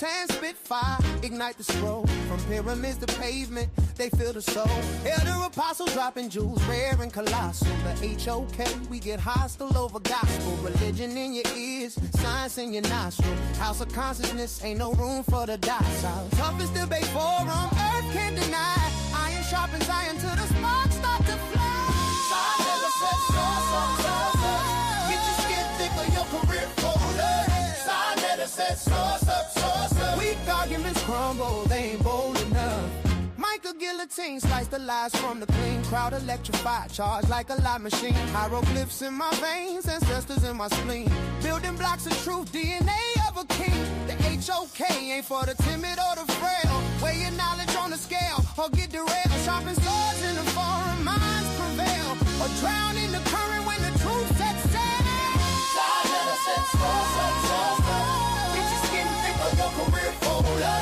rattan spit fire, ignite the scroll. From pyramids to pavement, they feel the soul. Elder apostles dropping jewels, rare and colossal. The HOK, we get hostile over gospel. Religion in your ears, science in your nostril. House of consciousness, ain't no room for the docile. Toughest debate forum, earth can't deny. Iron sharpens iron till the sparks start to fly. Side never said so. Get your skin thick or your career folder. Side never said source up. Weak arguments crumble, they ain't bold enough. Michael Guillotine sliced the lies from the clean crowd, electrified, charged like a light machine. Hieroglyphs in my veins, ancestors in my spleen. Building blocks of truth, DNA of a king. The HOK ain't for the timid or the frail. Weigh your knowledge on the scale, or get derailed. Sharpen swords in the foreign minds prevail, or drown in the current when the truth sets sail. Side never sets source up. Get your skin thick or your career folder.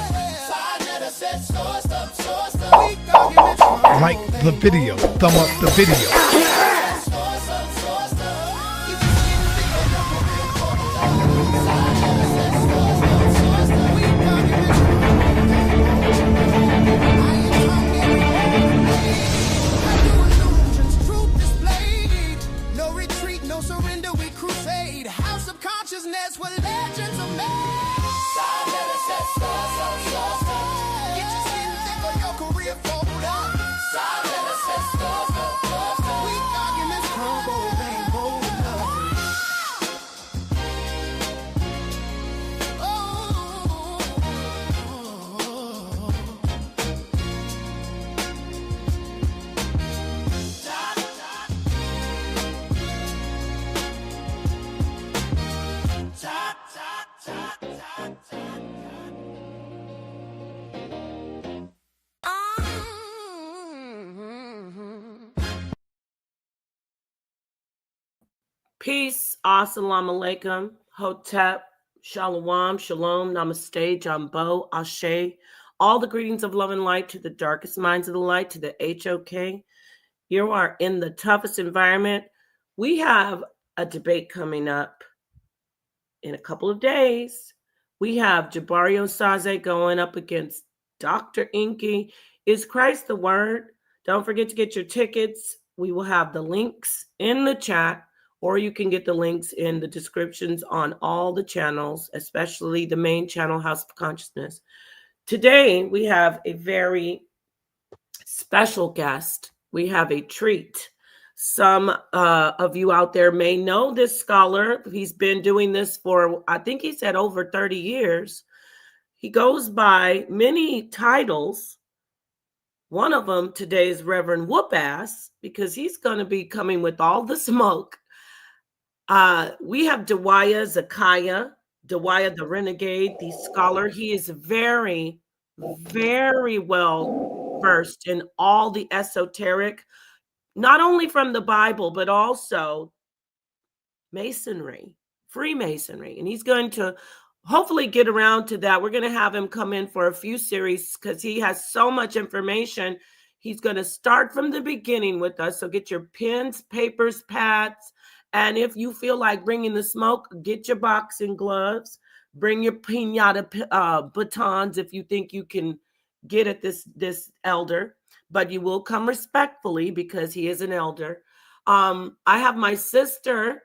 Side never sets source up. Like the video, thumb up the video. No retreat, no surrender, we crusade. House of consciousness where legends are made. Side never sets source up. Get your skin thick or your career folder. Side never sets source up. Weak arguments crumble, they ain't bold enough. Peace, assalamu alaikum, hotep, shalom, shalom, namaste, jambo, ashe. All the greetings of love and light to the darkest minds of the light, to the HOK. You are in the toughest environment. We have a debate coming up in a couple of days. We have Jabario Saze going up against Dr. Inky. Is Christ the Word? Don't forget to get your tickets. We will have the links in the chat, or you can get the links in the descriptions on all the channels, especially the main channel, House of Consciousness. Today, we have a very special guest. We have a treat. Some of you out there may know this scholar. He's been doing this for, I think he said over 30 years. He goes by many titles. One of them today is Reverend Whoopazz, because he's going to be coming with all the smoke. We have Dawaya Zakaya, Dawaya the Renegade, the scholar. He is very, very well versed in all the esoteric, not only from the Bible, but also Masonry, Freemasonry. And he's going to hopefully get around to that. We're going to have him come in for a few series because he has so much information. He's going to start from the beginning with us. So get your pens, papers, pads. And if you feel like bringing the smoke, get your boxing gloves, bring your piñata batons if you think you can get at this elder, but you will come respectfully because he is an elder. I have my sister,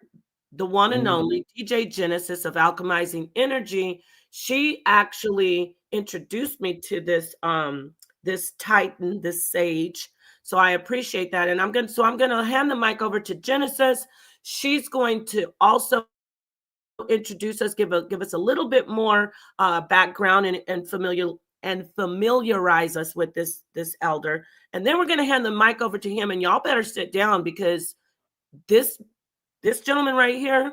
the one and only DJ Genesis of Alchemizing Energy. She actually introduced me to this this titan, this sage. So I appreciate that. And I'm going to hand the mic over to Genesis. She's going to also introduce us, give us a little bit more background and familiarize us with this elder. And then we're going to hand the mic over to him, and y'all better sit down because this gentleman right here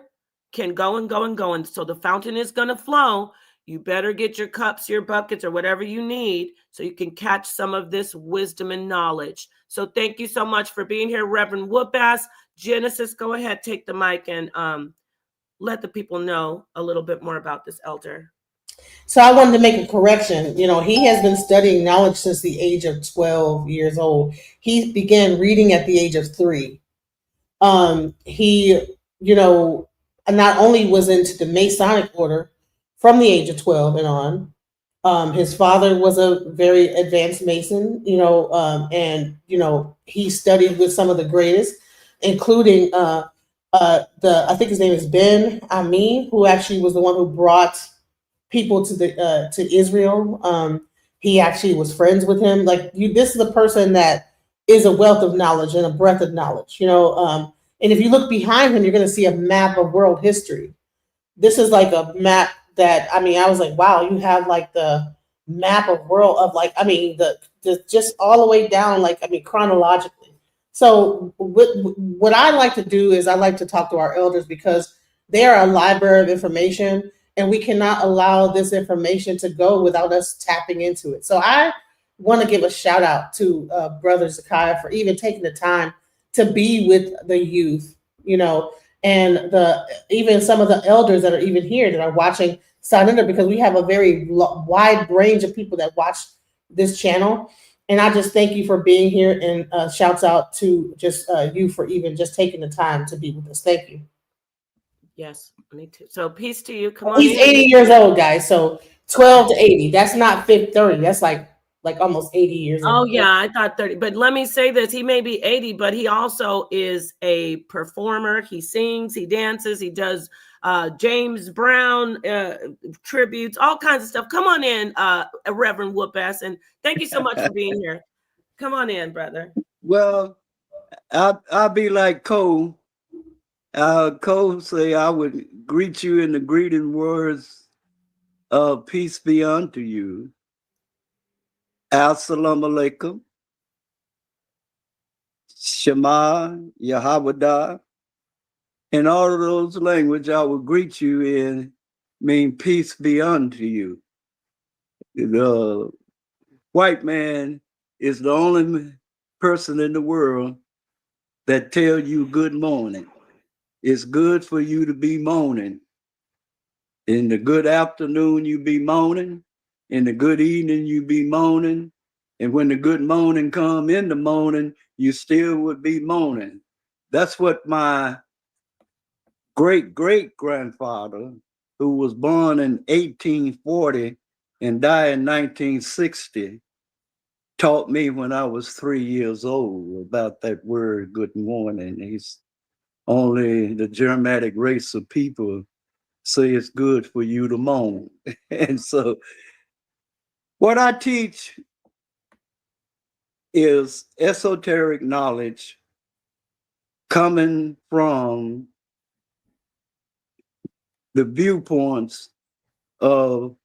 can go and go and go. And so the fountain is going to flow. You better get your cups, your buckets, or whatever you need so you can catch some of this wisdom and knowledge. So thank you so much for being here, Reverend Whoopazz. Genesis, go ahead, take the mic and let the people know a little bit more about this elder. So I wanted to make a correction. You know, he has been studying knowledge since the age of 12 years old. He began reading at the age of 3. He, you know, not only was into the Masonic order from the age of 12 and on, His father was a very advanced Mason, and he studied with some of the greatest, including the I think his name is Ben Ami, who actually was the one who brought people to Israel. He actually was friends with him. Like this is a person that is a wealth of knowledge and a breadth of knowledge. And if you look behind him, you're going to see a map of world history. This is like a map that I was like, wow, you have like the map of world of like the just all the way down like chronologically. So what I like to do is I like to talk to our elders because they are a library of information, and we cannot allow this information to go without us tapping into it. So I want to give a shout out to Brother Zakiah for even taking the time to be with the youth, and the even some of the elders that are even here that are watching Sound because we have a very wide range of people that watch this channel. And I just thank you for being here, and shouts out to just you for even just taking the time to be with us. Thank you. Yes, me too. So peace to you. Come on. He's 80 years old, guys. So 12 to 80. That's not 30. That's like almost 80 years old. Oh yeah, I thought 30. But let me say this: he may be 80, but he also is a performer. He sings, he dances, he does James Brown tributes, all kinds of stuff. Come on in, Reverend Whoopazz, and thank you so much for being here. Come on in, brother. Well, I'll be like Cole. Cole say I would greet you in the greeting words of peace be unto you. Assalamu alaikum. Shema Yahweh. In all of those language, I will greet you in mean peace be unto you. The white man is the only person in the world that tell you good morning. It's good for you to be moaning. In the good afternoon, you be moaning. In the good evening, you be moaning. And when the good morning come in the morning, you still would be moaning. That's what my great-great-grandfather, who was born in 1840 and died in 1960, taught me when I was 3 years old about that word, good morning. He's only the Germanic race of people say it's good for you to moan. And so what I teach is esoteric knowledge coming from the viewpoints of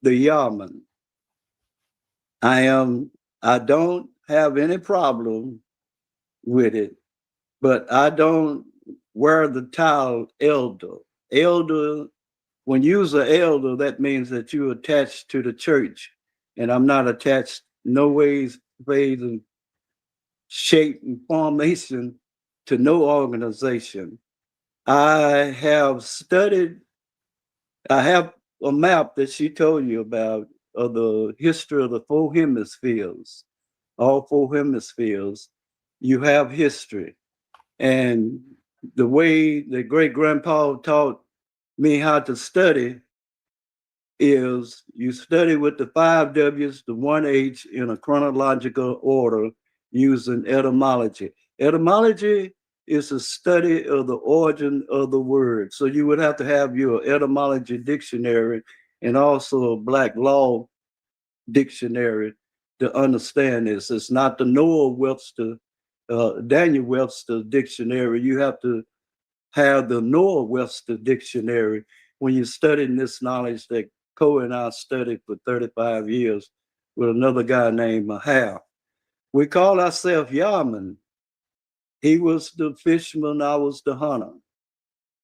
the Yaman. I don't have any problem with it, but I don't wear the title elder. Elder, when you're an elder, that means that you're attached to the church. And I'm not attached no ways, phase, and shape and formation to no organization. I have a map that she told you about of the history of the four hemispheres. All four hemispheres, you have history. And the way that great grandpa taught me how to study is you study with the 5 W's, the 1 H in a chronological order using etymology. Etymology is a study of the origin of the word. So you would have to have your etymology dictionary and also a Black law dictionary to understand this. It's not the Noah Webster, Daniel Webster dictionary. You have to have the Noah Webster dictionary when you're studying this knowledge that Cole and I studied for 35 years with another guy named Mahal. We call ourselves Yaman. He was the fisherman, I was the hunter.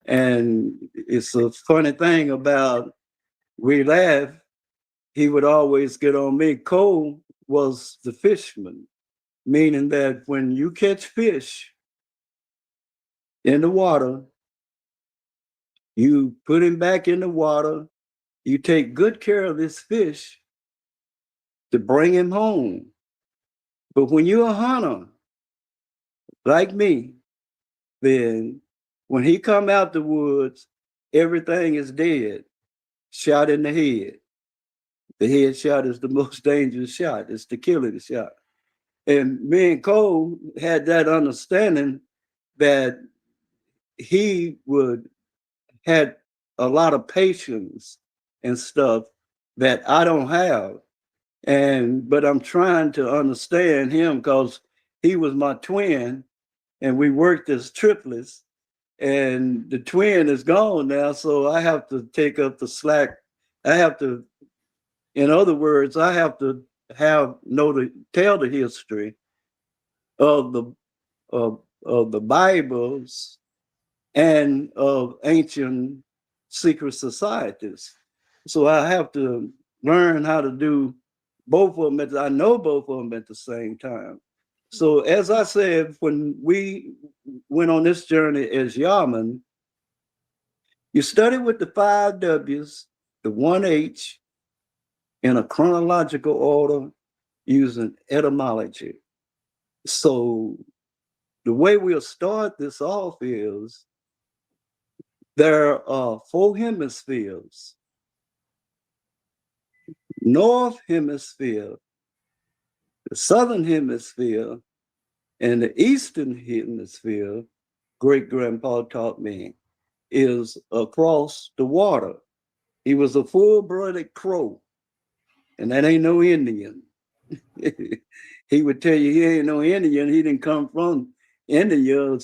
And it's a funny thing about, we laugh, he would always get on me. Cole was the fisherman, meaning that when you catch fish in the water, you put him back in the water, you take good care of this fish to bring him home. But when you're a hunter, like me, then when he come out the woods, everything is dead, shot in the head. The headshot is the most dangerous shot. It's the killing shot. And me and Cole had that understanding that he had a lot of patience and stuff that I don't have. But I'm trying to understand him because he was my twin and we worked as triplets. And the twin is gone now, so I have to take up the slack. I have to, in other words, I have to tell the history of the Bibles and of ancient secret societies. So I have to learn how to do both of them. I know both of them at the same time. So as I said, when we went on this journey as Yaman, you study with the 5 W's, the 1 H, in a chronological order using etymology. So the way we'll start this off is there are 4 hemispheres: North Hemisphere, the Southern Hemisphere, and the Eastern Hemisphere. Great grandpa taught me is across the water. He was a full-blooded Crow, and that ain't no Indian. He would tell you he ain't no Indian. He didn't come from India.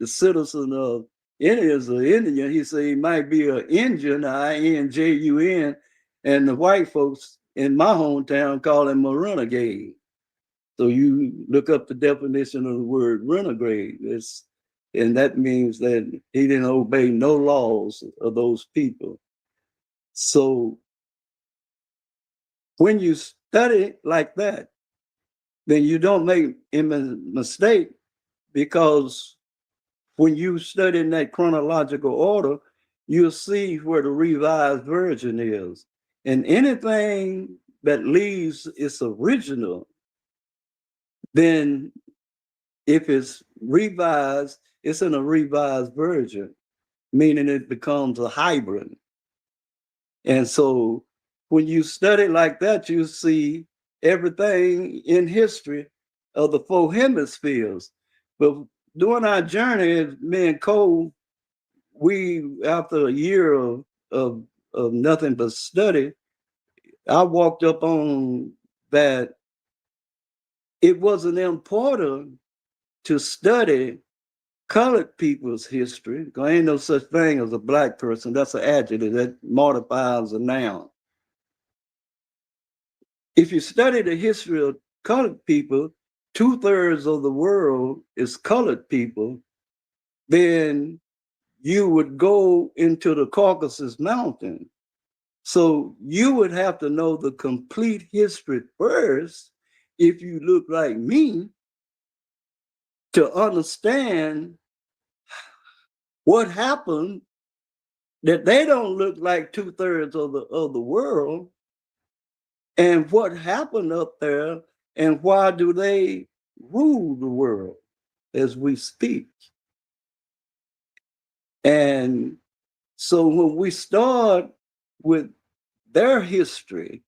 The citizen of India is an Indian. He said he might be an Indian, INJUN, and the white folks in my hometown call him a renegade. So you look up the definition of the word renegade. And that means that he didn't obey no laws of those people. So when you study like that, then you don't make a mistake, because when you study in that chronological order, you'll see where the Revised Version is. And anything that leaves its original, then if it's revised, it's in a Revised Version, meaning it becomes a hybrid. And so when you study like that, you see everything in history of the 4 hemispheres. But during our journey, me and Cole, after a year of nothing but study, I walked up on that it wasn't important to study colored people's history, because ain't no such thing as a black person. That's an adjective that modifies a noun. If you study the history of colored people, 2/3 of the world is colored people, then you would go into the Caucasus Mountain. So you would have to know the complete history first, if you look like me, to understand what happened, that they don't look like 2/3 of the world, and what happened up there, and why do they rule the world as we speak. And so when we start with their history,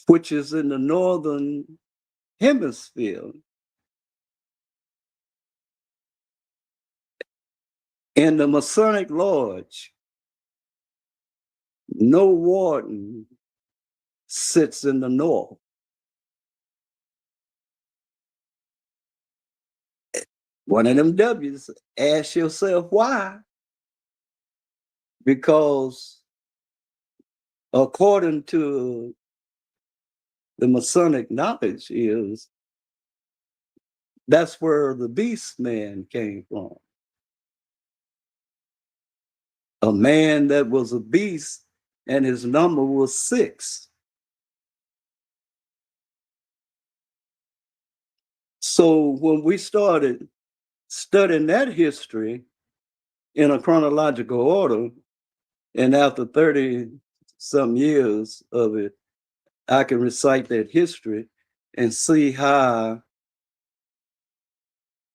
which is in the northern hemisphere, in the Masonic Lodge, no warden sits in the north. One of them W's, ask yourself why. Because according to the Masonic knowledge is, that's where the beast man came from. A man that was a beast, and his number was 6. So when we started studying that history in a chronological order, and after 30 some years of it, I can recite that history and see how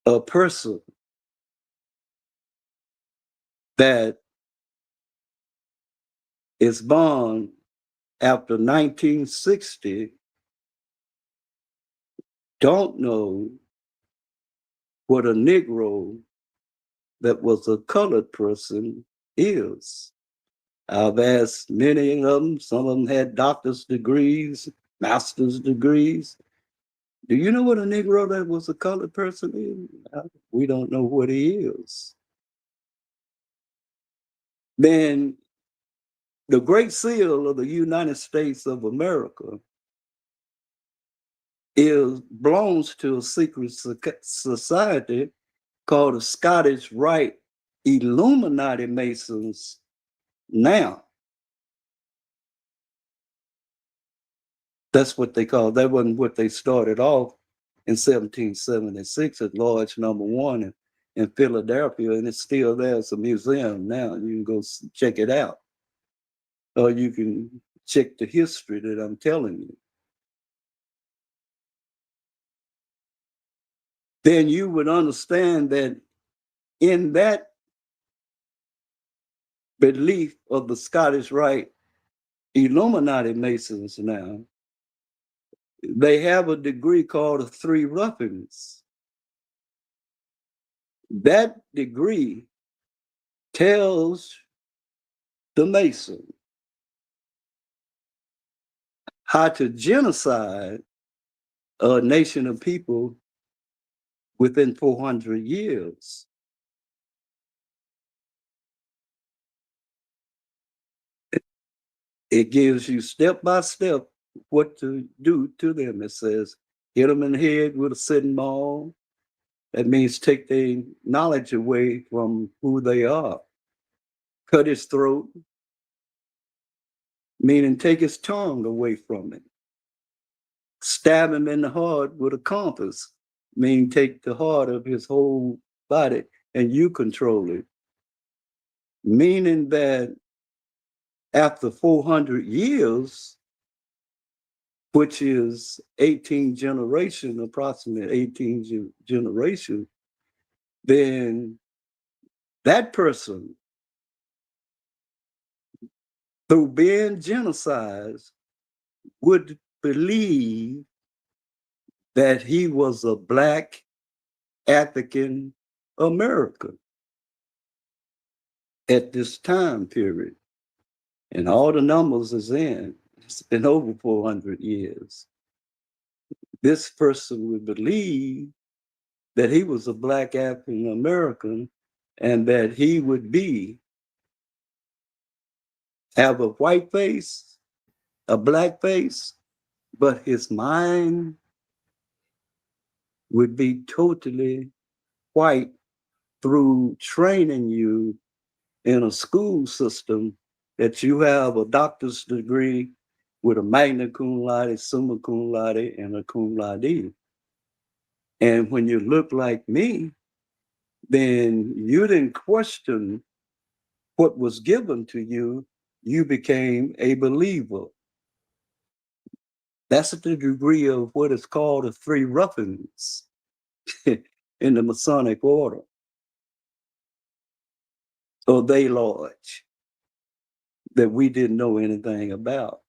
a person that is born after 1960 don't know what a Negro that was a colored person is. I've asked many of them, some of them had doctor's degrees, master's degrees. Do you know what a Negro that was a colored person is? We don't know what he is. Then the Great Seal of the United States of America belongs to a secret society called the Scottish Rite Illuminati Masons now. That's what they call. That wasn't what they started off in 1776 at Lodge Number 1 in Philadelphia, and it's still there. It's a museum now. You can go check it out, or you can check the history that I'm telling you. Then you would understand that in that belief of the Scottish Rite Illuminati Masons now, they have a degree called the Three Ruffins. That degree tells the Mason how to genocide a nation of people within 400 years. It gives you step by step what to do to them. It says, hit them in the head with a sitting maul. That means take their knowledge away from who they are. Cut his throat, meaning take his tongue away from it. Stab him in the heart with a compass, meaning take the heart of his whole body and you control it. Meaning that after 400 years, which is 18 generation, approximately 18 generation, then that person, through being genocided, would believe that he was a Black African American at this time period. And all the numbers is in. It's been over 400 years. This person would believe that he was a Black African American and that he would have a white face, a Black face, but his mind would be totally white through training you in a school system that you have a doctor's degree with a magna cum laude, summa cum laude, and a cum laude. And when you look like me, then you didn't question what was given to you. You became a believer. That's the degree of what is called the Three Ruffins in the Masonic order, or they lodge, that we didn't know anything about.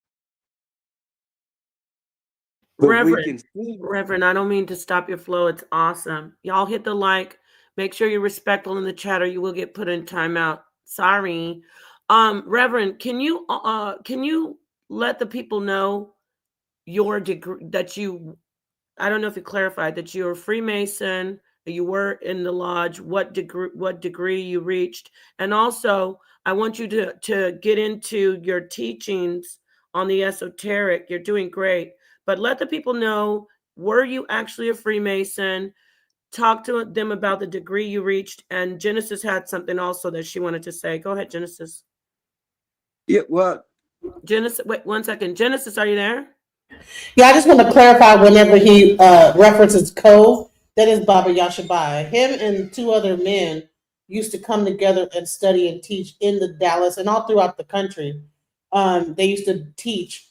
But we can see. Reverend, I don't mean to stop your flow. It's awesome. Y'all hit the like. Make sure you're respectful in the chat or you will get put in timeout. Sorry. Reverend, can you let the people know your degree that you, I don't know if you clarified that you're a Freemason, you were in the lodge, what degree you reached, and also I want you to get into your teachings on the esoteric. You're doing great, but let the people know, were you actually a Freemason? Talk to them about the degree you reached, and Genesis had something also that she wanted to say. Go ahead, Genesis. Yeah, well, Genesis, wait 1 second. Genesis, are you there? Yeah, I just want to clarify whenever he references Ko, that is Baba Yashabai. Him and two other men used to come together and study and teach in the Dallas and all throughout the country. They used to teach,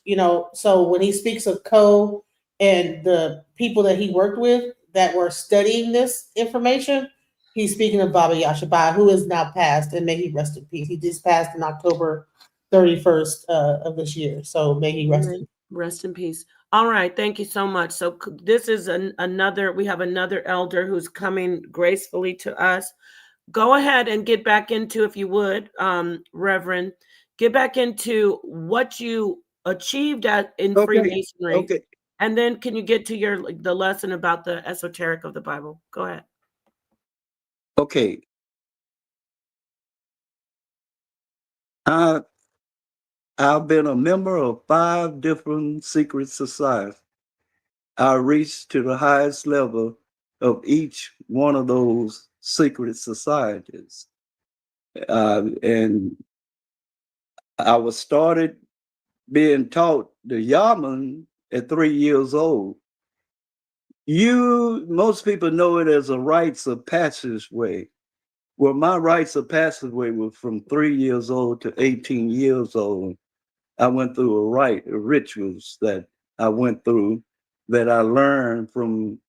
so when he speaks of Ko and the people that he worked with that were studying this information, he's speaking of Baba Yashabai, who is now passed, and may he rest in peace. He just passed in October 31st of this year. So may he rest in. Rest in peace. All right. Thank you so much. So this is another, we have another elder who's coming gracefully to us. Go ahead and get back into, if you would, Reverend, get back into what you achieved in Freemasonry. Okay. And then can you get to the lesson about the esoteric of the Bible? Go ahead. Okay. I've been a member of 5 different secret societies. I reached to the highest level of each one of those secret societies. And I was started being taught the Yaman at 3 years old. Most people know it as a rites of passageway. Well, my rites of passageway was from 3 years old to 18 years old. I went through a rite of rituals that I went through that I learned from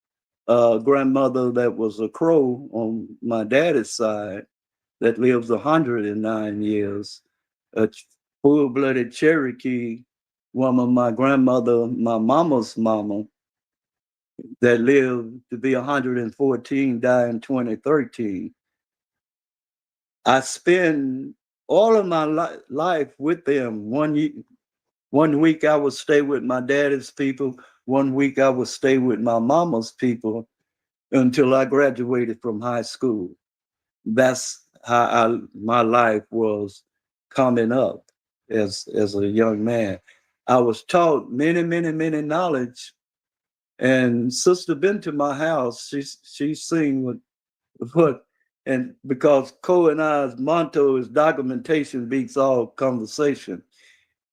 a grandmother that was a Crow on my daddy's side that lives 109 years, a full-blooded Cherokee woman, my grandmother, my mama's mama, that lived to be 114, died in 2013. I spend all of my life with them. 1 week I would stay with my daddy's people. 1 week I would stay with my mama's people until I graduated from high school. That's how my life was coming up as a young man. I was taught many, many, many knowledge. And sister been to my house. She's seen what and because Co and I's motto is documentation beats all conversation.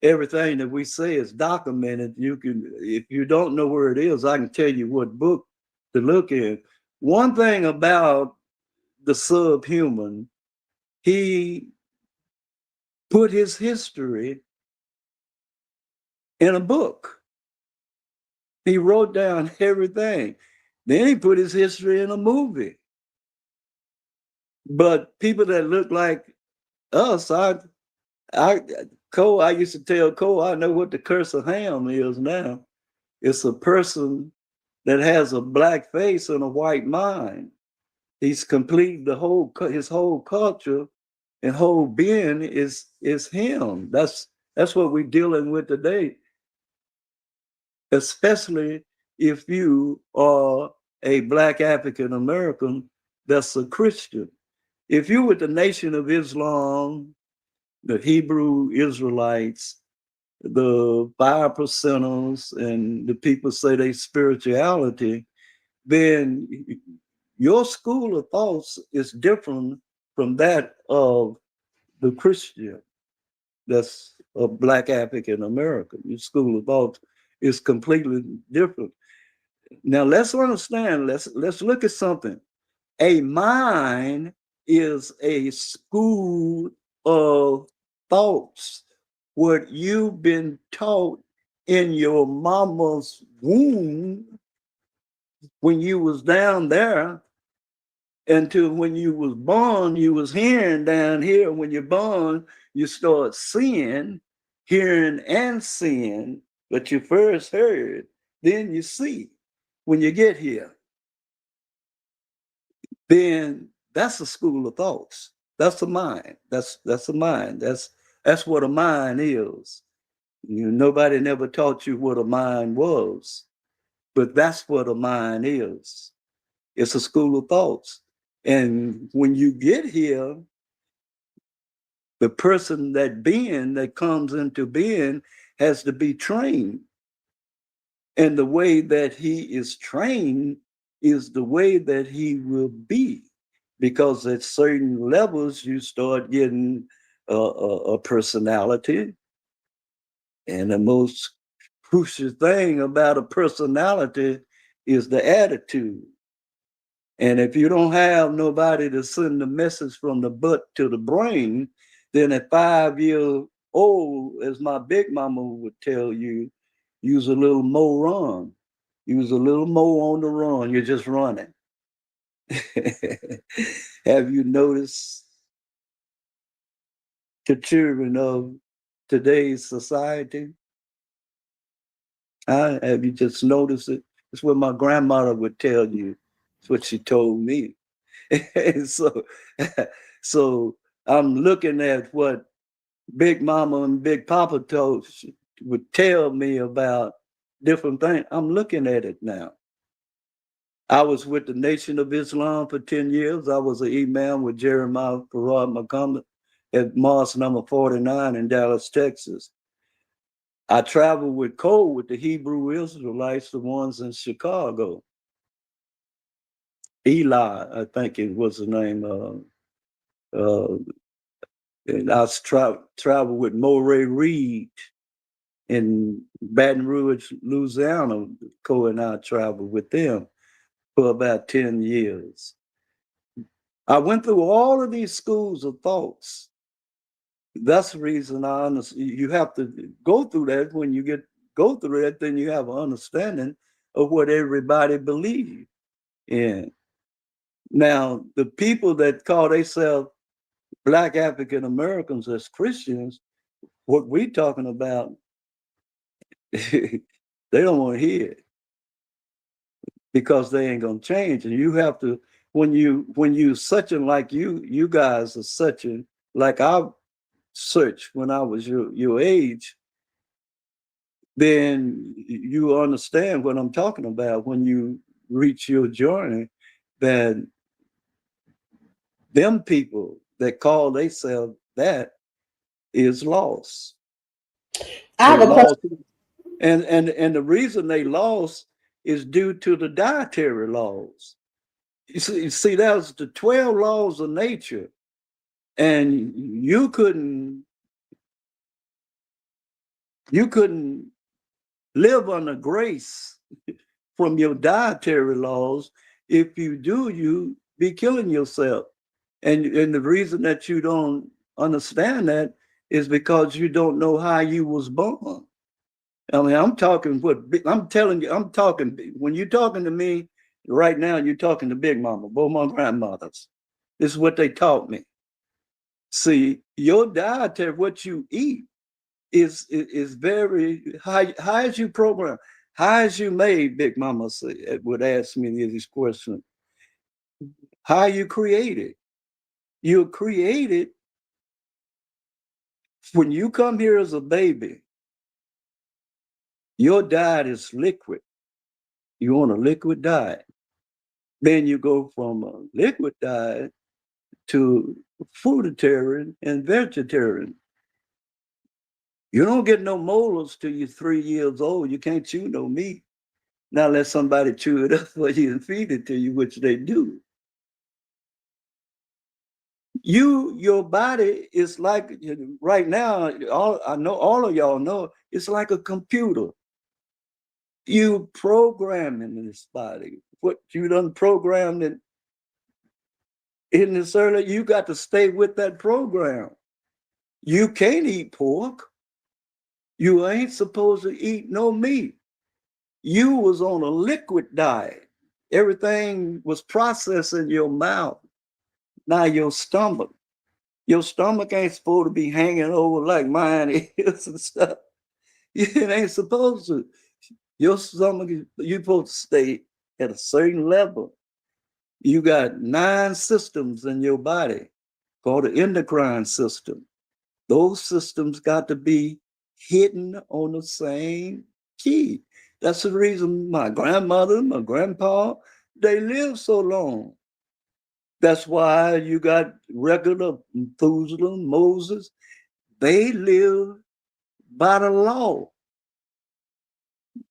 Everything that we say is documented. You can, if you don't know where it is, I can tell you what book to look in. One thing about the subhuman, he put his history in a book. He wrote down everything. Then he put his history in a movie. But people that look like us, I used to tell Cole, I know what the curse of Ham is now. It's a person that has a black face and a white mind. He's complete his whole culture and whole being is him. That's what we're dealing with today. Especially if you are a Black African American that's a Christian. If you were the Nation of Islam, the Hebrew Israelites, the 5%ers, and the people say they spirituality, then your school of thoughts is different from that of the Christian that's a Black African American. Your school of thought is completely different. Now let's understand, let's look at something. A mind is a school of thoughts. What you've been taught in your mama's womb when you was down there until when you was born, you was hearing down here. When you're born, you start seeing, hearing and seeing, but you first heard, then you see when you get here. Then that's a school of thoughts. That's a mind. That's a mind. That's what a mind is. Nobody never taught you what a mind was, but that's what a mind is. It's a school of thoughts. And when you get here, the person that comes into being has to be trained. And the way that he is trained is the way that he will be. Because at certain levels, you start getting a personality. And the most crucial thing about a personality is the attitude. And if you don't have nobody to send the message from the butt to the brain, then at 5 years old, as my big mama would tell you, use a little more run. Use a little more on the run. You're just running. Have you noticed the children of today's society? Have you just noticed it? It's what my grandmother would tell you. It's what she told me. And so I'm looking at what Big Mama and Big Papa would tell me about different things. I'm looking at it now. I was with the Nation of Islam for 10 years. I was an imam with Jeremiah Farad Muhammad at Mosque number 49 in Dallas, Texas. I traveled with Cole with the Hebrew Israelites, the ones in Chicago. Eli, I think it was the name. And I traveled with Moray Reed in Baton Rouge, Louisiana. Cole and I traveled with them for about 10 years. I went through all of these schools of thoughts. That's the reason I understand. You have to go through that. When you go through that, then you have an understanding of what everybody believes in. Now, the people that call themselves Black African Americans as Christians, what we talking about, they don't want to hear it because they ain't gonna change. And you have to, when you searching like you guys are searching, like I searched when I was your age, then you understand what I'm talking about when you reach your journey, that them people that call themselves that is lost. I have They a question. lost, and the reason they lost is due to the dietary laws. You see, that was the 12 laws of nature, and you couldn't live under grace from your dietary laws. If you do, you be killing yourself. And the reason that you don't understand that is because you don't know how you was born. I mean, I'm telling you, I'm talking, when you're talking to me right now, you're talking to Big Mama, both my grandmothers. This is what they taught me. See, your dietary, what you eat, is very high. How is you programmed? How is you made? Big Mama would ask me these questions. How are you created? You're created when you come here as a baby. Your diet is liquid. You on a liquid diet. Then you go from a liquid diet to fruitarian and vegetarian. You don't get no molars till you're 3 years old. You can't chew no meat. Now let somebody chew it up for you and feed it to you, which they do. Your body is like, right now, I know all of y'all know, it's like a computer. You programming this body. What you done programmed it in this early, you got to stay with that program. You can't eat pork. You ain't supposed to eat no meat. You was on a liquid diet. Everything was processed in your mouth. Now your stomach ain't supposed to be hanging over like mine is and stuff. It ain't supposed to. Your stomach, you're supposed to stay at a certain level. You got 9 systems in your body called the endocrine system. Those systems got to be hitting on the same key. That's the reason my grandmother, my grandpa, they lived so long. That's why you got record of Methuselah, Moses. They lived by the law.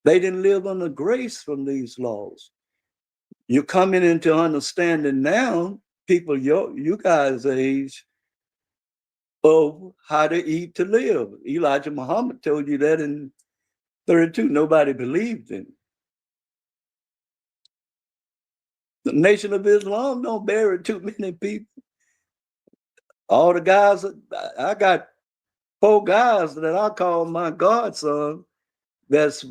They didn't live under grace from these laws. You're coming into understanding now, people you guys' age, of how to eat to live. Elijah Muhammad told you that in 32. Nobody believed him. The Nation of Islam don't bury too many people. All the guys, I got 4 guys that I call my godson that's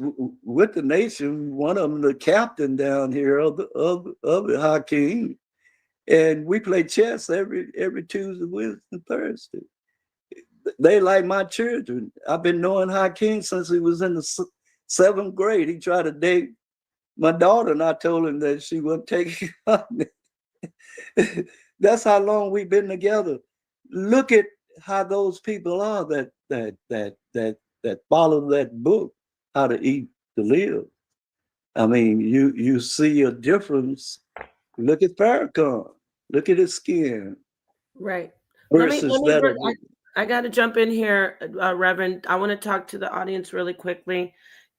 with the nation. One of them, the captain down here of the Hakeem. And we play chess every Tuesday, Wednesday, and Thursday. They like my children. I've been knowing Hakeem since he was in the 7th grade. He tried to date my daughter, and I told him that she wouldn't take it. That's how long we've been together. Look at how those people are that follow that book, How to Eat to Live. I mean, you see a difference. Look at Farrakhan. Look at his skin Right. Let versus me that bring, of I got to jump in here, Reverend. I want to talk to the audience really quickly.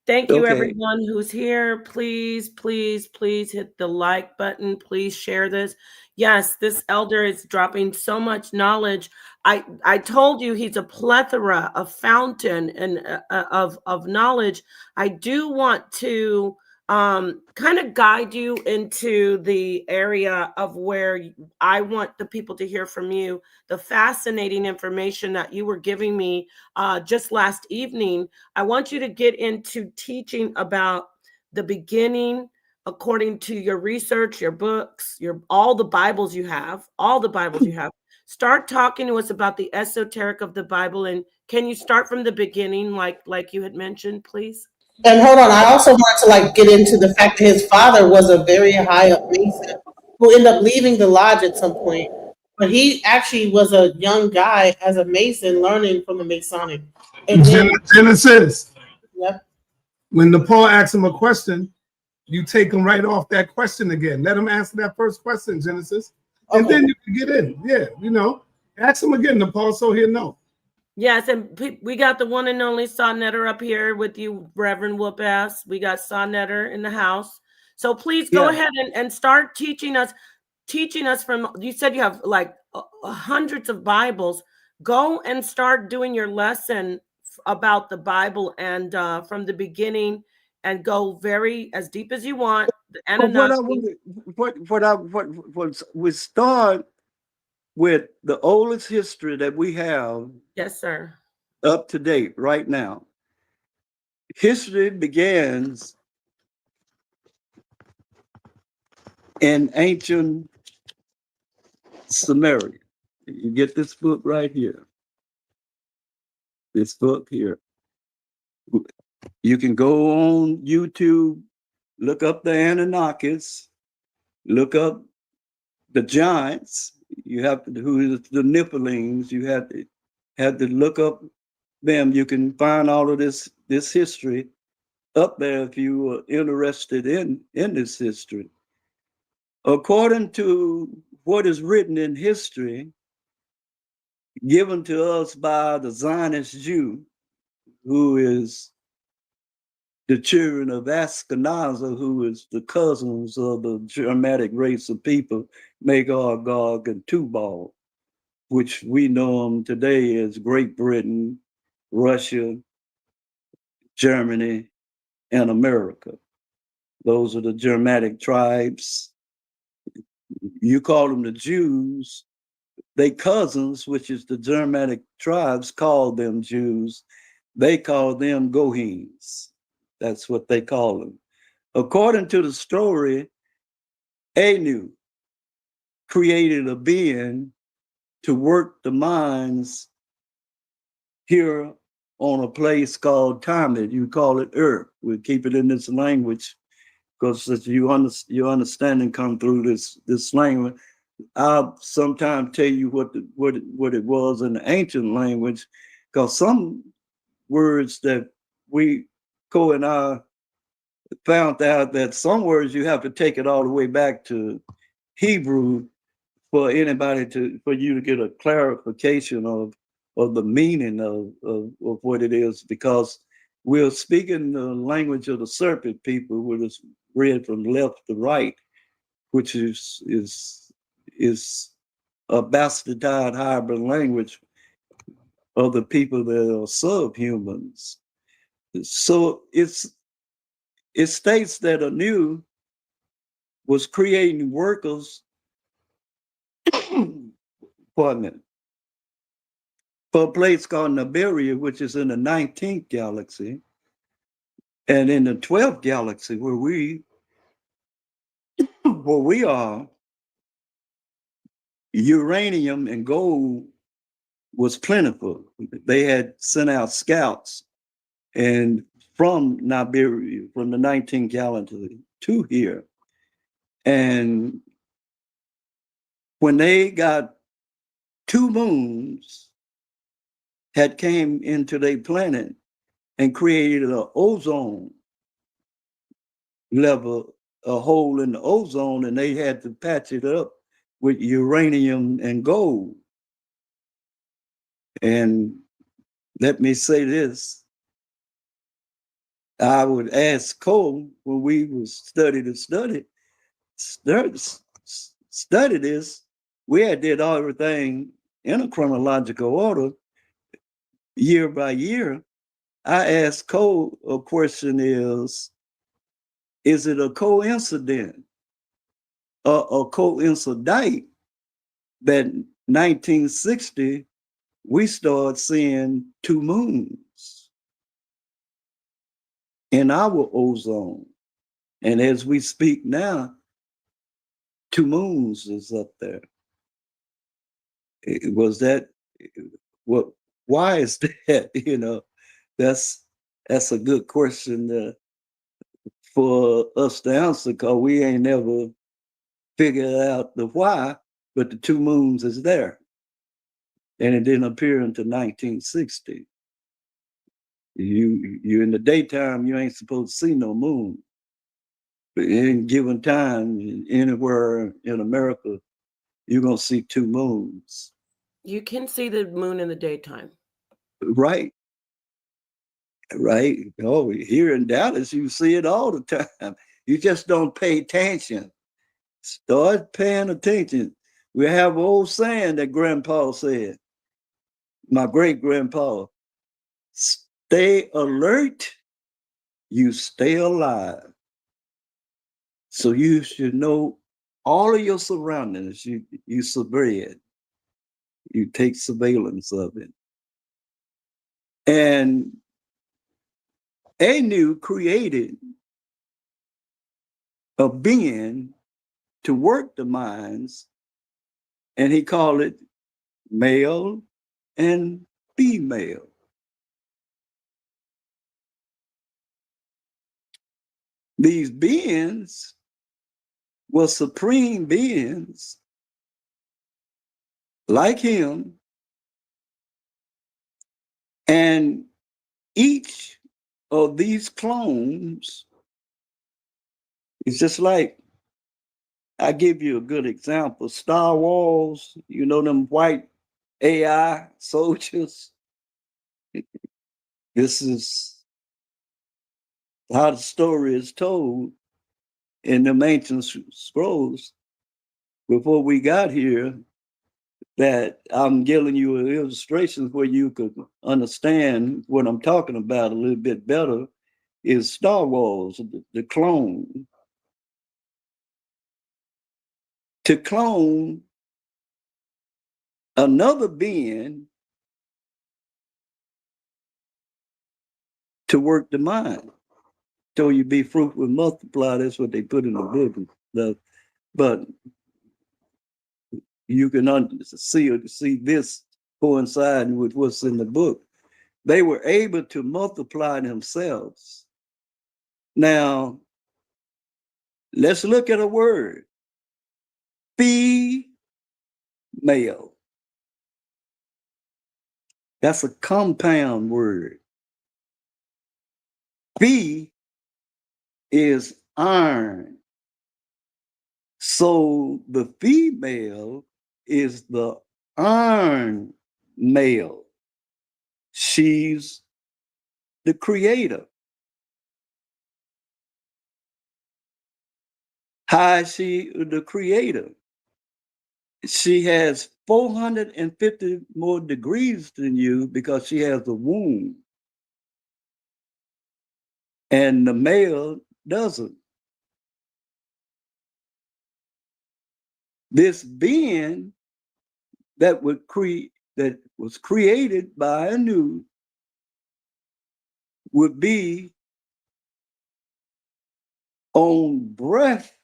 Thank you, okay. everyone who's here. Please, please, please hit the like button. Please share this. Yes, this elder is dropping so much knowledge. I told you he's a plethora, a fountain, and of knowledge. I do want to kind of guide you into the area of where I want the people to hear from you. The fascinating information that you were giving me just last evening. I want you to get into teaching about the beginning according to your research, your books, your all the Bibles you have, all the Bibles you have. Start talking to us about the esoteric of the Bible. And can you start from the beginning, like you had mentioned, please? And hold on, I also wanted to like get into the fact that his father was a very high up Mason who ended up leaving the lodge at some point. But he actually was a young guy as a Mason learning from the Masonic. And then, Genesis. yep. When Nepal asks him a question, you take him right off that question again. Let him answer that first question, Genesis, and Okay. then you can get in. Yeah, ask him again, Nepal, so he'll know. Yes, and we got the one and only Sonnetter up here with you, Reverend Whoopazz. We got Sonnetter in the house. So please go Yeah. ahead and start teaching us from, you said you have like hundreds of Bibles. Go and start doing your lesson about the Bible and from the beginning, and go very as deep as you want. The But what I Anunnaki. wanted, what we start with the oldest history that we have Yes, sir. up to date right now. History begins in ancient Sumeria. You get this book right here. This book here. You can go on YouTube, look up the Anunnakis, look up the giants. You have to, who is the Nephilims. You have to look up them. You can find all of this history up there if you are interested in this history. According to what is written in history, given to us by the Zionist Jew, who is the children of Ashkenaz, who is the cousins of the Germanic race of people, Magog, Gog, and Tubal, which we know them today as Great Britain, Russia, Germany, and America. Those are the Germanic tribes. You call them the Jews. They cousins, which is the Germanic tribes, called them Jews. They call them Gohins. That's what they call them. According to the story, Anu created a being to work the mines here on a place called Tamid. You call it Earth. We keep it in this language because your understanding come through this language. I'll sometimes tell you what it was in the ancient language, because some words that we and I found out that some words you have to take it all the way back to Hebrew for you to get a clarification of the meaning of what it is, because we're speaking the language of the serpent people, which is read from left to right, which is a bastardized hybrid language of the people that are subhumans. So it states that Anu was creating workers, pardon me, for a place called Nibiru, which is in the 19th galaxy, and in the 12th galaxy where we are, uranium and gold was plentiful. They had sent out scouts and from Nigeria, from the 19th galaxy to here. And when they got 2 moons had came into their planet and created an ozone level, a hole in the ozone, and they had to patch it up with uranium and gold. And let me say this, I would ask Cole when we was study this, we had did everything in a chronological order, year by year. I asked Cole a question is it a coincidence or a coincidence that 1960 we started seeing 2 moons in our ozone? And as we speak now, 2 moons is up there. Was that what? Why is that? You know, that's a good question for us to answer, because we ain't never figured out the why. But the 2 moons is there, and it didn't appear until 1960. You in the daytime, you ain't supposed to see no moon. But any given time, anywhere in America, you're gonna see 2 moons. You can see the moon in the daytime. Right. Right. Oh, here in Dallas, you see it all the time. You just don't pay attention. Start paying attention. We have an old saying that Grandpa said, my great grandpa, stay alert, you stay alive. So you should know all of your surroundings. You survey it. You take surveillance of it. And Anu created a being to work the minds, and he called it male and female. These beings were supreme beings like him, and each of these clones is just like, I give you a good example. Star Wars, you know, them white AI soldiers. This is how the story is told in the ancient scrolls before we got here, that I'm giving you illustrations where you could understand what I'm talking about a little bit better, is Star Wars, the clone. To clone another being to work the mind. So you be fruitful and multiply, that's what they put in the book. But you can see this coinciding with what's in the book. They were able to multiply themselves. Now, let's look at a word. Female. That's a compound word. Fe is iron. So the female is the iron male. She's the creator. How is she the creator? She has 450 more degrees than you because she has a womb. And the male doesn't. This being that was created by Anu would be on breath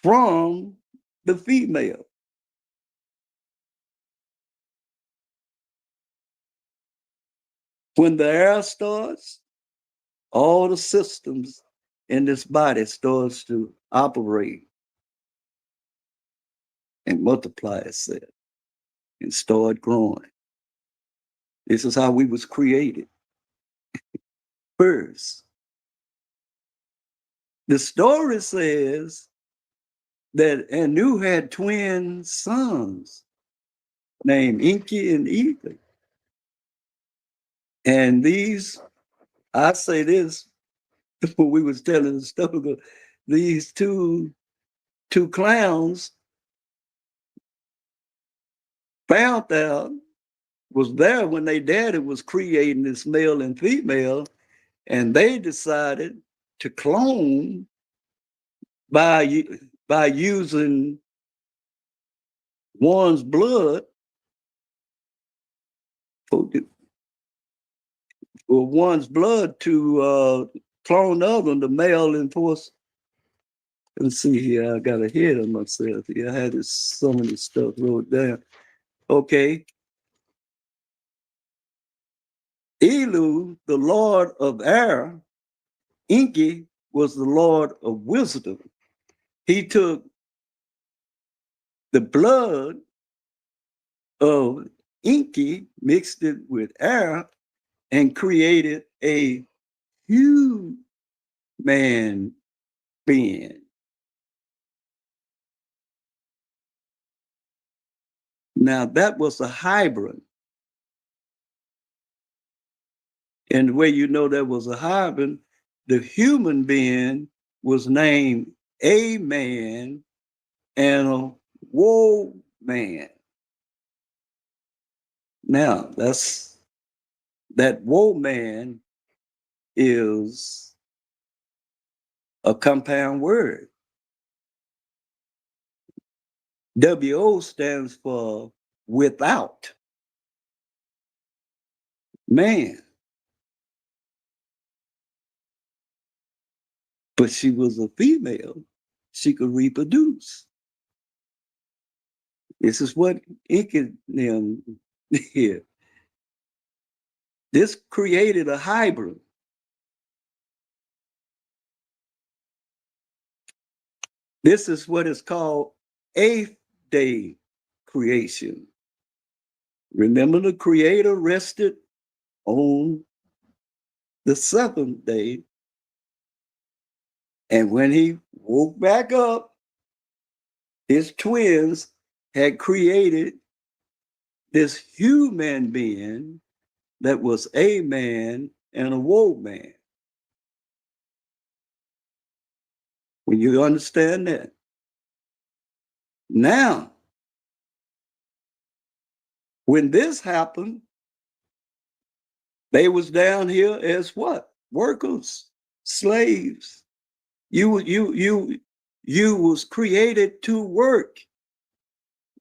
from the female. When the air starts, all the systems in this body starts to operate and multiply itself and start growing. This is how we was created. First, the story says that Anu had twin sons named Enki and Ether. And these, I say this when we was telling the story, these two clowns found out, was there when they daddy was creating this male and female, and they decided to clone by using one's blood for one's blood to clone the other, the male and force. Let's see here, I got a head on myself here. I had some of this stuff wrote down. Okay. Elu, the lord of air, Enki was the lord of wisdom. He took the blood of Enki, mixed it with air, and created a human being. Now that was a hybrid. And the way you know that was a hybrid, the human being was named a man and a woe man. Now that woe man is a compound word. WO stands for without man. But she was a female. She could reproduce. This is what Incan here. This created a hybrid. This is what is called eighth day creation. Remember, the Creator rested on the seventh day. And when he woke back up, his twins had created this human being that was a man and a woe man. When you understand that. Now, when this happened, they was down here as what? Workers, slaves. You was created to work.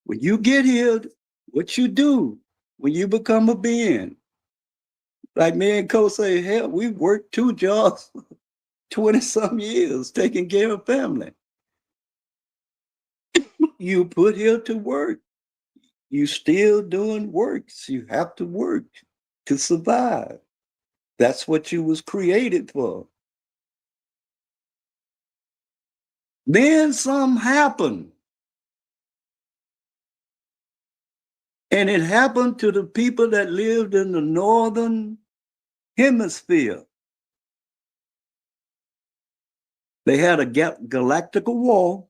When you get here, what you do when you become a being? Like me and Co say, hell, we worked 2 jobs, 20-some years, taking care of family. You put here to work. You still doing works. You have to work to survive. That's what you was created for. Then something happened. And it happened to the people that lived in the northern hemisphere. They had a galactical war,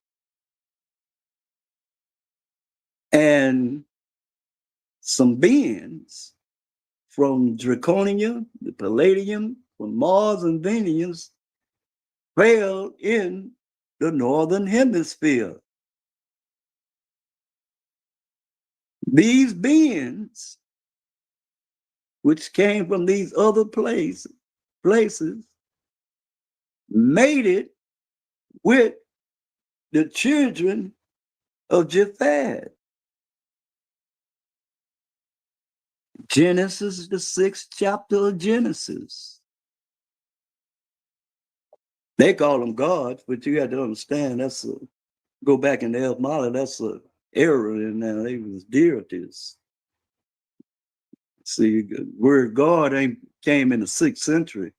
and some beings from Draconia, the Palladium, from Mars and Venus fell in the northern hemisphere. These beings, which came from these other places, made it with the children of Japheth. Genesis, the 6th chapter of Genesis. They call them gods, but you got to understand go back in the Elf Mala, that's an error in there. They was deities. See, the word God came in the 6th century.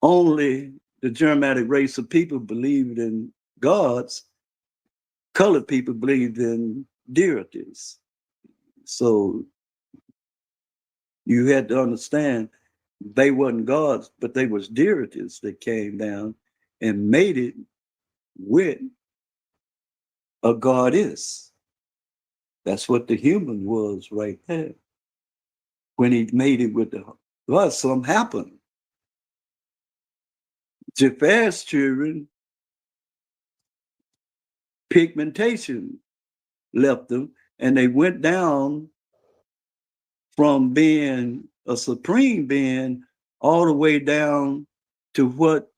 Only the Germanic race of people believed in gods. Colored people believed in deities. So you had to understand they wasn't gods, but they was deities that came down and made it with a goddess. That's what the human was right there. When he made it with the God, something happened. Japheth's children, pigmentation left them, and they went down from being a supreme being all the way down to what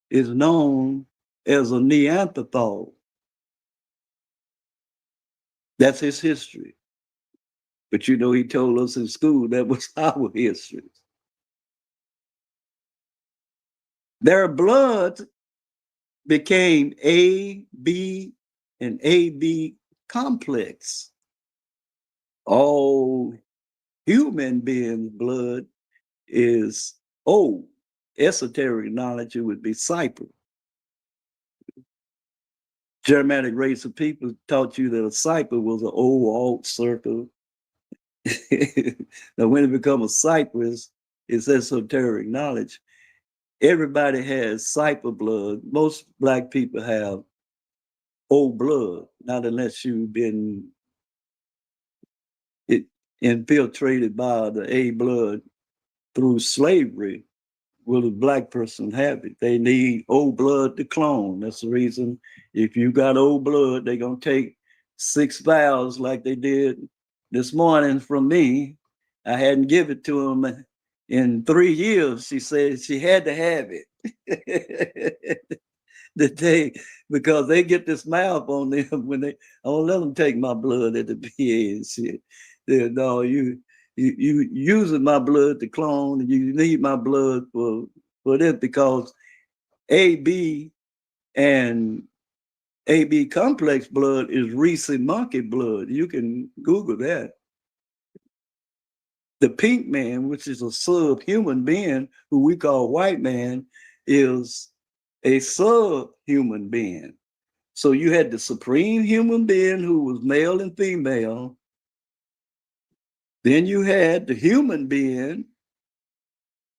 is known as a Neanderthal. That's his history. But you know, he told us in school that was our history. Their blood became A, B, and AB complex. All human beings' blood is O. Esoteric knowledge, it would be cipher. Germanic race of people taught you that a cipher was an O alt circle. Now, when it becomes a cipher, it's esoteric knowledge. Everybody has cipher blood. Most Black people have O blood, not unless you've been infiltrated by the A blood through slavery. Will a Black person have it? They need O blood to clone. That's the reason. If you got O blood, they're gonna take 6 vials like they did this morning from me. I hadn't given it to them in 3 years. She said she had to have it. Because they get this mouth on them when I don't let them take my blood at the VA and shit. No, you using my blood to clone, and you need my blood for this because AB and AB complex blood is R.I.S.E monkey blood. You can Google that. The pink man, which is a subhuman being who we call white man, is a subhuman being. So you had the supreme human being who was male and female. Then you had the human being,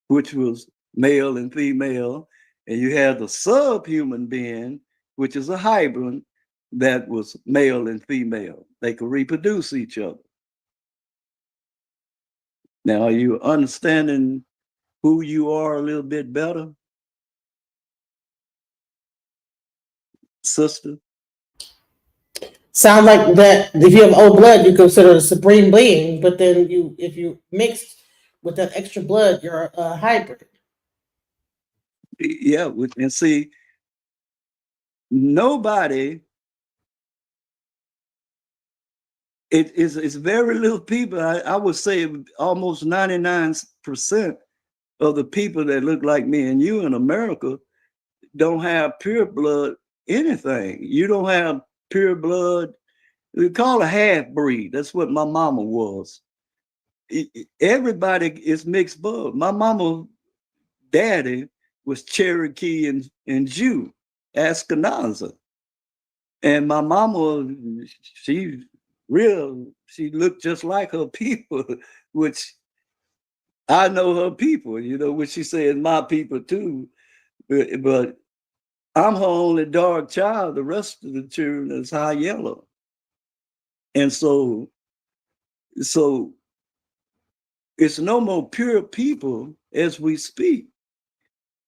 which was male and female. And you had the subhuman being, which is a hybrid that was male and female. They could reproduce each other. Now, are you understanding who you are a little bit better, sister? Sound like that if you have old blood, you consider a supreme being, but then if you mixed with that extra blood, you're a hybrid. Yeah, and see, nobody, it's very little people. I would say almost 99% of the people that look like me and you in America don't have pure blood anything. You don't have pure blood. We call a half breed. That's what my mama was. Everybody is mixed blood. My mama daddy was Cherokee and Jew, Ashkenazi. And my mama, she looked just like her people, which I know her people, what she said, my people too. But I'm her only dark child. The rest of the children is high yellow. And so it's no more pure people as we speak.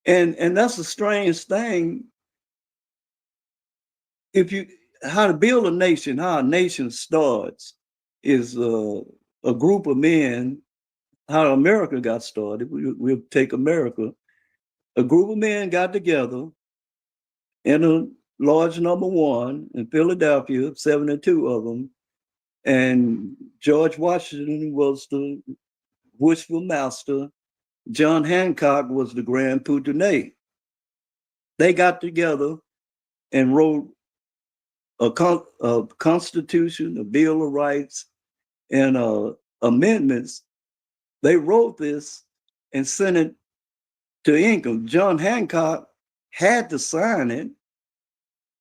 And that's a strange thing. How to build a nation, how a nation starts is a group of men. How America got started, we'll take America. A group of men got together in a large number one in Philadelphia, 72 of them. And George Washington was the wishful master. John Hancock was the grand poutineur. They got together and wrote a constitution, a Bill of Rights, and amendments They wrote this and sent it to England. John Hancock had to sign it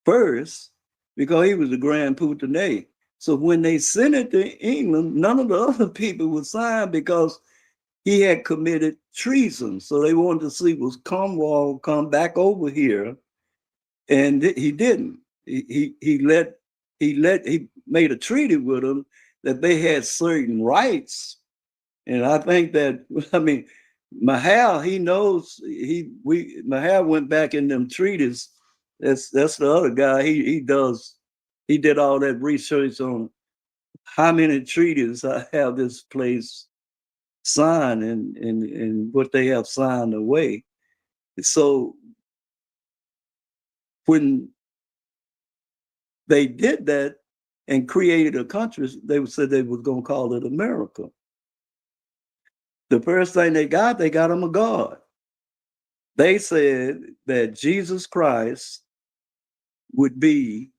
first because he was the Grand Poutenay. So when they sent it to England, none of the other people would sign because he had committed treason. So they wanted to see was Cromwell come back over here, and he didn't. He made a treaty with them that they had certain rights, and I think that Mahal, he knows Mahal went back in them treaties. That's the other guy. He did all that research on how many treaties I have this place signed and what they have signed away. So when they did that and created a country, they said they was gonna call it America. The first thing they got them a God. They said that Jesus Christ would be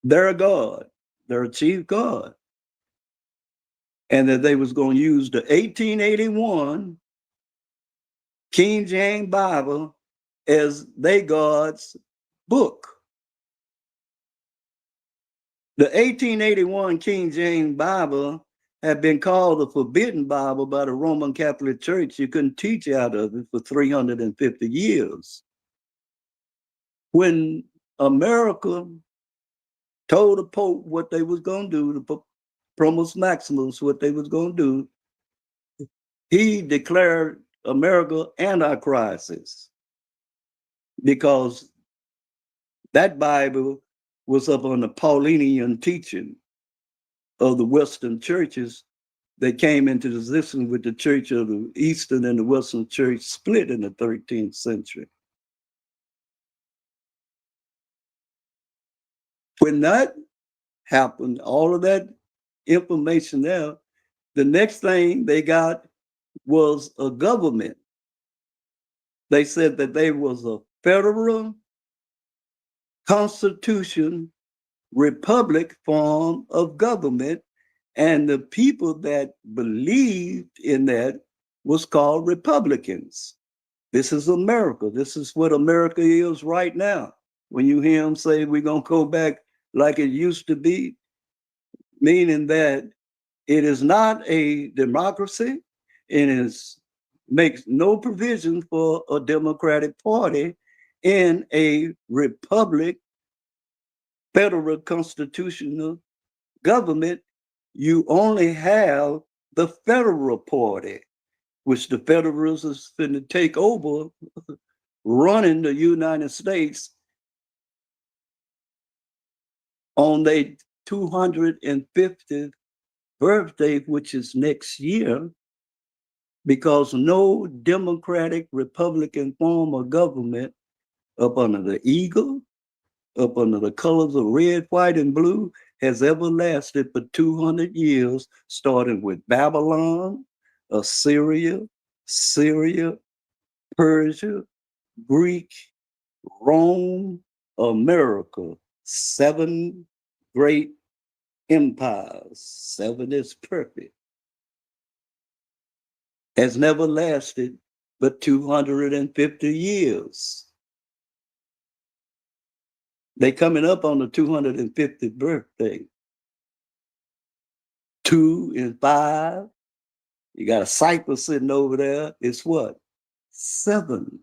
their God, their chief God, and that they was going to use the 1881 King James Bible as their God's book. The 1881 King James Bible had been called the Forbidden Bible by the Roman Catholic Church. You couldn't teach out of it for 350 years. When America told the Pope what they was going to do, the Promos Maximus, what they was going to do, he declared America anti-crisis because that Bible was up on the Paulinian teaching of the Western churches that came into existence with the Church of the Eastern and the Western Church split in the 13th century. When that happened, all of that information there, the next thing they got was a government. They said that there was a federal constitution, republic form of government, and the people that believed in that was called Republicans. This is America. This is what America is right now. When you hear them say we're going to go back like it used to be, meaning that it is not a democracy. It makes no provision for a Democratic Party in a republic, federal constitutional government. You only have the federal party, which the Federalists is going to take over running the United States on their 250th birthday, which is next year, because no Democratic Republican form of government up under the eagle, up under the colors of red, white, and blue has ever lasted for 200 years, starting with Babylon, Assyria, Syria, Persia, Greek, Rome, America. 7 great empires. 7 is perfect. Has never lasted but 250 years. They coming up on the 250th birthday. 2 and 5. You got a cipher sitting over there. It's what? 7.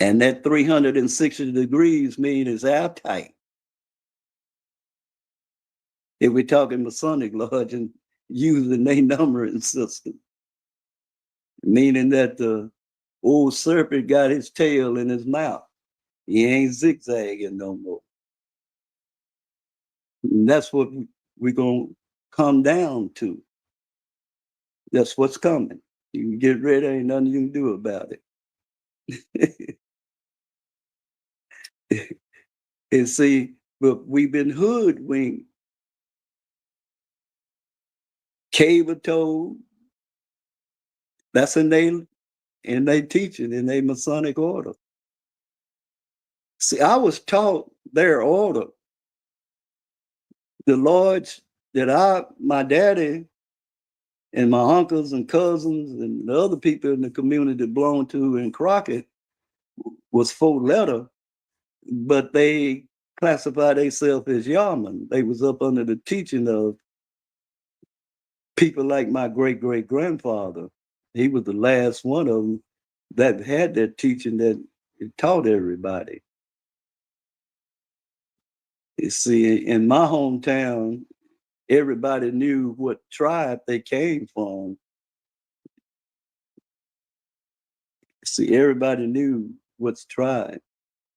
And that 360 degrees means it's airtight. If we're talking Masonic Lodge and using their numbering system, meaning that the old serpent got his tail in his mouth. He ain't zigzagging no more. And that's what we're going to come down to. That's what's coming. You can get ready, ain't nothing you can do about it. And see, but we've been hoodwinked. Cave told, that's in they teaching, in their Masonic order. See, I was taught their order. The Lord's that my daddy and my uncles and cousins and the other people in the community that belonged to in Crockett was 4-letter, but they classified themselves as Yarman. They was up under the teaching of people like my great-great-grandfather. He was the last one of them that had that teaching that taught everybody. You see, in my hometown, everybody knew what tribe they came from. See, everybody knew what's tribe.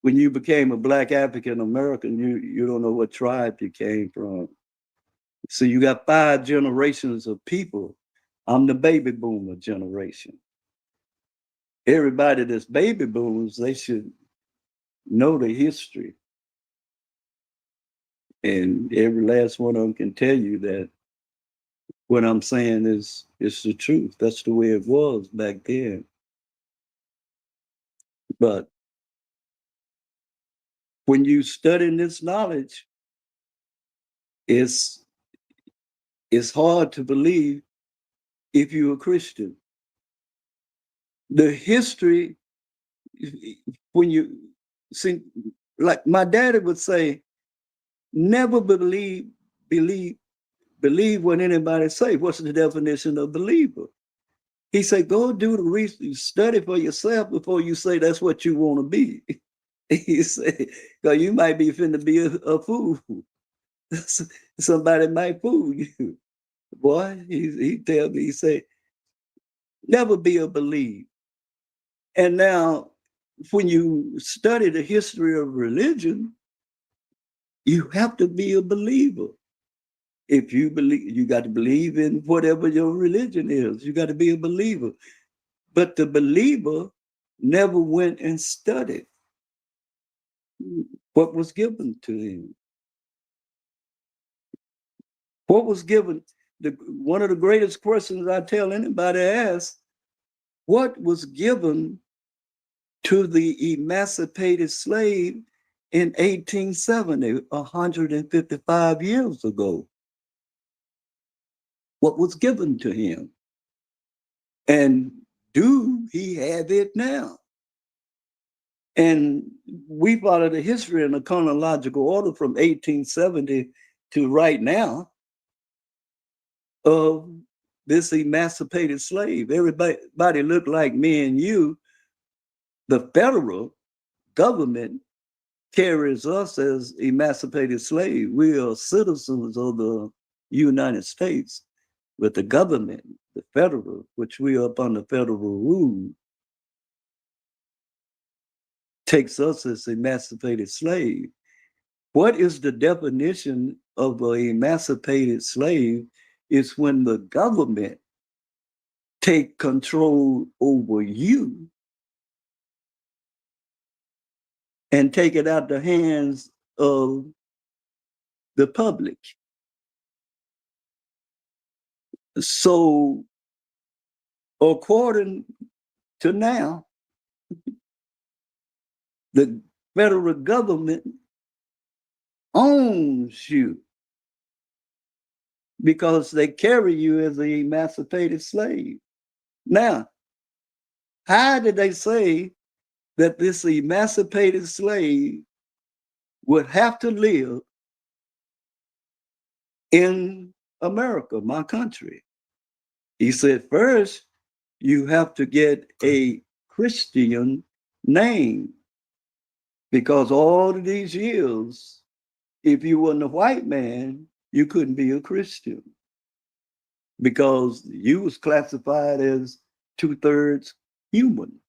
When you became a Black African American, you don't know what tribe you came from. So you got 5 generations of people. I'm the baby boomer generation. Everybody that's baby boomers, they should know the history. And every last one of them can tell you that what I'm saying is the truth. That's the way it was back then. But when you study this knowledge, it's hard to believe if you're a Christian. The history, when you see, like my daddy would say, never believe what anybody say. What's the definition of believer? He said, go do the research, study for yourself before you say that's what you want to be. He said, because you might be finna be a fool. Somebody might fool you. Boy, he tell me, he say, never be a believer. And now, when you study the history of religion, you have to be a believer. If you believe, you got to believe in whatever your religion is. You got to be a believer. But the believer never went and studied what was given to him. What was given, one of the greatest questions I tell anybody to ask, what was given to the emancipated slave in 1870, 155 years ago? What was given to him? And do he have it now? And we follow the history in a chronological order from 1870 to right now of this emancipated slave. Everybody looked like me and you. The federal government carries us as emancipated slaves. We are citizens of the United States, but the government, the federal, which we are up under federal rule, takes us as emancipated slave. What is the definition of an emancipated slave? Is when the government take control over you and take it out the hands of the public. So according to now, the federal government owns you because they carry you as an emancipated slave. Now, how did they say that this emancipated slave would have to live in America, my country? He said, first, you have to get a Christian name, because all of these years, if you weren't a white man, you couldn't be a Christian, because you was classified as 2/3 human.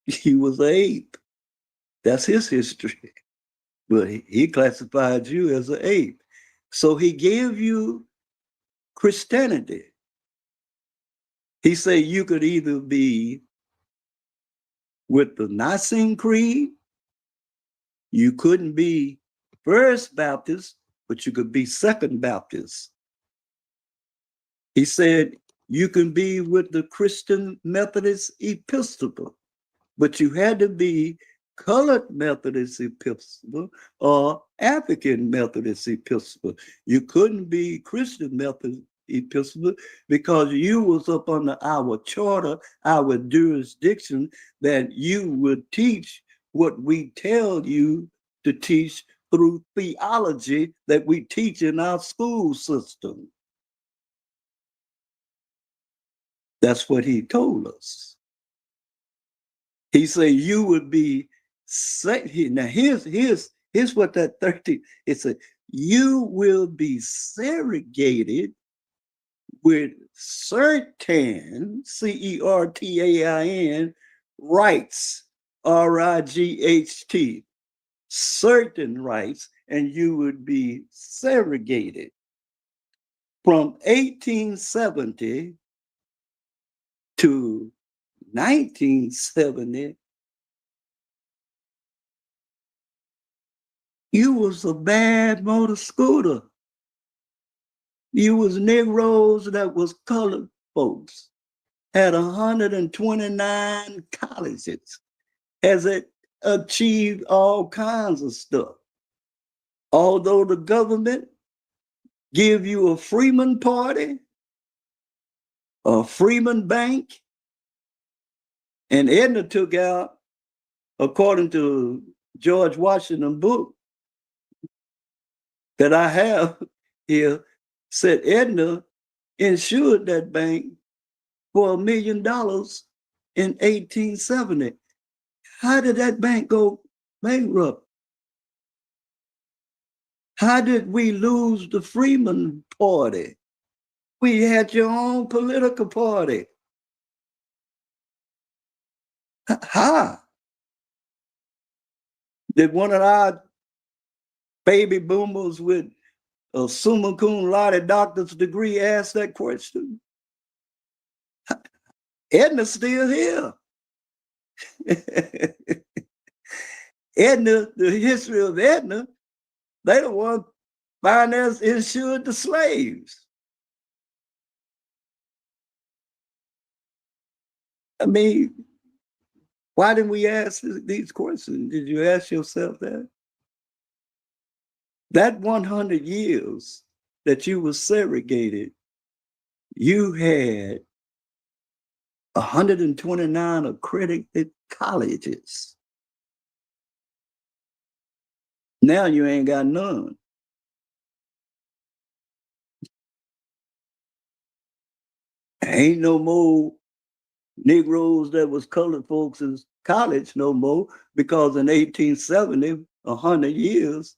He was an ape. That's his history. But he classified you as an ape. So he gave you Christianity. He said you could either be with the Nicene Creed, you couldn't be First Baptist, but you could be Second Baptist. He said you can be with the Christian Methodist Episcopal, but you had to be colored Methodist Episcopal or African Methodist Episcopal. You couldn't be Christian Methodist Episcopal because you was up under our charter, our jurisdiction, that you would teach what we tell you to teach through theology that we teach in our school system. That's what he told us. He said you would be now here's what that 13, it said, you will be segregated with certain, CERTAIN, rights, RIGHT, certain rights, and you would be segregated. From 1870 to 1970, you was a bad motor scooter. You was Negroes that was colored folks. Had 129 colleges. Has it achieved all kinds of stuff. Although the government give you a Freeman party, a Freeman bank, and Edna took out, according to George Washington book that I have here, said Edna insured that bank for $1 million in 1870. How did that bank go bankrupt? How did we lose the Freeman party? We had your own political party. How? Did one of our baby boomers with a summa cum laude doctor's degree ask that question? Edna's still here. Edna, the history of Edna, they the one financed, insured the slaves. I mean, why didn't we ask these questions? Did you ask yourself that? That 100 years that you were segregated, you had 129 accredited colleges. Now you ain't got none. Ain't no more Negroes that was colored folks in college no more, because in 1870, 100 years,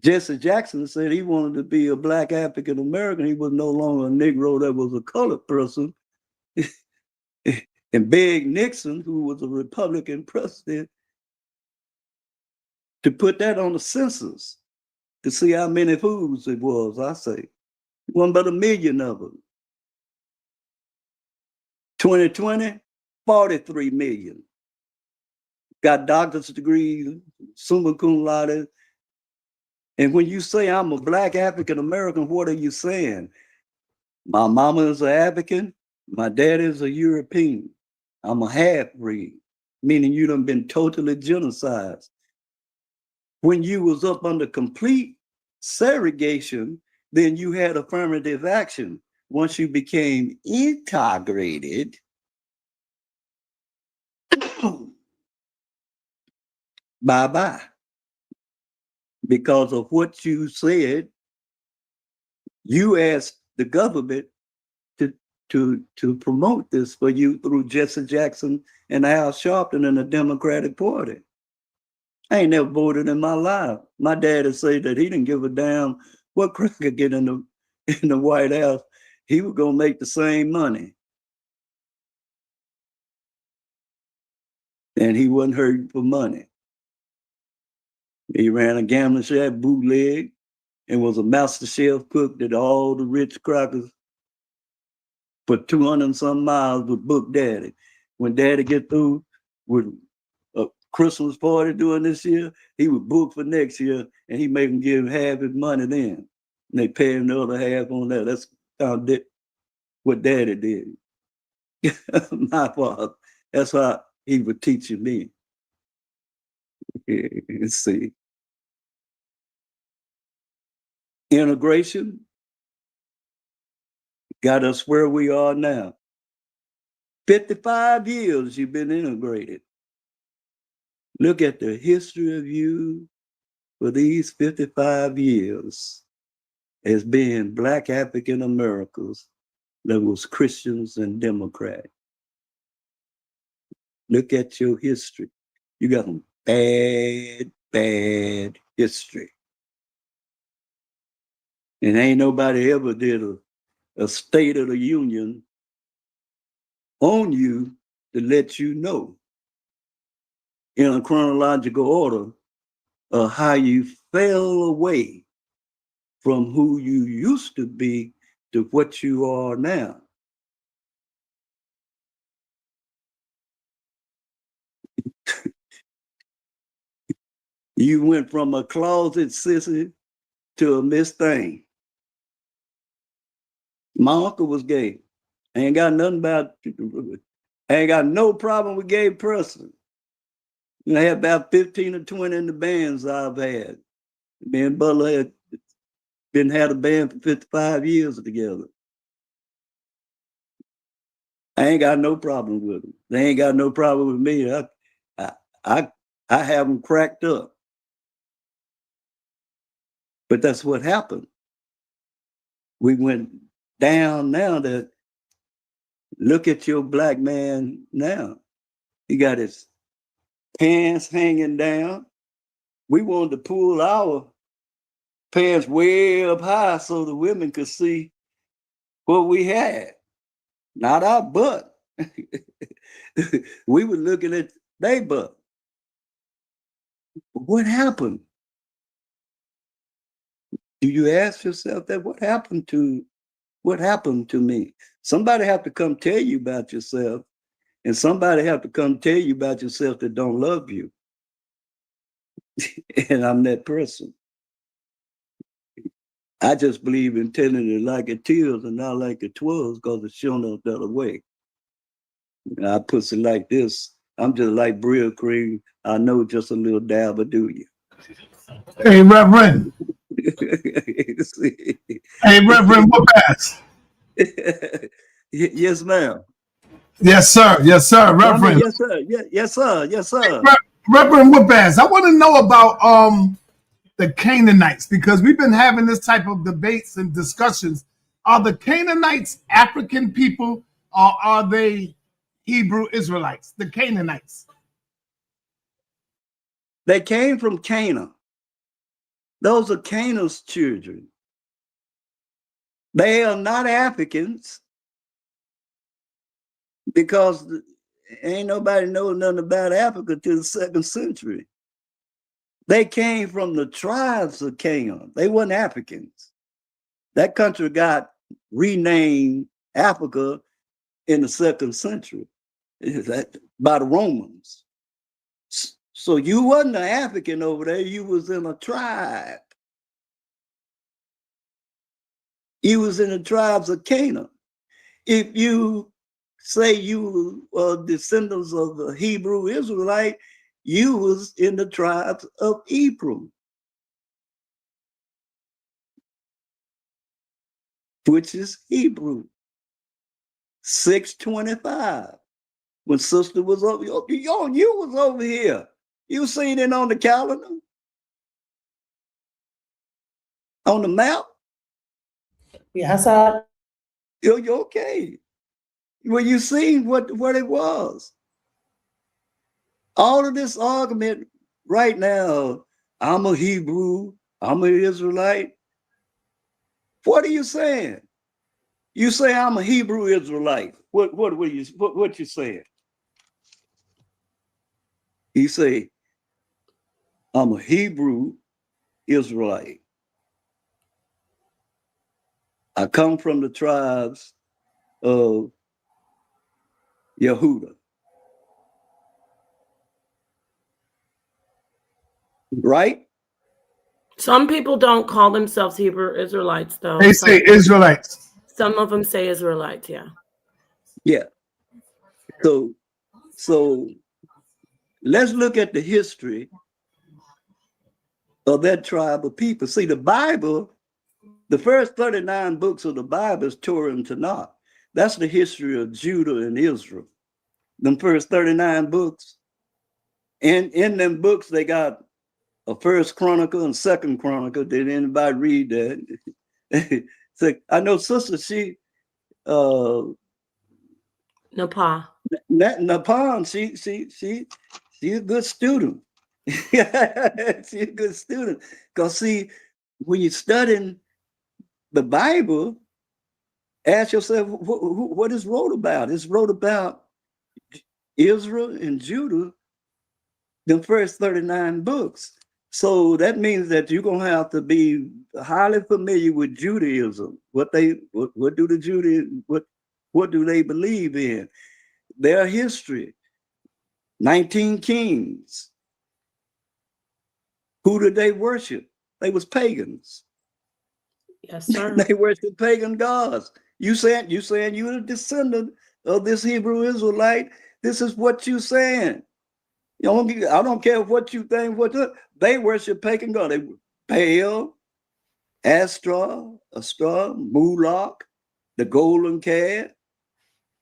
Jesse Jackson said he wanted to be a black African American. He was no longer a Negro that was a colored person. And begged Nixon, who was a Republican president, to put that on the census to see how many fools it was, I say. It wasn't but 1 million of them. 2020, 43 million. Got doctor's degrees, summa cum laude. And when you say I'm a black African American, what are you saying? My mama is an African, my dad is a European. I'm a half-breed, meaning you done been totally genocided. When you was up under complete segregation, then you had affirmative action. Once you became integrated, bye-bye. Because of what you said, you asked the government to promote this for you through Jesse Jackson and Al Sharpton and the Democratic Party. I ain't never voted in my life. My dad would say that he didn't give a damn what cracker get in the White House. He was gonna make the same money. And he wasn't hurting for money. He ran a gambling shack, bootleg, and was a master chef cook that all the rich crackers for 200 and some miles would book daddy. When daddy get through with a Christmas party doing this year, he would book for next year and he make him give half his money then. And they pay him the other half on that. That's what daddy did. My father. That's how he was teaching me. Let's see. Integration got us where we are now. 55 years you've been integrated. Look at the history of you for these 55 years as being Black African Americans that was Christians and Democrats. Look at your history. You got some bad history. And ain't nobody ever did a State of the Union on you to let you know in a chronological order of how you fell away from who you used to be to what you are now. You went from a closet sissy to a Miss Thing. My uncle was gay. I ain't got nothing about, I ain't got no problem with gay person. I had about 15 or 20 in the bands I've had. Me and Butler had a band for 55 years together. I ain't got no problem with them. They ain't got no problem with me. I have them cracked up. But that's what happened. We went down now that look at your Black man now. He got his pants hanging down. We wanted to pull our pants way up high so the women could see what we had, not our butt. We were looking at their butt. What happened? Do you ask yourself that? What happened to me? Somebody have to come tell you about yourself, and somebody have to come tell you about yourself that don't love you. And I'm that person. I just believe in telling it like it is and not like it was, because it's shown up the other way. I put it like this. I'm just like Brill Cream. I know just a little dab of do you. Hey, Reverend. See? Hey, Reverend Whoopazz. Yes, ma'am. Yes, sir. Yes, sir. Reverend. Yes, sir. Yes, sir. Yes, sir. Reverend Whoopazz, I want to know about the Canaanites, because we've been having this type of debates and discussions. Are the Canaanites African people, or are they Hebrew Israelites? The Canaanites. They came from Canaan. Those are Canaan's children. They are not Africans, because ain't nobody know nothing about Africa till the 2nd century. They came from the tribes of Canaan. They weren't Africans. That country got renamed Africa in the 2nd century by the Romans. So you wasn't an African over there, you was in a tribe. You was in the tribes of Canaan. If you say you were descendants of the Hebrew Israelite, you was in the tribes of Ephraim, which is Hebrew. 625. When sister was over, you was over here. You seen it on the calendar, on the map. Yeah, I saw it. You're okay. Well, you seen what it was. All of this argument right now, I'm a Hebrew, I'm an Israelite. What are you saying? You say I'm a Hebrew Israelite. What you saying? You say I'm a Hebrew Israelite. I come from the tribes of Yehuda. Right? Some people don't call themselves Hebrew Israelites, though. They say Israelites. Some of them say Israelites, yeah. Yeah. So let's look at the history of that tribe of people. See, the Bible, the first 39 books of the Bible is Torah and Tanakh. That's the history of Judah and Israel. Them first 39 books. And in them books, they got a First Chronicle and Second Chronicle. Did anybody read that? So I know Sister, she Napa. Napon, she's a good student. She's a good student. Because see, when you're studying the Bible, ask yourself what is wrote about. It's wrote about Israel and Judah, the first 39 books. So that means that you're gonna have to be highly familiar with Judaism. What do they believe in? Their history. 19 kings. Who did they worship? They was pagans. Yes, sir. They worship pagan gods. You saying you're a descendant of this Hebrew Israelite. This is what you saying. I don't care what you think. They worship pagan gods. They Baal, Astra, Moloch, the golden calf,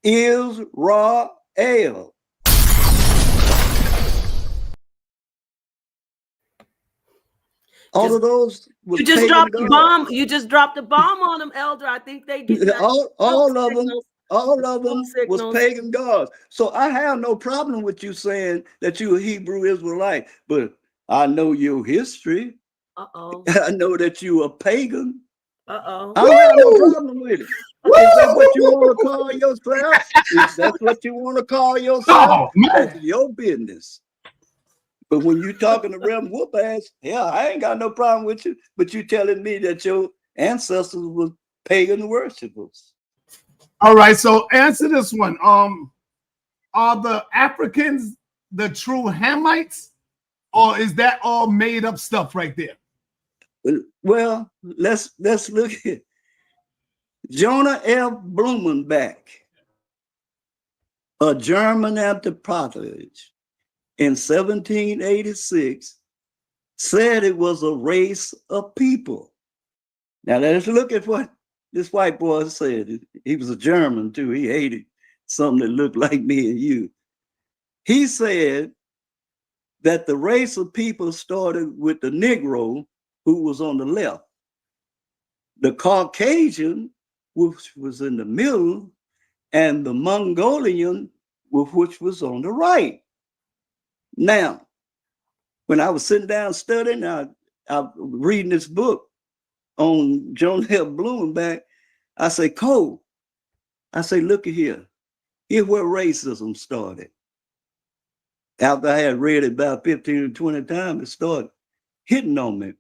Israel. All of those was you just pagan dropped gods. the bomb. You just dropped the bomb on them, Elder. I think they get all of them was signals. pagan gods. So I have no problem with you saying that you're a Hebrew Israelite, but I know your history. Uh-oh. I know that you a pagan. Uh-oh. I don't have no problem with it. Is that what you want to call yourself? If that's what you want to call yourself, that's your business. But when you talking to Reverend Whoopazz, yeah, I ain't got no problem with you. But you telling me that your ancestors were pagan worshipers. All right, so answer this one. Are the Africans the true Hamites, or is that all made up stuff right there? Well, let's look at Jonah F. Blumenbach, a German anthropologist in 1786, said it was a race of people. Now let's look at what this white boy said. He was a German too. He hated something that looked like me and you. He said that the race of people started with the Negro, who was on the left, the Caucasian, which was in the middle, and the Mongolian, which was on the right. Now, when I was sitting down studying, I was reading this book on Jonah F. Blumenbach. I say, Cole, I say, look at here. Here's where racism started. After I had read it about 15 or 20 times, it started hitting on me.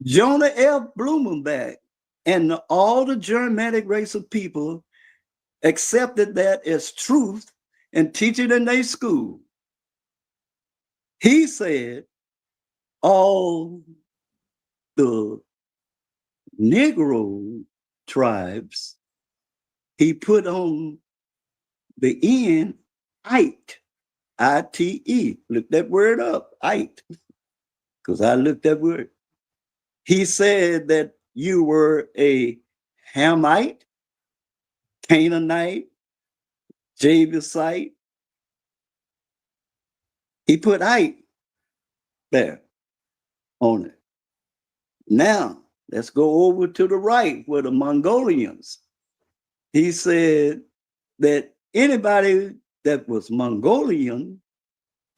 Jonah F. Blumenbach and all the Germanic race of people accepted that as truth and teach it in their school. He said all the Negro tribes, he put on the end, Ite, I-T-E. Look that word up, Ite, because I looked that word. He said that you were a Hamite, Canaanite, Jebusite. He put Ite there on it. Now, let's go over to the right where the Mongolians. He said that anybody that was Mongolian,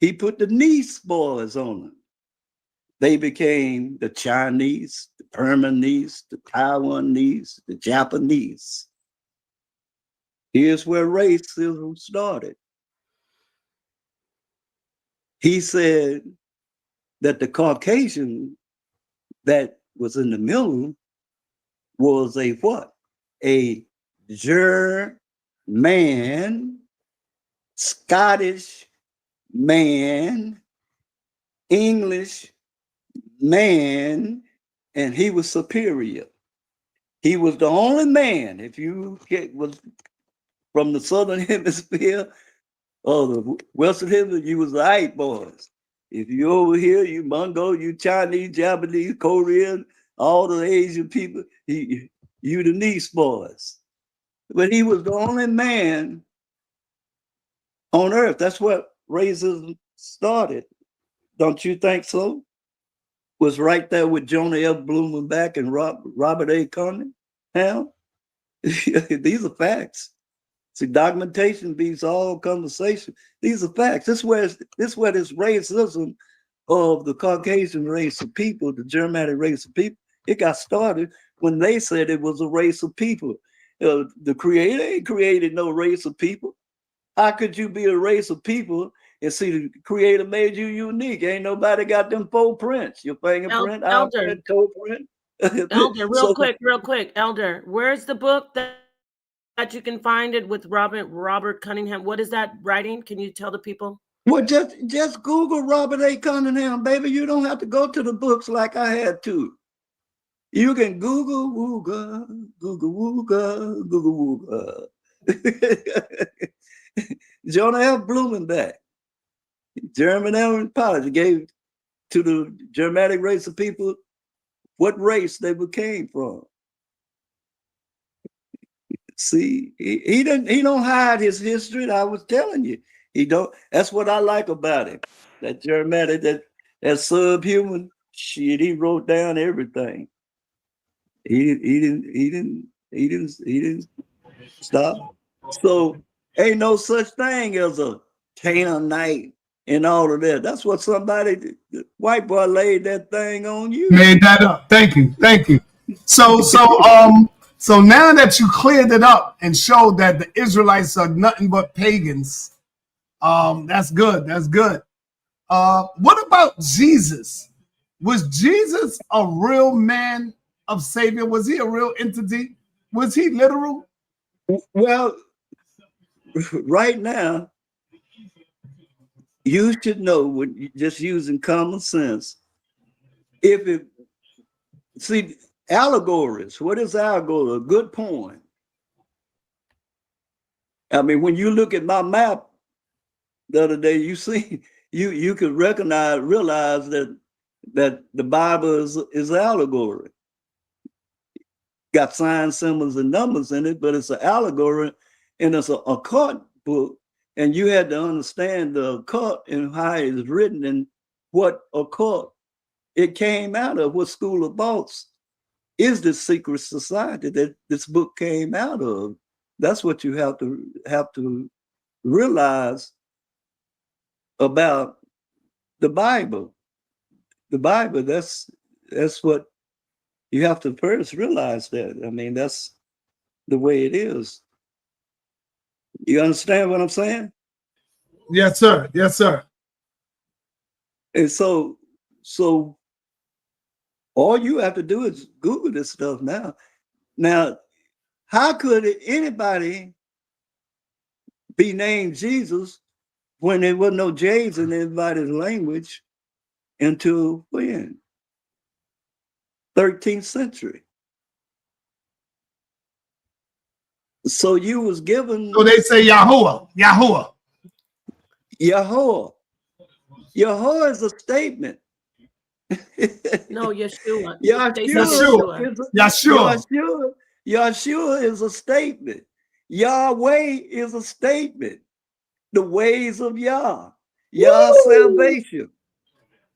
he put the Nice boys on them. They became the Chinese, the Burmese, the Taiwanese, the Japanese. Here's where racism started. He said that the Caucasian that was in the middle was a what? A German, Scottish man, English man, and he was superior. He was the only man, if you was from the Southern Hemisphere or the Western Hemisphere, you was the Ite boys. If you over here, you Mongol, you Chinese, Japanese, Korean, all the Asian people, you the niece boys. But he was the only man on earth. That's what racism started. Don't you think so? Was right there with Jonah F. Blumenbach and Robert A. Cunningham. These are facts. See, documentation beats all conversation. These are facts. This is where this racism of the Caucasian race of people, the Germanic race of people, it got started when they said it was a race of people. The Creator ain't created no race of people. How could you be a race of people and see the Creator made you unique? Ain't nobody got them 4 prints, your fingerprint, eye print, toe print. Elder, real quick, Elder, where's the book that you can find it with Robert Cunningham? What is that writing? Can you tell the people? Well, just Google Robert A. Cunningham, baby. You don't have to go to the books like I had to. You can Google Wooga, Google Wooga, Google Wooga. Jonah F. Blumenbach, German anthropologist, gave to the Germanic race of people what race they came from. See, he don't hide his history. I was telling you, he don't. That's what I like about him. That Germanic, that subhuman shit. He wrote down everything. He didn't stop. So ain't no such thing as a Canaanite and all of that. That's what the white boy laid that thing on you. Made that up. Thank you. So now that you cleared it up and showed that the Israelites are nothing but pagans, that's good. What about Jesus? Was Jesus a real man of Savior? Was he a real entity? Was he literal? Well, right now, you should know, when just using common sense, allegories. What is allegory? A good poem. I mean, when you look at my map the other day, you see, you could realize that the Bible is allegory. Got signs, symbols, and numbers in it, but it's an allegory, and it's a occult book. And you had to understand the occult and how it's written and what occult it came out of. What school of thoughts is this secret society that this book came out of? That's what you have to realize about the Bible. The Bible, that's what you have to first realize that. I mean, that's the way it is. You understand what I'm saying? Yes, sir. And so all you have to do is Google this stuff now. Now, how could anybody be named Jesus when there was no J's in anybody's language until when? 13th century. So you was given. So they say Yahuwah. Yahweh is a statement. No, Yeshua. Yeshua is a statement. Yahweh is a statement. The ways of Yah. Yah's salvation.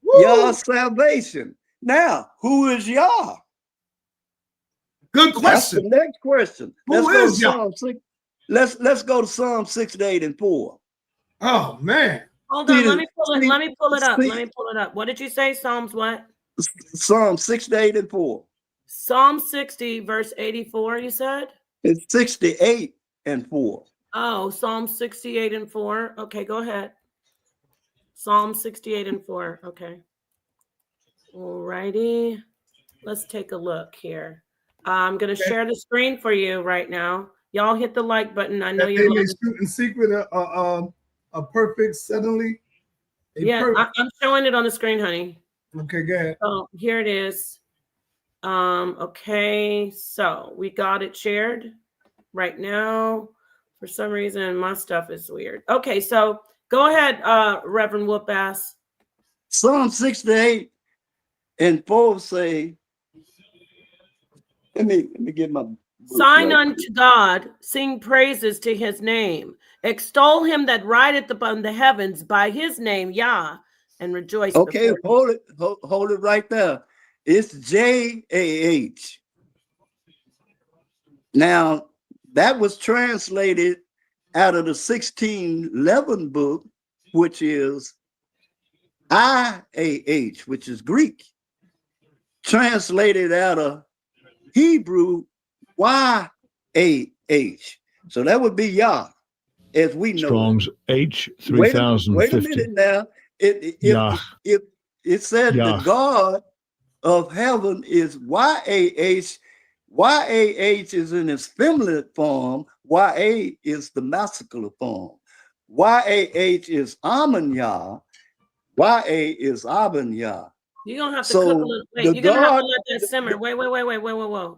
Yah's salvation. Now, who is Yah? Good question. That's the next question. Who is Yah? Let's go to Psalm 68 and 4. Oh man. Hold on, let me pull it up. What did you say? Psalms what? Psalm 68 and 4. Psalm 60, verse 84, you said? It's 68 and 4. Oh, Psalm 68 and 4. Okay, go ahead. Psalm 68 and 4. Okay. All righty. Let's take a look here. I'm going to share the screen for you right now. Y'all hit the like button. I know you're shoot in secret a perfect suddenly. I'm showing it on the screen, honey. Okay, go ahead. So here it is. Okay, so we got it shared right now. For some reason, my stuff is weird. Okay, so go ahead, Reverend Whoopazz. Psalm 68 and 4 say, let me get my book Sign right. unto God, sing praises to his name. Extol him that rideth upon the heavens by his name, Yah, and rejoice Okay, before him. hold it right there. It's J-A-H. Now, that was translated out of the 1611 book, which is I-A-H, which is Greek. Translated out of Hebrew, Y-A-H. So that would be Yah, as we know Strong's it. Wait a 3050. minute now. Yah. If it said the Yah. God of heaven is Y-A-H, Y-A-H is in its feminine form, Y-A is the masculine form. Y-A-H is Amen Yah, Y-A is Aben Yah. You're gonna have to cook a So little. Wait, the you're gonna have to God, let that simmer. Wait.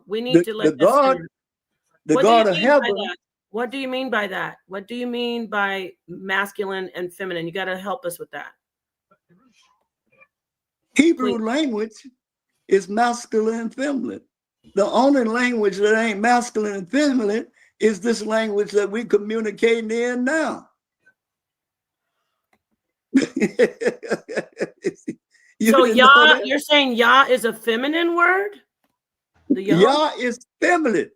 We need to the let that God, simmer. the What do you God of mean by heaven, that? What do you mean by that? What do you mean by masculine and feminine? You got to help us with that. Hebrew Please. language is masculine and feminine. The only language that ain't masculine and feminine is this language that we communicating in now. You So didn't know Yah, that? you're saying Yah is a feminine word? The Yah? Yah is feminine.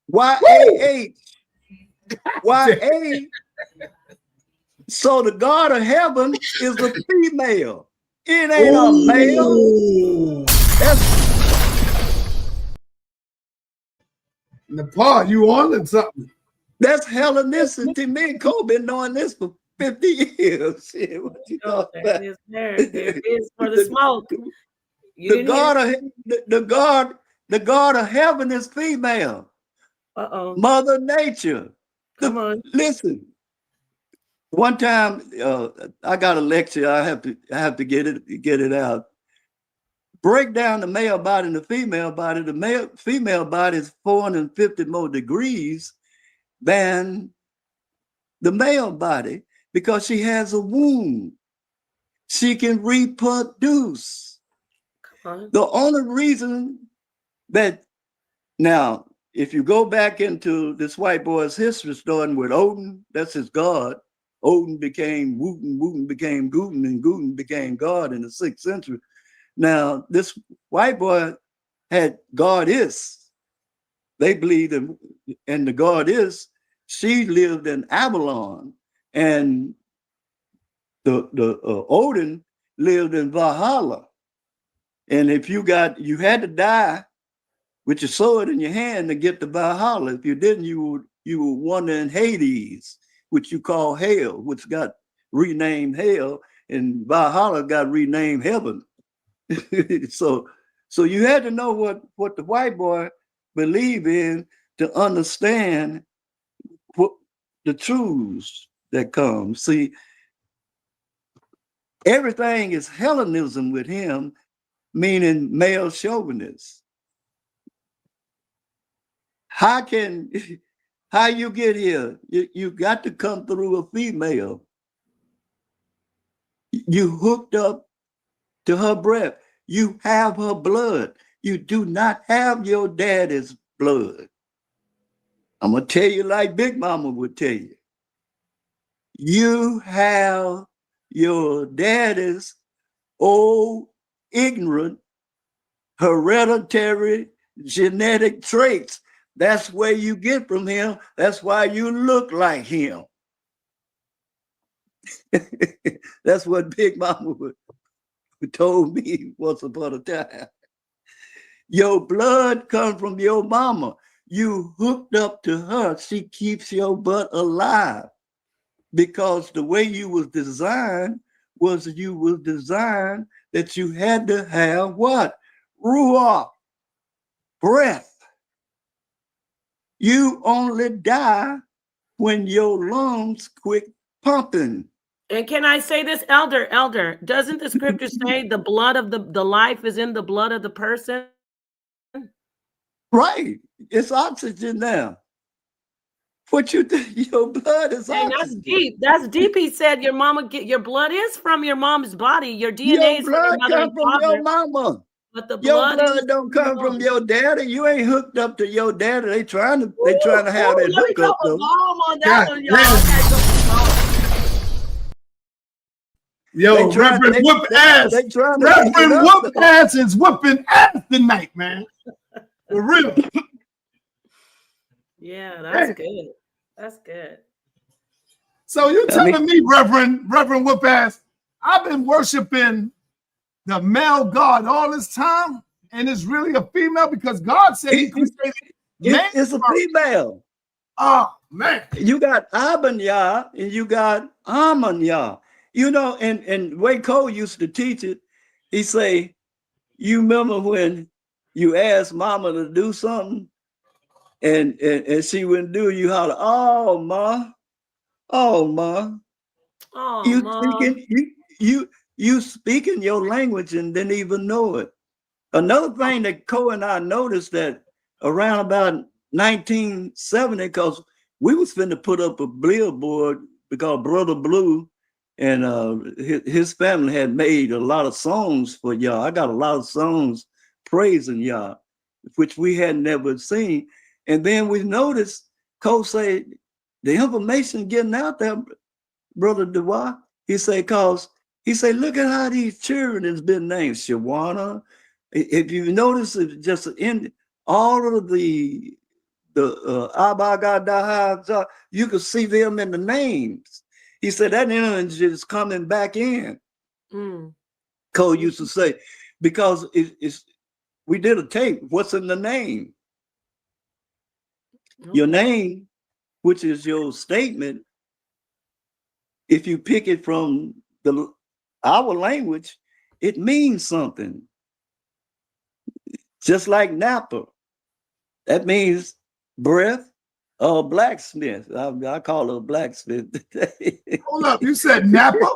Y-A-H. Y-A. So the God of heaven is a female. It ain't a male. Nepal, you on something? That's Hellenicity. Me and Cole been knowing this for 50 years. Shit, what you talking about? There it is for the smoke. The God of heaven is female. Uh-oh. Mother Nature. Come on. Listen. One time, I got a lecture. I have to get it out. Break down the male body and the female body. The female body is 450 more degrees than the male body because she has a womb. She can reproduce. The only reason that now, if you go back into this white boy's history, starting with Odin, that's his god. Odin became Wooten, Wooten became Guten, and Guten became God in the 6th century. Now, this white boy had God-is. They believed in, and the God-is, she lived in Avalon, and the Odin lived in Valhalla. And if you had to die with your sword in your hand to get to Valhalla. If you didn't, you would wander in Hades, which you call hell, which got renamed hell, and Valhalla got renamed heaven. So you had to know what the white boy believed in to understand what the truths that come. See, everything is Hellenism with him, meaning male chauvinist. How you get here? You got to come through a female. You hooked up to her breath. You have her blood. You do not have your daddy's blood. I'm going to tell you like Big Mama would tell you. You have your daddy's old, ignorant, hereditary genetic traits. That's where you get from him. That's why you look like him. That's what Big Mama told me once upon a time. Your blood comes from your mama. You hooked up to her. She keeps your butt alive because the way you was designed that you had to have what? Ruach, breath. You only die when your lungs quit pumping. And can I say this, Elder, doesn't the scripture say the blood of the life is in the blood of the person? Right. It's oxygen now. What you think? Your blood is And that's oxygen. deep. That's deep. He said your mama get your blood is from your mom's body. Your DNA Your is from your blood mother come and from your father, mama. but the Your blood blood is don't from your come from mom. your daddy. You ain't hooked up to your daddy. They trying to Ooh, have that let me hookup drop a though. bomb on that God one, y'all. I gotta go for the bomb. Yo, Reverend Whoop Ass. They trying to pick it Reverend up Whoop though. Ass is whooping ass tonight, man. For real. Yeah, that's good. That's good. So you I mean, telling me, Reverend Whoop Ass, I've been worshiping the male God all this time, and it's really a female because God said He created man. it's a female. Oh man. You got Abanya and you got Amanya. You know, and Way Cole used to teach it. He say, you remember when you asked mama to do something and she wouldn't do it, you holler, oh ma, oh ma. Oh, You mom. speaking you speaking your language and didn't even know it. Another thing that Cole and I noticed that around about 1970, because we was finna put up a billboard because Brother Blue and his family had made a lot of songs for y'all. I got a lot of songs praising y'all, which we had never seen. And then we noticed Cole said the information getting out there, Brother DeWa. He said, look at how these children has been named. Shawana. If you notice, it's just in all of the Abagadaha, you can see them in the names. He said that energy is coming back in. Cole used to say, because we did a tape. What's in the name? Okay. Your name, which is your statement, if you pick it from our language, it means something. Just like Napa, that means breath or blacksmith. I call her a blacksmith today. Hold up, you said Napa?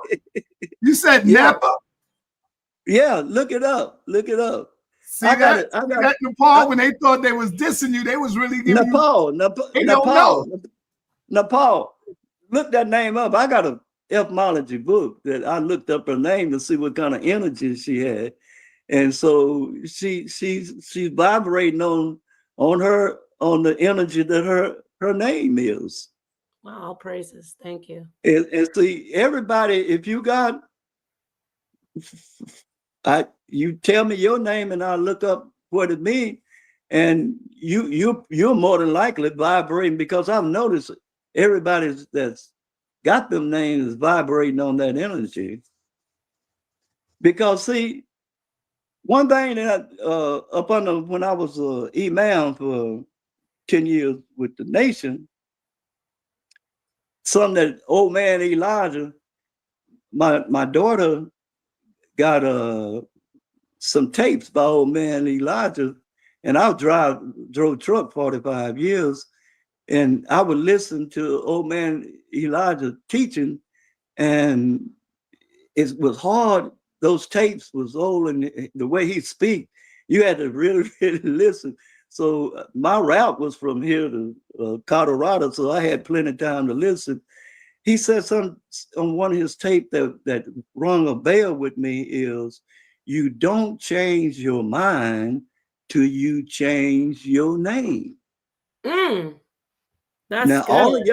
You said Napa? Yeah, look it up. Look it up. See that Nepal, when they thought they was dissing you, they was really giving Nepal. Nepal. Look that name up. I got a etymology book that I looked up her name to see what kind of energy she had. And so she's vibrating on the energy that her name is. Wow, all praises. Thank you. And see, everybody, if you got, you tell me your name and I'll look up what it means, and you're more than likely vibrating, because I've noticed everybody that's got them names is vibrating on that energy. Because see, one thing that when I was imam for 10 years with the nation, something that old man Elijah, my daughter got some tapes by old man Elijah, and I drove truck 45 years, and I would listen to old man Elijah teaching, and it was hard. Those tapes was old, and the way he speak, you had to really, really listen. So my route was from here to Colorado, so I had plenty of time to listen. He said something on one of his tape that rung a bell with me is, you don't change your mind till you change your name. That's now good.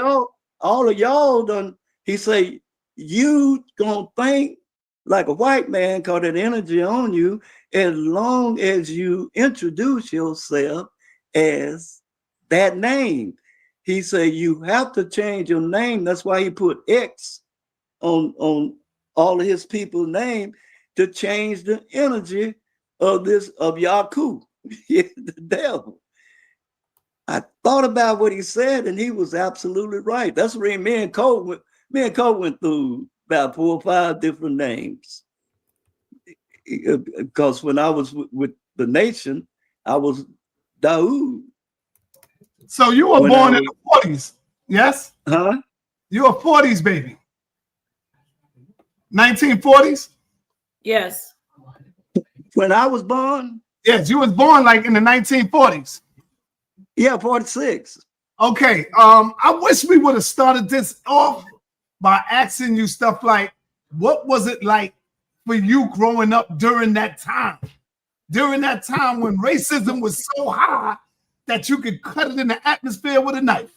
all of y'all done. He say, you gonna think like a white man, cause that energy on you, as long as you introduce yourself as that name. He said you have to change your name. That's why he put X on all of his people's name, to change the energy of Yaku, the devil. I thought about what he said, and he was absolutely right. That's where me and Cole went through about 4 or 5 different names. Because when I was with the nation, I was Daoud. So you were born in the 40s, yes? Huh? You were 40s baby. 1940s? Yes. When I was born? Yes, you was born like in the 1940s. Yeah, 46. Okay. I wish we would have started this off by asking you stuff like, what was it like for you growing up during that time? During that time when racism was so high that you could cut it in the atmosphere with a knife.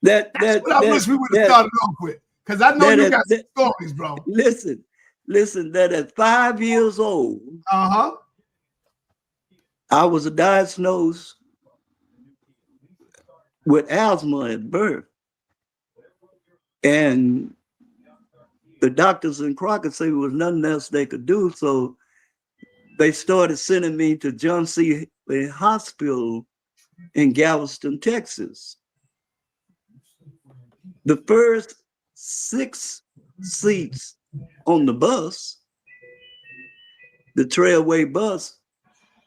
That's what I wish we would have started off with. Because I know you got some stories, bro. Listen, that at 5 years old, I was diagnosed with asthma at birth. And the doctors in Crockett said there was nothing else they could do. So they started sending me to John C. Hospital in Galveston, Texas. The first 6 seats on the bus, the Trailway bus,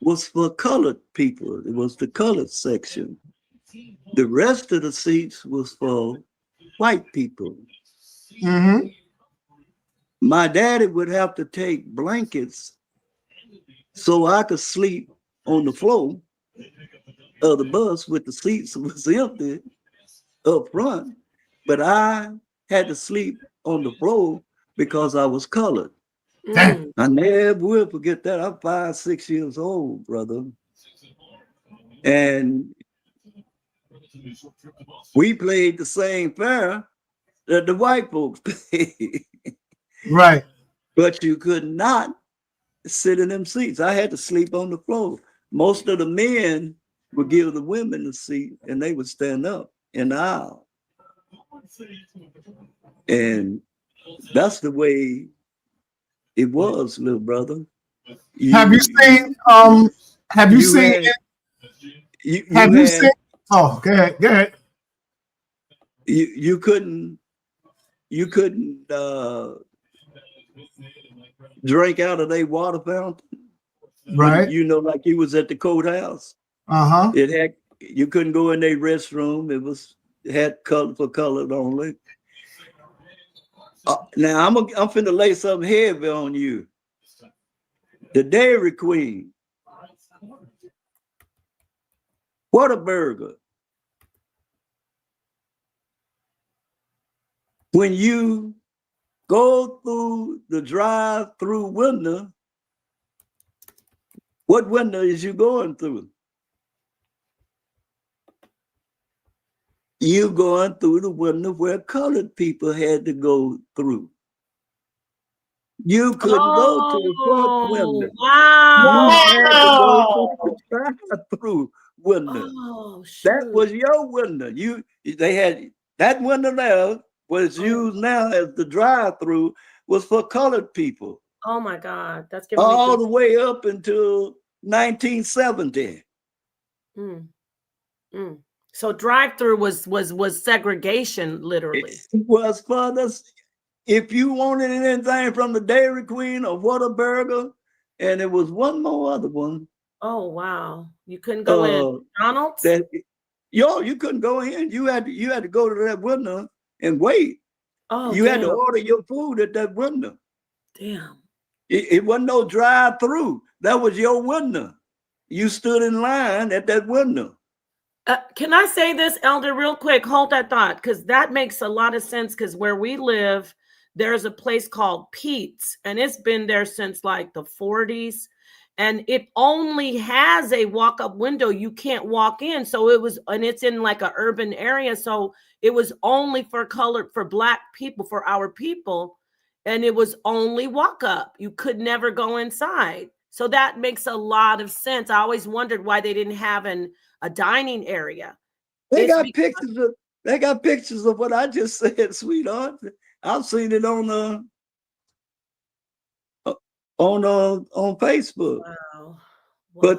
was for colored people. It was the colored section. The rest of the seats was for white people. Mm-hmm. My daddy would have to take blankets so I could sleep on the floor of the bus with the seats was empty up front, but I had to sleep on the floor because I was colored. Damn. I never will forget that. I'm 5, 6 years old, brother. And we played the same fare that the white folks played. Right. But you could not sit in them seats. I had to sleep on the floor. Most of the men would give the women the seat and they would stand up in the aisle. And that's the way it was, little brother. Have you seen oh, go ahead. You couldn't drink out of their water fountain. Right. You know, like you was at the courthouse. It had, you couldn't go in their restroom. It had color for colored only. Now I'm finna lay something heavy on you. The Dairy Queen. Whataburger. When you go through the drive-through window, what window is you going through? You going through the window where colored people had to go through. You couldn't go to the front window. Wow. You had to go to the drive-through window. Oh, that was your window. They had that window there was used now as the drive-through was for colored people. Oh my God, that's giving all the way up until 1970. So drive-through was segregation, literally. It was for this. If you wanted anything from the Dairy Queen or Whataburger, and there was one more other one. Oh wow, you couldn't go in McDonald's. You couldn't go in. You had to go to that window and wait. Oh, you had to order your food at that window. Damn. It wasn't no drive-through. That was your window. You stood in line at that window. Can I say this, Elder, real quick? Hold that thought, because that makes a lot of sense. Because where we live, there's a place called Pete's, and it's been there since like the 40s. And it only has a walk-up window. You can't walk in. So it's in like an urban area. So it was only for Black people, for our people. And it was only walk-up. You could never go inside. So that makes a lot of sense. I always wondered why they didn't have a dining area. They got pictures of what I just said, sweetheart. I've seen it on Facebook. Wow. But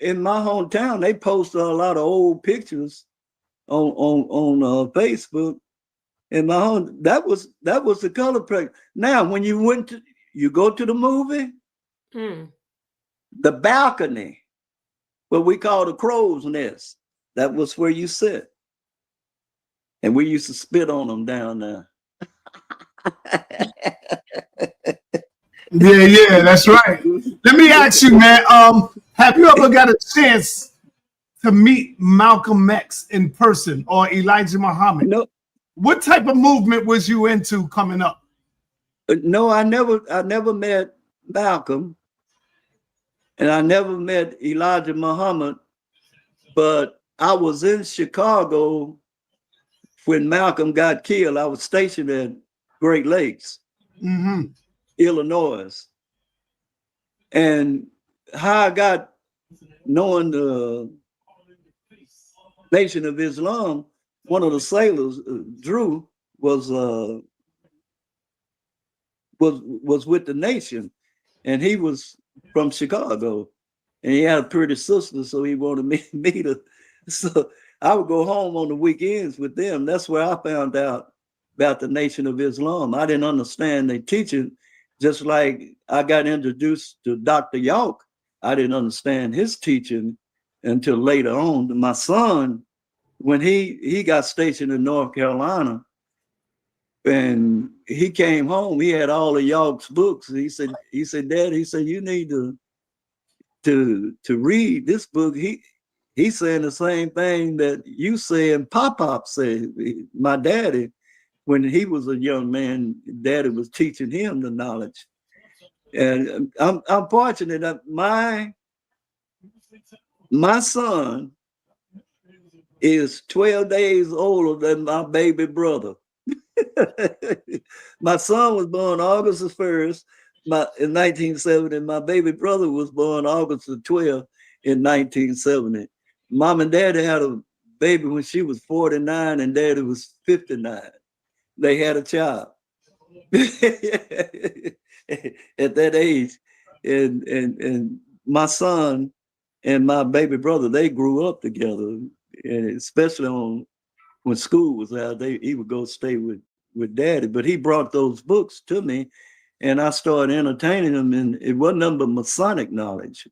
in my hometown, they post a lot of old pictures on Facebook. In my home, that was the color print. Now, when you go to the movie, the balcony, what we call the crow's nest, that was where you sit. And we used to spit on them down there. Yeah, that's right. Let me ask you, man, have you ever got a chance to meet Malcolm X in person or Elijah Muhammad? No, What type of movement was you into coming up? no, I never met Malcolm, and I never met Elijah Muhammad, but I was in Chicago when Malcolm got killed. I was stationed at Great Lakes, Illinois. And how I got knowing the Nation of Islam, one of the sailors, Drew, was with the Nation, and he was from Chicago, and he had a pretty sister, so he wanted me to. So I would go home on the weekends with them. That's where I found out about the Nation of Islam. I didn't understand their teaching, just like I got introduced to Dr. York. I didn't understand his teaching until later on. My son, when he got stationed in North Carolina, and he came home, he had all of York's books. He said, Dad, he said, you need to read this book. He's saying the same thing that you say and Pop said. My daddy, when he was a young man, Daddy was teaching him the knowledge. And I'm fortunate that my son is 12 days older than my baby brother. My son was born August the 1st in 1970. My baby brother was born August the 12th in 1970. Mom and Daddy had a baby when she was 49 and Daddy was 59. They had a child at that age. And my son and my baby brother, they grew up together, and especially when school was out, he would go stay with Daddy. But he brought those books to me, and I started entertaining him, and it wasn't nothing but Masonic knowledge.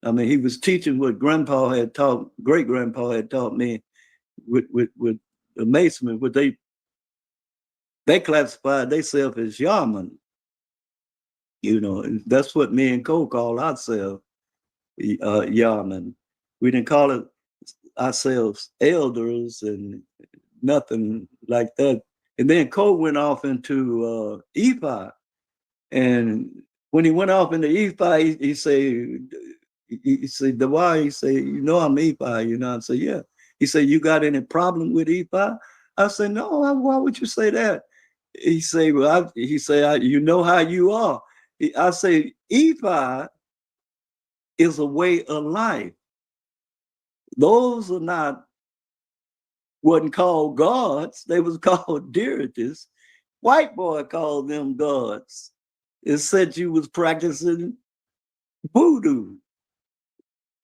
I mean, he was teaching what Grandpa had taught, great Grandpa had taught me with the Masonry, what they classified themselves as Yaman. You know, and that's what me and Cole call ourselves, Yaman. We didn't call it ourselves elders and nothing like that. And then Cole went off into EFI. And when he went off into EFI, he said, the why? He said, you know, I'm EFI, you know. I said, yeah. He said, you got any problem with EFI? I said, no, why would you say that? He said, well, you know how you are. I say, EFI is a way of life. Those are wasn't called gods, they was called deities. White boy called them gods. It said you was practicing voodoo.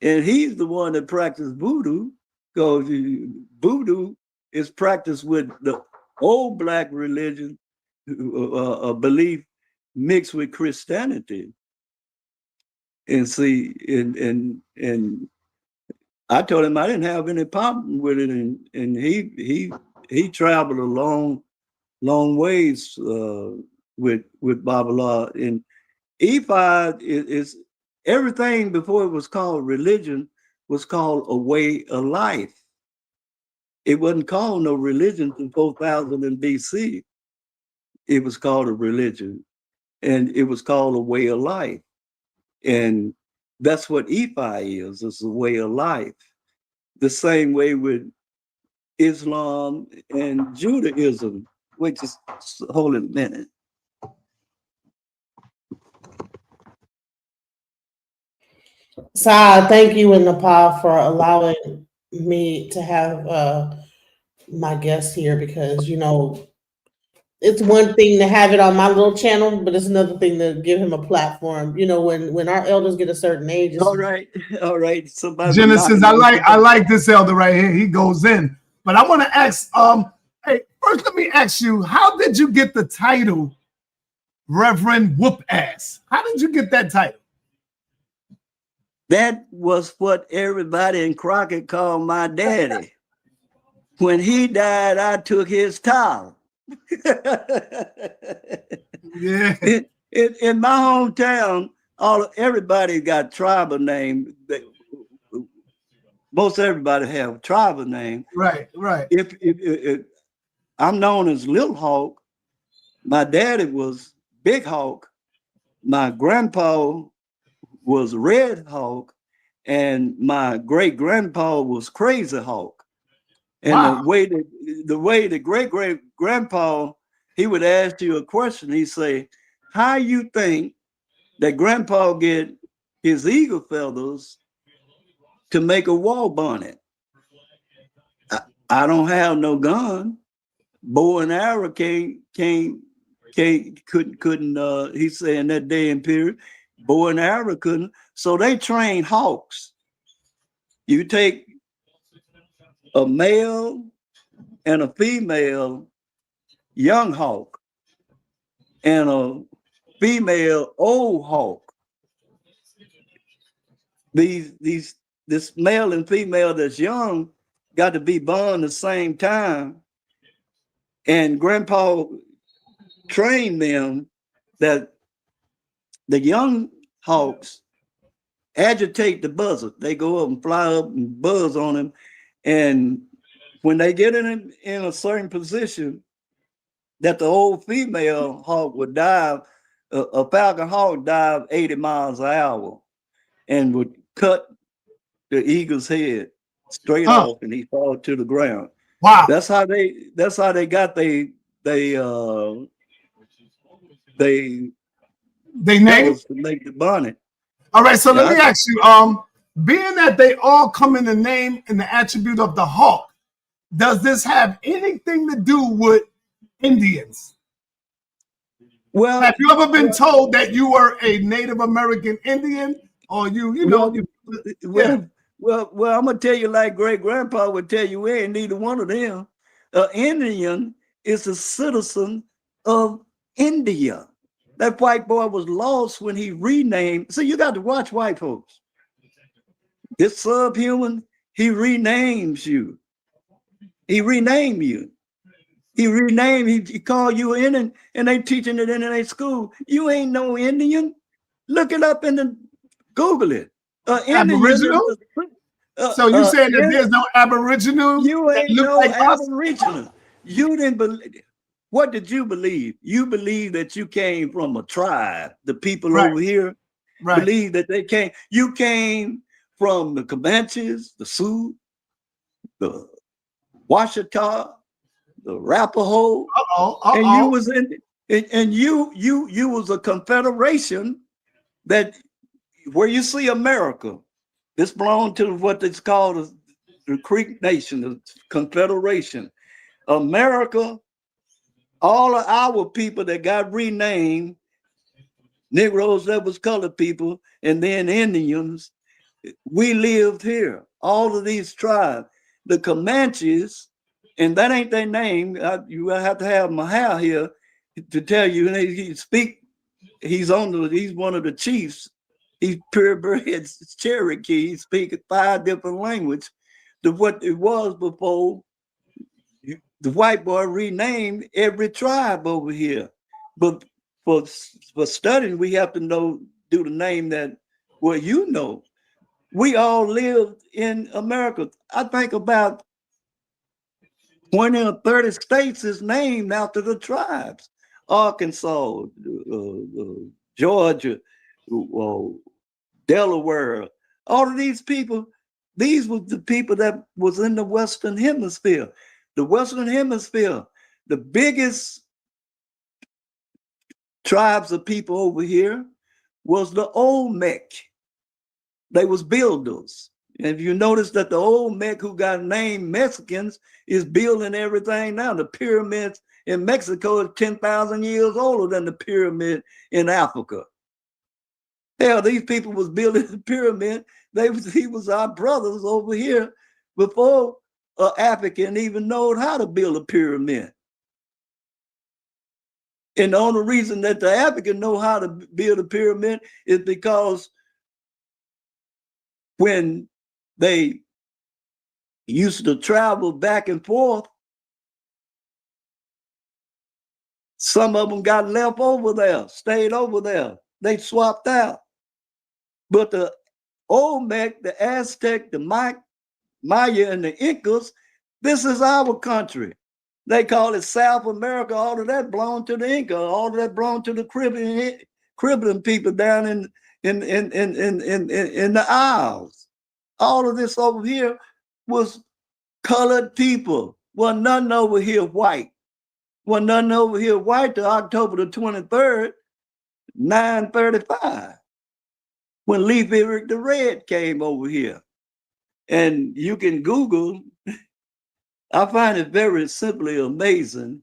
And he's the one that practiced voodoo, because voodoo is practiced with the old Black religion, a belief mixed with Christianity. And see, and I told him I didn't have any problem with it, and he traveled a long ways with Babylon. And EFI is everything before it was called religion was called a way of life. It wasn't called no religion in 4000 in BC. It was called a religion, and it was called a way of life. And that's what EFI is. It's a way of life. The same way with Islam and Judaism. Wait, just hold it a minute. So thank you and Nepal for allowing me to have my guest here, because you know it's one thing to have it on my little channel, but it's another thing to give him a platform. You know, when our elders get a certain age. All right. Somebody Genesis, I like this elder right here. He goes in. But I want to ask, hey, first let me ask you, how did you get the title Reverend Whoopazz? How did you get that title? That was what everybody in Crockett called my daddy. When he died, I took his title. Yeah. In my hometown, everybody got tribal name. most everybody have a tribal name. Right, right. If I'm known as Little Hawk, my daddy was Big Hawk, my grandpa was Red Hawk, and my great grandpa was Crazy Hawk. And Wow. the way the great grandpa, he would ask you a question. He'd say, "How you think that grandpa get his eagle feathers to make a wall bonnet?" I don't have no gun. Bow and arrow couldn't. He said in that day and period, bow and arrow couldn't. So they trained hawks. You take a male and a female young hawk and a female old hawk. This male and female that's young got to be born the same time, and grandpa trained them that the young hawks agitate the buzzard. They go up and fly up and buzz on him, and when they get in a certain position, that the old female hawk would dive, a falcon hawk dive 80 miles an hour and would cut the eagle's head straight off, and he fall to the ground. Wow. That's how they got they name to make the bonnet. All right, so let me ask you, being that they all come in the name and the attribute of the hawk, does this have anything to do with Indians? Well, have you ever been told that you were a Native American Indian, or well, I'm gonna tell you like great grandpa would tell you, we ain't neither one of them. An Indian is a citizen of India. That white boy was lost when he renamed. So you got to watch white folks. This subhuman, he renames you. He renamed you. He called you in, and they teaching it in their school. You ain't no Indian. Look it up and Google it. Aboriginal? So you saying that there's no Aboriginal? You ain't no like Aboriginal. You didn't believe. What did you believe? You believe that you came from a tribe. The people over here believe that they came. You came from the Comanches, the Sioux, the Washita, the Arapaho, and you was you was a confederation that where you see America. This belonged to what it's called the Creek Nation, the Confederation. America, all of our people that got renamed, Negroes that was colored people, and then Indians, we lived here. All of these tribes, the Comanches, and that ain't their name. You have to have Mahal here to tell you. And he's one of the chiefs. He's purebred Cherokee. He speaks 5 different languages to what it was before the white boy renamed every tribe over here. But for studying, we have to do the name that, well, you know. We all lived in America. I think about 20 or 30 states is named after the tribes. Arkansas, Georgia, Delaware, all of these people, these were the people that was in the Western Hemisphere. The Western Hemisphere, the biggest tribes of people over here was the Olmec. They was builders. And if you notice that the Olmec who got named Mexicans is building everything now. The pyramids in Mexico is 10,000 years older than the pyramid in Africa. Hell, these people was building the pyramid. He was our brothers over here before an African even knowed how to build a pyramid. And the only reason that the African know how to build a pyramid is because when they used to travel back and forth, some of them got left over there, stayed over there. They swapped out. But the Olmec, the Aztec, the Mike, Maya and the Incas, this is our country. They call it South America. All of that belonged to the Inca. All of that belonged to the Caribbean people down in the Isles. All of this over here was colored people. Well, nothing over here white. Well, nothing over here white to October the 23rd, 935, when Leif Erich the Red came over here. And you can Google, I find it very simply amazing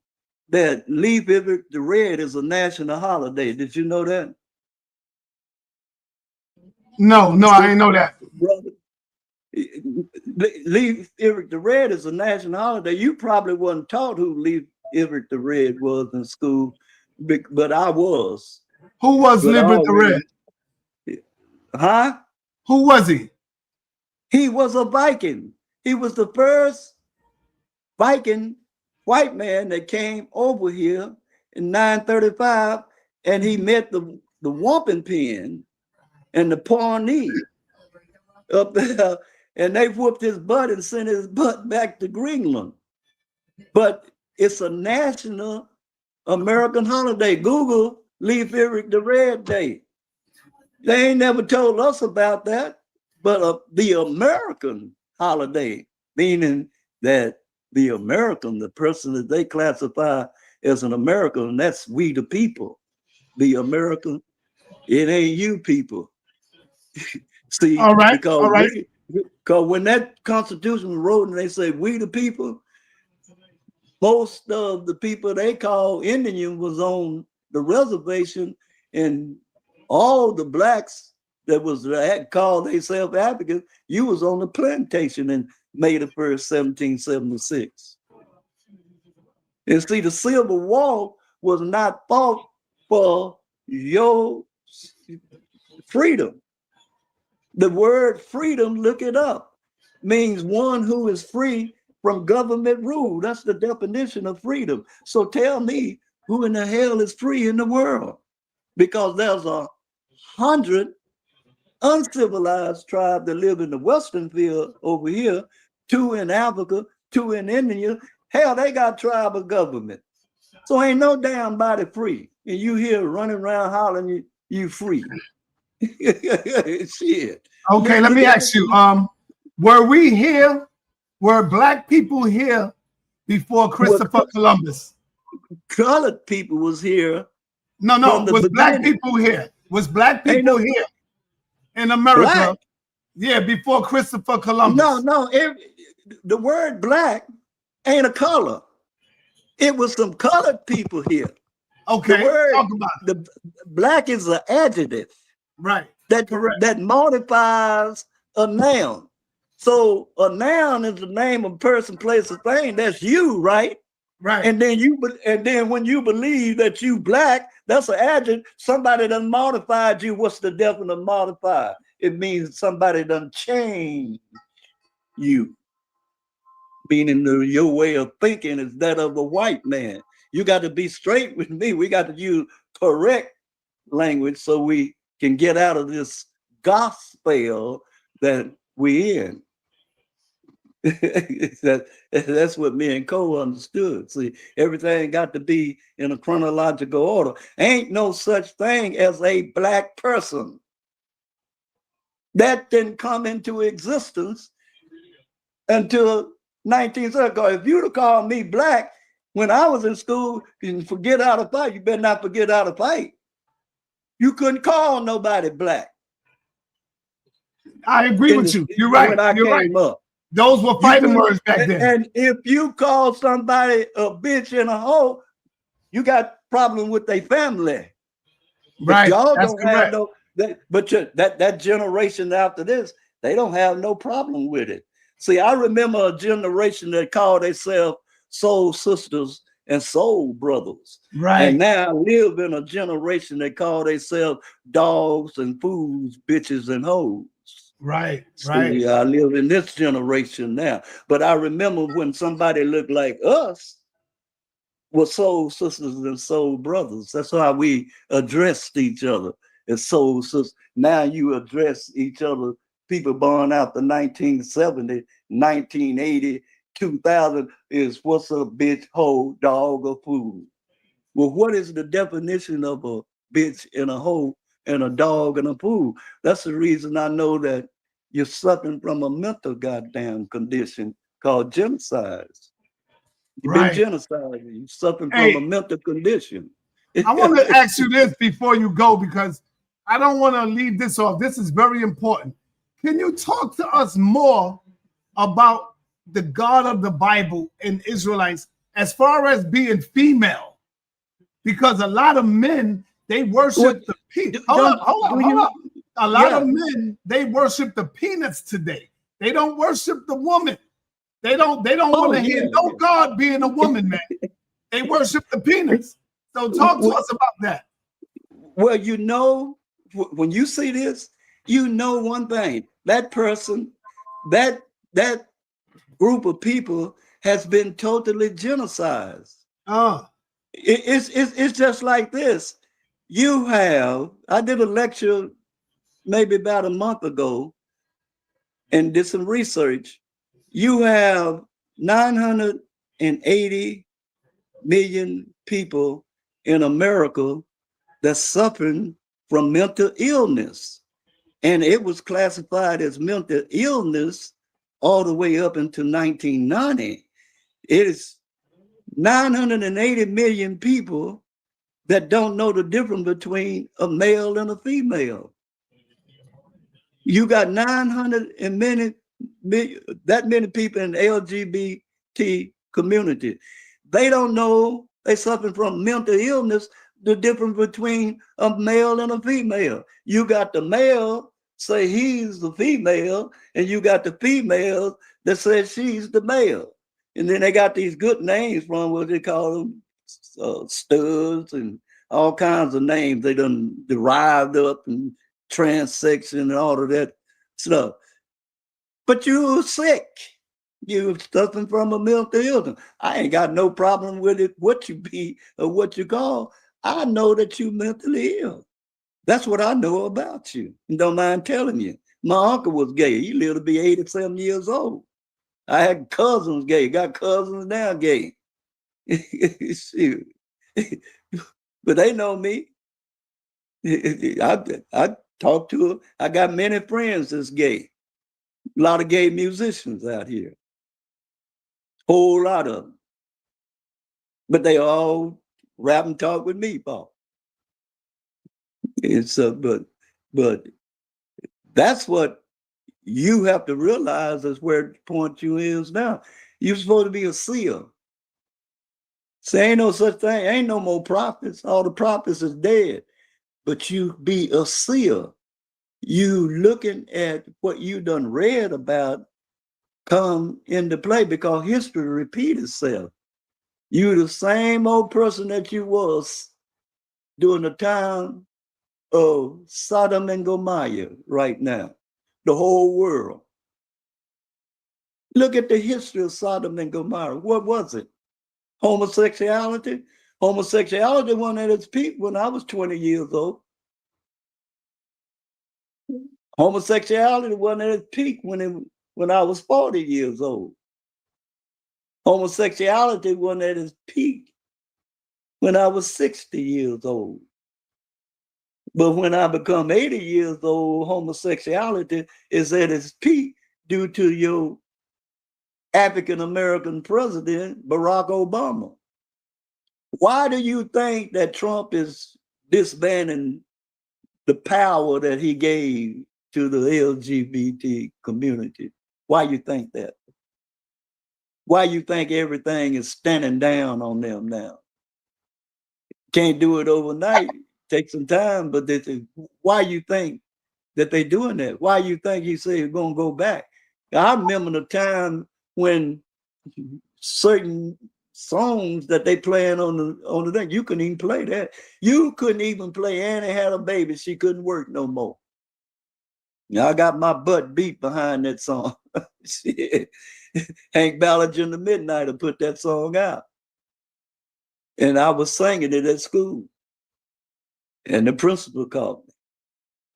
that Leif Erich the Red is a national holiday. Did you know that? No, I didn't know that. Brother, Leif Erich the Red is a national holiday. You probably wasn't taught who Leif Erich the Red was in school, but I was. Who was Leif Erich the Red? Huh? Who was he? He was a Viking. He was the first Viking white man that came over here in 935, and he met the Wampum and the Pawnee up there, and they whooped his butt and sent his butt back to Greenland. But it's a national American holiday. Google Leif Erich the Red Day. They ain't never told us about that, but the American holiday, meaning that the American, the person that they classify as an American, that's we the people. The American, it ain't you people. See, all right. because when that Constitution was wrote and they say we the people, most of the people they call Indian was on the reservation, and all the blacks that called themselves Africans, you was on the plantation in May the 1st, 1776. And see, the Civil War was not fought for your freedom. The word freedom, look it up, means one who is free from government rule. That's the definition of freedom. So tell me, who in the hell is free in the world? Because there's 100 uncivilized tribes that live in the Western field over here, 2 in Africa, 2 in India. Hell, they got tribal government. So ain't no damn body free. And you here running around hollering you free. Shit. Okay, let me ask you, were black people here before Christopher Columbus? Colored people was here. No, was black people here? Was black people here in America? Black. Yeah, before Christopher Columbus. No, the word black ain't a color. It was some colored people here. Okay, the word, talk about it. The black is an adjective. Right. That modifies a noun. So a noun is the name of a person, place, or thing. That's you, right? Right. And then when you believe that you black, that's an adjective. Somebody done modified you. What's the definition of modified? It means somebody done changed you. Meaning your way of thinking is that of a white man. You got to be straight with me. We got to use correct language so we can get out of this gospel that we in. That's what me and Cole understood. See, everything got to be in a chronological order. Ain't no such thing as a black person. That didn't come into existence until 1930. If you'd have called me black when I was in school, you forget how to fight. You better not forget how to fight. You couldn't call nobody black. I agree with you. You're right. When I came up. Those were fighting words back then. And if you call somebody a bitch and a hoe, you got problem with their family. Right. But y'all don't have no. That generation after this, they don't have no problem with it. See, I remember a generation that called themselves soul sisters and soul brothers. Right. And now I live in a generation that call themselves dogs and fools, bitches and hoes. Right. See, I live in this generation now. But I remember when somebody looked like us was soul sisters and soul brothers. That's how we addressed each other as soul sisters. Now you address each other, people born after 1970, 1980, 2000 is what's a bitch, hoe, dog, or fool. Well, what is the definition of a bitch and a hoe and a dog and a fool? That's the reason I know that you're suffering from a mental goddamn condition called genocide. You've been Right. genocided. You're suffering from a Hey, mental condition. I want to ask you this before you go, because I don't want to leave this off. This is very important. Can you talk to us more about the God of the Bible and Israelites as far as being female? Because a lot of men, they worship the peanuts. Hold up. A lot of men, they worship the peanuts today. They don't worship the woman. They don't want to hear no God being a woman, man. They worship the peanuts. So talk to us about that. Well, you know, when you see this, you know one thing. That person, that group of people has been totally genocided. It's just like this. I did a lecture maybe about a month ago and did some research. You have 980 million people in America that's suffering from mental illness. And it was classified as mental illness all the way up until 1990. It is 980 million people that don't know the difference between a male and a female. You got 900 and that many people in the LGBT community. They don't know they suffering from mental illness, the difference between a male and a female. You got the male say he's the female, and you got the female that says she's the male. And then they got these good names from what they call them, studs and all kinds of names they done derived up, and transection and all of that stuff. But you're sick. You're suffering from a mental illness. I ain't got no problem with it, what you be or what you call. I know that you're mentally ill. That's what I know about you. And don't mind telling you. My uncle was gay. He lived to be 87 years old. I had cousins gay, got cousins now gay. Shoot. But they know me. I talk to them. I got many friends that's gay. A lot of gay musicians out here. Whole lot of them. But they all rap and talk with me, Paul. And so, but that's what you have to realize is where the point you is now. You're supposed to be a seer. So ain't no such thing, ain't no more prophets. All the prophets is dead. But you be a seer. You looking at what you done read about come into play, because history repeats itself. You the same old person that you was during the time of Sodom and Gomorrah right now. The whole world. Look at the history of Sodom and Gomorrah. What was it? Homosexuality? Homosexuality wasn't at its peak when I was 20 years old. Homosexuality wasn't at its peak when I was 40 years old. Homosexuality wasn't at its peak when I was 60 years old. But when I become 80 years old, homosexuality is at its peak due to your African-American president, Barack Obama. Why do you think that Trump is disbanding the power that he gave to the LGBT community? Why you think that? Why you think everything is standing down on them now? Can't do it overnight. Take some time, but why you think that they doing that? Why you think he said he's gonna go back? I remember the time when certain songs that they playing on the thing, you couldn't even play that. You couldn't even play Annie Had a Baby. She couldn't work no more. Now I got my butt beat behind that song. Hank Ballinger in the Midnighter put that song out. And I was singing it at school. And the principal called me.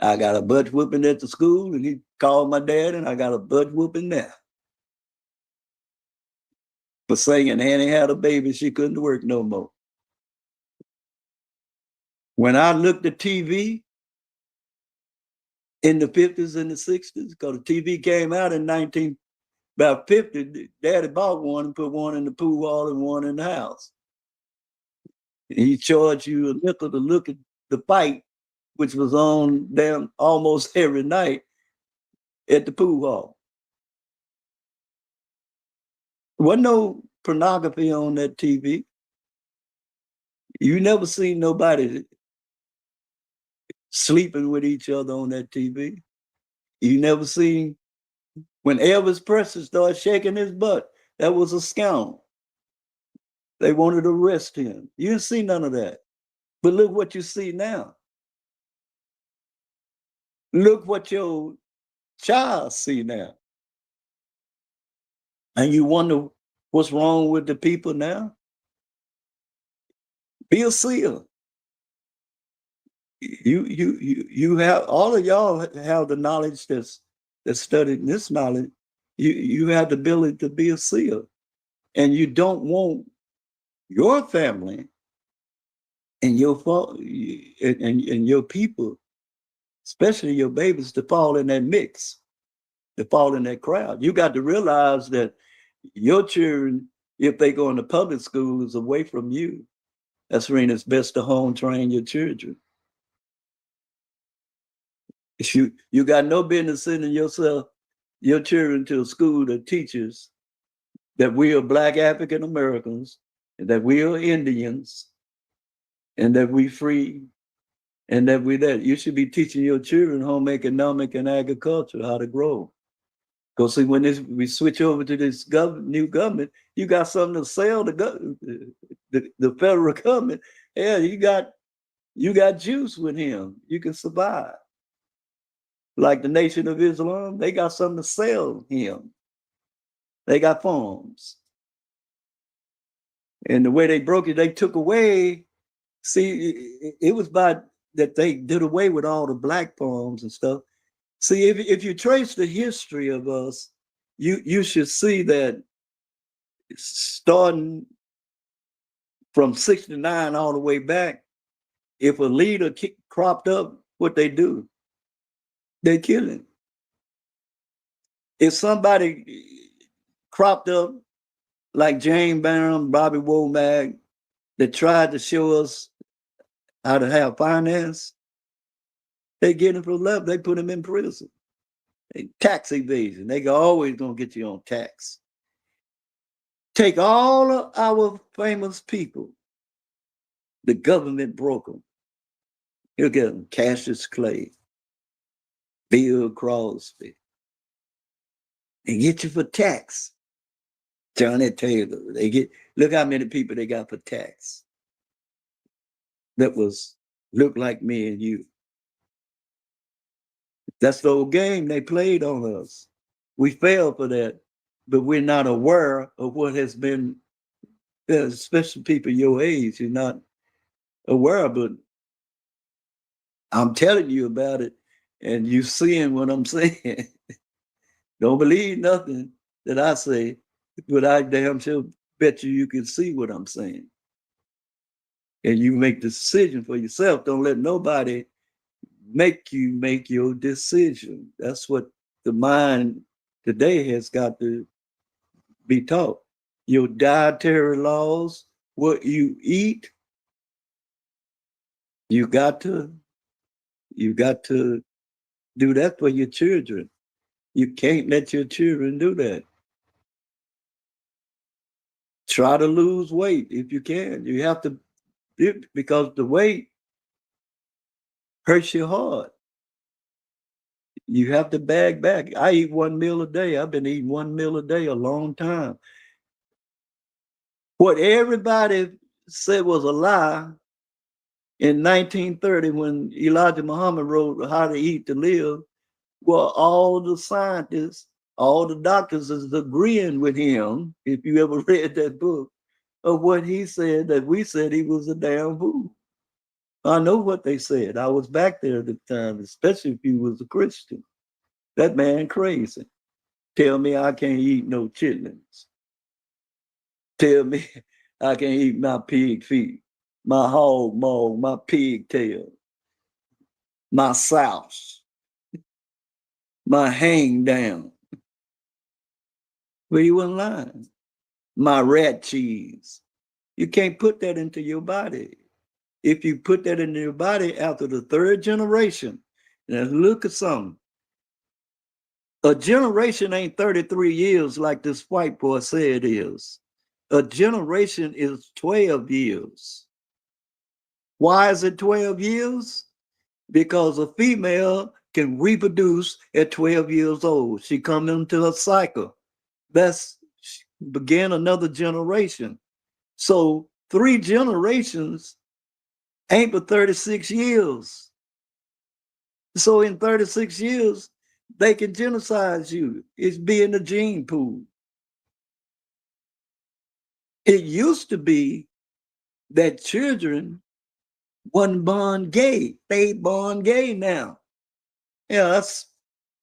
I got a butt whooping at the school, and he called my dad, and I got a butt whooping there. for saying Annie had a baby, she couldn't work no more. When I looked at TV in the 50s and the 60s, because the TV came out in about 50, Daddy bought one and put one in the pool hall and one in the house. He charged you a nickel to look at the fight, which was on down almost every night at the pool hall. Wasn't no pornography on that TV. You never seen nobody sleeping with each other on that TV. You never seen when Elvis Presley started shaking his butt, that was a scoundrel. They wanted to arrest him. You didn't see none of that. But look what you see now. Look what your child see now. And you wonder what's wrong with the people now? Be a seer. You have, all of y'all have the knowledge that's studied this knowledge. You have the ability to be a seer. And you don't want your family and your and your people, especially your babies, to fall in that mix, to fall in that crowd. You got to realize that your children, if they go into public schools away from you, that's when it's best to home train your children. If you got no business sending your children to a school that teaches that we are Black African Americans, and that we are Indians, and that we free, and that we that. You should be teaching your children home economic and agriculture, how to grow. Because see, when we switch over to this new government, you got something to sell the federal government. Yeah, you got juice with him. You can survive. Like the Nation of Islam, they got something to sell him. They got farms. And the way they broke it, they took away. See, it was by that they did away with all the black farms and stuff. See, if you trace the history of us, you should see that starting from 69 all the way back, if a leader cropped up, what they do, they kill him. If somebody cropped up like Jane Barham, Bobby Womack, that tried to show us how to have finance, they get him from left, they put him in prison. Tax evasion, they always gonna get you on tax. Take all of our famous people, the government broke them. You'll get them, Cassius Clay, Bill Crosby. They get you for tax. Johnny Taylor, look how many people they got for tax. That look like me and you. That's the old game they played on us. We fell for that, but we're not aware of what has been, especially people your age, you're not aware of it. I'm telling you about it, and you seeing what I'm saying. Don't believe nothing that I say, but I damn sure bet you can see what I'm saying. And you make the decision for yourself. Don't let nobody make you make your decision. That's what the mind today has got to be taught. Your dietary laws, what you eat, you got to do that for your children. You can't let your children do that. Try to lose weight if you can. You have to, because the weight hurts your heart. You have to bag back. I eat 1 meal a day. I've been eating 1 meal a day a long time. What everybody said was a lie in 1930 when Elijah Muhammad wrote How to Eat to Live, well, all the scientists, all the doctors is agreeing with him, if you ever read that book, of what he said, that we said he was a damn fool. I know what they said. I was back there at the time, especially if you was a Christian. That man crazy. Tell me I can't eat no chitlins. tell me I can eat my pig feet, my hog maw, my pig tail, my souse, my hang down. Well, you weren't lying. My rat cheese. You can't put that into your body. If you put that into your body after the third generation, now look at something. A generation ain't 33 years like this white boy said it is. A generation is 12 years. Why is it 12 years? Because a female can reproduce at 12 years old. She comes into a cycle. That's begin another generation. So 3 generations ain't but 36 years. So in 36 years, they can genocide you. It's being the gene pool. It used to be that children wasn't born gay. They born gay now. Yeah, that's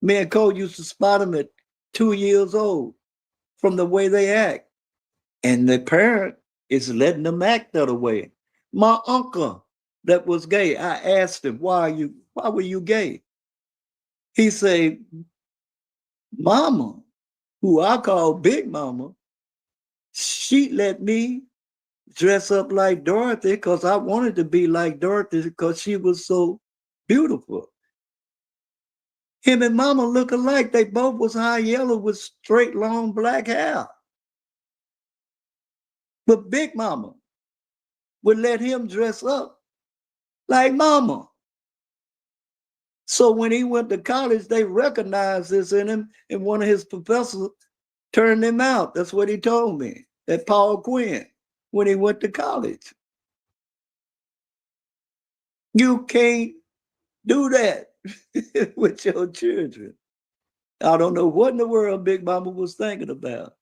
me and Cole used to spot them at 2 years old from the way they act. And the parent is letting them act that way. My uncle that was gay, I asked him, why were you gay? He said, Mama, who I call Big Mama, she let me dress up like Dorothy because I wanted to be like Dorothy because she was so beautiful. Him and Mama look alike. They both was high yellow with straight, long black hair. But Big Mama would let him dress up like Mama. So when he went to college, they recognized this in him, and one of his professors turned him out. That's what he told me at Paul Quinn when he went to college. You can't do that with your children. I don't know what in the world Big Mama was thinking about,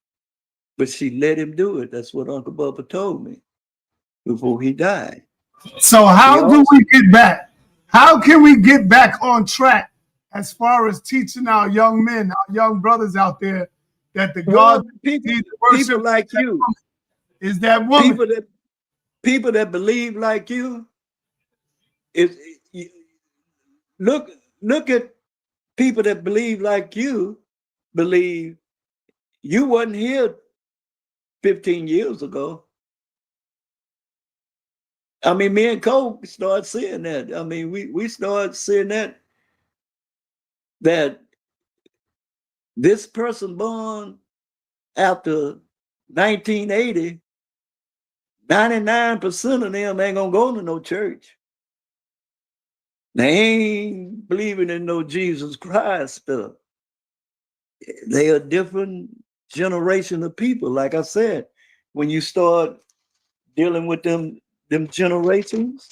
but she let him do it. That's what Uncle Bubba told me before he died. So how do we get back? How can we get back on track as far as teaching our young men, our young brothers out there, that the God people like you is that woman? People that believe like you is look at people that believe like you believe you wasn't here 15 years ago. I mean, me and Cole started seeing that. I mean, we started seeing that this person born after 1980, 99% of them ain't gonna go to no church. They ain't believing in no Jesus Christ stuff. They are different generation of people. Like I said, when you start dealing with them generations,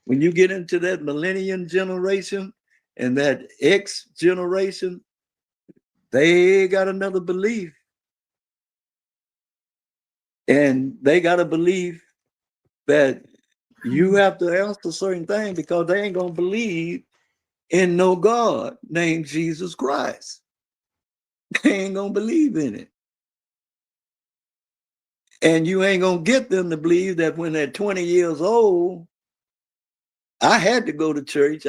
when you get into that millennium generation and that X generation, they got another belief. And they got a belief that you have to answer certain things because they ain't gonna believe in no God named Jesus Christ. They ain't gonna believe in it. And you ain't gonna get them to believe that when they're 20 years old. I had to go to church.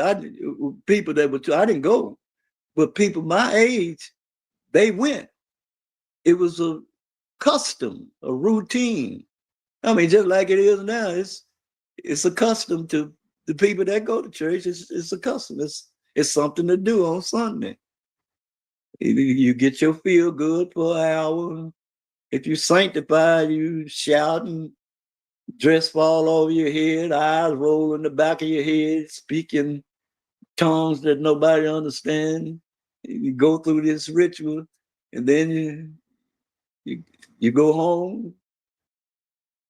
People that were, I didn't go, but people my age, they went. It was a custom, a routine. I mean, just like it is now, it's a custom to the people that go to church. It's a custom. It's something to do on Sunday. You get your feel good for an hour. If you sanctify, you shouting, dress fall over your head, eyes roll in the back of your head, speaking tongues that nobody understands. You go through this ritual, and then you go home.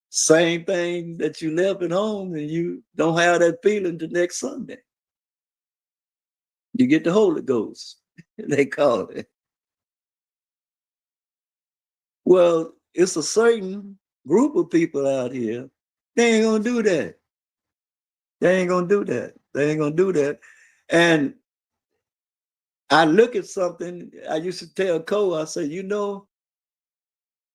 Same thing that you left at home, and you don't have that feeling the next Sunday. You get the Holy Ghost, they call it. Well, it's a certain group of people out here. They ain't gonna do that. They ain't gonna do that. They ain't gonna do that. And I look at something. I used to tell Cole, I said,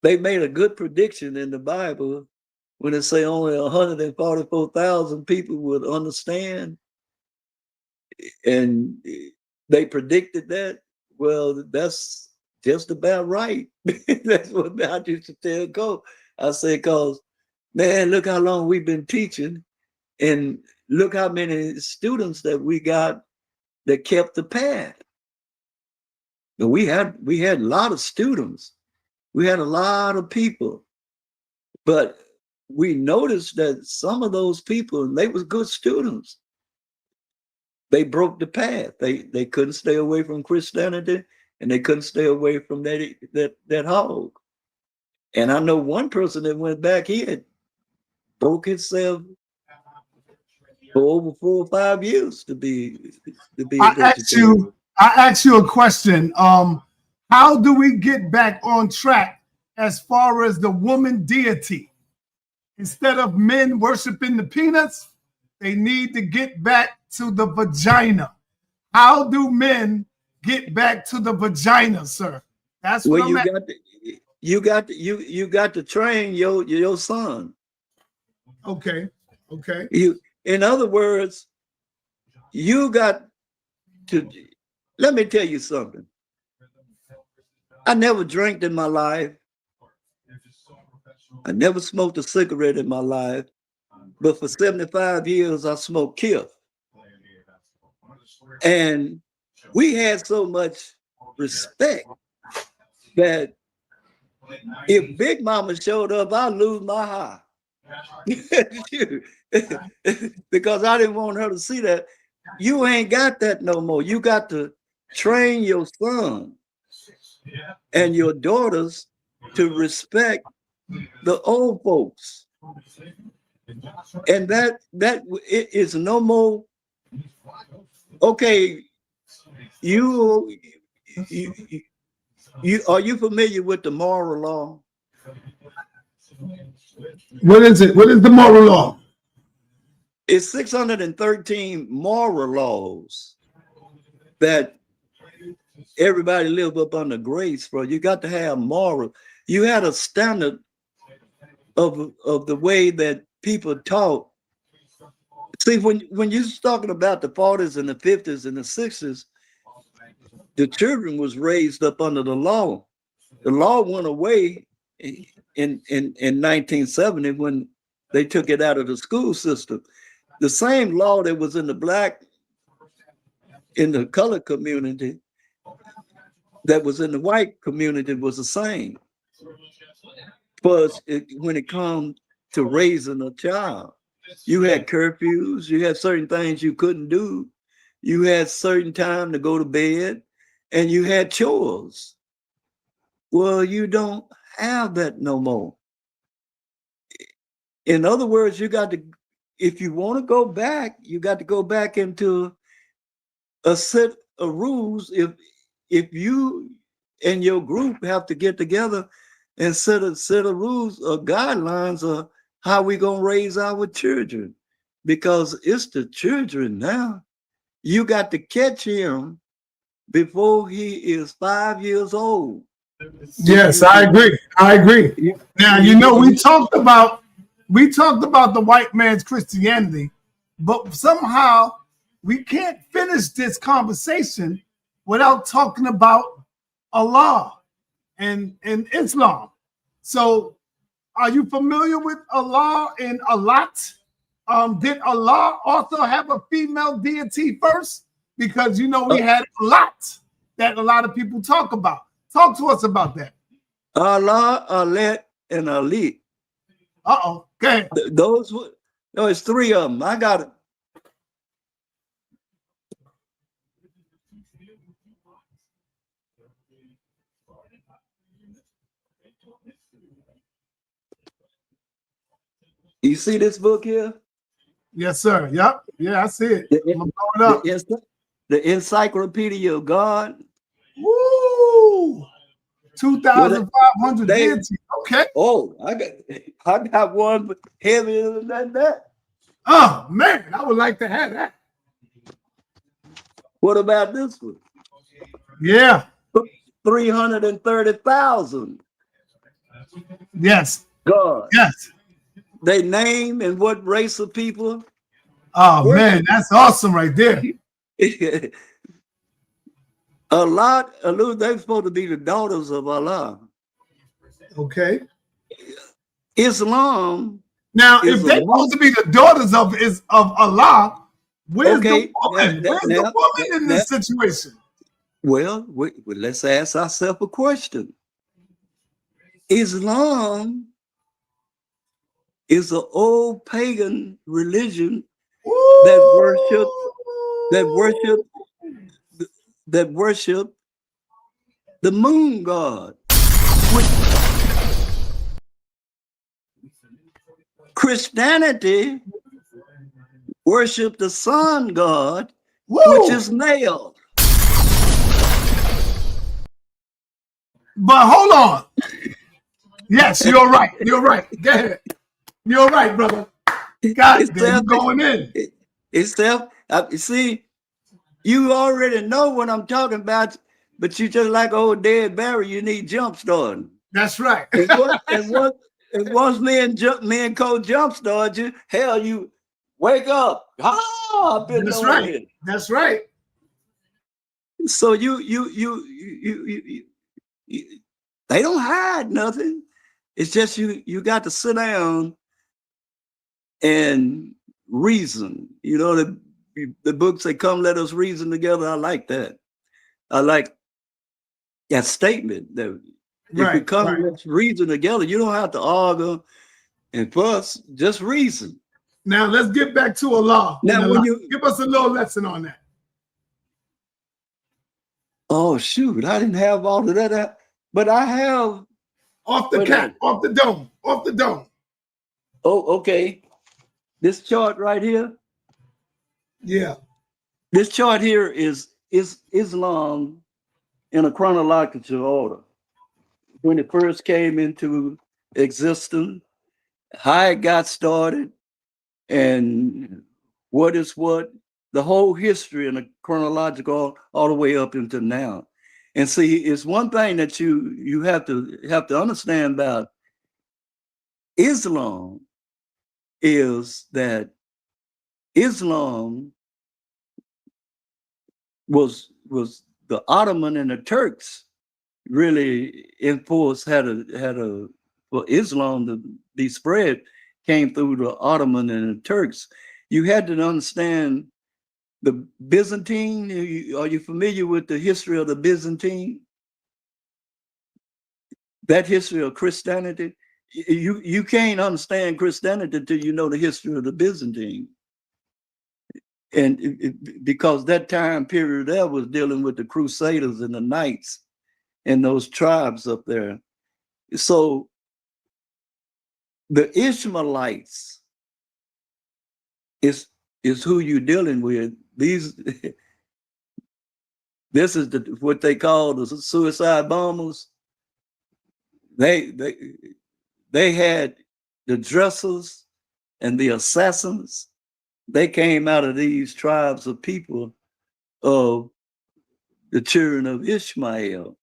they made a good prediction in the Bible when they say only 144,000 people would understand, and they predicted that. Well, that's just about right. That's what I used to tell Cole. I said, cause man, look how long we've been teaching, and look how many students that we got that kept the path. But we had a lot of students. We had a lot of people, but we noticed that some of those people, they was good students. They broke the path. They couldn't stay away from Christianity, and they couldn't stay away from that hog. And I know one person that went back, he had broke himself for over 4 or 5 years to be a vegetarian. I asked you a question. How do we get back on track as far as the woman deity? Instead of men worshiping the peanuts, they need to get back to the vagina. How do men get back to the vagina, sir? That's what I'm at. You got to train your son. Okay. In other words, you got to. Let me tell you something. I never drank in my life. I never smoked a cigarette in my life. But for 75 years, I smoked kiff. And we had so much respect that if Big Mama showed up, I'd lose my high. Because I didn't want her to see that. You ain't got that no more. You got to train your son and your daughters to respect the old folks. And that it is no more. Okay, you are you familiar with the moral law? What is it? What is the moral law? It's 613 moral laws that everybody live up under grace for. You got to have moral. You had a standard of the way that people talk. See, when you're talking about the 40s and the 50s and the 60s, the children was raised up under the law. The law went away in 1970 when they took it out of the school system. The same law that was in the colored community, that was in the white community, was the same. But when it comes to raising a child, you had curfews, you had certain things you couldn't do, you had certain time to go to bed, and you had chores. Well, you don't have that no more. In other words, you got to, if you want to go back, you got to go back into a set of rules. If you and your group have to get together and set of rules or guidelines of how we gonna raise our children, because it's the children now. You got to catch him before he is 5 years old. Yes, I agree. Now, we talked about the white man's Christianity, but somehow we can't finish this conversation without talking about Allah and Islam. So, are you familiar with Allah and Allat? Did Allah also have a female deity first? Because we had Allat that a lot of people talk about. Talk to us about that. Allah, Allat, and Ali. Uh-oh. Okay. It's 3 of them. I got it. You see this book here? Yes, sir. Yep. Yeah, I see it. I'm gonna blow it up. The Encyclopedia of God. Woo! 2,500 deities. Okay. Oh, I got one heavier than that. Oh man, I would like to have that. What about this one? Yeah. 330,000. Yes. God. Yes. They name and what race of people Oh worship. man, that's awesome right there. They're supposed to be the daughters of Allah. Okay. Islam Now, is if a they're supposed to be the daughters of Allah, where's the okay. woman? Where's the woman in this situation? Well, let's ask ourselves a question. Islam is an old pagan religion that worship the moon god. Christianity worship the sun god, which is male. But hold on. Yes, you're right. You're right. Go ahead. You're right, brother. God, you're going in. See, you already know what I'm talking about, but you just like old dead Barry, you need jump starting. That's right. And once me and Cole jump start you, hell, you wake up. I've been That's doing right. it. That's right. So you they don't hide nothing. It's just you got to sit down and reason. You know, the books say, "Come, let us reason together." I like that. I like that statement. That if we come, let's reason together. You don't have to argue and fuss. Just reason. Now let's get back to Allah. Now, when you give us a little lesson on that. Oh shoot! I didn't have all of that, but I have off the cap, off the dome, off the dome. Oh, okay. This chart right here. Yeah. This chart here is Islam in a chronological order. When it first came into existence, how it got started, and what is what, the whole history in a chronological all the way up into now. And see, it's one thing that you have to understand about Islam is that Islam was the Ottoman and the Turks really enforced had a for Islam to be spread came through the Ottoman and the Turks. You had to understand the Byzantine. Are you familiar with the history of the Byzantine? That history of Christianity. You can't understand Christianity until you know the history of the Byzantine. And because that time period there was dealing with the Crusaders and the Knights and those tribes up there. So the Ishmaelites is who you're dealing with. This is what they call the suicide bombers. They had the dressers and the assassins. They came out of these tribes of people of the children of Ishmael.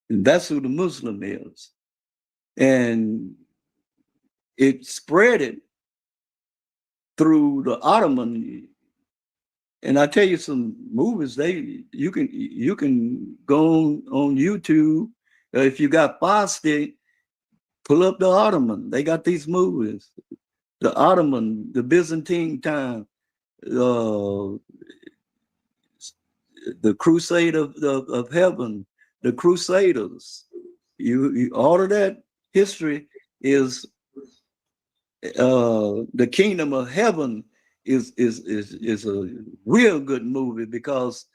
And that's who the Muslim is. And it spread it through the Ottoman. And I tell you some movies, you can go on YouTube. If you got Fire Stick, pull up the Ottoman. They got these movies. The Ottoman, the Byzantine time, the Crusade of Heaven, the Crusaders. You all of that history is the Kingdom of Heaven is a real good movie, because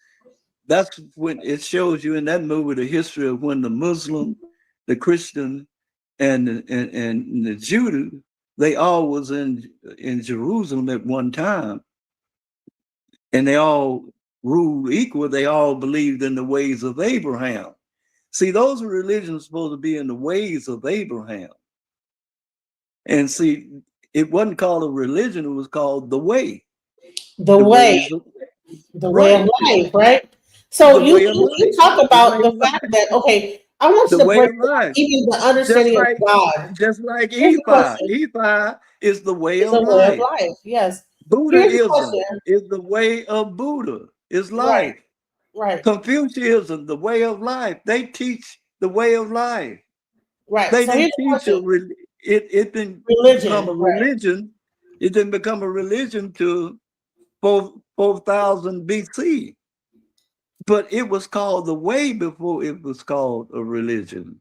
that's when it shows you in that movie the history of when the Muslim, the Christian, and the Judah, they all was in Jerusalem at one time, and they all ruled equal. They all believed in the ways of Abraham. See, those religions supposed to be in the ways of Abraham. And see, it wasn't called a religion, it was called the way. The way of life, right? So you talk about the fact that, okay, I want you The to way break of life. even the Just understanding like, of God. just like Here's the Ephi. question. Ephi is the way It's of a way of life. life. Yes. Here's the Buddhism question. is the way of Buddha, is Right. life. Right. Confucianism, the way of life. They teach the way of life. Right. They So here's didn't the teach question. it didn't become Religion. a Right. religion. It didn't become a religion to 4,000 BC. But it was called the way before it was called a religion.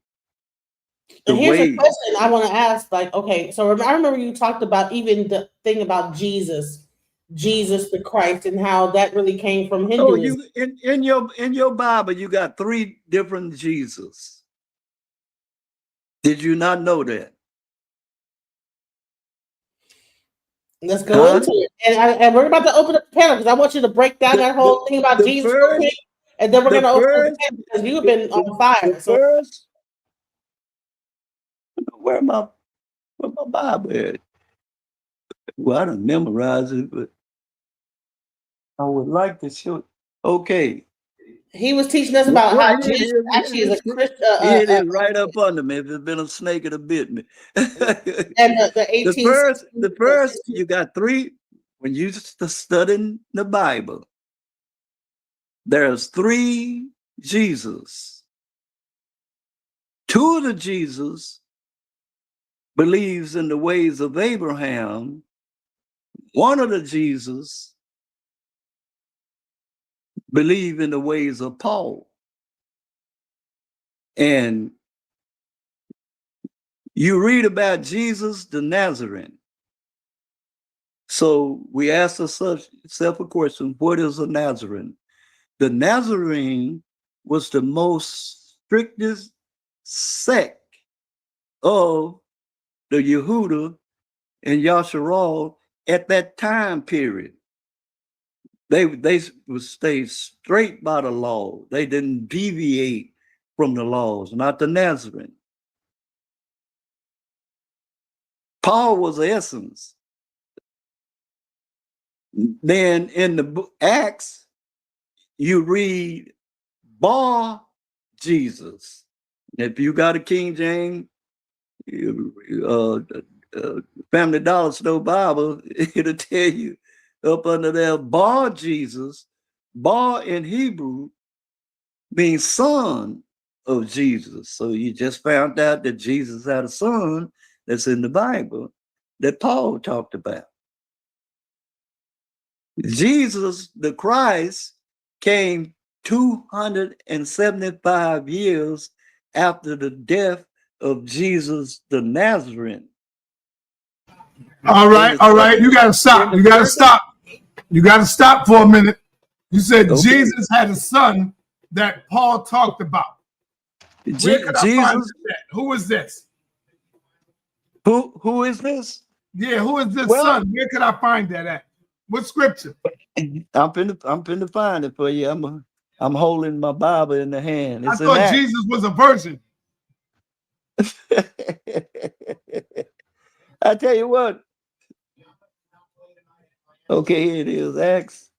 The And here's a way. question I want to ask. Like, okay, so I remember you talked about even the thing about Jesus the Christ, and how that really came from Oh, Hinduism. you in your Bible, you got 3 different Jesus. Did you not know that? Let's go Huh? into it. And we're about to open up the panel because I want you to break down that whole thing about The Jesus real quick. first, And then we're the going to open up the first, panel because you've been on fire. the So first. Where my Bible at? Well, I don't memorize it, but I would like to show it. Okay. he was teaching us about Well, how here it Jesus is. actually is a Christian. Here it is right up under me. If it's been a snake, it'd have bit me. And the 18th the first, you got 3. When you studying the Bible, there's 3 Jesus. 2 of the Jesus believes in the ways of Abraham. 1 of the Jesus believe in the ways of Paul. And you read about Jesus the Nazarene. So we ask ourselves a question: what is a Nazarene? The Nazarene was the most strictest sect of the Yehuda and Yasharal at that time period. They would stay straight by the law. They didn't deviate from the laws, not the Nazarene. Paul was the essence. Then in the book Acts, you read Bar Jesus. If you got a King James, Family Dollar Store Bible, it'll tell you up under there, Bar Jesus. Bar in Hebrew means son of Jesus. So you just found out that Jesus had a son that's in the Bible that Paul talked about. Jesus, the Christ, came 275 years after the death of Jesus the Nazarene. All right, all right. You gotta stop. You gotta stop. You gotta stop for a minute. You said Okay. Jesus had a son that Paul talked about. Where could I find that? Who is this? Who is this? Yeah, who is this Well, son? Where could I find that at? What scripture? I'm finna find it for you. I'm holding my Bible in the hand. I It's thought Jesus was a virgin. I tell you what. Okay, here it is. Acts.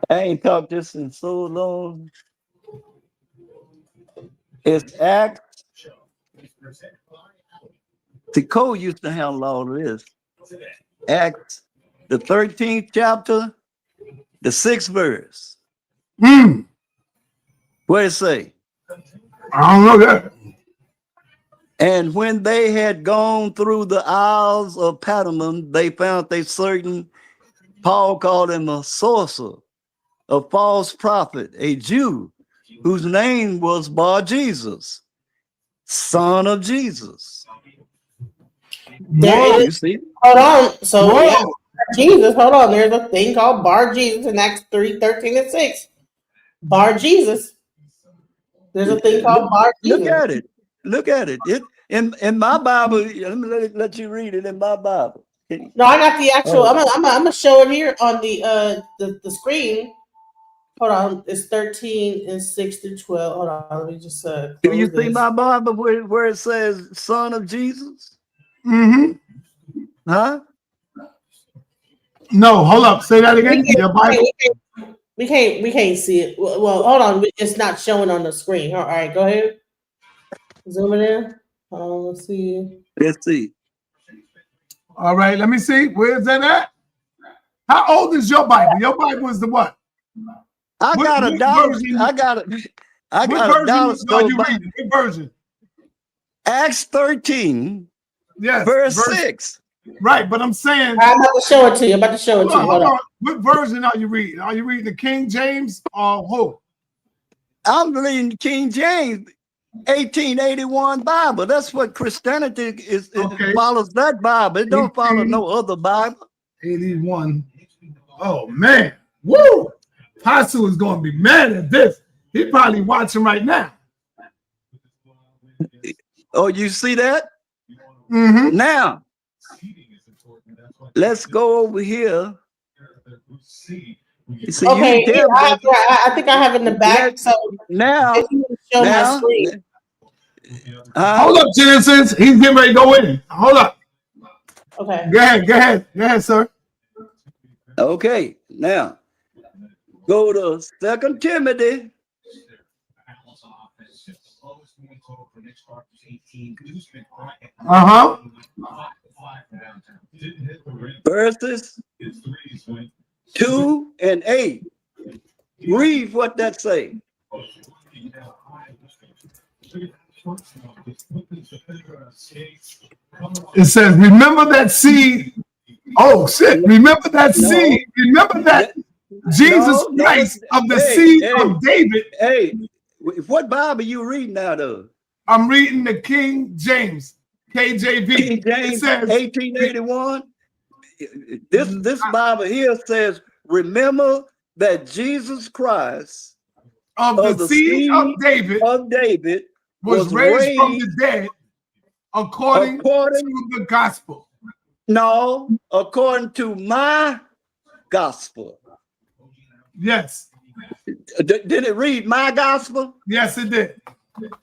I ain't talked this in so long. It's Acts. The Cole used to handle all of this. Acts, the 13th chapter, the 6th verse. What did it say? I don't know that. And when they had gone through the Isles of Patmos, they found they certain, Paul called him a sorcerer, a false prophet, a Jew, whose name was Bar Jesus, son of Jesus. there You is, see? hold on. So Whoa. yeah, Jesus, hold on. There's a thing called Bar Jesus in Acts 3:13-6. Bar Jesus. There's a thing called Bar Look Jesus. at it. Look at it. It in my Bible. Let me let you read it in my Bible. No, I got the actual. Oh. I'm gonna show it here on the screen. Hold on, it's 13:6-12. Hold on, let me just Do you close see this. my Bible where it says "Son of Jesus"? Mm-hmm. Huh? No, hold up. Say that again. Your Bible. We can't see it. Well, hold on. It's not showing on the screen. All right, go ahead. Zoom it in. Let's see. Let's see. All right, let me see. Where's that at? How old is your Bible? Your Bible is the what? I got a dollar. I got a dollar store. What version? Acts 13, yes, verse 6. Right, but I'm saying I'm about to show it to you. Hold on. What version are you reading? Are you reading the King James or who? I'm reading King James 1881 Bible. That's what Christianity is. Okay. It follows that Bible. It don't follow no other Bible. 81. Oh man. Woo! Apostle is going to be mad at this. He's probably watching right now. Oh, you see that? Mm-hmm. Now, let's go over here. See, okay, I think I have it in the back. So now, show my screen. Hold up, Genesis. He's getting ready to go in. Hold up. Okay. Go ahead, sir. Okay, now go to 2 Timothy. Verses 2 and 8. Read what that say. It says, remember that seed. Oh, shit. Remember that seed. Remember that Jesus Christ of the seed of David. Hey, what Bible you reading out of? I'm reading the King James, KJV. King James, it says, 1881. This Bible here says, remember that Jesus Christ of the seed of David was raised from the dead according to the gospel. No, according to my gospel. Yes. Did it read my gospel? Yes, it did.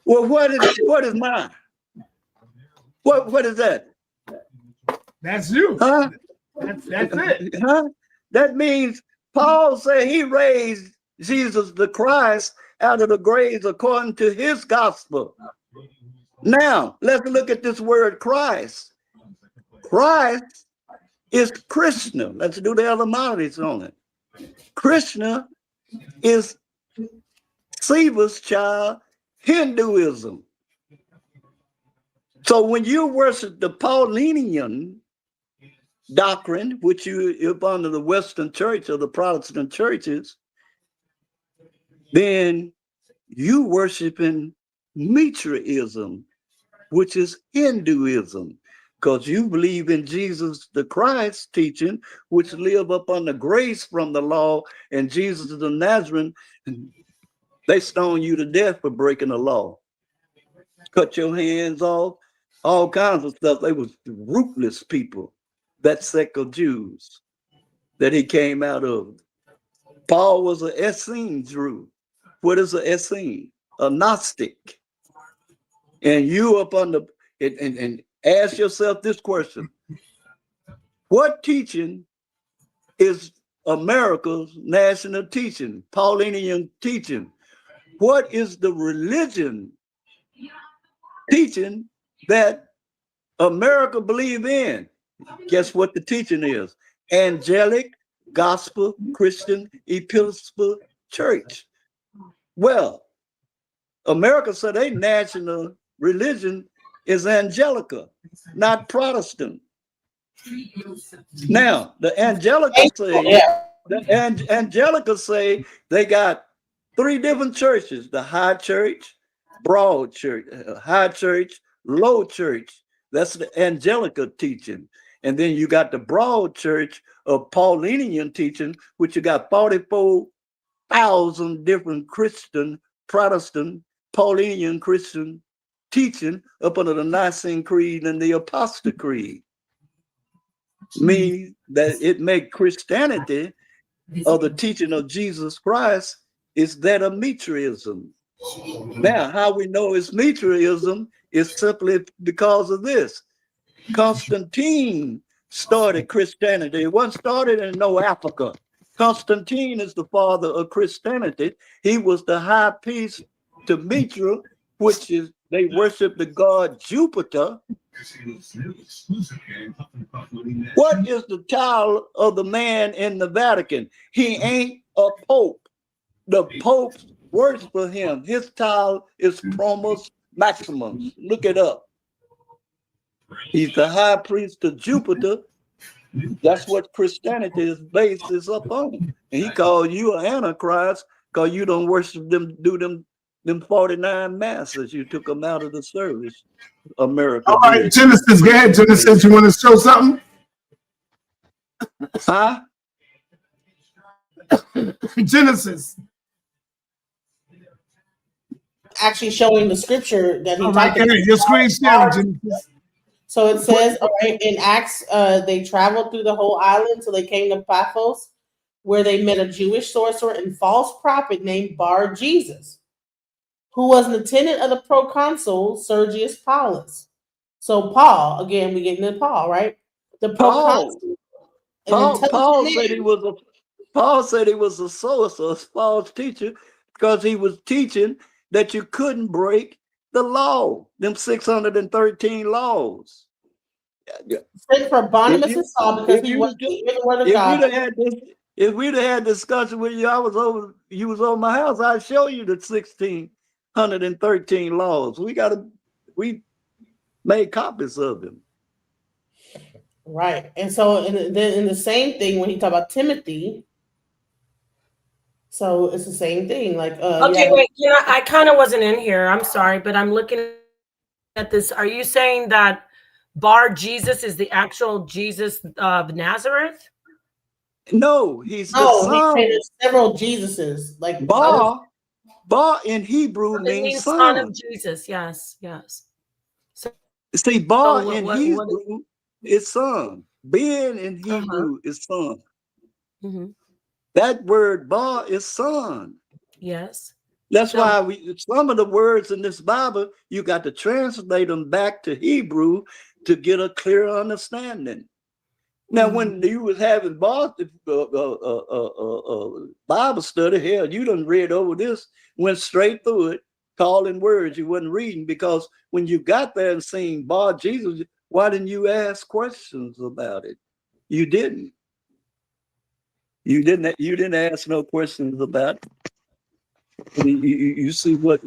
Well, what is mine? What is that? That's you. Huh? That's it. Huh? That means Paul said he raised Jesus the Christ out of the graves according to his gospel. Now, let's look at this word Christ. Christ is Krishna. Let's do the etymologies on it. Krishna is Shiva's child, Hinduism. So when you worship the Paulinian doctrine, which you up under the Western Church or the Protestant churches, then you worshiping Mitraism, which is Hinduism, because you believe in Jesus the Christ teaching, which live up under grace from the law, and Jesus of Nazareth, they stone you to death for breaking the law. Cut your hands off, all kinds of stuff. They was ruthless people, that sect of Jews that he came out of. Paul was an Essene Jew. What is an Essene? A Gnostic. And you up under it, and ask yourself this question. What teaching is America's national teaching, Paulinian teaching? What is the religion teaching that America believe in? Guess what the teaching is? Angelic Gospel Christian Episcopal Church. Well, America said their national religion is Angelica, not Protestant. Now, the Angelica say they got 3 different churches: the high church, broad church, high church, low church. That's the Angelica teaching. And then you got the broad church of Paulinian teaching, which you got 44,000 different Christian, Protestant, Paulinian Christian teaching up under the Nicene Creed and the Apostle Creed. Means that it make Christianity, or the teaching of Jesus Christ, is that of Mitraism. Now, how we know it's Mitraism is simply because of this. Constantine started Christianity. It wasn't started in no Africa. Constantine is the father of Christianity. He was the high priest to Mitra, which is they worship the god Jupiter. What is the title of the man in the Vatican? He ain't a pope. The Pope works for him. His title is Promus Maximus. Look it up. He's the high priest of Jupiter. That's what Christianity is based upon. And he called you an antichrist because you don't worship them, do them 49 masses. You took them out of the service. America. All right, did. Genesis, go ahead, Genesis. You want to show something? Huh? Genesis. Actually showing the scripture that he talked about. Your screen sharing, Genesis. So it says, all right, in Acts, they traveled through the whole island till they came to Paphos, where they met a Jewish sorcerer and false prophet named Bar Jesus, who was an attendant of the proconsul Sergius Paulus. So Paul, again, we get into Paul, right? The proconsul. Paul said he was a sorcerer, a false teacher, because he was teaching that you couldn't break the law, them 613 laws. For Barnabas and Saul, because he wasn't keeping the word of God. If we'd have had discussion with you, you was over my house, I'd show you the 1613 laws. We made copies of them. Right. And so then in the same thing, when he talked about Timothy, so it's the same thing. Like, okay, wait, I kind of wasn't in here. I'm sorry, but I'm looking at this. Are you saying that Bar Jesus is the actual Jesus of Nazareth? No, he's the son. There's several Jesuses. Like Bar in Hebrew means son of Jesus. Yes. So, see, Bar in Hebrew is son. Ben in Hebrew is son. Mm-hmm. That word Bar is son. Yes. That's why some of the words in this Bible, you got to translate them back to Hebrew to get a clear understanding. Now, when you was having Bible study, hell, you done read over this, went straight through it, calling words you wasn't reading, because when you got there and seen Bar Jesus, why didn't you ask questions about it? You didn't. You didn't ask no questions about it. You see what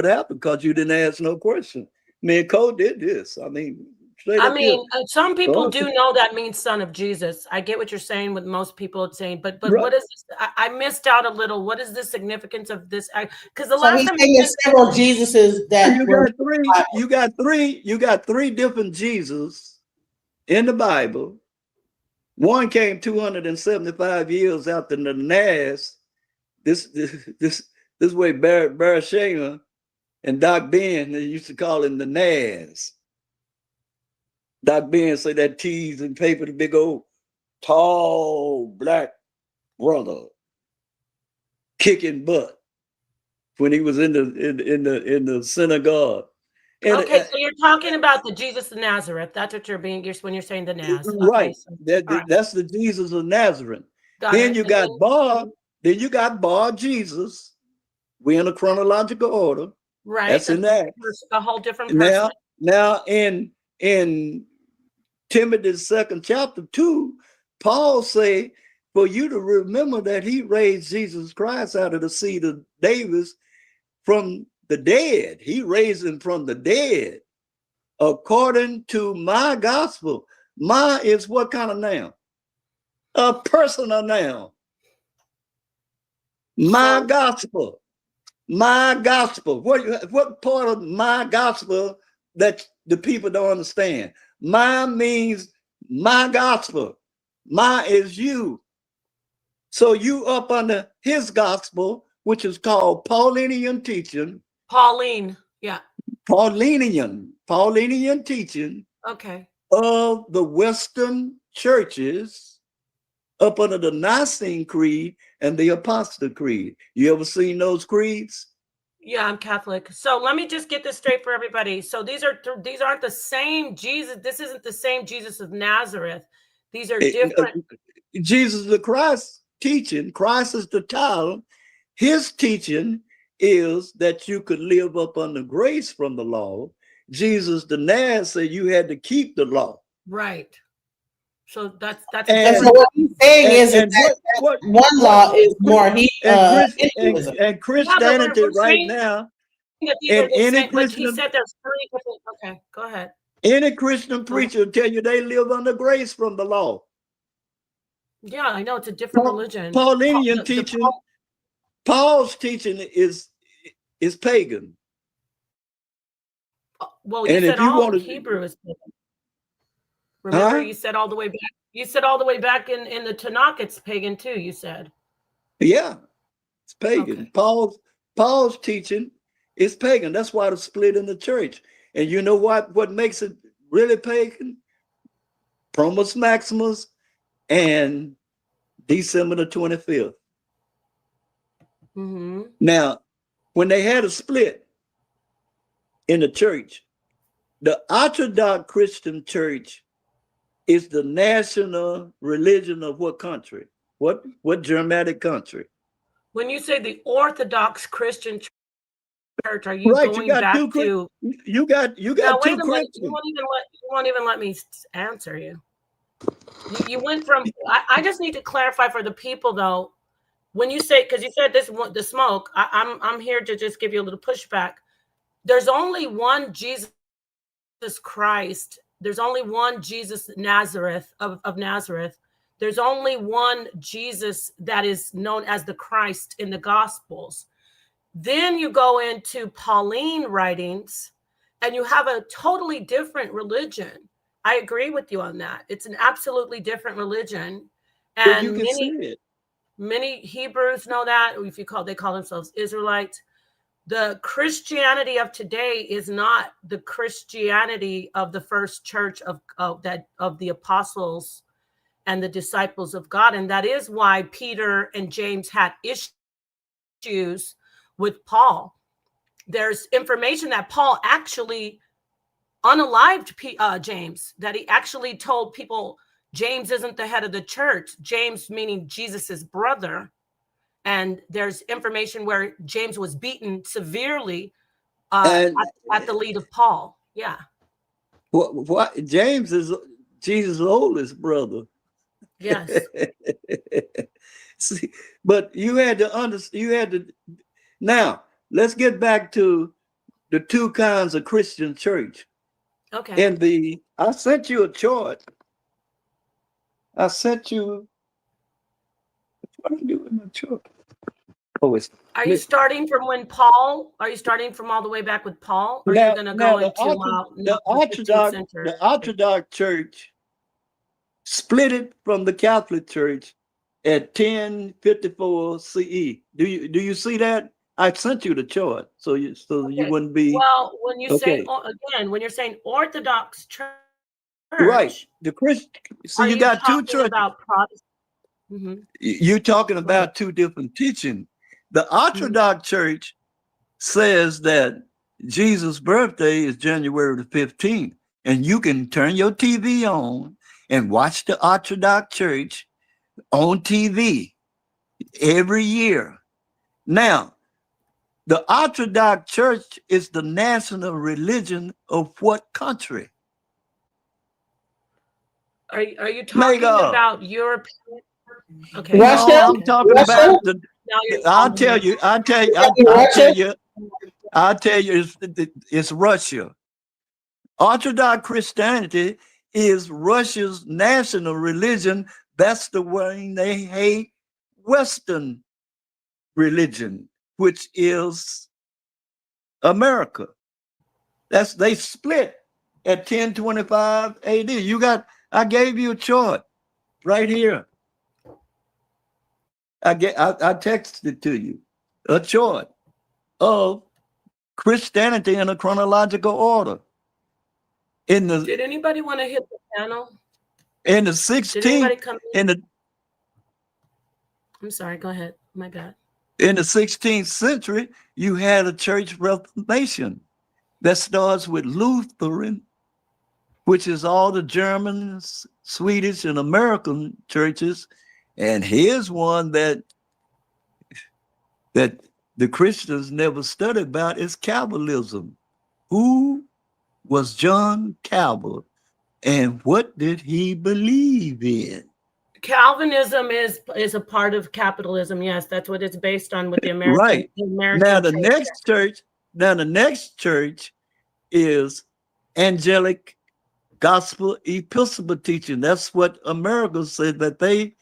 happened because you didn't ask no question. Me and Cole did this. Some people do know that means son of Jesus. I get what you're saying with most people saying, but right. What is this? I missed out a little. What is the significance of this? Because the last time there's several Jesuses that you got three different Jesus in the Bible. One came 275 years after the Nas. This way Barashema and Doc Ben, they used to call him the Nas. Doc Ben said that tease and paper, the big old tall black brother kicking butt when he was in the synagogue. And okay, so you're talking about the Jesus of Nazareth. That's what when you're saying the Nas. Right. Okay, that's the Jesus of Nazareth. Then you got Bar Jesus. We're in a chronological order. Right. That's in that. A whole different person. Now in Timothy's 2nd chapter 2, Paul say, for you to remember that he raised Jesus Christ out of the seed of David from the dead. He raised him from the dead according to my gospel. My is what kind of noun? A personal noun. My gospel. My gospel. What part of my gospel that the people don't understand? My means my gospel. My is you. So you up under his gospel, which is called Paulinian teaching. Pauline, yeah. Paulinian teaching. Okay. Of the Western churches up under the Nicene Creed and the Apostle Creed. You ever seen those creeds? Yeah, I'm Catholic. So let me just get this straight for everybody. So these aren't the same Jesus. This isn't the same Jesus of Nazareth. These are different. Jesus the Christ teaching, Christ is the title. His teaching is that you could live up under grace from the law. Jesus the Naz said you had to keep the law. Right. So that's And so what he's saying is and that what one law is more Hinduism. and Christianity right now, that these are and the any same, but he Christian, said there's 3 different. Okay, go ahead. any Christian preacher will tell you they live under grace from the law. Yeah, I know it's a different religion. Pauline teaching, Paul's teaching is pagan. Well, you And said if you all want to, Hebrew is pagan. Remember, you said all the way back. You said all the way back in the Tanakh, it's pagan too. You said, yeah, it's pagan. Okay. Paul's teaching is pagan. That's why it's split in the church. And you know what makes it really pagan? Promus Maximus and December the 25th. Mm-hmm. Now, when they had a split in the church, the Orthodox Christian Church is the national religion of what country? What Germanic country? When you say the Orthodox Christian Church, are you Right, going you got back two. to? You got Now, two wait a minute. Christians. You won't even let me answer you. You went from. I just need to clarify for the people though. When you say, because you said the smoke, I'm here to just give you a little pushback. There's only one Jesus Christ. There's only one Jesus Nazareth of Nazareth. There's only one Jesus that is known as the Christ in the Gospels. Then you go into Pauline writings and you have a totally different religion. I agree with you on that. It's an absolutely different religion. Well, you And can see it. many Hebrews know that. They call themselves Israelites. The Christianity of today is not the Christianity of the first church of the apostles and the disciples of God. And that is why Peter and James had issues with Paul. There's information that Paul actually unalived James, that he actually told people James isn't the head of the church, James meaning Jesus's brother. And there's information where James was beaten severely at the lead of Paul. Yeah. What James is Jesus' oldest brother. Yes. See, but you had to understand. Now let's get back to the two kinds of Christian church. Okay. And I sent you a chart. I sent you. What do I do with my chart? Oh, are you starting from when Paul? Are you starting from all the way back with Paul? Or you're going to go into the Orthodox Church split it from the Catholic Church at 1054 CE. Do you see that? I sent you the chart, so you wouldn't be. Well, when you say again, when you're saying Orthodox Church, right? The Christian. So you got two churches. About Protestant? Mm-hmm. You're talking about two different teachings. The Orthodox Church says that Jesus' birthday is January the 15th, and you can turn your TV on and watch the Orthodox Church on TV every year. Now, the Orthodox Church is the national religion of what country? Are you talking about Europe? Okay. Russia? No, I'm talking about I'll tell you, it's Russia. Orthodox Christianity is Russia's national religion. That's the way they hate Western religion, which is America. They split at 1025 AD. I gave you a chart right here. I texted it to you, a chart of Christianity in a chronological order. Did anybody want to hit the panel? In the 16th, I'm sorry, go ahead. My bad. In the 16th century, you had a church reformation that starts with Lutheran, which is all the German, Swedish, and American churches. And here's one that the Christians never studied about is Calvinism. Who was John Calvin, and what did he believe in? Calvinism is a part of capitalism. Yes, that's what it's based on with the American. Right. Now the next church is angelic gospel episcopal teaching. That's what America said, that they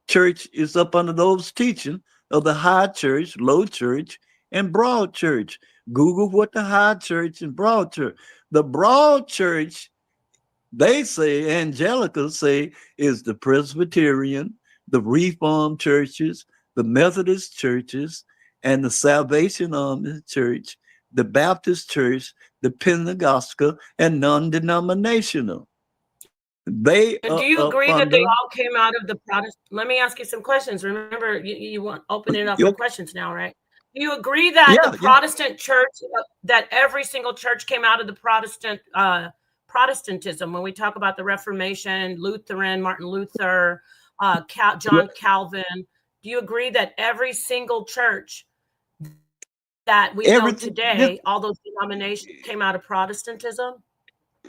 church is up under those teaching of the high church, low church, and broad church. Google what the high church and broad church. The broad church, they say, Angelicals say, is the Presbyterian, the Reformed churches, the Methodist churches, and the Salvation Army Church, the Baptist Church, the Pentecostal, and non-denominational. They do you agree that they all came out of the Protestant? Let me ask you some questions. Remember, you want opening up for questions now, right? Do you agree that the Protestant church, that every single church came out of the Protestantism? When we talk about the Reformation, Lutheran, Martin Luther, John Calvin, do you agree that every single church that we know today, all those denominations came out of Protestantism?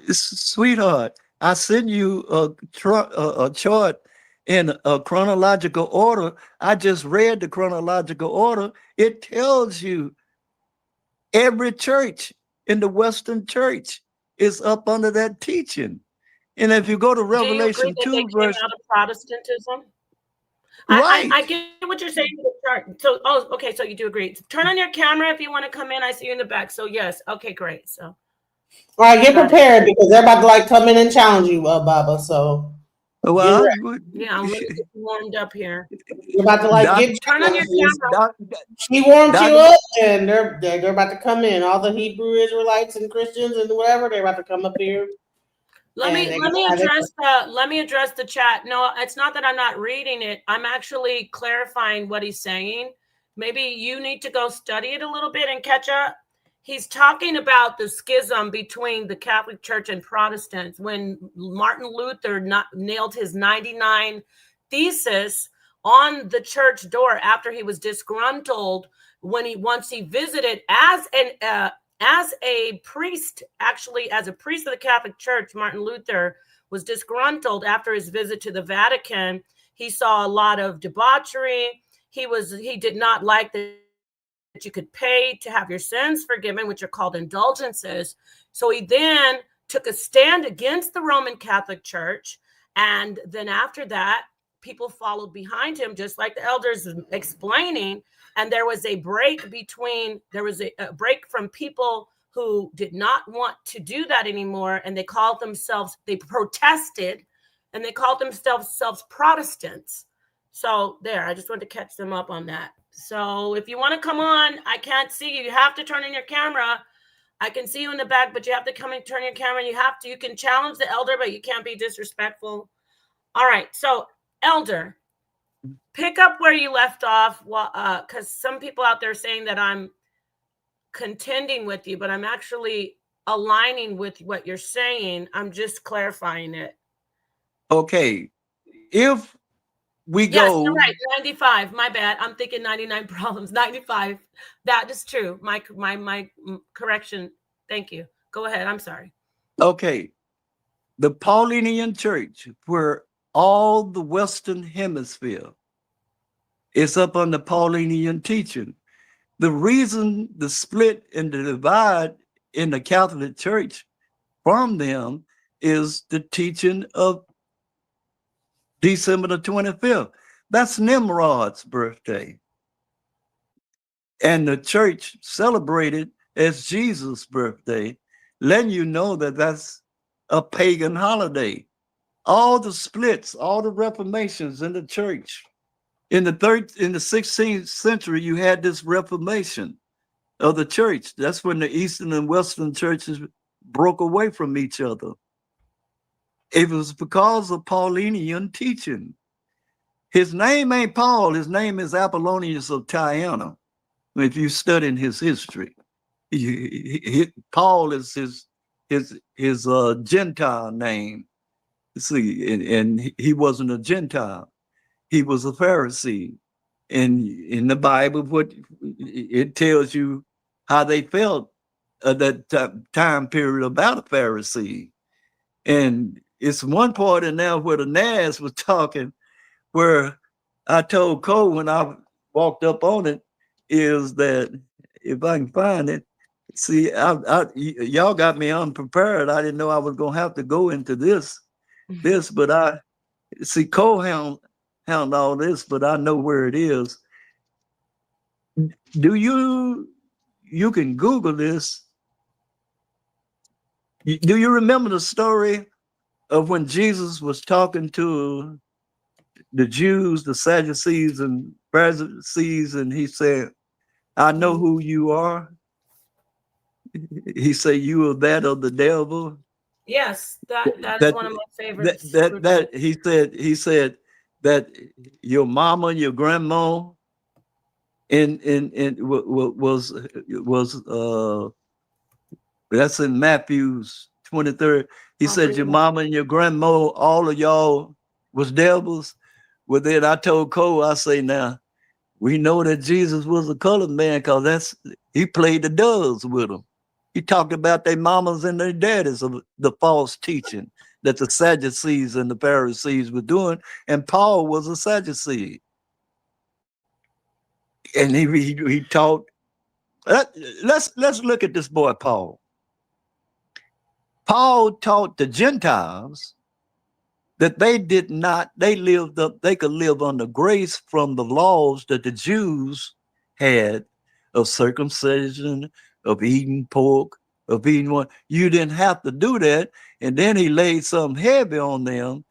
Sweetheart, I sent you a chart in a chronological order. I just read the chronological order. It tells you every church in the Western church is up under that teaching. And if you go to Revelation 2, verse out of Protestantism. Right. I get what you're saying. So, okay. So you do agree. Turn on your camera if you want to come in. I see you in the back. So yes. Okay, great. So. All right, get prepared because they're about to like come in and challenge you, Baba. So, well, yeah, I'm really warmed up here. You're about to like turn on your camera. She warmed you up, and they're about to come in. All the Hebrew Israelites and Christians and whatever, they're about to come up here. Let me address the chat. No, it's not that I'm not reading it. I'm actually clarifying what he's saying. Maybe you need to go study it a little bit and catch up. He's talking about the schism between the Catholic Church and Protestants when Martin Luther nailed his 99 thesis on the church door after he was disgruntled once he visited as a priest, actually as a priest of the Catholic Church. Martin Luther was disgruntled after his visit to the Vatican. He saw a lot of debauchery. He did not like that you could pay to have your sins forgiven, which are called indulgences. So he then took a stand against the Roman Catholic Church. And then after that, people followed behind him, just like the elders explaining. And there was a break from people who did not want to do that anymore. And they protested, and they called themselves Protestants. So there, I just wanted to catch them up on that. So if you want to come on, I can't see you. You have to turn in your camera. I can see you in the back, but you have to come and turn your camera. You can challenge the elder, but you can't be disrespectful. All right. So elder, pick up where you left off. Because some people out there saying that I'm contending with you, but I'm actually aligning with what you're saying. I'm just clarifying it. Okay. If we go. Yes, you're right. 95. My bad. I'm thinking 99 problems. 95. That is true. My correction. Thank you. Go ahead. I'm sorry. Okay. The Paulinian Church, where all the Western Hemisphere is up on the Paulinian teaching. The reason the split and the divide in the Catholic Church from them is the teaching of December the 25th. That's Nimrod's birthday. And the church celebrated as Jesus' birthday, letting you know that that's a pagan holiday. All the splits, all the reformations in the church. In the 16th century, you had this reformation of the church. That's when the Eastern and Western churches broke away from each other. It was because of Paulinian teaching. His name ain't Paul. His name is Apollonius of Tyana. If you study his history, Paul is his Gentile name. See, and he wasn't a Gentile. He was a Pharisee. And in the Bible, what it tells you how they felt at that time period about a Pharisee. And it's one part in there where the Nas was talking, where I told Cole when I walked up on it, is that if I can find it, see, y'all got me unprepared. I didn't know I was gonna have to go into this, but I see Cole hound all this, but I know where it is. Do you can Google this? Do you remember the story of when Jesus was talking to the Jews, the Sadducees and Pharisees, and he said, I know who you are. He said, you are that of the devil. Yes, that's one of my favorites. That he said that your mama and your grandma was that's in Matthew's 23rd. He said your mama and your grandma, all of y'all was devils. Well, then I told Cole, I say, now we know that Jesus was a colored man because he played the doves with them. He talked about their mamas and their daddies of the false teaching that the Sadducees and the Pharisees were doing. And Paul was a Sadducee. And he taught. Let's look at this boy, Paul. Paul taught the Gentiles that they could live under grace from the laws that the Jews had of circumcision, of eating pork, of eating one. You didn't have to do that. And then he laid something heavy on them.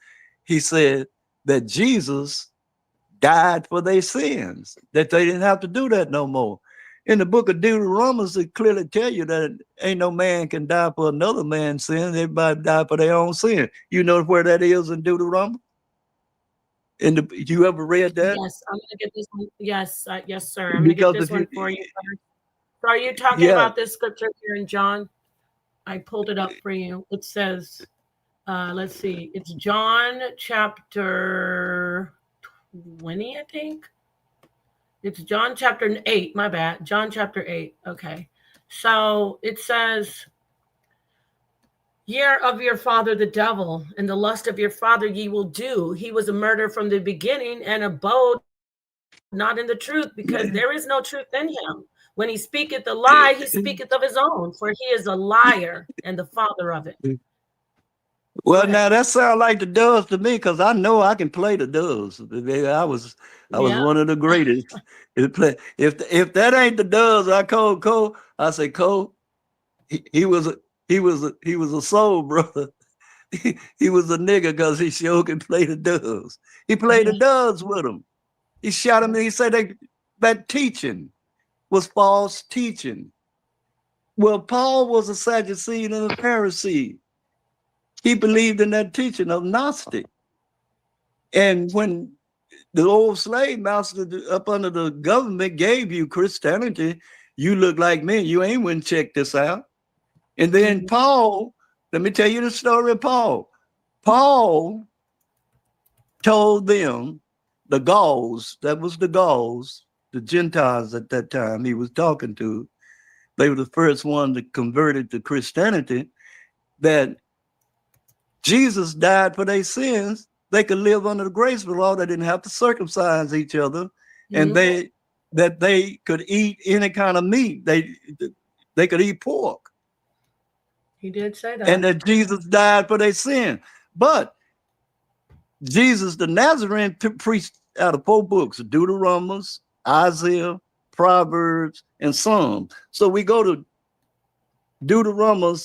He said that Jesus died for their sins, that they didn't have to do that no more. In the book of Deuteronomy, it clearly tell you that ain't no man can die for another man's sin. Everybody die for their own sin. You know where that is in Deuteronomy? You ever read that? Yes, I'm gonna get this one. Yes, yes, sir. I'm gonna get this one for you. So are you talking about this scripture here in John? I pulled it up for you. It says, let's see, it's John chapter 20, I think. It's John chapter 8, my bad. John chapter 8. Okay. So it says, Year of your father the devil, and the lust of your father ye will do. He was a murderer from the beginning and abode not in the truth, because there is no truth in him. When he speaketh a lie, he speaketh of his own, for he is a liar and the father of it. Well, now that sounds like the doves to me, because I know I can play the doves. I was one of the greatest. If that ain't the doves, I called Cole. I say, Cole, he was a soul brother. He was a nigga because he sure can play the doves. He played the doves with him. He shot him and he said that teaching was false teaching. Well, Paul was a Sadducee and a Pharisee. He believed in that teaching of Gnostic. And when the old slave master up under the government gave you Christianity, you look like me. You ain't wouldn't check this out. And then Paul, let me tell you the story of Paul. Paul told them, the Gauls, the Gentiles at that time he was talking to, they were the first one that converted to Christianity, that Jesus died for their sins. They could live under the grace of the law. They didn't have to circumcise each other, and they could eat any kind of meat. They could eat pork. He did say that. And that Jesus died for their sin. But Jesus the Nazarene preached out of 4 books: Deuteronomy, Isaiah, Proverbs, and Psalms. So we go to Deuteronomy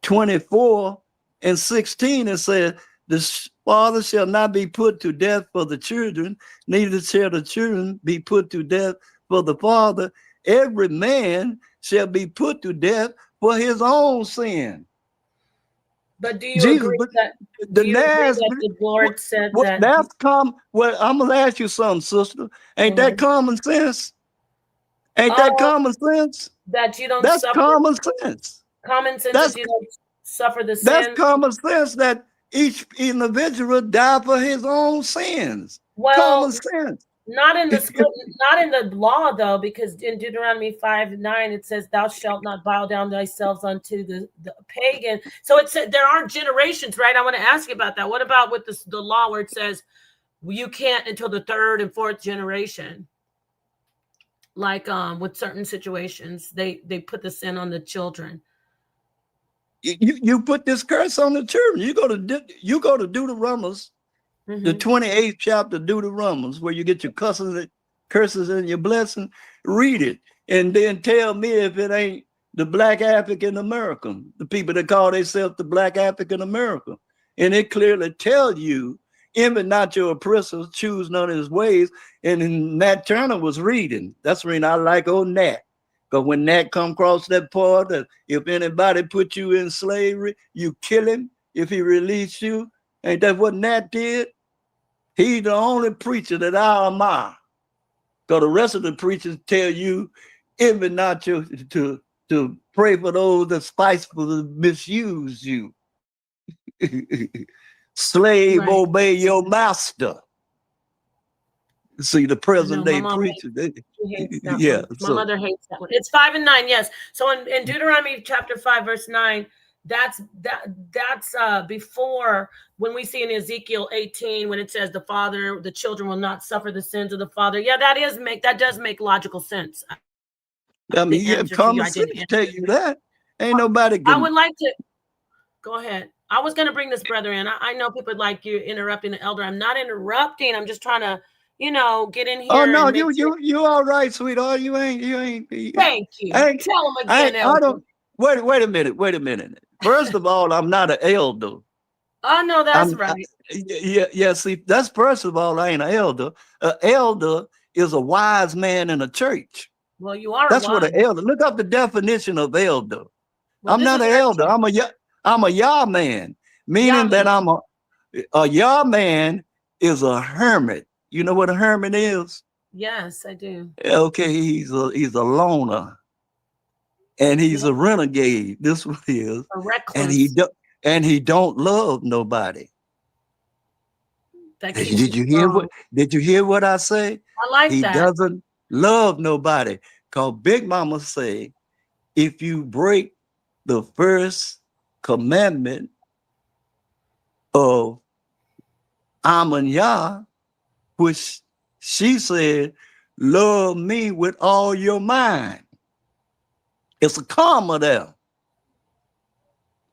24 and 16 and says, the father shall not be put to death for the children, neither shall the children be put to death for the father. Every man shall be put to death for his own sin. But do you Jesus, agree but that the the Lord said that that's well, I'm gonna ask you something, sister. Ain't that common sense? Ain't that common sense? that you don't That's suffer common sense. common sense That's that you don't suffer the that's sin? common sense that each individual die for his own sins. Well, Common sense. not in the not in the law though, because in Deuteronomy 5:9 it says, "Thou shalt not bow down thyself unto the pagan." So it said there aren't generations, right? I want to ask you about that. What about with the law where it says you can't until the third and fourth generation? Like with certain situations, they put the sin on the children. You put this curse on the children. You go to Deuteronomy, the 28th chapter of Deuteronomy, where you get your curses and your blessing. Read it and then tell me if it ain't the Black African American, the people that call themselves the Black African American. And it clearly tells you, envy not your oppressors, choose none of his ways. And Nat Turner was reading. That's the reason I like old Nat. Because when Nat come across that part that if anybody put you in slavery, you kill him if he release you. Ain't that what Nat did? He's the only preacher that I admire. Because the rest of the preachers tell you, envy not your to pray for those that spitefully misuse you. Slave, Right. obey your master. See, the present No, my day mom preacher. hates that Yeah. one. My So mother hates that one. It's 5 and 9, yes. So in Deuteronomy chapter 5, verse 9, that's before when we see in Ezekiel 18 when it says the children will not suffer the sins of the father. Yeah, that does make logical sense. I mean, The yeah, answer to you, common I didn't sense tell answer. you that. Ain't nobody I can. would like to go ahead. I was going to bring this brother in. I know people like you interrupting the elder. I'm not interrupting. I'm just trying to, get in Oh here no, and make sure. you all right, sweetheart. You ain't Thank you. Tell him again, I elder. don't wait a minute. First of all, I'm not an elder. Oh, no, that's right. Yeah, see, that's first of all, I ain't an elder. An elder is a wise man in a church. Well, you are That's what an wise. elder. Look up the definition of elder. Well, I'm this not is an elder. actually I'm a Yah man, meaning that Yami. a Yah man is a hermit. You know what a hermit is? Yes, I do. Okay, he's a loner and he's Yeah, a renegade. This one is, a and recluse he don't love nobody. that keeps you Did you hear strong. what I say? I like He that. doesn't love nobody. Cause Big Mama say, if you break the first commandment of Amun Yah, which she said, love me with all your mind. It's a comma there.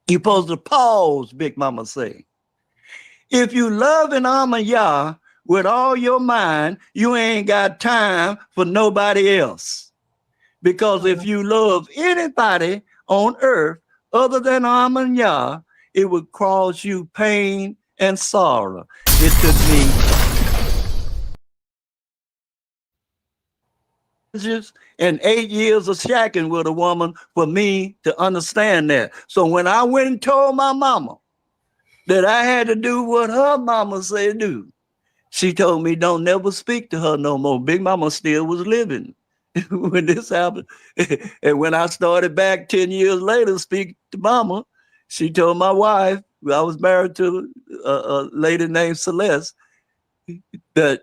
You're supposed to pause, Big Mama say. If you love an Amun Yah with all your mind, you ain't got time for nobody else. Because if you love anybody on earth other than Amun Yah, it would cause you pain and sorrow. It took me and 8 years of shacking with a woman for me to understand that. So when I went and told my mama that I had to do what her mama said do, she told me don't never speak to her no more. Big Mama still was living when this happened. And when I started back 10 years later speak to Mama, she told my wife, I was married to a lady named Celeste, that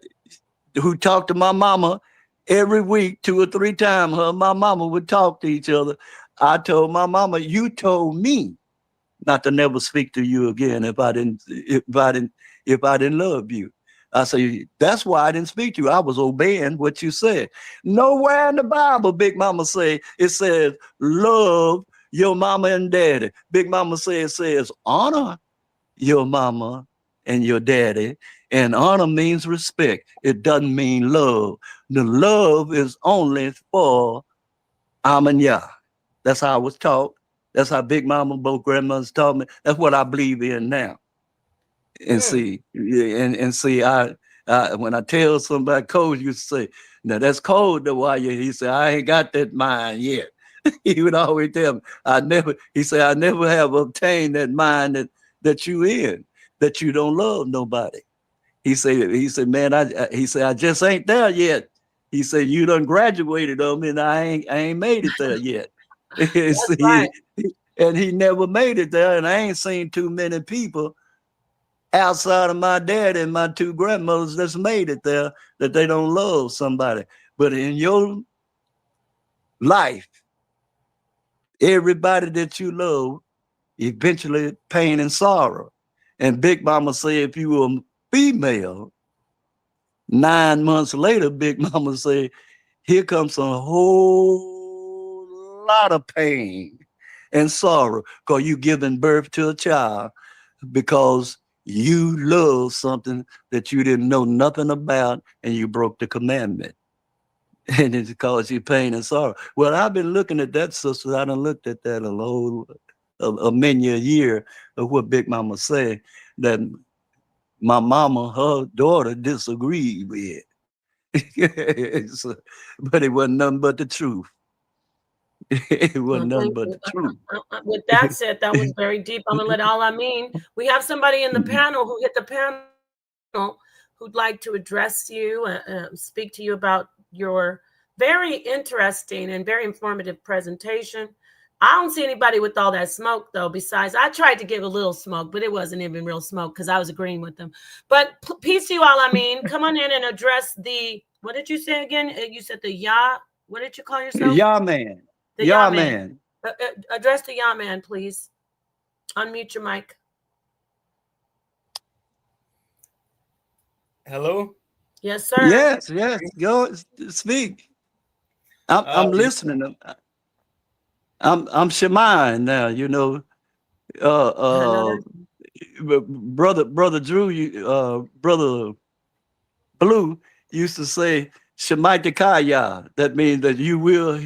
who talked to my mama every week, 2 or 3 times. Her and my mama would talk to each other. I told my mama, you told me not to never speak to you again if I didn't love you. I say, that's why I didn't speak to you. I was obeying what you said. Nowhere in the Bible, Big Mama say, it says, love your mama and daddy. Big Mama say it says, honor your mama and your daddy. And honor means respect. It doesn't mean love. The love is only for Amun Yah. That's how I was taught. That's how Big Mama, both grandmothers taught me. That's what I believe in now. And see, I when I tell somebody cold, you say, now that's cold though. Why he said, I ain't got that mind yet. He would always tell me, he said, I never have obtained that mind that you in, that you don't love nobody. He said, man, he said, I just ain't there yet. He said, you done graduated on me and I ain't made it there yet. That's right. And he never made it there. And I ain't seen too many people outside of my dad and my two grandmothers that's made it there, that they don't love somebody. But in your life, everybody that you love, eventually pain and sorrow. And Big Mama said, if you were female, 9 months later, Big Mama said, here comes a whole lot of pain and sorrow because you giving birth to a child because you love something that you didn't know nothing about and you broke the commandment. And it caused you pain and sorrow. Well, I've been looking at that, sister. I done looked at that a many a year of what Big Mama said that my mama, her daughter, disagreed with. So, but it wasn't nothing but the truth. It wasn't nothing but the truth. With that said, that was very deep. I'm gonna let Al-Amin. We have somebody in the panel who hit the panel who'd like to address you, speak to you about your very interesting and very informative presentation. I don't see anybody with all that smoke, though. Besides, I tried to give a little smoke, but it wasn't even real smoke because I was agreeing with them. But peace to you all. I mean, come on in and address the, what did you say again? You said the Yah. What did you call yourself? Yah man. The Yah man. Address the Yah man, please. Unmute your mic. Hello? Yes, sir. Yes. Go speak. I'm listening. I'm Shemai now, you know. Brother Drew, Brother Blue used to say Shemaitikaya. That means that you will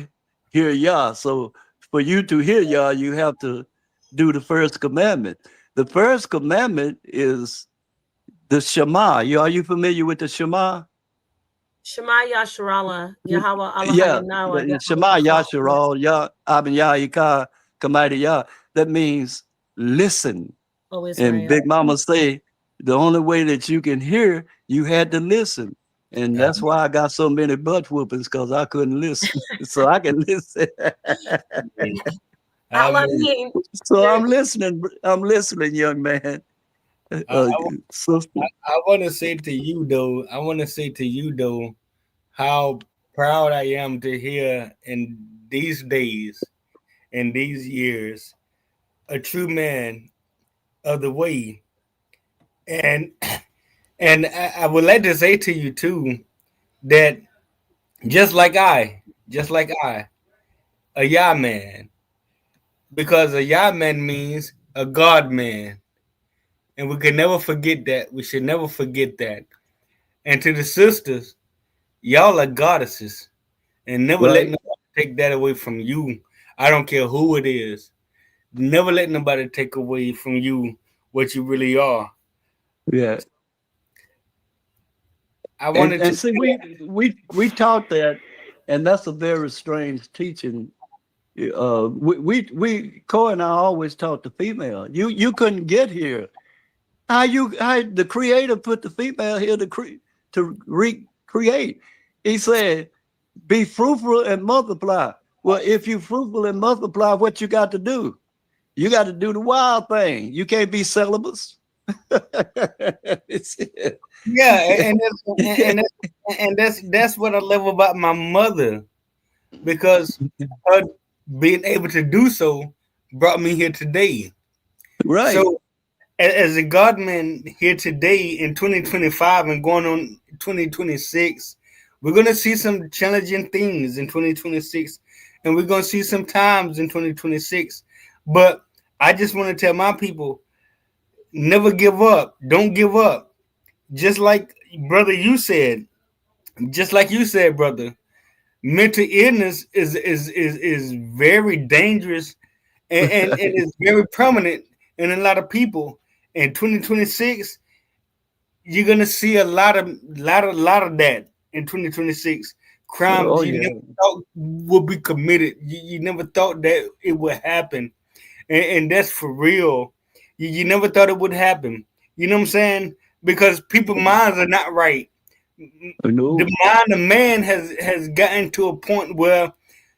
hear Yah. So for you to hear Yah, you have to do the first commandment. The first commandment is the Shema. Are you familiar with the Shema? Shema Yasharallah, Yahweh Allah Yeah, Hayanawa. Shema Yasharal, Yah Abin Yahika Kamadi Yah. That means listen. Oh, Israel. And Big Mama say the only way that you can hear, you had to listen. And that's why I got so many butt whoopings, because I couldn't listen. So I can listen. So I'm listening. I'm listening, young man. I want to say to you though, how proud I am to hear in these days, in these years, a true man of the way. And I would like to say to you too, that just like I, a Yah man, because a Yah man means a God man. And we can never forget that. We should never forget that. And to the sisters, y'all are goddesses. And never let nobody take that away from you. I don't care who it is. Never let nobody take away from you what you really are. Yeah. I wanted to see we taught that, and that's a very strange teaching. We Coy and I always taught the female. You couldn't get here. How the Creator put the female here to recreate. He said, "Be fruitful and multiply." Well, if you fruitful and multiply, what you got to do? You got to do the wild thing. You can't be celibate. Yeah, and that's what I love about my mother, because her being able to do so brought me here today. Right. So as a Godman here today in 2025 and going on 2026, we're going to see some challenging things in 2026, and we're going to see some times in 2026. But I just want to tell my people, never give up. Don't give up. Just like brother you said, brother, mental illness is very dangerous and is very prominent in a lot of people. In 2026, you're gonna see a lot of that in 2026. crimes you never thought would be committed. You never thought that it would happen. And that's for real. You never thought it would happen. You know what I'm saying? Because people's minds are not right. The mind of man has gotten to a point where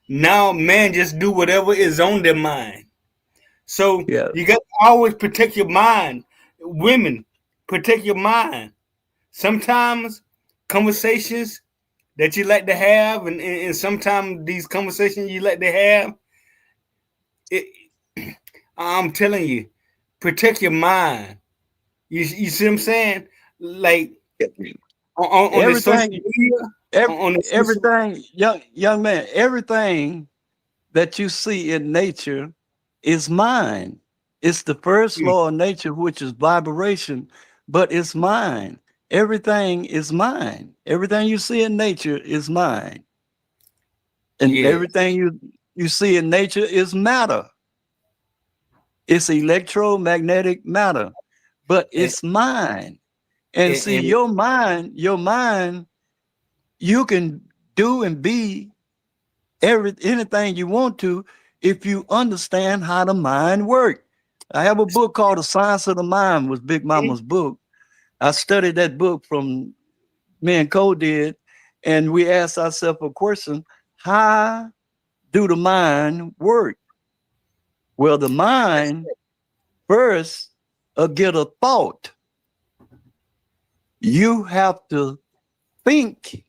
now man just do whatever is on their mind. So you got to always protect your mind. Women, protect your mind. Sometimes conversations that you like to have, and sometimes these conversations you like to have, I'm telling you, protect your mind. You see what I'm saying? Like on the social media, everything, young man, everything that you see in nature is mine. It's the first law of nature, which is vibration, but it's mine. Everything is mine. Everything you see in nature is mine. And everything you see in nature is matter. It's electromagnetic matter, but it's mine. And see, your mind, you can do and be anything you want to if you understand how the mind works. I have a book called The Science of the Mind, was Big Mama's book. I studied that book from me and Cole did, and we asked ourselves a question: how do the mind work? Well, the mind first get a thought. You have to think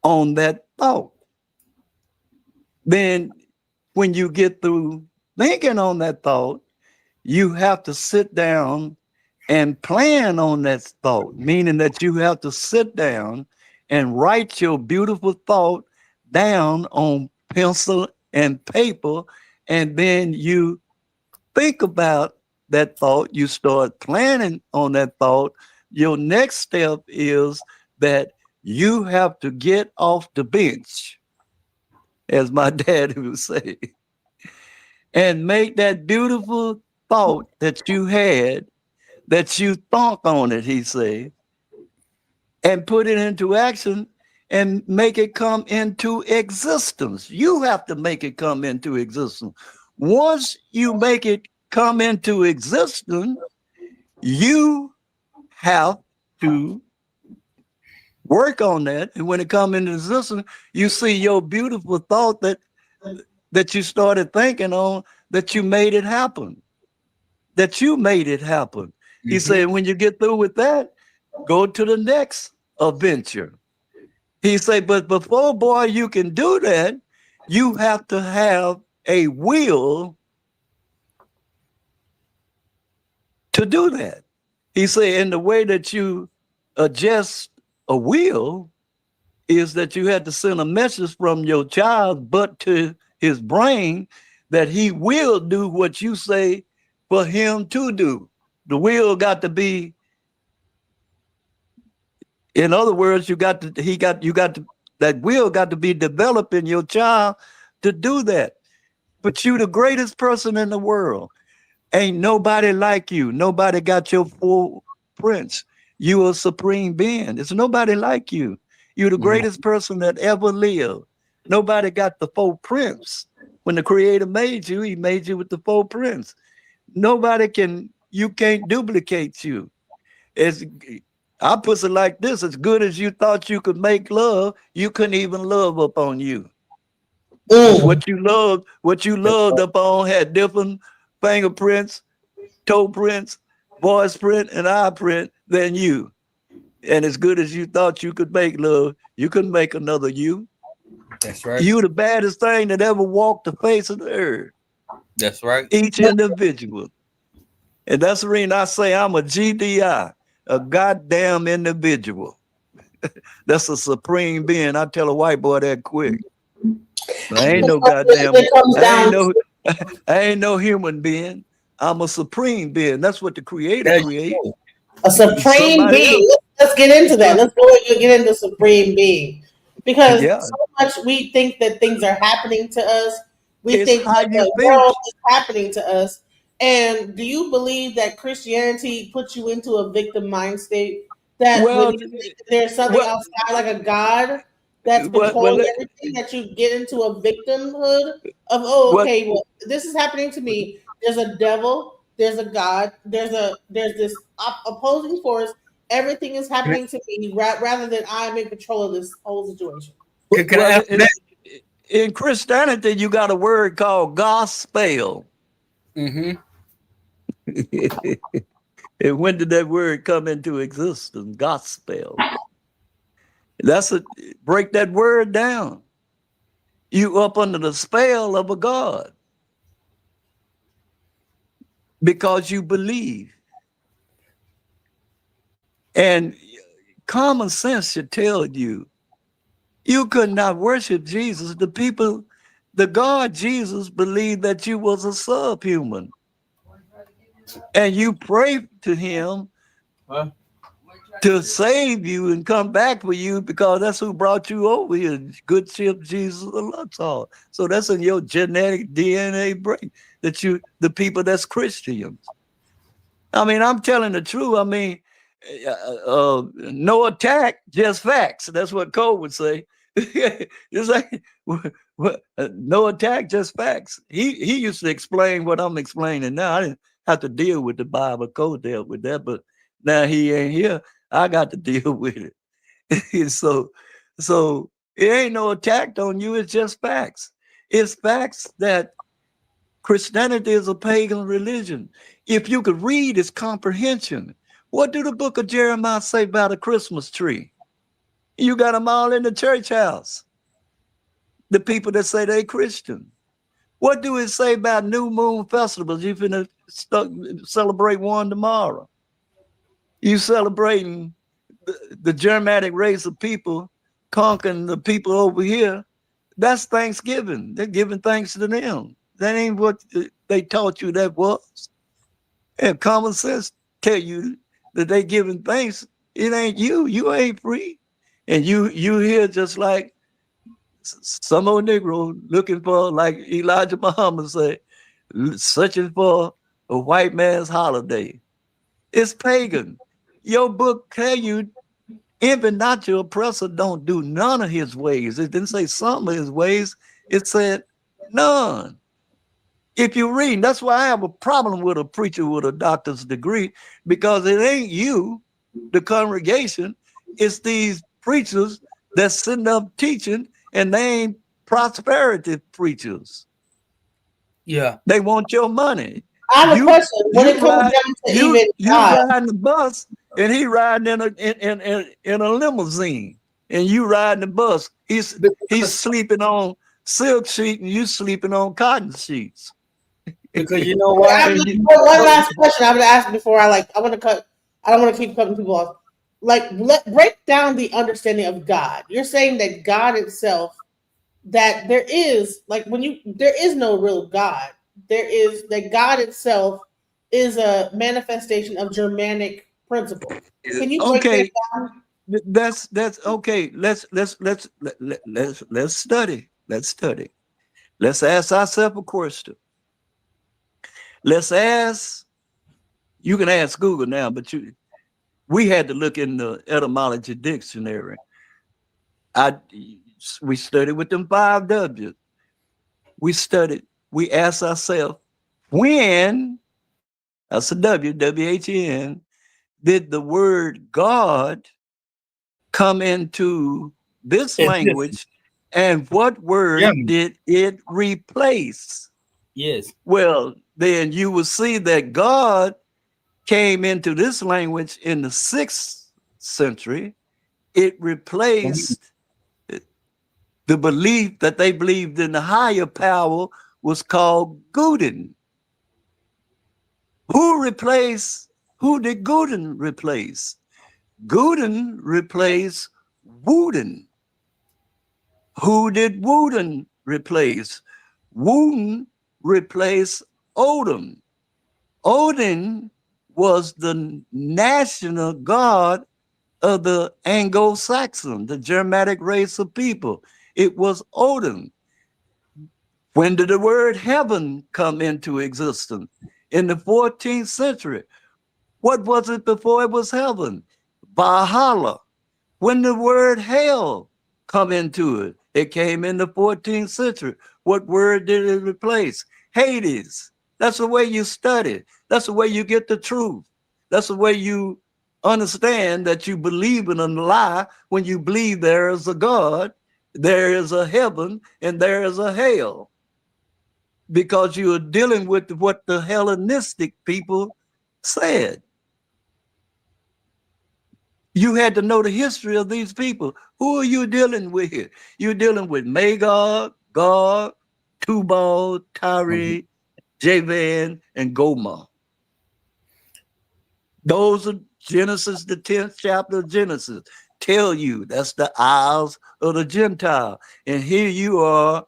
on that thought. Then when you get through thinking on that thought, you have to sit down and plan on that thought, meaning that you have to sit down and write your beautiful thought down on pencil and paper, and then you think about that thought, you start planning on that thought. Your next step is that you have to get off the bench, as my dad would say, and make that beautiful thought that you had, that you thought on it, he said, and put it into action and make it come into existence. You have to make it come into existence. Once you make it come into existence, you have to work on that. And when it comes into existence, you see your beautiful thought that you started thinking on, that you made it happen. That you made it happen. Mm-hmm. He said, when you get through with that, go to the next adventure. He said, but before, boy, you can do that, you have to have a will to do that. He said, and the way that you adjust a will is that you had to send a message from your child, but to his brain, that he will do what you say for him to do. The will got to be, in other words, that will got to be developed in your child to do that. But you the greatest person in the world. Ain't nobody like you. Nobody got your full prints. You a supreme being. There's nobody like you. You're the greatest person that ever lived. Nobody got the four prints. When the creator made you, he made you with the four prints. You can't duplicate you. I put it like this: as good as you thought you could make love, you couldn't even love upon you. What you loved upon had different fingerprints, toe prints, voice print, and eye print than you. And as good as you thought you could make love, you couldn't make another you. That's right. You the baddest thing that ever walked the face of the earth. That's right. Each individual. And that's the reason I say I'm a GDI, a goddamn individual. That's a supreme being. I tell a white boy that quick. I ain't no goddamn, I ain't no human being. I'm a supreme being. That's what the creator created. A supreme being. Let's get into that. Let's go and get into supreme being. Because so much we think that things are happening to us. We think that the world is happening to us. And do you believe that Christianity puts you into a victim mind state? That when you think that there's something outside, like a God, that's Well, controlling everything, that you get into a victimhood of, what okay, well, this is happening to me. There's a devil, there's a God, there's this opposing force. Everything is happening to me rather than I'm in control of this whole situation. Can I ask that? in Christianity, you got a word called gospel. Mm-hmm. And when did that word come into existence? Gospel. That's break that word down. You up under the spell of a God because you believe. And common sense should tell you, you could not worship Jesus. The people, the God Jesus believed that you was a subhuman. And you pray to him to save you and come back for you because that's who brought you over here. Good ship Jesus the Luxor. So that's in your genetic DNA break that the people that's Christians. I mean, I'm telling the truth. I mean, no attack, just facts. That's what Cole would say. It's like no attack, just facts. He used to explain what I'm explaining now. I didn't have to deal with the Bible. Cole dealt with that, but now he ain't here. I got to deal with it. so it ain't no attack on you. It's just facts. It's facts that Christianity is a pagan religion. If you could read its comprehension, what do the book of Jeremiah say about a Christmas tree? You got them all in the church house. The people that say they Christian. What do it say about new moon festivals? You finna celebrate one tomorrow. You celebrating the Germanic race of people conquering the people over here. That's Thanksgiving. They're giving thanks to them. That ain't what they taught you that was. And common sense tell you that they giving thanks. It ain't you. You ain't free. And you here just like some old Negro looking for, like Elijah Muhammad said, searching for a white man's holiday. It's pagan. Your book tell you, envy not your oppressor, don't do none of his ways. It didn't say some of his ways. It said none. If you read, that's why I have a problem with a preacher with a doctor's degree, because it ain't you, the congregation. It's these preachers that's sitting up teaching, and they ain't prosperity preachers. Yeah. They want your money. I have a question. When it comes down to even God, you riding the bus, and he riding in a limousine, and you riding the bus. He's sleeping on silk sheet, and you sleeping on cotton sheets. Because you know what? One last question I would ask before I want to cut. I don't want to keep cutting people off. Like, break down the understanding of God. You're saying that God itself, that there is there is no real God. There is that God itself is a manifestation of Germanic principles. Can you break that down? That's okay. Let's study. Let's study. Let's ask ourselves a question. Let's ask. You can ask Google now, but we had to look in the etymology dictionary. We studied with them 5 W's. We asked ourselves, when, that's a W, W-H-E-N, did the word God come into this language, and what word did it replace? Yes. Well, then you will see that God came into this language in the 6th century. It replaced the belief that they believed in the higher power was called Guden. Who did Guden replace? Guden replaced Wooden. Who did Wooden replace? Wooden replaced Odin. Odin was the national god of the Anglo-Saxon, the Germanic race of people. It was Odin. When did the word heaven come into existence? In the 14th century. What was it before it was heaven? Valhalla. When the word hell come into it? It came in the 14th century. What word did it replace? Hades. That's the way you study. That's the way you get the truth. That's the way you understand that you believe in a lie when you believe there is a God, there is a heaven, and there is a hell. Because you are dealing with what the Hellenistic people said. You had to know the history of these people. Who are you dealing with here? You're dealing with Magog, Gog, Tubal, Tyre, Javan, and Gomer. Those are Genesis, the 10th chapter of Genesis. Tell you that's the Isles of the Gentile. And here you are,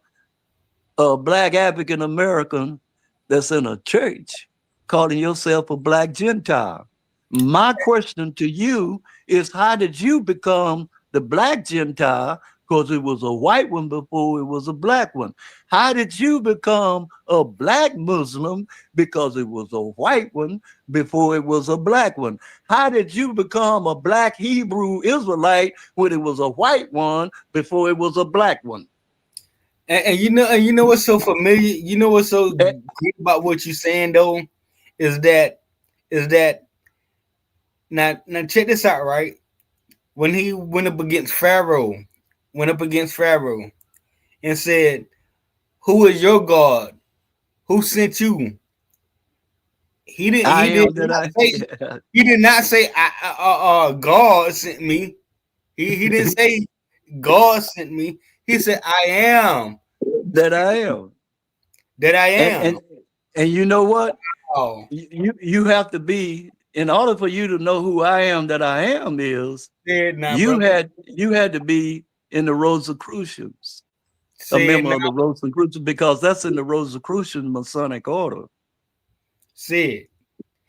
a Black African American that's in a church calling yourself a Black Gentile. My question to you is, how did you become the Black Gentile? Because it was a white one before it was a Black one. How did you become a Black Muslim? Because it was a white one before it was a Black one. How did you become a Black Hebrew Israelite when it was a white one before it was a Black one? And you know what's so familiar? You know what's so great about what you're saying though, is that now check this out, right? When he went up against Pharaoh and said, "Who is your God? Who sent you?" He did not say God sent me. He didn't say God sent me. He said, "I am that I am." That I am. And you know what? Oh. You have to be, in order for you to know who I am that I am is, you had to be in the Rosicrucians. A member of the Rosicrucians, because that's in the Rosicrucian Masonic order. See,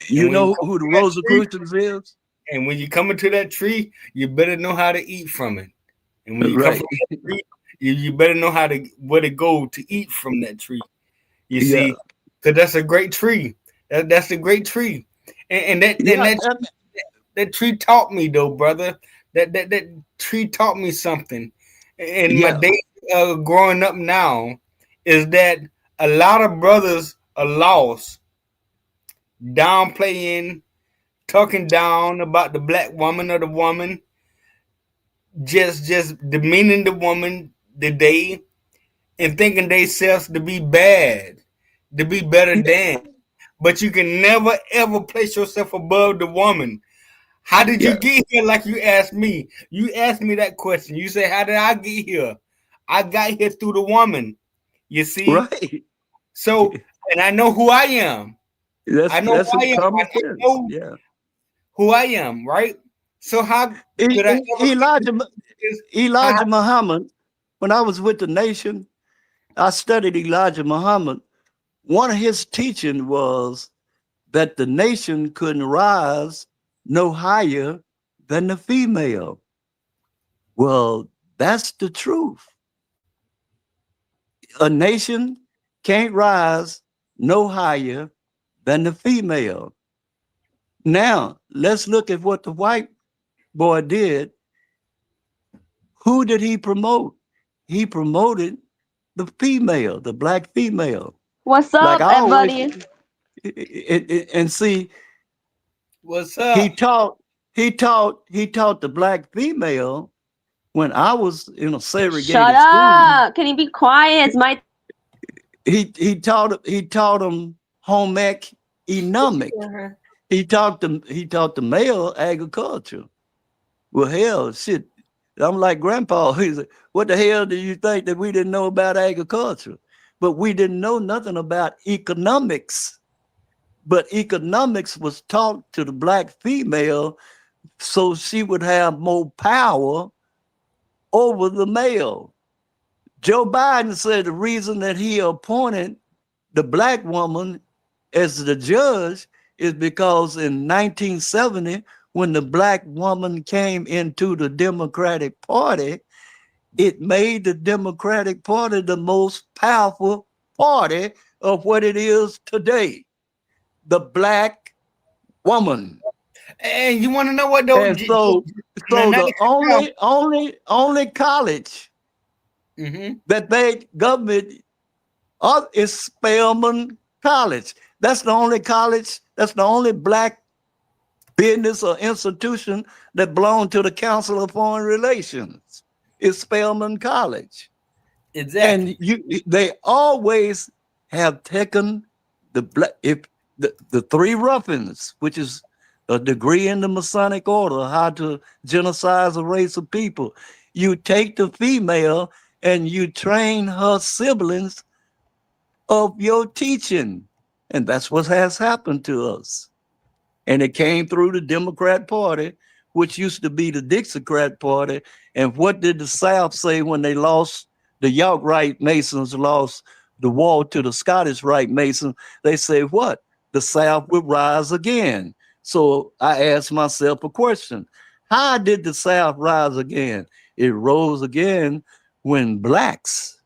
you know who the Rosicrucians is? And when you come into that tree, you better know how to eat from it. And when you come from that tree, you better know where to go to eat from that tree. You see, because that's a great tree. That's a great tree, and that tree taught me though, brother. That tree taught me something. And my day growing up now is that a lot of brothers are lost, downplaying, talking down about the Black woman or the woman, just demeaning the woman today, and thinking themselves to be bad, to be better than. But you can never ever place yourself above the woman. How did you get here? Like you asked me. You asked me that question. You say, "How did I get here?" I got here through the woman. You see? Right. So, and I know who I am. I know who I am. I know who I am, right? So how could I Elijah Muhammad, when I was with the nation, I studied Elijah Muhammad. One of his teaching was that the nation couldn't rise no higher than the female. Well, that's the truth. A nation can't rise no higher than the female. Now, let's look at what the white boy did. Who did he promote? He promoted the female, the Black female. What's up, everybody? And see, what's up? He taught the Black female when I was in a segregated school. Shut up! Can you be quiet? It's my. He taught them home ec economic. He taught the male agriculture. Well, hell, shit. I'm like Grandpa. He said, "What the hell do you think that we didn't know about agriculture?" But we didn't know nothing about economics. But economics was taught to the Black female so she would have more power over the male. Joe Biden said the reason that he appointed the Black woman as the judge is because in 1970, when the Black woman came into the Democratic Party, it made the Democratic Party the most powerful party of what it is today. The Black woman. And you want to know what though? And so the only college that they government is Spelman College. That's the only college. That's the only black business or institution that belonged to the Council of Foreign Relations. It's Spelman College. Exactly. And they always have taken the three ruffins, which is a degree in the Masonic order, how to genocide a race of people. You take the female and you train her siblings of your teaching. And that's what has happened to us. And it came through the Democrat Party, which used to be the Dixiecrat Party. And what did the South say when they lost? The York Rite Masons lost the war to the Scottish Rite Masons. They say what? The South would rise again. So I asked myself a question. How did the South rise again? It rose again when blacks,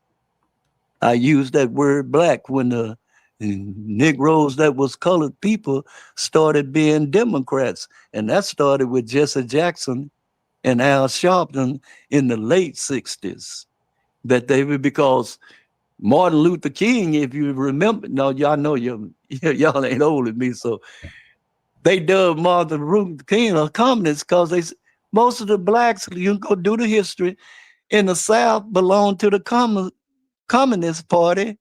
I use that word black, when the Negroes that was colored people started being Democrats. And that started with Jesse Jackson and Al Sharpton in the late 60s. That they were, because Martin Luther King, if you remember, no, y'all know y'all ain't old as me, so they dubbed Martin Luther King a communist because most of the blacks, you can go do the history, in the South belonged to the Communist Party.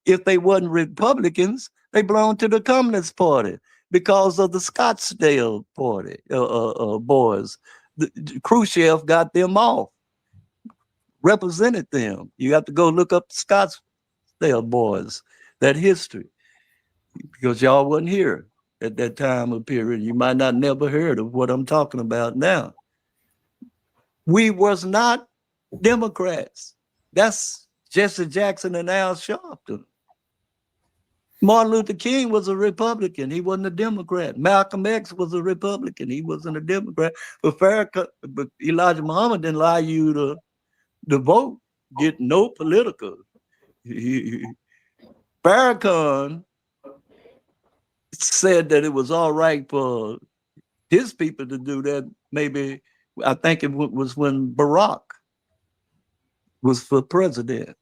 If they wasn't Republicans, they belonged to the Communist Party because of the Scottsdale Party boys. Khrushchev got them off, represented them. You have to go look up the Scottsdale boys, that history, because y'all wasn't here at that time of period. You might not never heard of what I'm talking about now. We was not Democrats. That's Jesse Jackson and Al Sharpton. Martin Luther King was a Republican. He wasn't a Democrat. Malcolm X was a Republican. He wasn't a Democrat. But Elijah Muhammad didn't allow you to vote, get no political. Farrakhan said that it was all right for his people to do that. Maybe, I think it was when Barack was for president.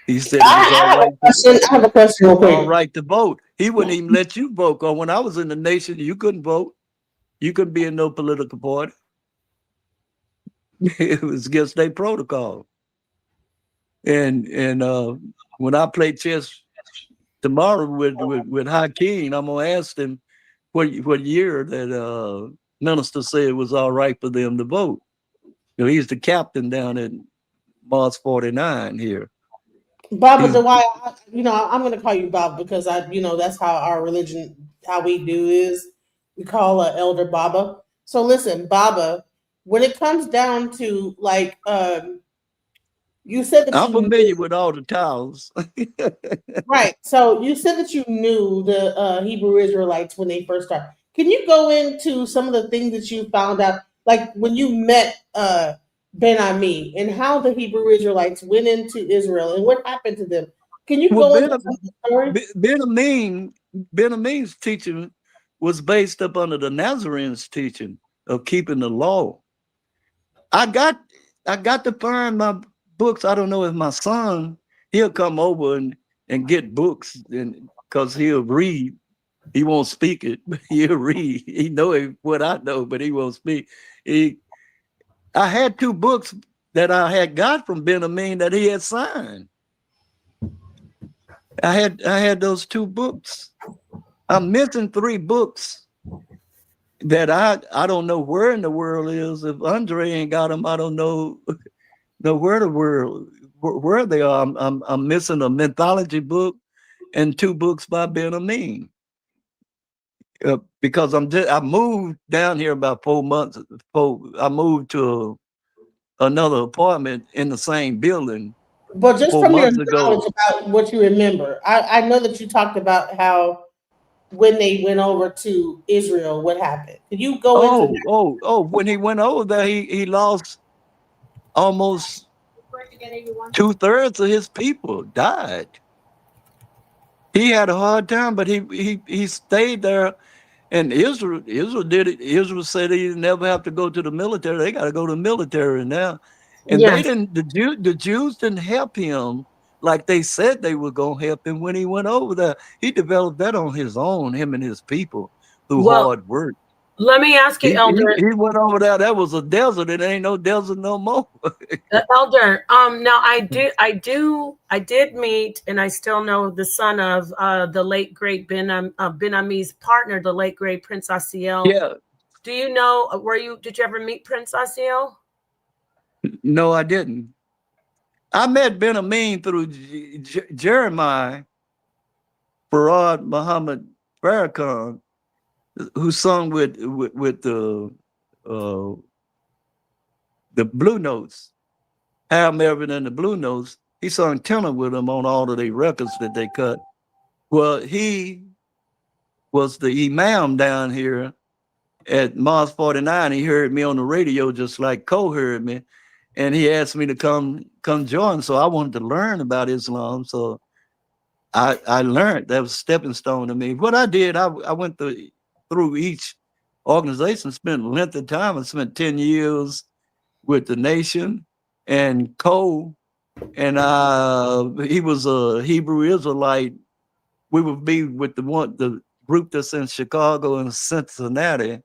He said it was all right. I have a question real quick. All right to vote. He wouldn't even let you vote. Because when I was in the nation, you couldn't vote. You couldn't be in no political party. It was against their protocol. And when I play chess tomorrow with Hakeem, I'm gonna ask him what year that minister said it was all right for them to vote. You know, he's the captain down at Mars 49 here. Baba Dwight, I'm going to call you Bob because that's how our religion, how we do is we call an elder Baba. So listen, Baba, when it comes down to like, you said that I'm familiar with all the titles. Right. So you said that you knew the Hebrew Israelites when they first started. Can you go into some of the things that you found out, like when you met Ben Ami and how the Hebrew Israelites went into Israel and what happened to them? Can you go into the story? Ben Amin's teaching was based up under the Nazarenes' teaching of keeping the law. I got to find my books. I don't know if my son, he'll come over and get books, and because he'll read. He won't speak it, but he'll read. He know what I know, but he won't speak. I had 2 books that I had got from Ben Amin that he had signed. I had those 2 books. I'm missing 3 books that I don't know where in the world is. If Andre ain't got them, I don't know where the world where they are. I'm missing a mythology book and 2 books by Ben Amin. Because I moved down here about 4 months before I moved to another apartment in the same building. But just from your knowledge about what you remember, I know that you talked about how when they went over to Israel, what happened? Can you go into that? When he went over there, he lost almost 2/3 of his people died. He had a hard time, but he stayed there. And Israel did it. Israel said they never have to go to the military. They got to go to the military now. And they Yes. didn't, the Jews didn't help him like they said they were going to help him when he went over there. He developed that on his own, him and his people, through Well, hard work. let me ask you, Elder. He went over there. That was a desert. It ain't no desert no more. Elder, now I did meet, and I still know the son of the late great Ben Ami's partner, the late great Prince Asiel. Yeah. Do you know? Did you ever meet Prince Asiel? No, I didn't. I met Ben Amin through Jeremiah Farad Muhammad Farrakhan, who sung with the Blue Notes, Hal Melvin and the Blue Notes. He sung tenor with them on all of their records that they cut. Well, he was the imam down here at Mars 49. He heard me on the radio just like Cole heard me, and he asked me to come join. So I wanted to learn about Islam. So I learned. That was a stepping stone to me. What I did, I went through each organization, spent a length of time. I spent 10 years with the Nation and Cole, and he was a Hebrew Israelite. We would be with the group that's in Chicago and Cincinnati,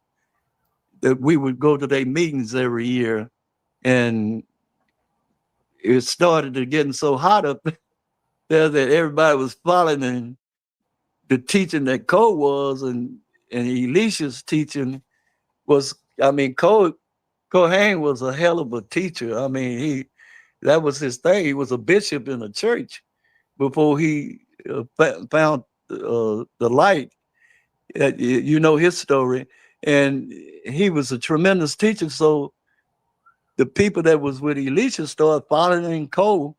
that we would go to their meetings every year. And it started to getting so hot up there that everybody was following the teaching that Cole was, and Elisha's teaching was, I mean, Kohen was a hell of a teacher. I mean, that was his thing. He was a bishop in a church before he found the light. You know his story. And he was a tremendous teacher. So the people that was with Elisha started following Cole,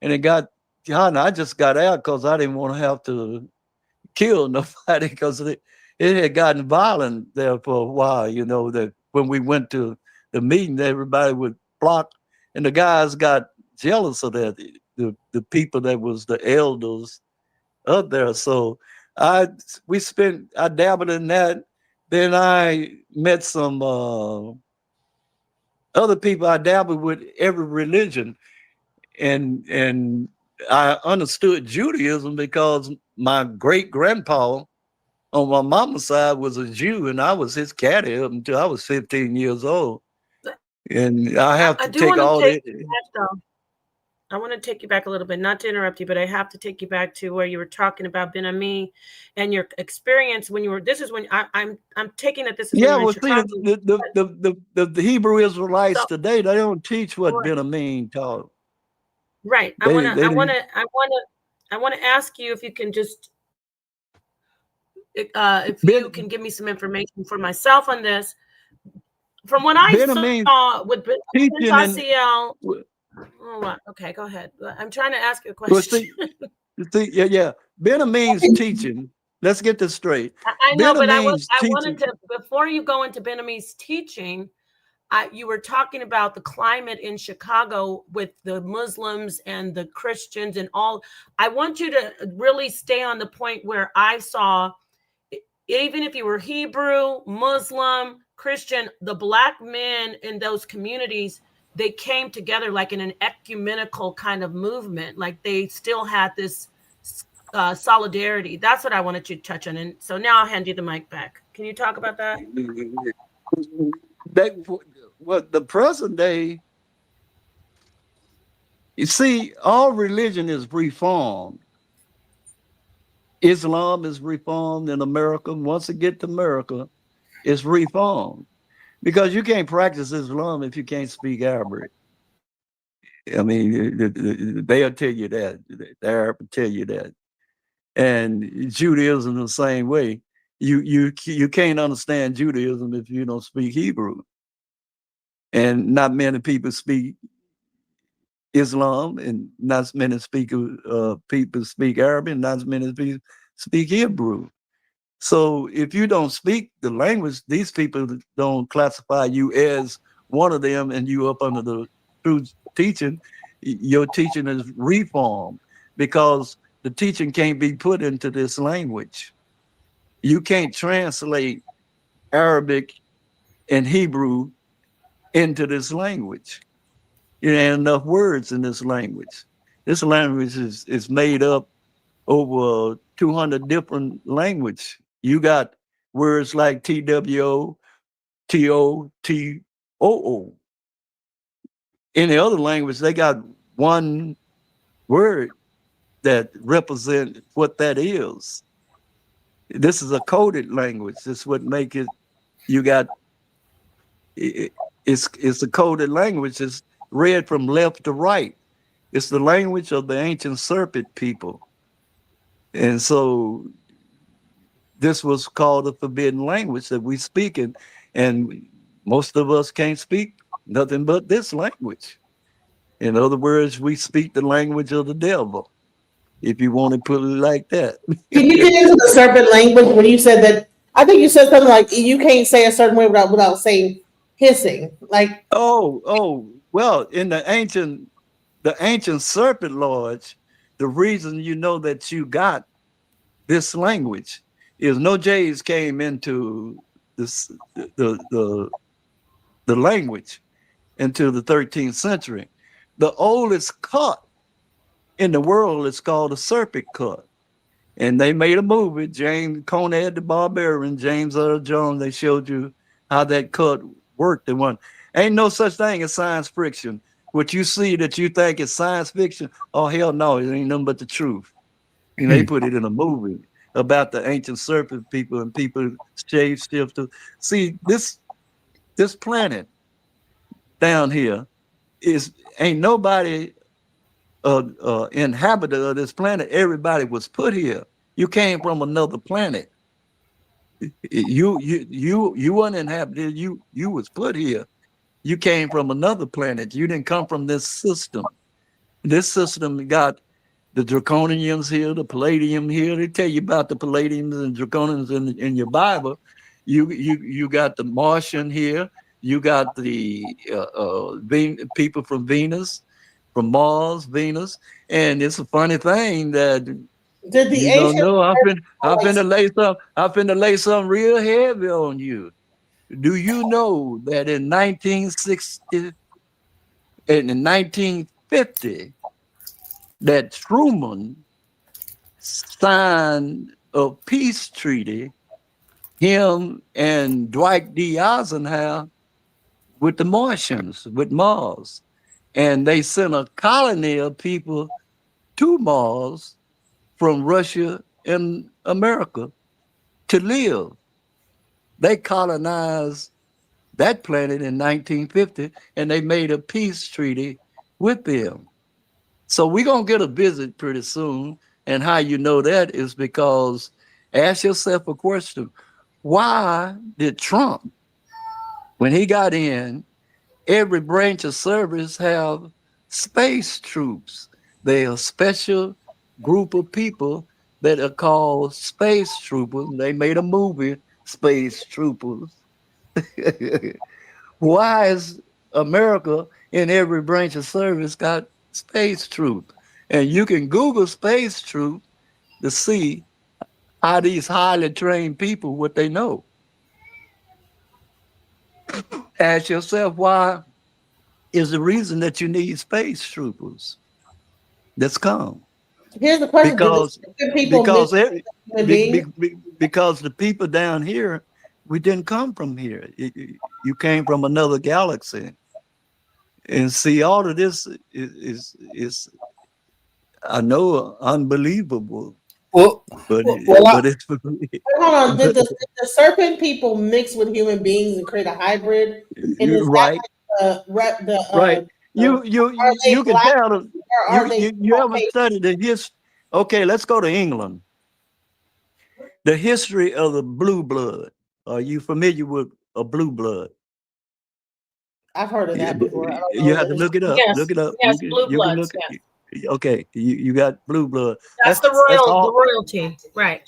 and it got hot. I just got out because I didn't want to have to kill nobody, because it had gotten violent there for a while. You know, that when we went to the meeting, everybody would block, and the guys got jealous of that, the people that was the elders up there. So I dabbled in that. Then I met some other people. I dabbled with every religion, and I understood Judaism because my great grandpa on my mama's side was a Jew, and I was his caddy up until I was 15 years old. And I have to take all that. I want to take you back a little bit, not to interrupt you, but I have to take you back to where you were talking about Ben Ami and your experience when you were. This is when I'm taking it. This is yeah. When Well, see, the Hebrew Israelites today, they don't teach what Ben Ami taught. Right. I want to ask you if you can just if you can give me some information for myself on this. From what I saw with Prince Asiel. Okay, go ahead. I'm trying to ask you a question. Yeah. Ben Amin's teaching. Let's get this straight. I know, but I wanted to, before you go into Ben Amin's teaching, you were talking about the climate in Chicago with the Muslims and the Christians and all. I want you to really stay on the point where I saw, even if you were Hebrew, Muslim, Christian, the Black men in those communities, they came together like in an ecumenical kind of movement. Like they still had this solidarity. That's what I wanted you to touch on. And so now I'll hand you the mic back. Can you talk about that? The present day, you see, all religion is reformed. Islam is reformed in America. Once it gets to America, it's reformed. Because you can't practice Islam if you can't speak Arabic. I mean, they'll tell you that. The Arab will tell you that. And Judaism the same way. You can't understand Judaism if you don't speak Hebrew. And not many people speak Islam, and not many people speak Arabic, and not many people speak Hebrew. So if you don't speak the language, these people don't classify you as one of them, and you up under the true teaching. Your teaching is reformed because the teaching can't be put into this language. You can't translate Arabic and Hebrew into this language. You ain't enough words in this language. This language is made up over 200 different language. You got words like TWO, TOTOO. In the other language, they got one word that represent what that is. This is a coded language. This is what make it. You got it's a coded language. It's read from left to right. It's the language of the ancient serpent people, and so this was called a forbidden language that we speak in, and most of us can't speak nothing but this language. In other words, we speak the language of the devil, if you want to put it like that. Can you get into the serpent language when you said that? I think you said something like you can't say a certain way without saying hissing. Like, Well, in the ancient serpent lords, the reason you know that you got this language is no J's came into this the language into the 13th century. The oldest cut in the world is called a serpent cut. And they made a movie, James Conrad the Barbarian, James Earl Jones. They showed you how that cut worked. And one ain't no such thing as science fiction. What you see that you think is science fiction, oh hell no, it ain't nothing but the truth. And they put it in a movie about the ancient serpent people and people shave shifter. See, this planet down here ain't nobody inhabitor of this planet. Everybody was put here. You came from another planet. You weren't inhabited. You was put here. You came from another planet. You didn't come from this system. This system got the draconians here, the palladium here. They tell you about the palladiums and draconians in your Bible. You got the Martian here. You got the people from Venus, from Mars, Venus, and it's a funny thing that did the you don't ancient know. I'm finna lay something real heavy on you. Do you know that in 1960 and in 1950 that Truman signed a peace treaty, him and Dwight D. Eisenhower, with the Martians, with Mars. And they sent a colony of people to Mars from Russia and America to live. They colonized that planet in 1950, and they made a peace treaty with them. So we're going to get a visit pretty soon. And how you know that is because ask yourself a question. Why did Trump, when he got in, every branch of service have space troops? They are a special group of people that are called space troopers. They made a movie, Space Troopers. Why is America in every branch of service got space troop? And you can Google space troop to see how these highly trained people, what they know. Ask yourself, why is the reason that you need space troopers that's come? here's the question: did the Because serpent people mix because with human beings? because the people down here, we didn't come from here. You came from another galaxy. And see, all of this is I know unbelievable, Well, but well, it's Hold on. Did the serpent people mix with human beings and create a hybrid? And is that right, right. the are they You can black tell or are they you ever Caucasian? studied the history? Okay, let's go to England. The history of the blue blood. Are you familiar with a blue blood? I've heard of that before. I don't You know have the to history. look it up. Look Yes, it up. yes, blue You can bloods. look Yes, at. Okay, you got blue blood. that's That's the all. royalty, right?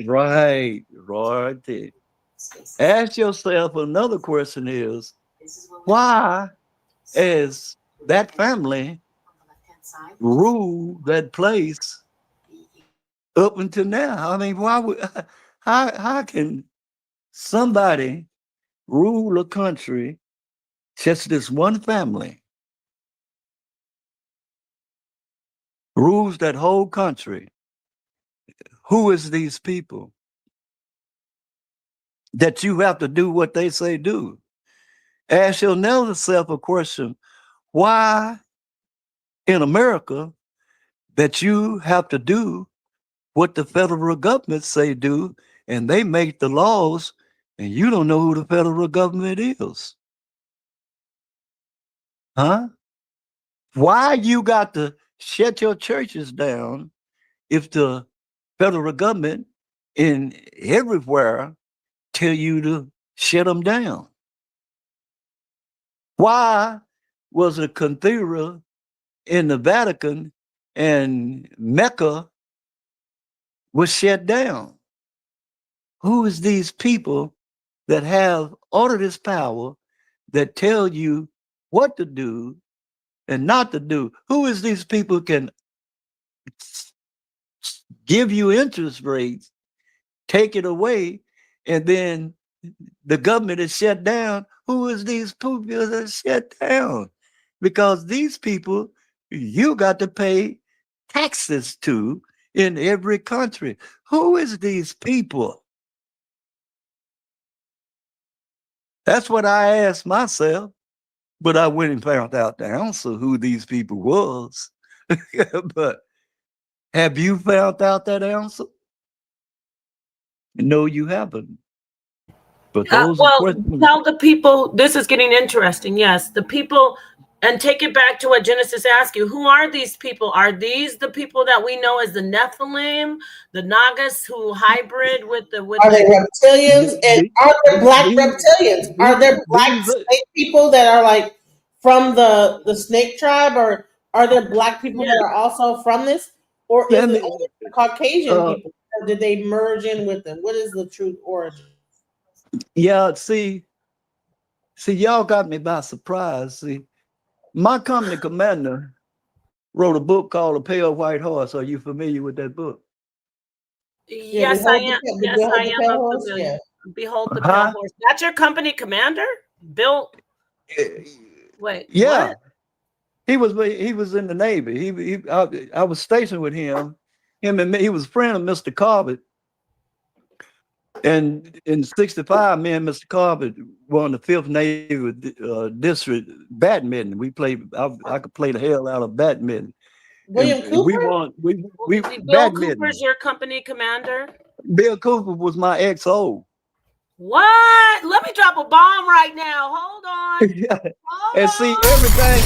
Right. Ask yourself another question is why is that family rule that place up until now? I mean, why would how can somebody rule a country, just this one family rules that whole country. Who is these people that you have to do what they say do? Ask yourself a question. Why in America that you have to do what the federal government say do, and they make the laws, and you don't know who the federal government is? Huh? Why you got to shut your churches down if the federal government in everywhere tell you to shut them down? Why was a cathedral in the Vatican and Mecca was shut down? Who is these people that have all of this power that tell you what to do and not to do? Who is these people can give you interest rates, take it away, and then the government is shut down? Who is these people that shut down? Because these people you got to pay taxes to in every country. Who is these people? That's what I asked myself, but I went and found out the answer who these people was. But have you found out that answer? No, you haven't. But those are Well, questions. tell the people, this is getting interesting. Yes, the people, and take it back to what Genesis asked you. Who are these people? Are these the people that we know as the Nephilim, the Nagas who hybrid with the? Are they reptilians? And are there black reptilians? Are there black snake people that are like from the snake tribe, or are there black people that are also from this, or is it only the Caucasian people? Or did they merge in with them? What is the true origin? Yeah, see, y'all got me by surprise. See, my company commander wrote a book called A Pale White Horse. Are you familiar with that book? Yes, I am. Yes, I am familiar. Yeah. Behold the Pale Horse. That's your company commander, Bill. Wait, yeah, what? He was in the Navy. I was stationed with him. Him and me, he was a friend of Mr. Corbett. And in '65, me and Mr. Corbett won the 5th Navy District badminton. We played. I could play the hell out of badminton. William Cooper. We won. We Bill badminton. Cooper's your company commander. Bill Cooper was my XO. What? Let me drop a bomb right now. Hold on. And see everything.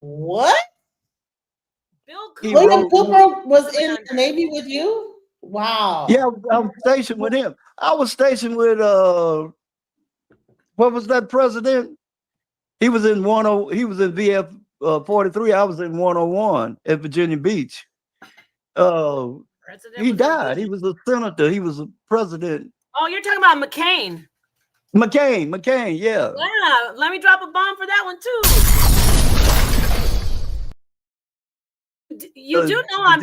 What? Bill William Cooper was in the Navy with you? Wow. Yeah, I was stationed with him. I was stationed with what was that president? He was in He was in VF 43. I was in 101 at Virginia Beach. He died. He was a senator. He was a president. Oh, you're talking about McCain. McCain, yeah. Yeah, let me drop a bomb for that one too. You do know I'm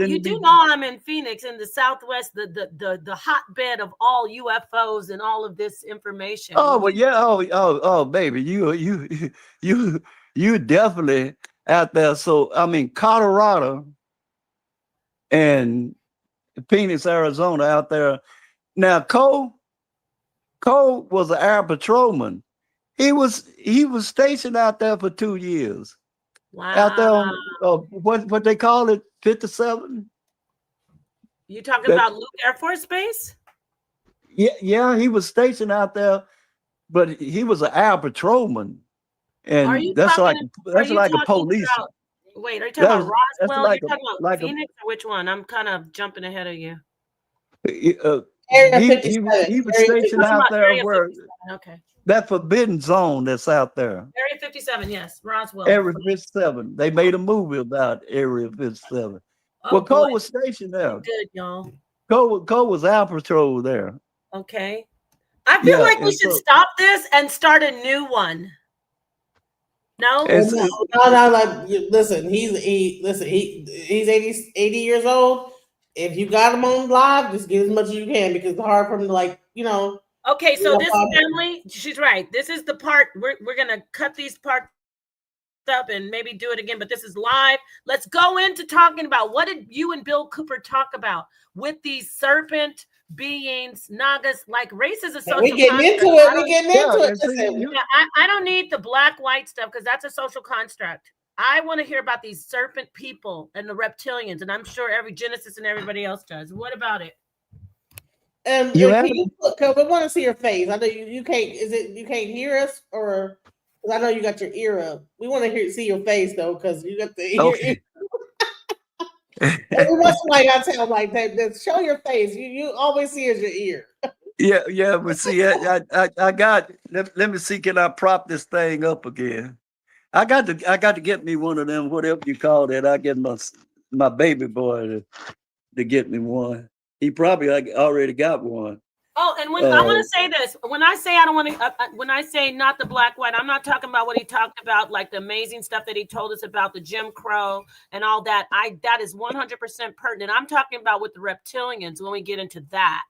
in Phoenix, in the Southwest, the hotbed of all UFOs and all of this information. Oh well, yeah. Oh, baby, you definitely out there. So I mean, Colorado and Phoenix, Arizona, out there. Now, Cole was an air patrolman. He was stationed out there for 2 years. Wow. Out there on what they call it, 57. You talking about Luke Air Force Base? Yeah, he was stationed out there, but he was an air patrolman, and that's like a police. Wait, are you talking about Roswell? Are you talking about Phoenix or which one? I'm kind of jumping ahead of you. He was stationed out there where that forbidden zone that's out there. Area 57, yes, Roswell. Area 57. They made a movie about Area 57. Well, Cole was stationed there. Good, y'all. Cole was out patrol there. Okay. I feel like we should stop this and start a new one. No, like listen, he's 80 years old. if you got them on live, just get as much as you can because it's hard for them to like, you know. Okay, so this family, she's right. This is the part we're gonna cut these parts up and maybe do it again, but this is live. Let's go into talking about what did you and Bill Cooper talk about with these serpent beings, nagas, like race is a social construct. We getting into it. I don't need the black white stuff because that's a social construct. I want to hear about these serpent people and the reptilians, and I'm sure every Genesis and everybody else does. What about it? We want to see your face. I know you can't. Is it you can't hear us, or because I know you got your ear up. We want to see your face though, because you got the ear. Okay. Every once in a while, I tell like that. Show your face. You always see is your ear. Yeah. But see, I got. Let me see. Can I prop this thing up again? I got to get me one of them. Whatever you call that. I get my baby boy to get me one. He probably already got one. Oh, and when I want to say this, when I say I don't want to, when I say not the black white, I'm not talking about what he talked about, like the amazing stuff that he told us about the Jim Crow and all that. That is 100% pertinent. I'm talking about with the reptilians when we get into that.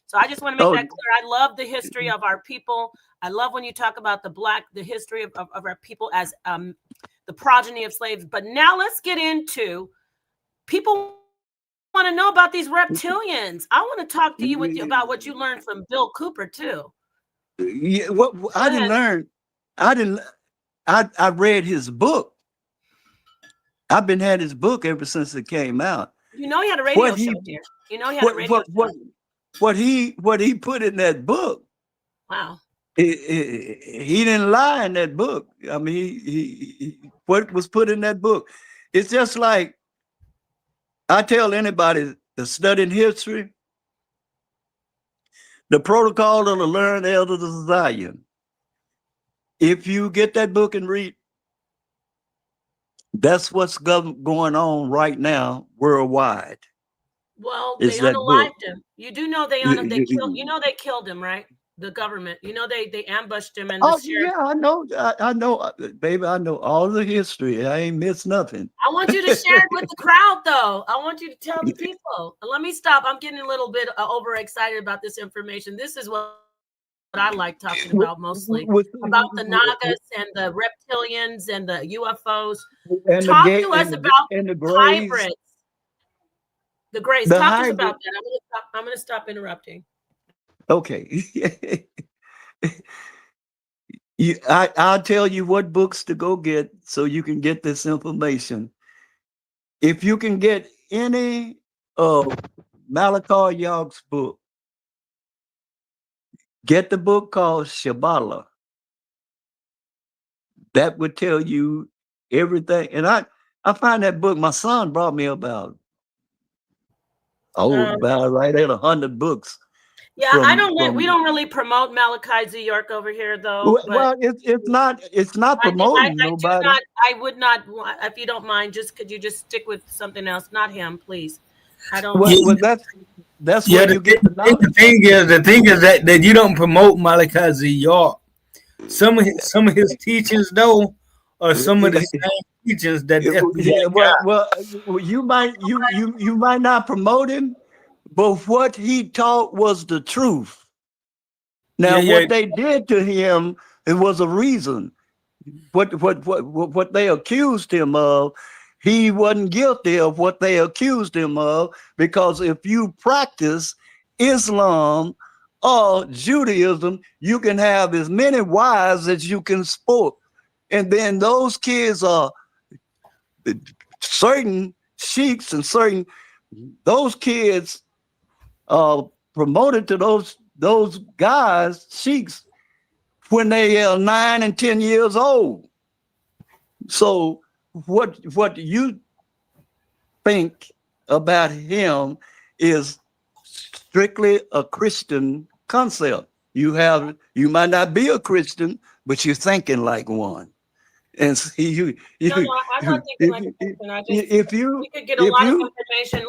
So I just want to make that clear. I love the history of our people. I love when you talk about the history of our people as the progeny of slaves. But now let's get into people want to know about these reptilians. I want to talk to you about what you learned from Bill Cooper too. Yeah, what I didn't learn. I read his book. I've been had his book ever since it came out. You know he had a radio show here. You know he had a radio show. What he put in that book. Wow. He didn't lie in that book. I mean, he what was put in that book. It's just like I tell anybody that's studying history, the protocol of the learned elders of Zion. If you get that book and read, that's what's going on right now worldwide. Well, they unalived him. You do know they killed him, right? The government. You know they ambushed him and I know, baby. I know all the history. I ain't missed nothing. I want you to share it with the crowd, though. I want you to tell the people. Let me stop. I'm getting a little bit overexcited about this information. This is what I like talking about mostly about the Nagas and the reptilians and the UFOs. And Talk to us about the hybrids. The Greys. Talk to us about that. I'm going to stop interrupting. Okay. I'll tell you what books to go get so you can get this information. If you can get any of Malachi York's book, get the book called Shabala. That would tell you everything. And I find that book, my son brought me about right at 100 books. Yeah, we don't really promote Malachi Z. York over here, though. Well, it's not promoting nobody. I would not, if you don't mind, could you just stick with something else? Not him, please. I don't. Well, that's what you get. The thing is that you don't promote Malachi Z. York. Some of his teachings, though, are some of the same teachings that. You might not promote him, but what he taught was the truth. Now, what they did to him, it was a reason. What they accused him of, he wasn't guilty of what they accused him of, because if you practice Islam or Judaism, you can have as many wives as you can support. And then those kids are certain sheiks and those kids are promoted to those guys, sheiks, when they are 9 and 10 years old. So what you think about him is strictly a Christian concept. You might not be a Christian, but you're thinking like one. And I'm not thinking like a Christian. We could get a lot of information.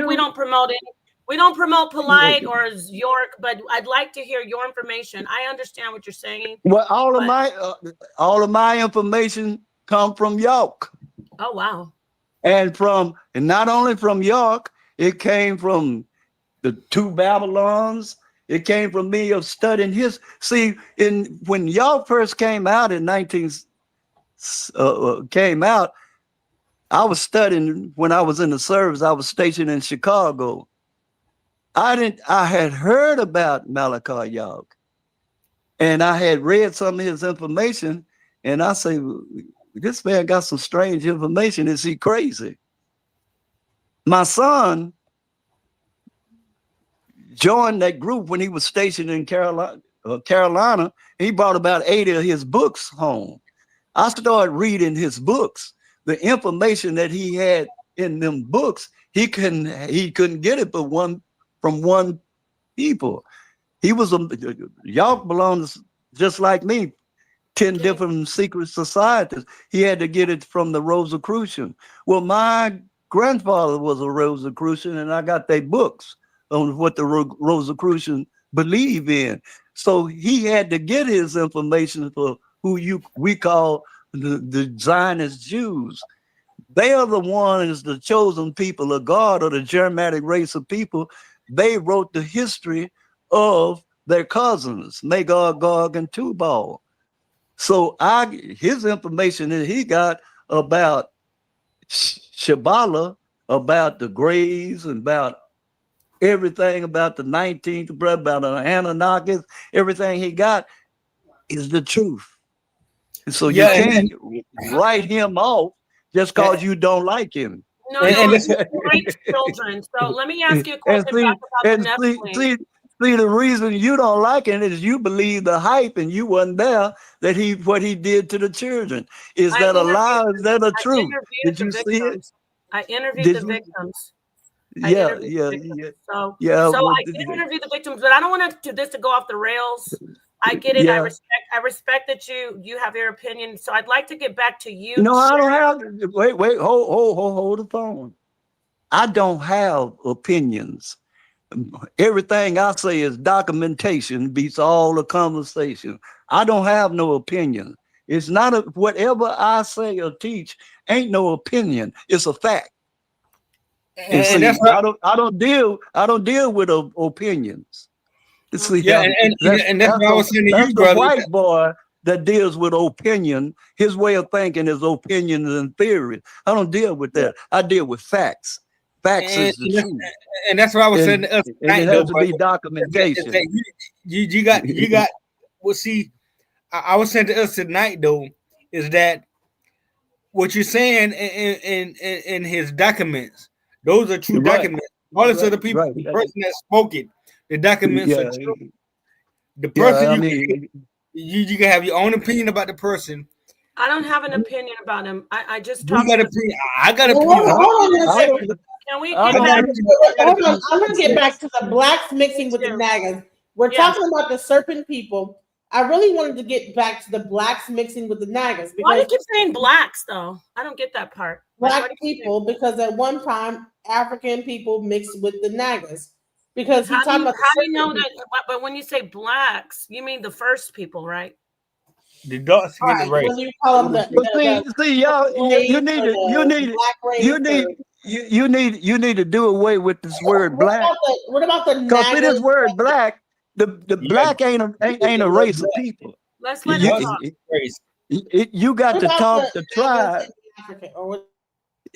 We don't promote any. We don't promote Polite or York, but I'd like to hear your information. I understand what you're saying. Well, all of my information come from York. Oh wow! And not only from York, It came from the two Babylons. It came from me of studying his. See, when y'all first came out in came out, I was studying when I was in the service. I was stationed in Chicago. I had heard about Malachi York, and I had read some of his information, and I say, this man got some strange information. Is he crazy? My son joined that group when he was stationed in Carolina. He brought about 80 of his books home. I started reading his books. The information that he had in them books, he couldn't get it but from one people. Y'all belongs just like me, 10 different secret societies. He had to get it from the Rosicrucian. Well, my grandfather was a Rosicrucian, and I got their books on what the Rosicrucian believe in. So he had to get his information for who we call the Zionist Jews. They are the ones, the chosen people of God, or the Germanic race of people. They wrote the history of their cousins, Magog, Gog, and Tubal. So his information that he got about Shabbalah, about the graves, and about everything about the 19th, about the Anunnakis, everything he got is the truth. So you can't write him off just because you don't like him. No, it's great children. So let me ask you a question back about the Nephilim. See, the reason you don't like it is you believe the hype, and you wasn't there. That what he did to the children. Is that a lie? Is that a truth? Did you see it? I interviewed the victims. Yeah. So I did interview the victims, but I don't want this to go off the rails. I get it. Yeah. I respect that you have your opinion. So I'd like to get back to you. No, I don't have. Wait. Hold the phone. I don't have opinions. Everything I say is documentation, beats all the conversation. I don't have no opinion. It's not whatever I say or teach ain't no opinion. It's a fact. And see, I don't deal with opinions. See, and that's what I was saying to you, brother. The white boy that deals with opinion, his way of thinking is opinions and theories. I don't deal with that. I deal with facts. Facts is the truth. And that's what I was saying to us. And it has to be documentation. You got. Well, see, I was saying to us tonight though is that what you're saying in his documents, those are true documents. All of the people, the person that spoke it, the documents are true. The person you can have your own opinion about the person. I don't have an opinion about him. I just talked. I got an opinion. Can we get back? I'm gonna get back to the blacks mixing with the Nagas. We're talking about the serpent people. I really wanted to get back to the blacks mixing with the Nagas. Why do you keep saying blacks though? I don't get that part. Black people, because at one time African people mixed with the Nagas. Because how do you know that? But when you say blacks, you mean the first people, right? The dark skin race. When you call them see, y'all, you need to do away with this word black. What about the because for this word black, the black ain't a race of people. Let's let it talk. You got to talk to tribe.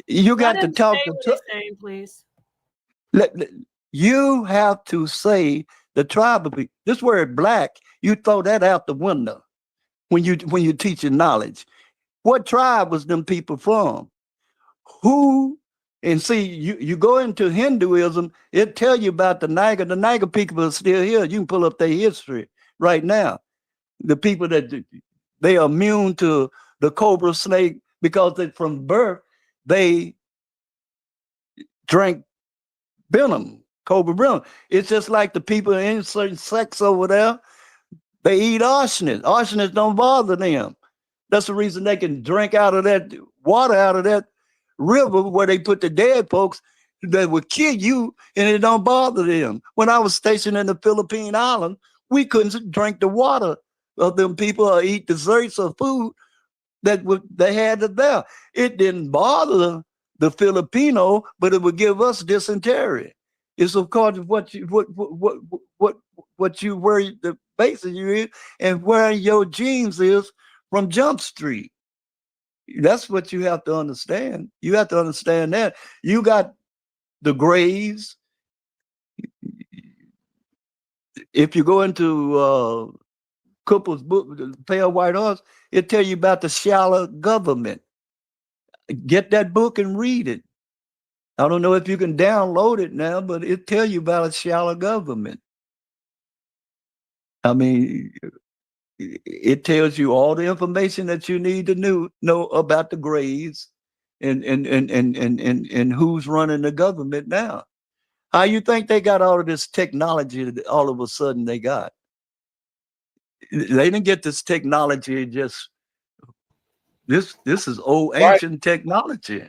You got to talk to tribe. Please. You have to say the tribe of people. This word black, you throw that out the window when you teaching knowledge. What tribe was them people from? Who? And see, you go into Hinduism, it tell you about the Naga. The Naga people are still here. You can pull up their history right now. The people that they are immune to the cobra snake because from birth they drank venom, cobra venom. It's just like the people in certain sects over there. They eat arsenic. Arsenic don't bother them. That's the reason they can drink out of that water out of that river where they put the dead folks that would kill you, and it don't bother them. When I was stationed in the Philippine Island, we couldn't drink the water of them people or eat desserts or food that they had there. It didn't bother the Filipino, but it would give us dysentery. It's of course what you where the basis you is and where your genes is from Jump Street. That's what you have to understand. You have to understand that you got the Grays. If you go into Couple's book, The Pale White Horse, it tell you about the shallow government. Get that book and read it. I don't know if you can download it now, but it tell you about a shallow government. I mean, it tells you all the information that you need to know about the Grays and who's running the government now. How you think they got all of this technology that all of a sudden they got? They didn't get this technology just this is old ancient technology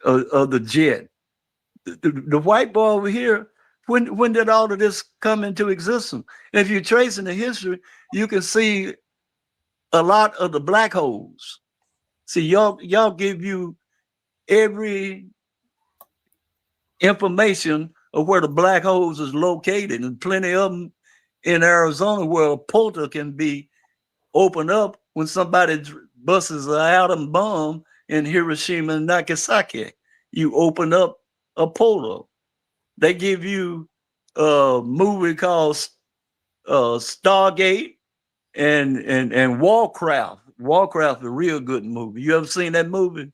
of the jet. The white boy over here, when did all of this come into existence? And if you're tracing the history, you can see a lot of the black holes. See, y'all give you every information of where the black holes is located, and plenty of them in Arizona where a portal can be opened up when somebody busts an atom bomb in Hiroshima and Nagasaki. You open up a portal. They give you a movie called Stargate and Warcraft. Warcraft is a real good movie. You ever seen that movie?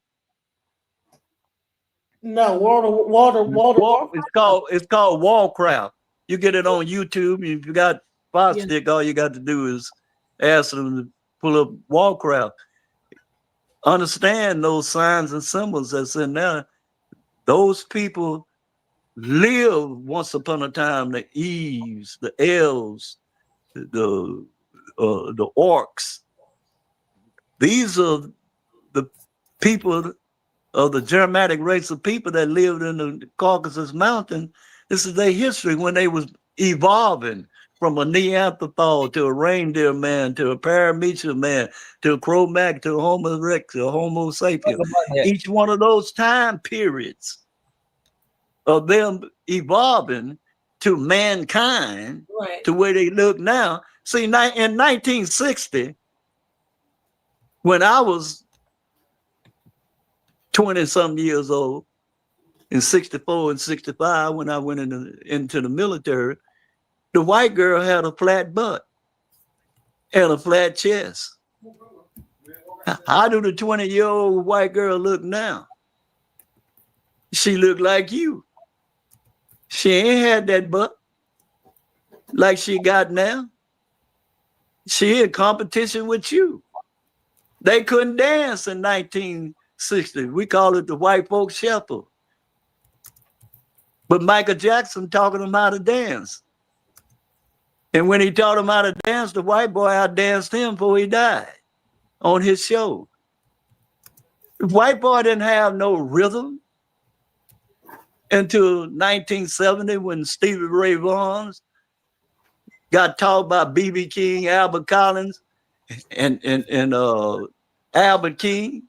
No, It's called Warcraft. You get it on YouTube. If you got Fire Stick, all you got to do is ask them to pull up Warcraft. Understand those signs and symbols that's in there. Those people lived once upon a time. The Eves, the elves, the orcs. These are the people of the Germanic race of people that lived in the Caucasus Mountain. This is their history when they was evolving from a Neanderthal to a reindeer man to a Paramecia man to a Cro-Mac to a Homo erectus to a Homo sapien. Each one of those time periods of them evolving to mankind, right, to where they look now. See, in 1960, when I was 20-something years old, in 64 and 65, when I went into the military, the white girl had a flat butt and a flat chest. How do the 20-year-old white girl look now? She looked like you. She ain't had that butt like she got now. She in competition with you. They couldn't dance in 1960. We call it the white folks shuffle. But Michael Jackson taught them how to dance. And when he taught them how to dance, the white boy outdanced him before he died on his show. The white boy didn't have no rhythm until 1970 when Stevie Ray Vaughan got taught by B.B. King, Albert Collins, and Albert King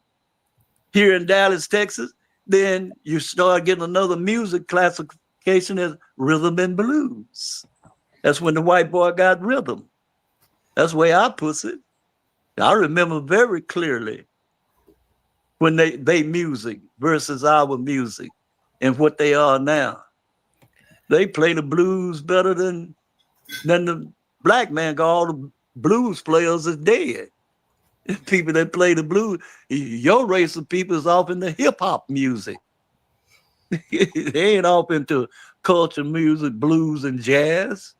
here in Dallas, Texas. Then you start getting another music classification as rhythm and blues. That's when the white boy got rhythm. That's the way I put it. I remember very clearly when they music versus our music and what they are now. They play the blues better than the black man. All the blues players are dead. People that play the blues, your race of people is off into hip hop music. They ain't off into culture music, blues and jazz,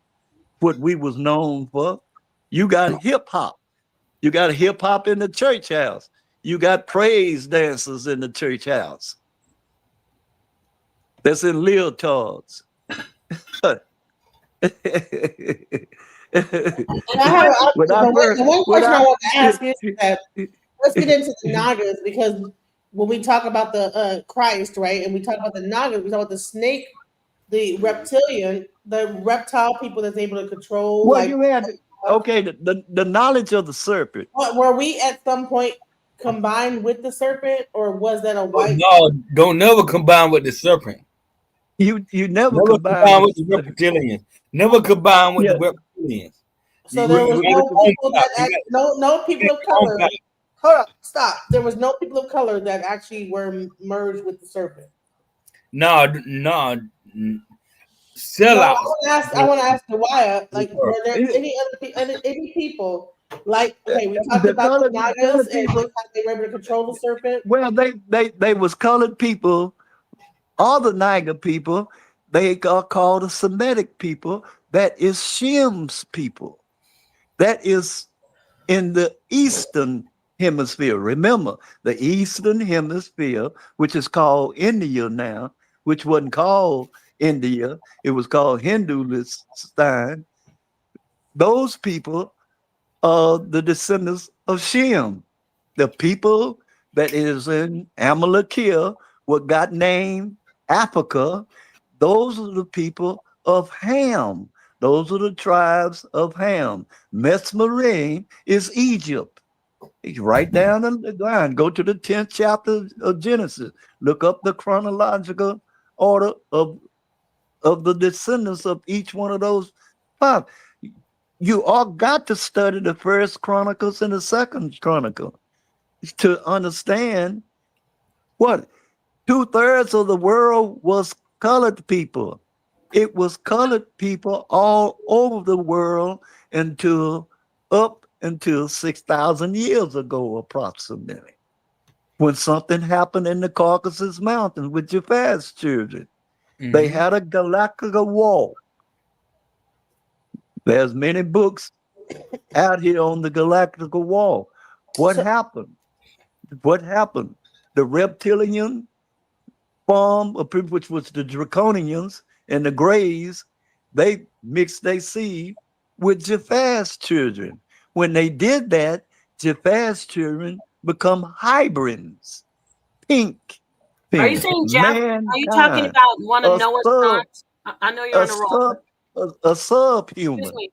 what we was known for. You got hip hop. You got hip hop in the church house. You got praise dancers in the church house. That's in leotards. And one question I want to ask is that let's get into the Nagas, because when we talk about the Christ, right, and we talk about the Nagas, we talk about the snake, the reptilian, the reptile people that's able to control. Well, like, you had the knowledge of the serpent. Were we at some point combined with the serpent, or was that a white? No, don't never combine with the serpent. You never Never combine with the reptilians. Never combine with the reptilians. So there was no people that no people of color. Hold up, stop. There was no people of color that actually were merged with the serpent. No. Sellouts. I want to ask Dewaya, like, were there any people like, okay, we talked about the Nagas and how they were able to control the serpent. Well, they was colored people. All the Naga people, they are called the Semitic people. That is Shem's people. That is in the Eastern Hemisphere. Remember, the Eastern Hemisphere, which is called India now, which wasn't called India, it was called Hinduistan. Those people are the descendants of Shem. The people that is in Amalekah, what got named Africa, those are the people of Ham. Those are the tribes of Ham. Mesmerine is Egypt. It's right down the line. Go to the 10th chapter of Genesis. Look up the chronological order of the descendants of each one of those five. You all got to study the first Chronicles and the second Chronicle to understand what 2/3 of the world was colored people. It was colored people all over the world up until 6,000 years ago, approximately, when something happened in the Caucasus Mountains with Japheth's children. They had a galactic war. There's many books out here on the galactic war. What happened? What happened? The reptilian form of people, which was the Draconians and the Greys, they mixed their seed with Japheth's children. When they did that, Japheth's children become hybrids, pink. Are you saying Jeff? Are you talking about one of Noah's sons? I know you're on a roll. A subhuman. Excuse me,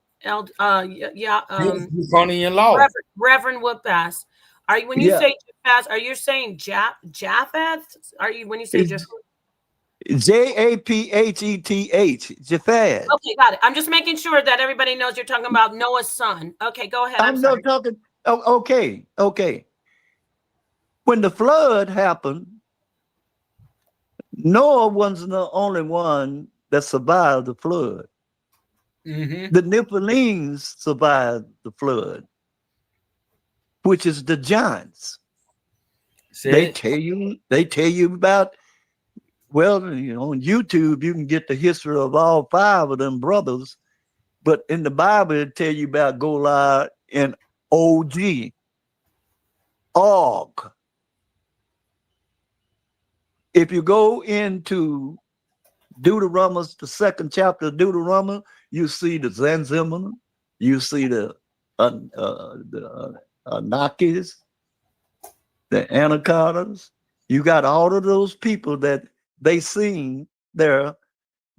Reverend Whoopazz. Are you, when you say Japheth, are you saying Japheth? Are you when you say Japheth? Japheth, Japheth. Okay, got it. I'm just making sure that everybody knows you're talking about Noah's son. Okay, go ahead. I'm sorry. talking. Oh, okay. When the flood happened, Noah wasn't the only one that survived the flood. The Nephilims survived the flood, which is the giants. They tell you about. Well, on YouTube, you can get the history of all 5 of them brothers, but in the Bible, it tell you about Goliath and Og. If you go into Deuteronomy, the 2nd chapter of Deuteronomy, you see the Zanziman, you see the Anakis, the Anacondas. You got all of those people that they seen there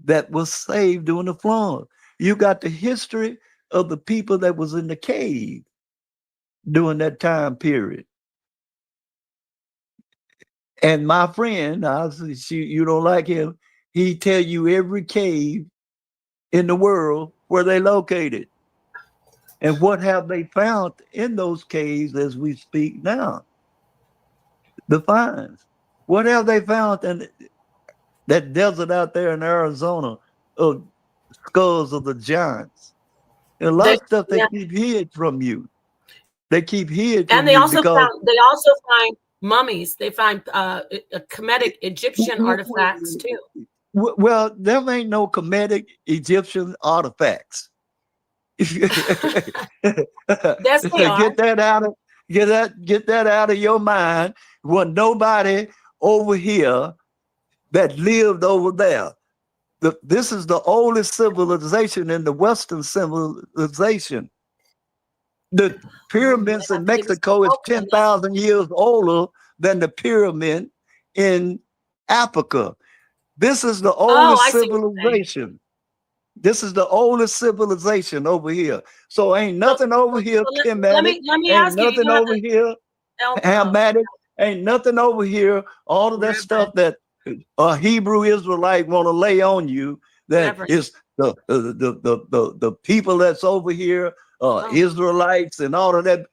that was saved during the flood. You got the history of the people that was in the cave during that time period. And my friend, you don't like him, he tell you every cave in the world where they located. And what have they found in those caves as we speak now? The finds. What have they found in that desert out there in Arizona of skulls of the giants? And a lot of stuff they keep hid from you. They keep hid from you. And they also find mummies. They find Kemetic Egyptian artifacts too. Well, there ain't no Kemetic Egyptian artifacts. Yes, they are. Get that out of your mind. Well, nobody over here that lived over there. This is the oldest civilization in the Western civilization. The pyramids in Mexico is 10,000 years older than the pyramid in Africa. This is the oldest civilization. This is the oldest civilization over here. So ain't nothing over here, Kemetic. Let me ask you. Nothing over here. Hamatic, ain't nothing over here. All of that stuff that a Hebrew Israelite want to lay on you, that is the people that's over here, Israelites and all of that,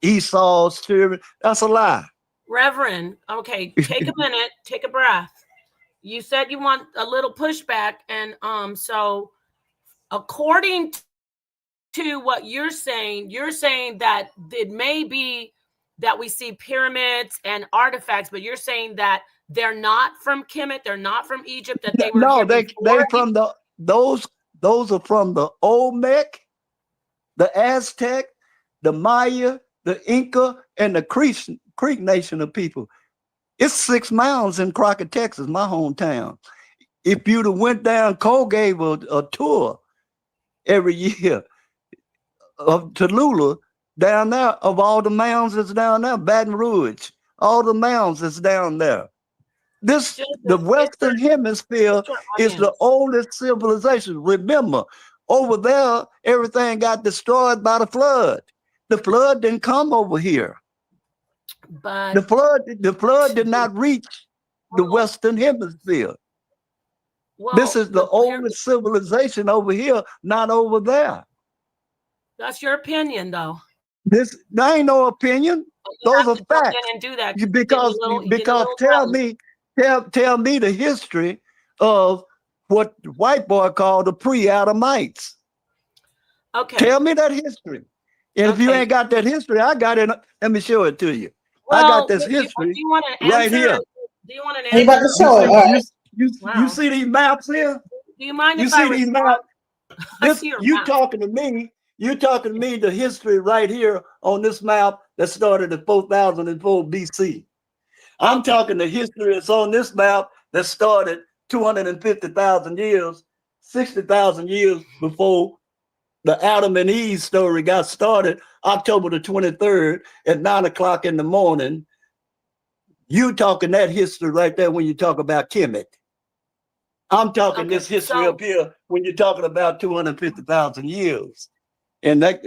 Esau's children. That's a lie. Reverend, okay, take a minute, take a breath. You said you want a little pushback, and so according to what you're saying that it may be that we see pyramids and artifacts, but you're saying that they're not from Kemet, they're not from Egypt, that they were no, here they from those are from the Olmec, the Aztec, the Maya, the Inca, and the Creek Nation of people. It's 6 miles in Crockett, Texas, my hometown. If you'd have went down, Cole gave a tour every year of Tallulah down there, of all the mounds that's down there, Baton Rouge, all the mounds that's down there. The Western Hemisphere is the oldest civilization. Remember, over there, everything got destroyed by the flood. The flood didn't come over here. But the flood did not reach the Western Hemisphere. Well, this is the oldest civilization over here, not over there. That's your opinion, though. There ain't no opinion. Those are facts. And do that because tell me the history of what the white boy called the pre-Adamites. Okay. Tell me that history. And if you ain't got that history, I got it. Let me show it to you. Well, I got this history right here. Do you want an answer? About to show it. You see these maps here? Do you mind if I respond? These maps? You talking to me? You talking to me the history right here on this map that started at 4004 BC. I'm talking the history that's on this map that started 250,000 years, 60,000 years before the Adam and Eve story got started, October the 23rd at 9 o'clock in the morning. You talking that history right there when you talk about Kemet. I'm talking this history up here when you're talking about 250,000 years. And that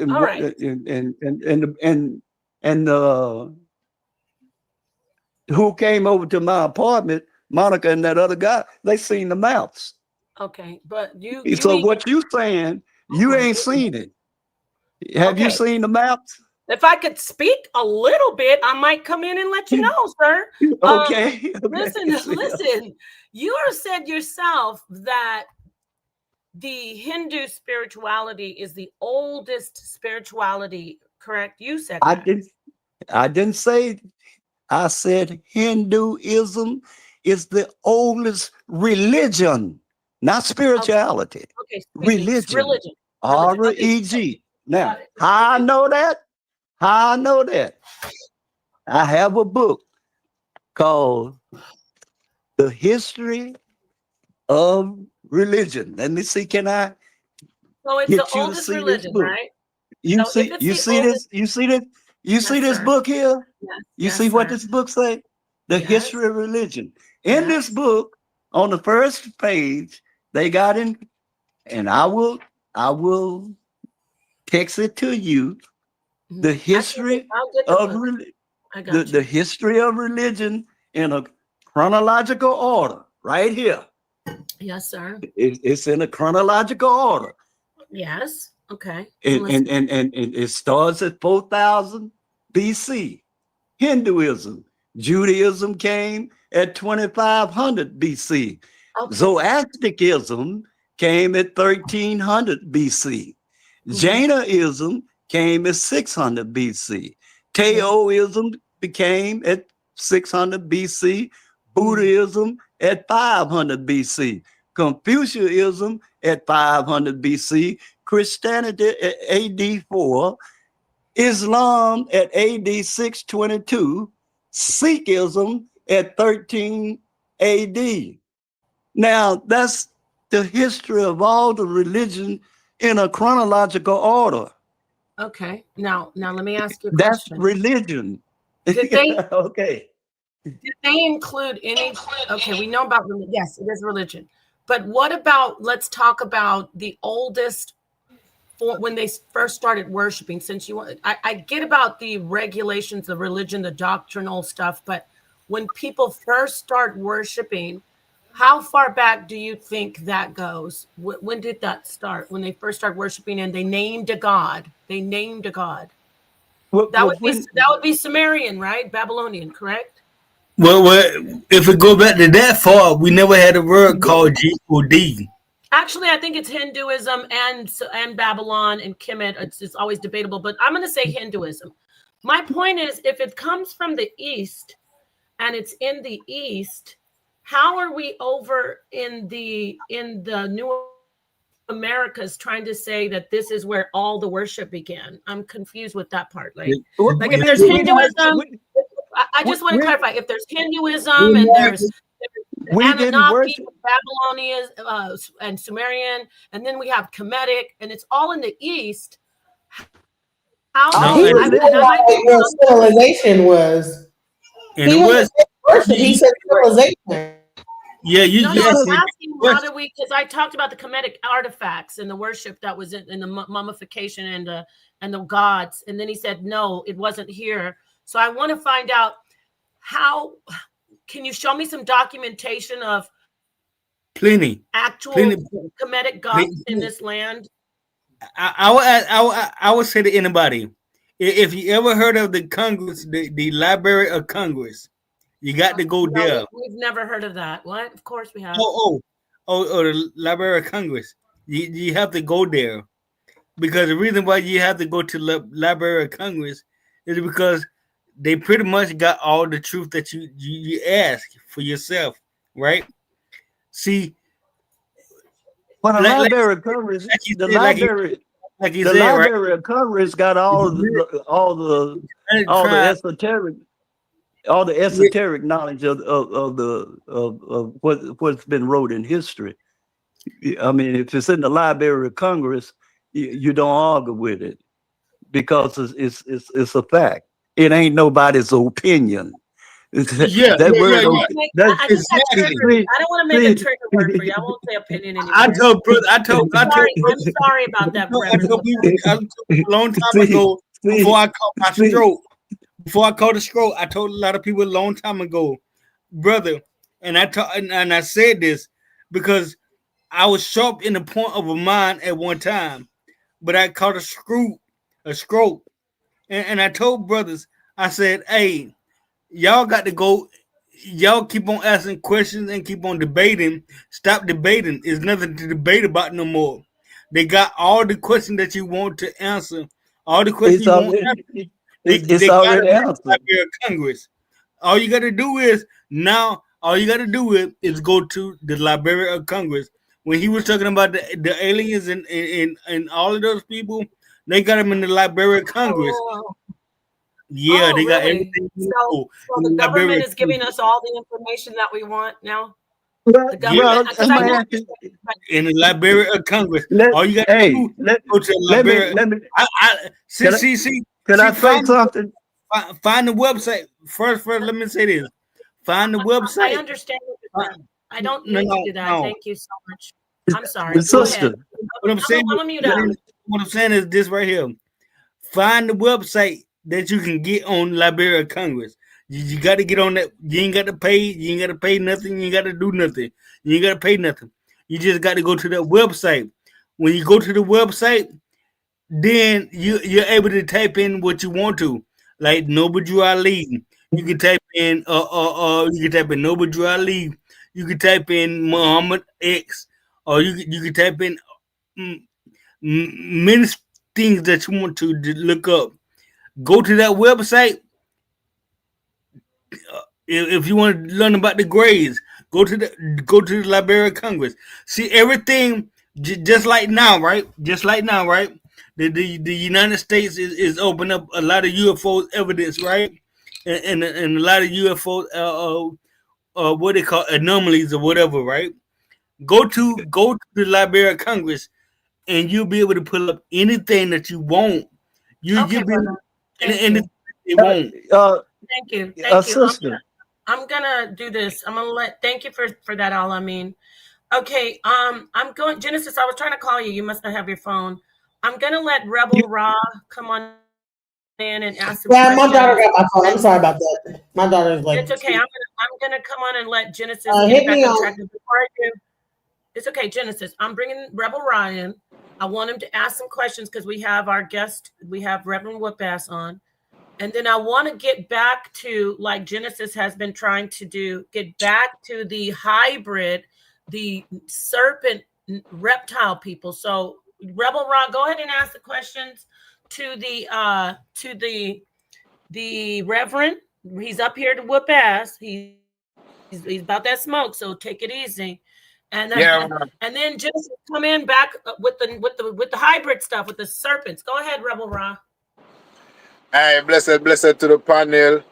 who came over to my apartment, Monica and that other guy, they seen the maps. Okay, but what you saying, you ain't seen it. Have you seen the maps? If I could speak a little bit, I might come in and let you know, sir. Okay. Listen. You said yourself that the Hindu spirituality is the oldest spirituality, correct? You said that. I didn't say. I said Hinduism is the oldest religion, not spirituality. Okay. Religion. R.E.G. Now, how I know that? I have a book called The History of Religion. Let me see, can I get the you oldest to see religion, this book? Right? You see this book here? Yes, you see what this book say? The History of Religion. In this book, on the first page, they got in, and I will text it to you. The history of the history of religion in a chronological order, right here. Yes, sir. It's in a chronological order. Yes. Okay. And it starts at 4000 BC. Hinduism, Judaism came at 2500 BC. Okay. Zoroastrianism came at 1300 BC. Jainism came at 600 BC. Taoism became at 600 BC. Buddhism at 500 BC. Confucianism at 500 BC. Christianity at AD 4. Islam at AD 622. Sikhism at 13 AD. Now, that's the history of all the religion in a chronological order. Okay. Now let me ask you a question. That's religion. Did they okay. Did they include any? Okay, we know about religion. Yes, it is religion. But what about, let's talk about the oldest when they first started worshiping, since I get about the regulations, the religion, the doctrinal stuff, but when people first start worshiping, how far back do you think that goes? When did that start? When they first start worshiping and they named a god? They named a god. That would be Sumerian, right? Babylonian, correct? Well, if we go back to that far, we never had a word called G-O-D. Actually, I think it's Hinduism and Babylon and Kemet. It's always debatable, but I'm going to say Hinduism. My point is, if it comes from the East and it's in the East, how are we over in the New Americas trying to say that this is where all the worship began? I'm confused with that part. Like if there's Hinduism, I just want to clarify. If there's Hinduism and there's Anunnaki, Babylonian, and Sumerian, and then we have Kemetic, and it's all in the East. Where civilization was. And it was. He said civilization. Yeah, I'm asking how do we? Because I talked about the Kemetic artifacts and the worship that was in the mummification and the gods, and then he said no, it wasn't here. So I want to find out how. Can you show me some documentation of actual Kemetic gods in this land? I would say to anybody, if you ever heard of the Congress, the Library of Congress, you got to go there. We've never heard of that. What? Of course we have. Oh, the Library of Congress. You have to go there because the reason why you have to go to the Library of Congress is because they pretty much got all the truth that you ask for yourself, right? See, well, the Library of Congress, the Library of Congress got all the esoteric knowledge of what's been wrote in history. I mean, if it's in the Library of Congress, you don't argue with it because it's a fact. It ain't nobody's opinion. Yeah, that word. I don't want to make a trigger word for you. I won't say opinion anymore. I'm sorry about that. I told you a long time ago before I caught my stroke. Before I caught a stroke, I told a lot of people a long time ago, brother, and I said this because I was sharp in the point of a mind at one time, but I caught a stroke, and I told brothers, I said, hey, y'all got to go. Y'all keep on asking questions and keep on debating. Stop debating. There's nothing to debate about no more. They got all the questions that you want to answer. All the questions you want to answer. They already answered. Library of Congress. All you got to do is go to the Library of Congress. When he was talking about the aliens and all of those people, they got them in the Library of Congress. Yeah, they got everything. So the government is giving us all the information that we want now. The government, in the Library of Congress. All you got to do is go to the Library. Can I say something? Find the website first. Let me say this. Find the website. I understand what you're saying. I don't need to do that. Thank you so much. I'm sorry. Sister, what I'm saying is this right here. Find the website that you can get on Library of Congress. You got to get on that. You ain't got to pay. You ain't got to pay nothing. You ain't got to do nothing. You ain't got to pay nothing. You just got to go to that website. When you go to the website, then you're able to type in what you want to, like Noble Drew Ali. You can type in Noble Drew Ali. You can type in Muhammad X, or you can type in many things that you want to look up. Go to that website. If you want to learn about the grades, go to the Library of Congress. See everything just like now, right? Just like now, right? The United States is opening up a lot of UFO evidence, right? And a lot of UFO what they call anomalies or whatever, right? Go to the Library of Congress, and you'll be able to pull up anything that you want. You'll be anything you want. Thank you. Sister. I'm gonna do this. I'm gonna thank you for that, all. I mean, okay. I'm going, Genesis. I was trying to call you. You must not have your phone. I'm gonna let Rebel Ra come on in and ask some Yeah, questions. my daughter got my phone. I'm sorry about that. My daughter's like, It's okay. I'm gonna come on and let Genesis hit get back me on on. track. Before I do, it's okay, Genesis. I'm bringing Rebel Ryan. I want him to ask some questions because we have our guest. We have Reverend Whoopazz on. And then I want to get back to, like Genesis has been trying to do, get back to the hybrid, the serpent reptile people. So Rebel Rock, go ahead and ask the questions to the Reverend. He's up here to whoop ass. He's about that smoke, so take it easy. And and then Genesis come in back with the hybrid stuff with the serpents. Go ahead, Rebel Rock. Hey, blessed to the panel.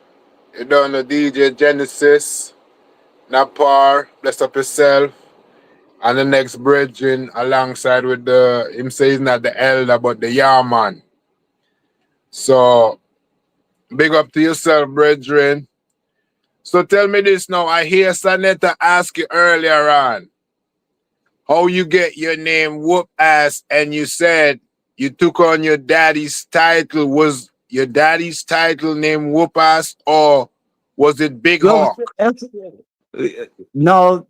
You don't know DJ Genesis, Napar, bless up yourself. And the next brethren alongside with him says not the elder, but the man. So, big up to yourself, brethren. So tell me this now. I hear Sanetta ask you earlier on how you get your name Whoopazz, and you said you took on your daddy's title. Was your daddy's title named Whoopazz, or was it Big Hawk? No,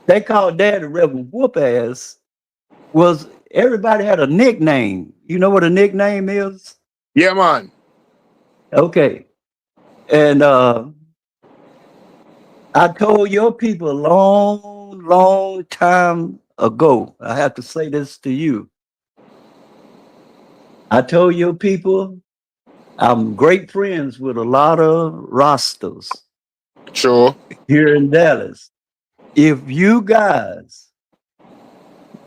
they called Daddy Reverend Whoopazz. Was everybody had a nickname? You know what a nickname is? Yeah, man. Okay. And I told your people a long time ago, I have to say this to you. I told your people I'm great friends with a lot of Rastas. Sure. Here in Dallas. If you guys,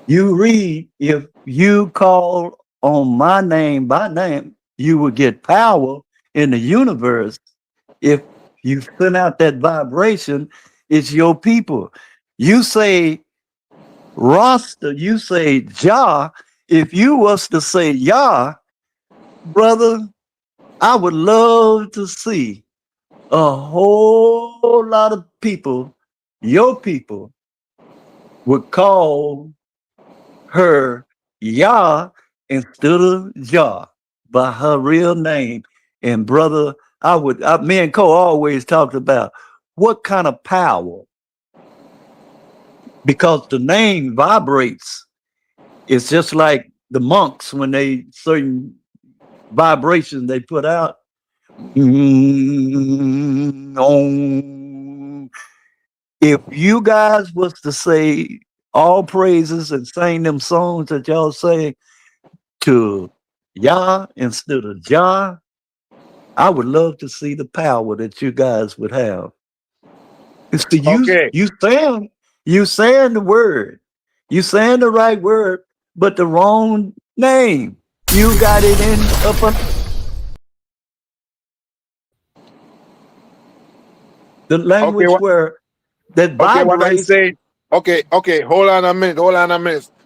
if you call on my name by name, you will get power in the universe. If you send out that vibration, it's your people. You say Rasta, you say Jah. If you was to say Yah, brother, I would love to see a whole lot of people, your people, would call her Yah instead of Jah by her real name. And brother, me and Cole always talked about what kind of power, because the name vibrates. It's just like the monks when they certain vibrations they put out. If you guys was to say all praises and sing them songs that y'all say to Yah instead of Jah, I would love to see the power that you guys would have. It's to Okay. you saying the word, you saying the right word, but the wrong name. You got it in upper the language where that Okay, what I vibrates. say. Okay, hold on a minute.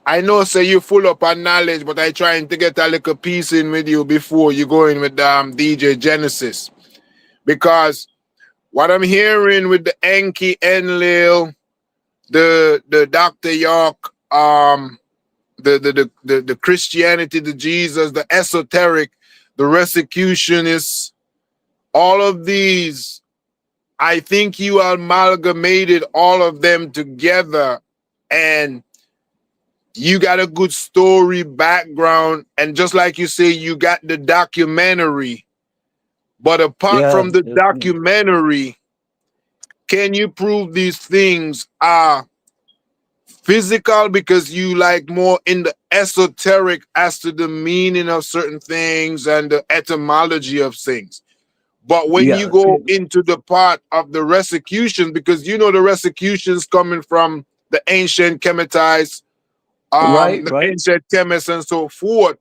I know say you full up on knowledge, but I trying to get a little piece in with you before you go in with DJ Genesis. Because what I'm hearing with the Enki Enlil, the Dr. York, the Christianity, the Jesus, the esoteric, the resecutionists, all of these, I think you amalgamated all of them together, and you got a good story background. And just like you say, you got the documentary. But apart from the documentary, can you prove these things are physical? Because you like more in the esoteric as to the meaning of certain things and the etymology of things. But when you go into the part of the resecution, because you know the resecutions coming from the ancient Chemitites, the ancient chemists and so forth,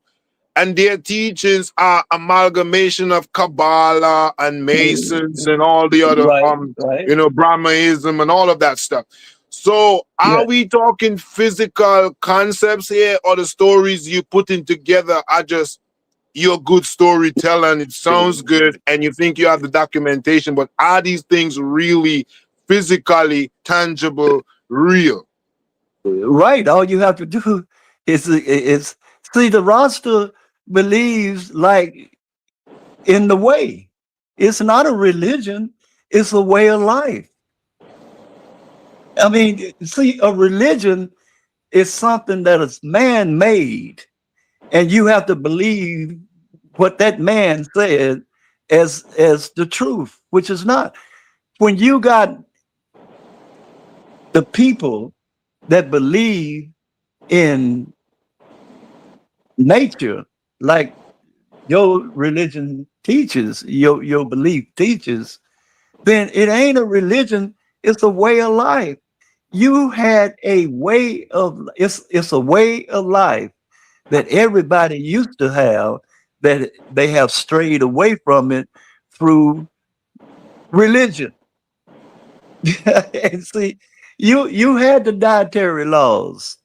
and their teachings are amalgamation of Kabbalah and Masons and all the other, Brahmanism and all of that stuff. So are we talking physical concepts here, or the stories you putting together are just you're a good storyteller and it sounds good and you think you have the documentation, but are these things really physically tangible, real? Right. All you have to do is See, the roster believes like in the way. It's not a religion, it's a way of life. I mean, see, a religion is something that is man-made, and you have to believe what that man said as the truth, which is not. When you got the people that believe in nature, like your religion teaches, your belief teaches, then it ain't a religion, it's a way of life. You had a way of it's a way of life that everybody used to have, that they have strayed away from it through religion. And see, you had the dietary laws.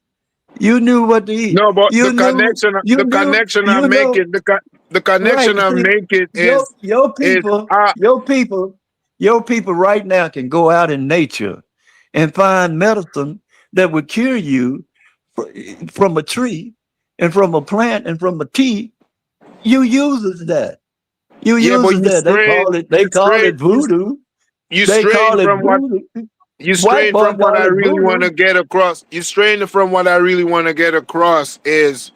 You knew what to eat. No, but You knew, the connection I'm making, the right. connection I'm See, making your is people, your people right now can go out in nature and find medicine that would cure you from a tree and from a plant and from a tea. You uses that. You yeah, but uses that. They call it. They call it voodoo. you They straying call it from what voodoo. you White straying boy from what call I it really want to voodoo. get across. You straying from what I really want to get across is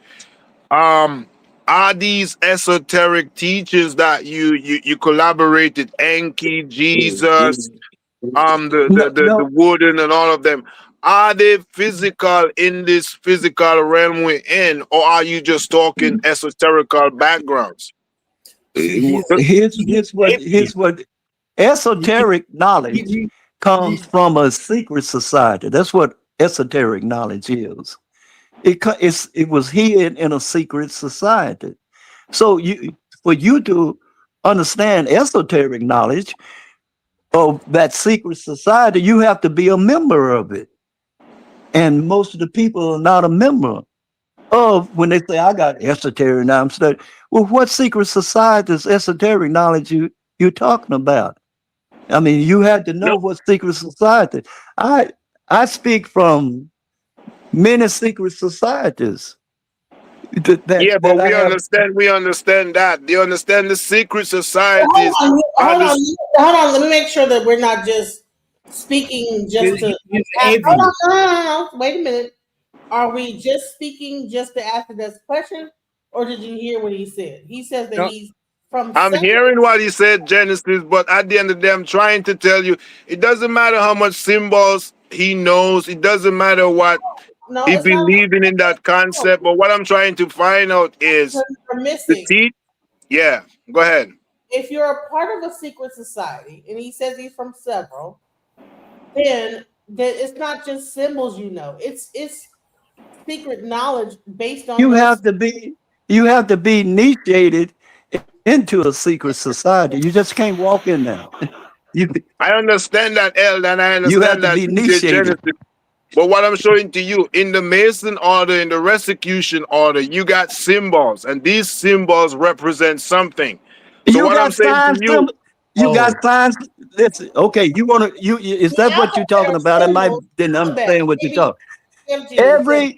are these esoteric teachers that you collaborated, Enki, Jesus, No, the no. wooden and all of them, are they physical in this physical realm we're in, or are you just talking esoterical backgrounds? See, Here's what esoteric knowledge comes from a secret society. That's what esoteric knowledge is. It was hid in a secret society. So for you to understand esoteric knowledge of that secret society, you have to be a member of it. And most of the people are not a member of, when they say, I got esoteric knowledge. I'm studying. Well, what secret society is esoteric knowledge you're talking about? I mean, you had to know No, what secret society. I I speak from many secret societies yeah, but that I have. we understand that. Do you understand the secret Hold societies on, are hold on, this? hold on. Let me make sure that we're not just speaking just to he's an ask. Hold on, atheist. no. Wait a minute. Are we just speaking just to answer this question, or did you hear what he said? He says that No, he's from I'm several. hearing what he said, Genesis, but at the end of the day, I'm trying to tell you, it doesn't matter how much symbols he knows. It doesn't matter what No, he it's not. believing in that concept. But what I'm trying to find out is You're the missing. teeth. Yeah, go ahead. If you're a part of a secret society, and he says he's from several, then it's not just symbols. It's secret knowledge based on You those. have to be you have to be initiated into a secret society. You just can't walk in there. You I understand that, El, and I you have understand to that, be DJ initiated. Genesis. But what I'm showing to you, in the Mason order, in the Restitution order, you got symbols, and these symbols represent something. So You what I'm got saying to signs. you, You got oh, signs. Listen, okay. You want to? Is The that what you're alphabet talking are about? I might symbols. didn't Alphabet. understand what you're Maybe talking. empty said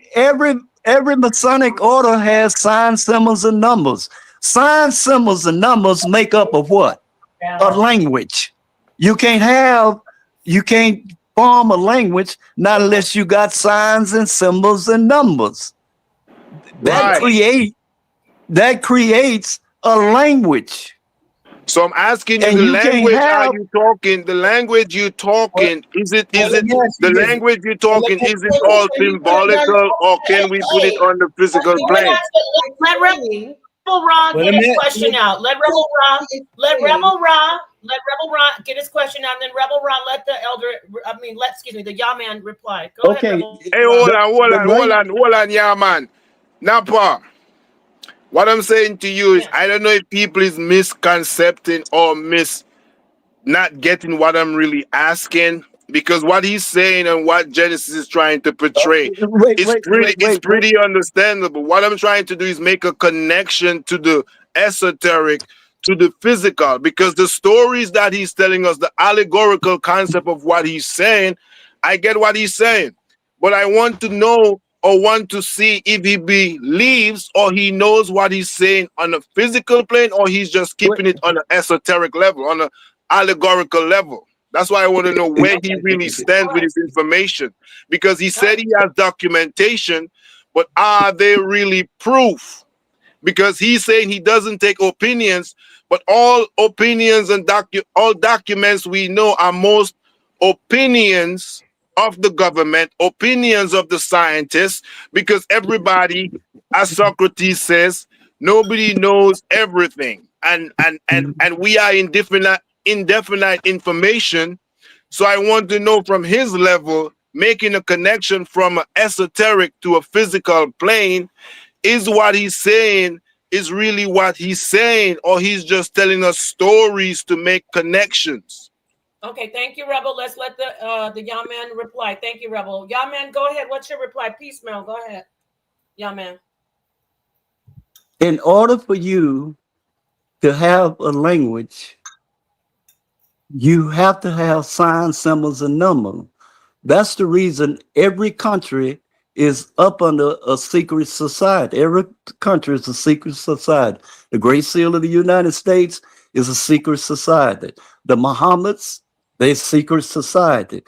Every Masonic order has sign symbols and numbers. Sign symbols and numbers make up of what? A language. You can't have, you can't form a language not unless you got signs and symbols and numbers. That right? create that creates a language. So I'm asking you, And the you can't language are have, you talking? The language you well, talking, well, is let it me ask the you this. language you Well, let talking, me, is it all symbolical, or can we put it on the physical plane? Let explaining. Rebel Ra well, get let his me, question out. Explaining. Let Rebel Ra get his question out, and then Rebel Ra let the elder, excuse me, the Yaman reply. Go ahead, okay, Rebel Hey, Ra. hold on, yeah, man. Napa, what I'm saying to you is, Yeah. I don't know if people is misconcepting or not getting what I'm really asking, because what he's saying and what Genesis is trying to portray wait, is wait, wait, wait, wait. pretty understandable. What I'm trying to do is make a connection to the esoteric, to the physical, because the stories that he's telling us, the allegorical concept of what he's saying, I get what he's saying, but I want to know or want to see if he believes or he knows what he's saying on a physical plane, or he's just keeping it on an esoteric level, on an allegorical level. That's why I want to know where he really stands with his information, because he said he has documentation, but are they really proof? Because he's saying he doesn't take opinions, but all opinions and all documents we know are most opinions of the government, opinions of the scientists, because everybody, as Socrates says, nobody knows everything, and we are indefinite information. So I want to know from his level, making a connection from an esoteric to a physical plane, is what he's saying is really what he's saying, or he's just telling us stories to make connections. Okay, thank you, Rebel. Let's let the young man reply. Thank you, Rebel. Young man, go ahead. What's your reply? Peace, Mel. Go ahead, young man. In order for you to have a language, you have to have signs, symbols, and numbers. That's the reason every country is up under a secret society. Every country is a secret society. The Great Seal of the United States is a secret society. The Mohammeds, they're secret society.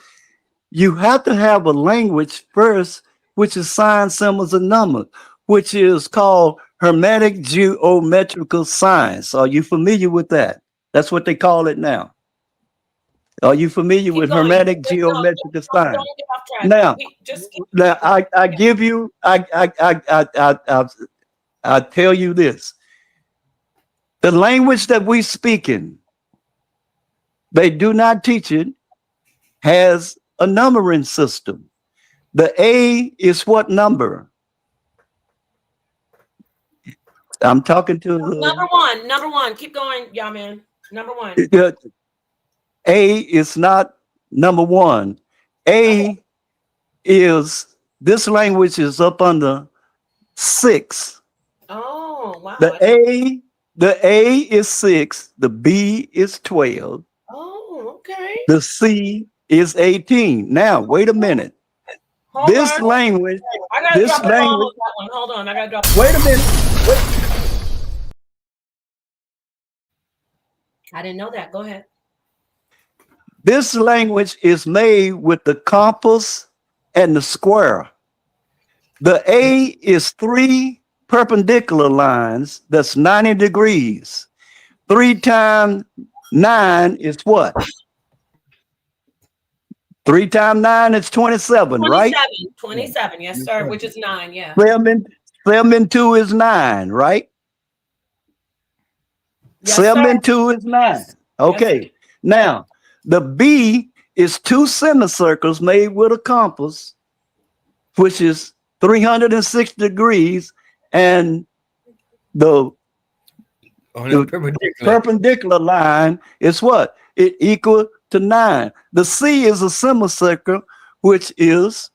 You have to have a language first, which is signs, symbols, and numbers, which is called Hermetic Geometrical Science. Are you familiar with that? That's what they call it now. Are you familiar with Hermetic Geometrical Science? Now, I give you, I tell you this. The language that we speak in, they do not teach it, has a numbering system. The A is what number? I'm talking to Number one. Keep going, y'all, man. Number one. A is not number one. A is, this language is up under 6. Oh, wow. The A is 6. The B is 12. Oh, okay. The C is 18. Now, wait a minute. Hold this on. language, I gotta this drop the language. ball on that one. Hold on, I gotta drop. Wait a minute. Wait. I didn't know that. Go ahead. This language is made with the compass and the square. The A is 3 perpendicular lines. That's 90 degrees. 3 times 9 is what? 3 times 9 is 27, right? 27, yes, sir, which is 9, yeah. 7 and 2 is 9, right? Yes, 7 sir. and 2 is 9. Yes. Okay. Yes, now, the B is 2 semicircles made with a compass, which is 360 degrees, and the perpendicular line is what? It equal to 9. The C is a semicircle, which is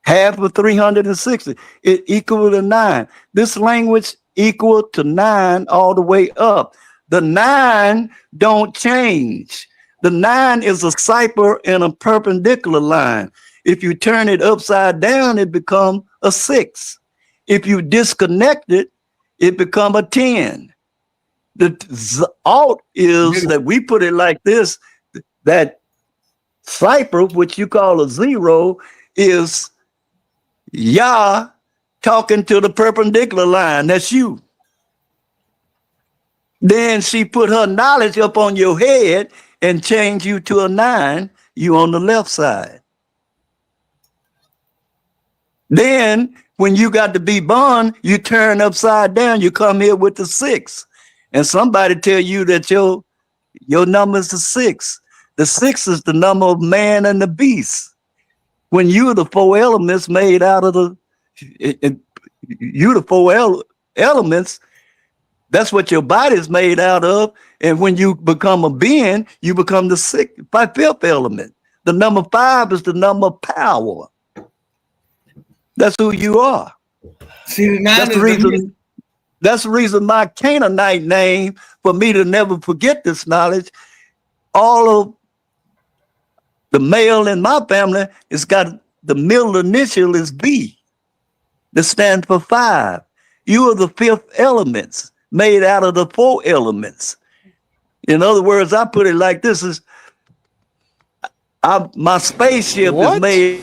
half of 360. It equal to 9. This language equal to 9 all the way up. The 9 don't change. The 9 is a cipher in a perpendicular line. If you turn it upside down, it becomes a 6. If you disconnect it, it becomes a 10. The alt is that we put it like this, that cipher, which you call a 0, is Yah talking to the perpendicular line. That's you. Then she put her knowledge up on your head and change you to a 9. You on the left side. Then when you got to be born, you turn upside down. You come here with the 6. And somebody tell you that your number is the 6. The 6 is the number of man and the beast. When you're the 4 elements made out of you the 4 elements, that's what your body's made out of. And when you become a being, you become the 5th element. The number 5 is the number of power. That's who you are. See, that's the reason my Canaanite name, for me to never forget this knowledge, all of the male in my family has got the middle initial is B. That stands for 5. You are the 5th elements made out of the 4 elements. In other words, I put it like this: is my spaceship is made.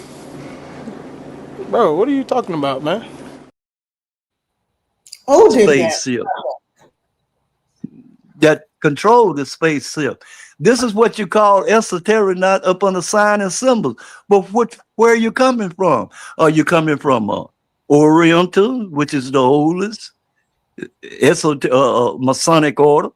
Bro, what are you talking about, man? Who did spaceship that control the spaceship. This is what you call esoteric, not up on the sign and symbols. But where are you coming from? Are you coming from Oriental, which is the oldest Masonic order?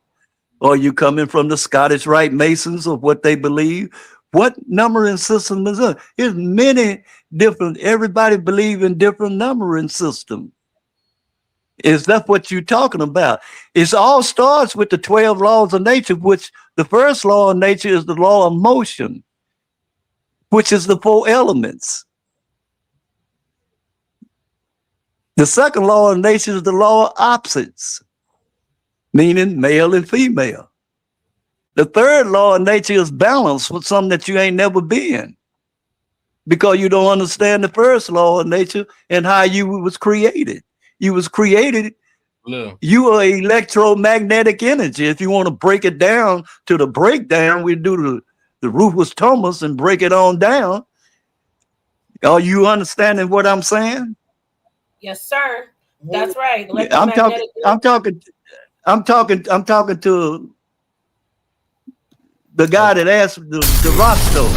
Or are you coming from the Scottish Rite Masons of what they believe? What numbering system is it? There's many different, everybody believe in different numbering systems. Is that what you're talking about? It all starts with the 12 laws of nature, which the first law of nature is the law of motion, which is the 4 elements. The second law of nature is the law of opposites, meaning male and female. The third law of nature is balance with something that you ain't never been, because you don't understand the first law of nature and how you was created. You was created. Yeah. You are electromagnetic energy. If you want to break it down to the breakdown, we do the Rufus Thomas and break it on down. Are you understanding what I'm saying? Yes, sir. That's right. I'm talking to the guy that asked the Roscoe.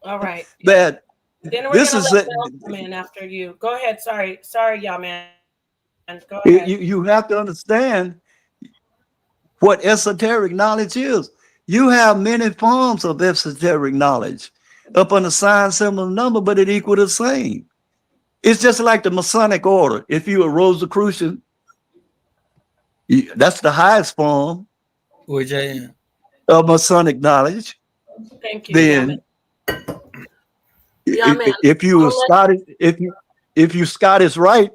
All right. That then we're this gonna is let Mel come in after you. Go ahead. Sorry, y'all, man. Go ahead. You have to understand what esoteric knowledge is. You have many forms of esoteric knowledge up on the sign, symbol, number, but it equal the same. It's just like the Masonic order. If you a Rosicrucian, that's the highest form of Masonic knowledge. Thank you. Then, if you Scottish, if you Scottish Rite,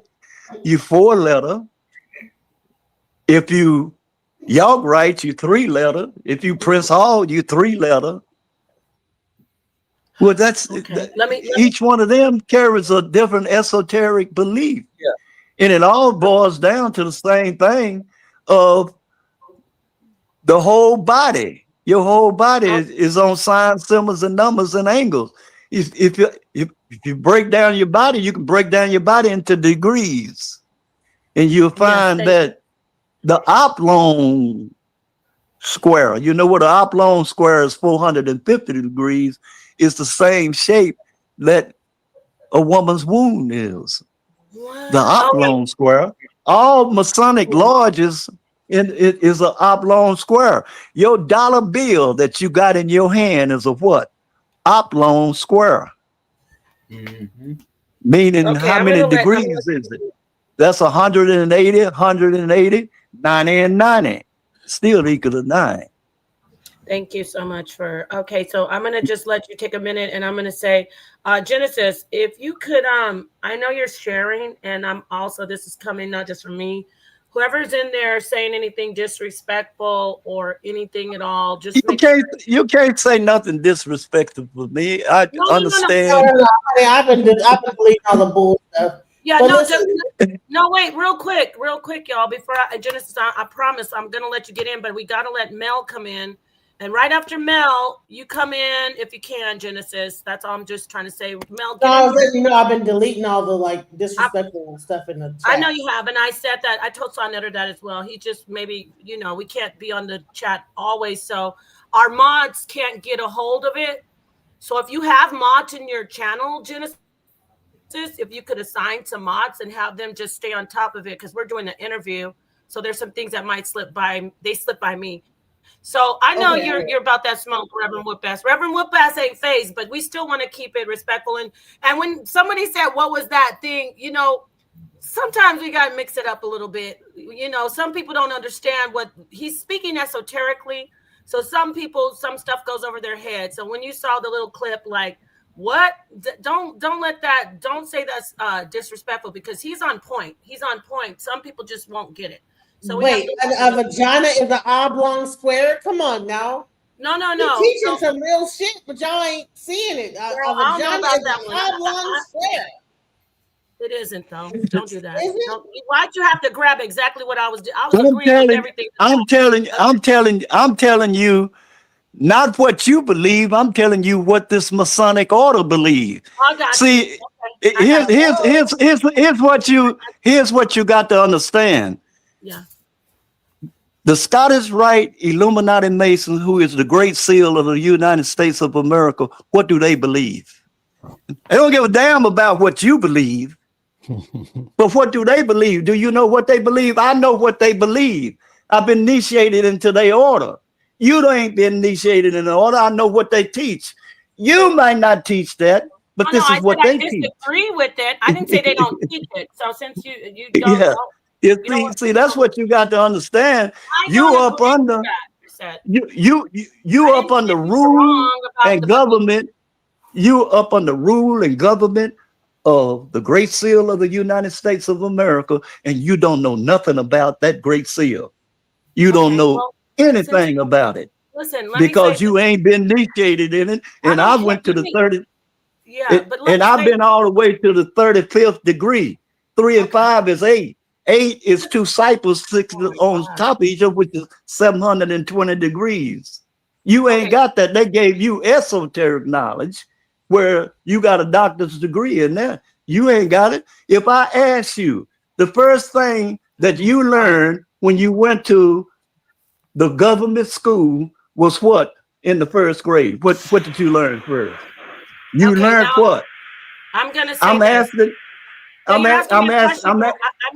you 4-letter. If you York Rite, you 3-letter. If you Prince Hall, you 3-letter. Well, that's each one of them carries a different esoteric belief. Yeah. And it all boils down to the same thing of the whole body. Your whole body is on signs, symbols, and numbers and angles. If you break down your body, you can break down your body into degrees. And you'll find that the oblong square, you know what an oblong square is, 450 degrees, is the same shape that a woman's womb is. The oblong square. All Masonic lodges it is an oblong square. Your dollar bill that you got in your hand is a what? Oblong square. Mm-hmm. Meaning how many degrees is it? That's 180, 180, 90, and 90. Still equal to 9. Thank you so much for, okay, so I'm going to just let you take a minute and I'm going to say, Genesis, if you could, I know you're sharing and I'm also, this is coming not just from me, whoever's in there saying anything disrespectful or anything at all, just you can't say nothing disrespectful for me. I understand. No. I've been deleting all the bull stuff. Yeah, no, wait, real quick, y'all. Before Genesis, I promise I'm gonna let you get in, but we gotta let Mel come in. And right after Mel, you come in if you can, Genesis. That's all I'm just trying to say. Mel, I've been deleting all the disrespectful stuff in the chat. I know you have, and I said that. I told Sonetter that as well. He just maybe, we can't be on the chat always, so our mods can't get a hold of it. So if you have mods in your channel, Genesis, if you could assign some mods and have them just stay on top of it, because we're doing an interview. So there's some things that might slip by. They slip by me. So I know you're about that smoke, Reverend Whoopazz. Reverend Whoopazz ain't phased, but we still want to keep it respectful. And when somebody said, what was that thing? Sometimes we got to mix it up a little bit. Some people don't understand what he's speaking esoterically. So some stuff goes over their head. So when you saw the little clip, like, what? Don't say that's disrespectful, because he's on point. Some people just won't get it. So wait, a vagina is an oblong square? Come on now. No. You're teaching some real shit, but y'all ain't seeing it. Girl, I don't know about that one. Oblong square. It isn't though. Don't do that. Is it? Why'd you have to grab exactly what I was doing? I was agreeing with everything. I'm telling you, not what you believe. I'm telling you what this Masonic order believes. I got See, you. Okay. here's what you got to understand. Yeah. The Scottish Rite Illuminati Masons, who is the Great Seal of the United States of America, what do they believe? They don't give a damn about what you believe. But what do they believe? Do you know what they believe? I know what they believe. I've been initiated into their order. You ain't been initiated in the order. I know what they teach. You might not teach that, but this is what they teach. I disagree with it. I didn't say they don't teach it. So since you don't, see, that's what you got to understand. You up under you up under rule and government. You up under rule and government of the Great Seal of the United States of America, and you don't know nothing about that Great Seal. You don't know anything about it. Listen, because you ain't been initiated in it. And I went to the 30. Yeah, and I've been all the way to the 35th degree. 3 and 5 is 8. 8 is 2 cycles, 6 on top of each other, which is 720 degrees. You ain't got that. They gave you esoteric knowledge, where you got a doctor's degree in there. You ain't got it. If I ask you, the first thing that you learned when you went to the government school was what in the first grade? What did you learn first? You learned what? I'm gonna say I'm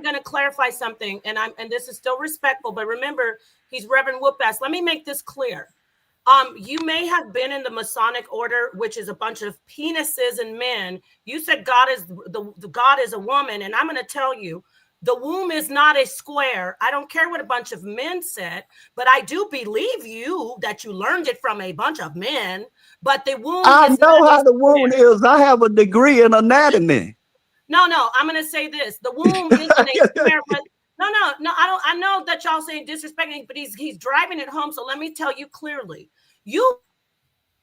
going to clarify something, and this is still respectful, but remember, he's Reverend Whoopazz. Let me make this clear. You may have been in the Masonic order, which is a bunch of penises and men. You said God is the God is a woman, and I'm going to tell you, the womb is not a square. I don't care what a bunch of men said, but I do believe you that you learned it from a bunch of men. But the womb. I know how the womb is. I have a degree in anatomy. No, I'm going to say this. The womb isn't a square, but no, I know that y'all saying disrespecting, but he's driving it home. So let me tell you clearly. You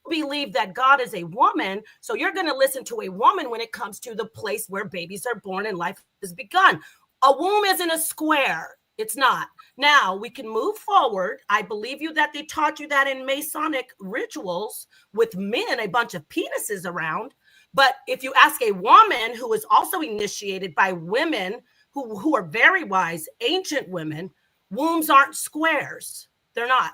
believe that God is a woman, so you're going to listen to a woman when it comes to the place where babies are born and life is begun. A womb isn't a square. It's not. Now we can move forward. I believe you that they taught you that in Masonic rituals with men, a bunch of penises around. But if you ask a woman who is also initiated by women who are very wise, ancient women, wombs aren't squares. They're not.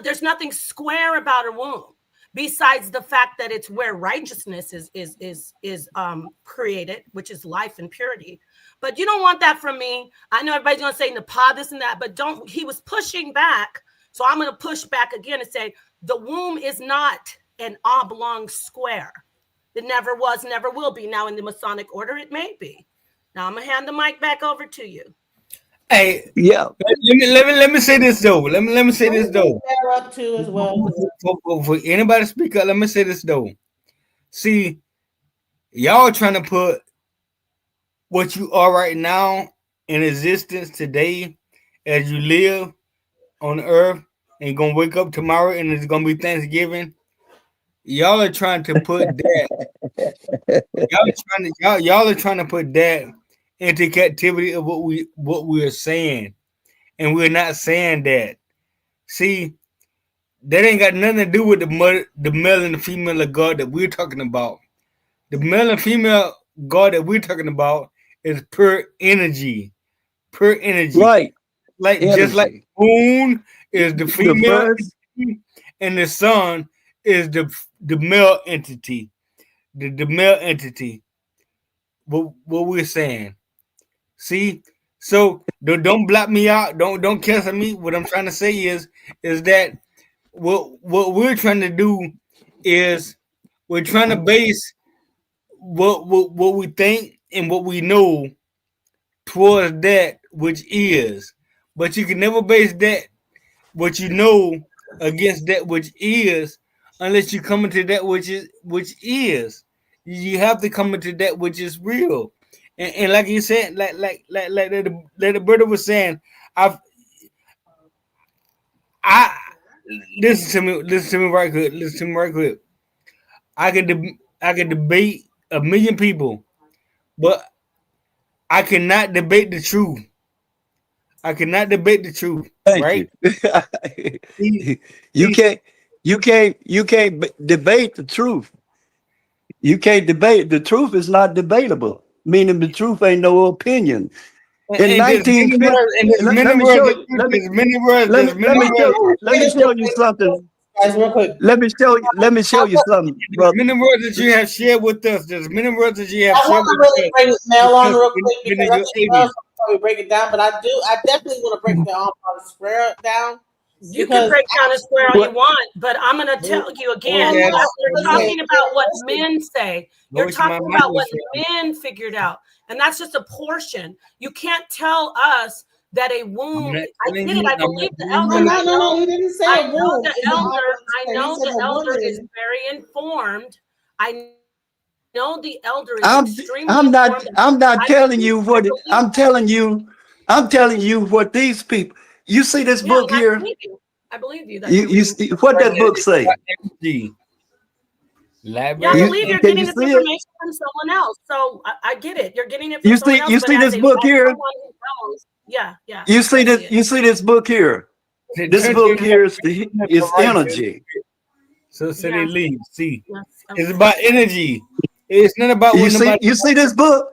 There's nothing square about a womb besides the fact that it's where righteousness is created, which is life and purity. But you don't want that from me. I know everybody's gonna say Nepal, this and that, but don't. He was pushing back, so I'm gonna push back again and say the womb is not an oblong square. It never was, never will be. Now in the Masonic order, it may be. Now I'm gonna hand the mic back over to you. Hey, yeah. Let me say this though. Let me say this though. Up to as well. For anybody to speak up, let me say this though. See, y'all trying to put what you are right now in existence today, as you live on earth, and gonna wake up tomorrow and it's gonna be Thanksgiving. Y'all are trying to put that. y'all are trying to put that into captivity of what we are saying, and we're not saying that. See, that ain't got nothing to do with the male and the female of God that we're talking about. The male and female God that we're talking about is pure energy, Right? Like energy. Just like the moon is the female entity, and the sun is the male entity, the male entity. What we're saying. See, so don't block me out. Don't cancel me. What I'm trying to say is that what we're trying to do is we're trying to base what we think and what we know towards that which is, but you can never base that what you know against that which is unless you come into that which is. You have to come into that which is real. And like you said, like the brother was saying, listen to me right quick. Listen to me right quick. I could debate a million people, but I cannot debate the truth. I cannot debate the truth. Thank Right? you. You can't debate the truth. You can't debate the truth is not debatable. Meaning the truth ain't no opinion. In 1950, let me show you. Let me show you something. Guys, real quick. Let me show you something, brother. Many words that you have shared with us. There's many words that you have I shared want to with really us. bring Mel on real quick in because I think Mel's probably break it down, but I definitely want to break the square down. You can break down a square all you want, but I'm going to tell you again, yes. you're talking about what men say. You're talking about what men figured out. And that's just a portion. You can't tell us that a womb. I get it. I believe the elder. No, he didn't say a womb. I know the elder is very informed. I know the elder is extremely informed. I'm not telling you what I'm telling you. I'm telling you what these people. You see this book here? I believe you. You see, what that book say? Yeah, I believe you're getting this information from someone else. So I get it. You're getting it from someone else. You see this book here? Yeah. You see this? You see this book here? This book here is energy. So they leave. See, it's about energy. It's not about you see this book.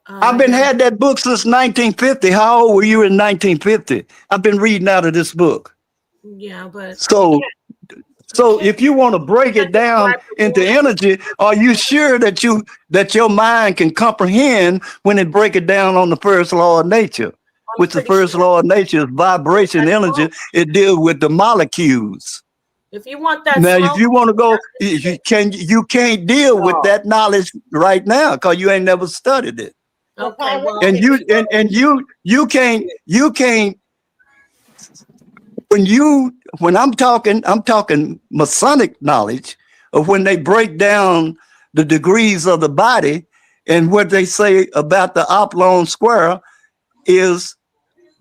I've been had that book since 1950. How old were you in 1950? I've been reading out of this book. Yeah, but so if you want to break it down into energy, are you sure that your mind can comprehend when it break it down on the first law of nature? Which the first law of nature is vibration energy. It deals with the molecules. If you want that now, if you want to go, you can't deal with that knowledge right now because you ain't never studied it. Okay, well, and you can't when I'm talking Masonic knowledge of when they break down the degrees of the body, and what they say about the oblong square is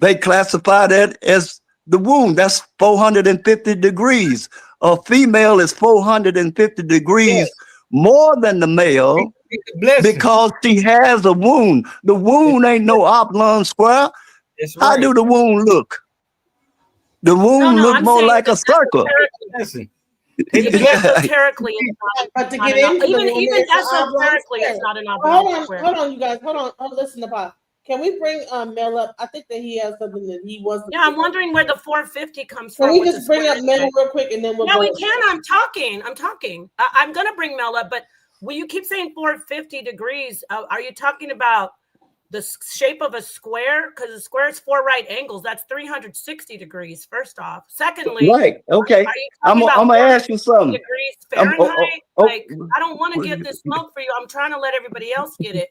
they classify that as the womb. That's 450 degrees. A female is 450 degrees more than the male because she has a wound. The wound ain't no oblong square. How do the wound look? The wound look more like a circle. Esoterically, but to get into even esoterically, it's not an oblong square. Hold on, you guys. Hold on. Listen to Bob. Can we bring Mel up? I think that he has something that he wants to. Yeah, I'm wondering where the 450 comes from. Can we just bring up Mel real quick and then we'll go? We can. I'm talking. I'm going to bring Mel up, but will you keep saying 450 degrees? Are you talking about the shape of a square? Because a square is 4 right angles. That's 360 degrees, first off. Secondly, right. Okay. I'm going to ask you something. Degrees Fahrenheit? Like, I don't want to get this smoke for you. I'm trying to let everybody else get it.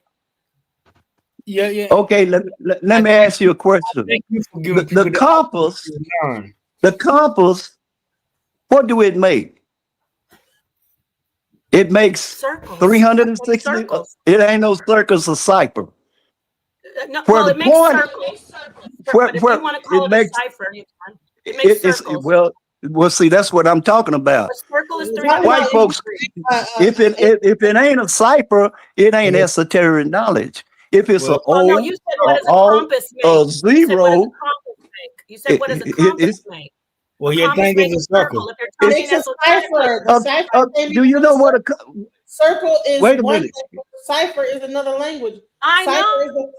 Yeah. Okay, let me ask you a question. The compass, what do it make? It makes circles. 360. Circles. It ain't no circles or cipher. No, well, it makes circles. But if you want to call it a cipher, you can. It makes circles. Well, see, that's what I'm talking about. A circle is white folks. If it ain't a cipher, it ain't esoteric knowledge. If it's an O, no, you said what does a compass make? Zero. You said what does a compass make? Well, your thing is a circle. If you're talking it's a cipher. Do you know what a circle is? Wait a minute. Cipher is another language. I know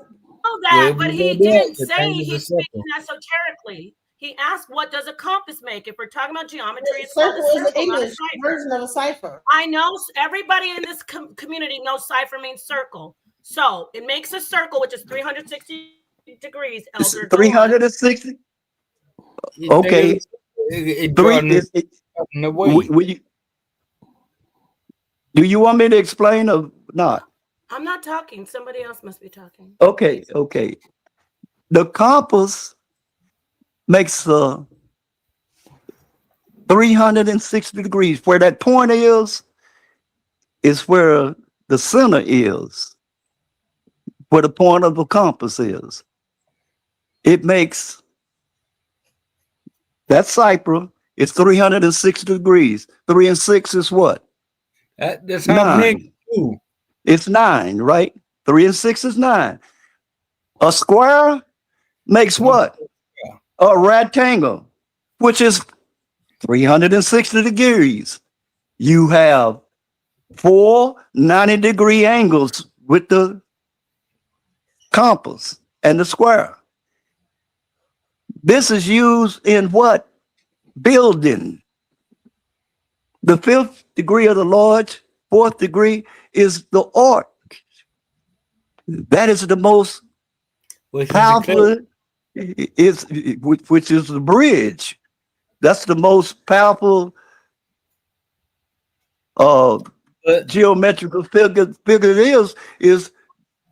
that, but he didn't say he's speaking esoterically. He asked, "What does a compass make?" If we're talking about geometry, it's called a circle, is an English version of a cipher. I know everybody in this community knows cipher means circle. So it makes a circle, which is 360 degrees. Elder, 360. Okay. Do you want me to explain or not? I'm not talking. Somebody else must be talking. Okay. The compass makes 360 degrees. Where that point is where the center is, where the point of the compass is. It makes that cipher It's 360 degrees. 3 and 6 is what? That's how men do. It's 9, right? 3 and 6 is 9. A square makes what? A rectangle, which is 360 degrees. You have 4 90-degree angles with the compass and the square. This is used in what? Building. The 5th degree of the Lord, 4th degree is the arc. That is the most powerful, which is the bridge. That's the most powerful geometrical figure is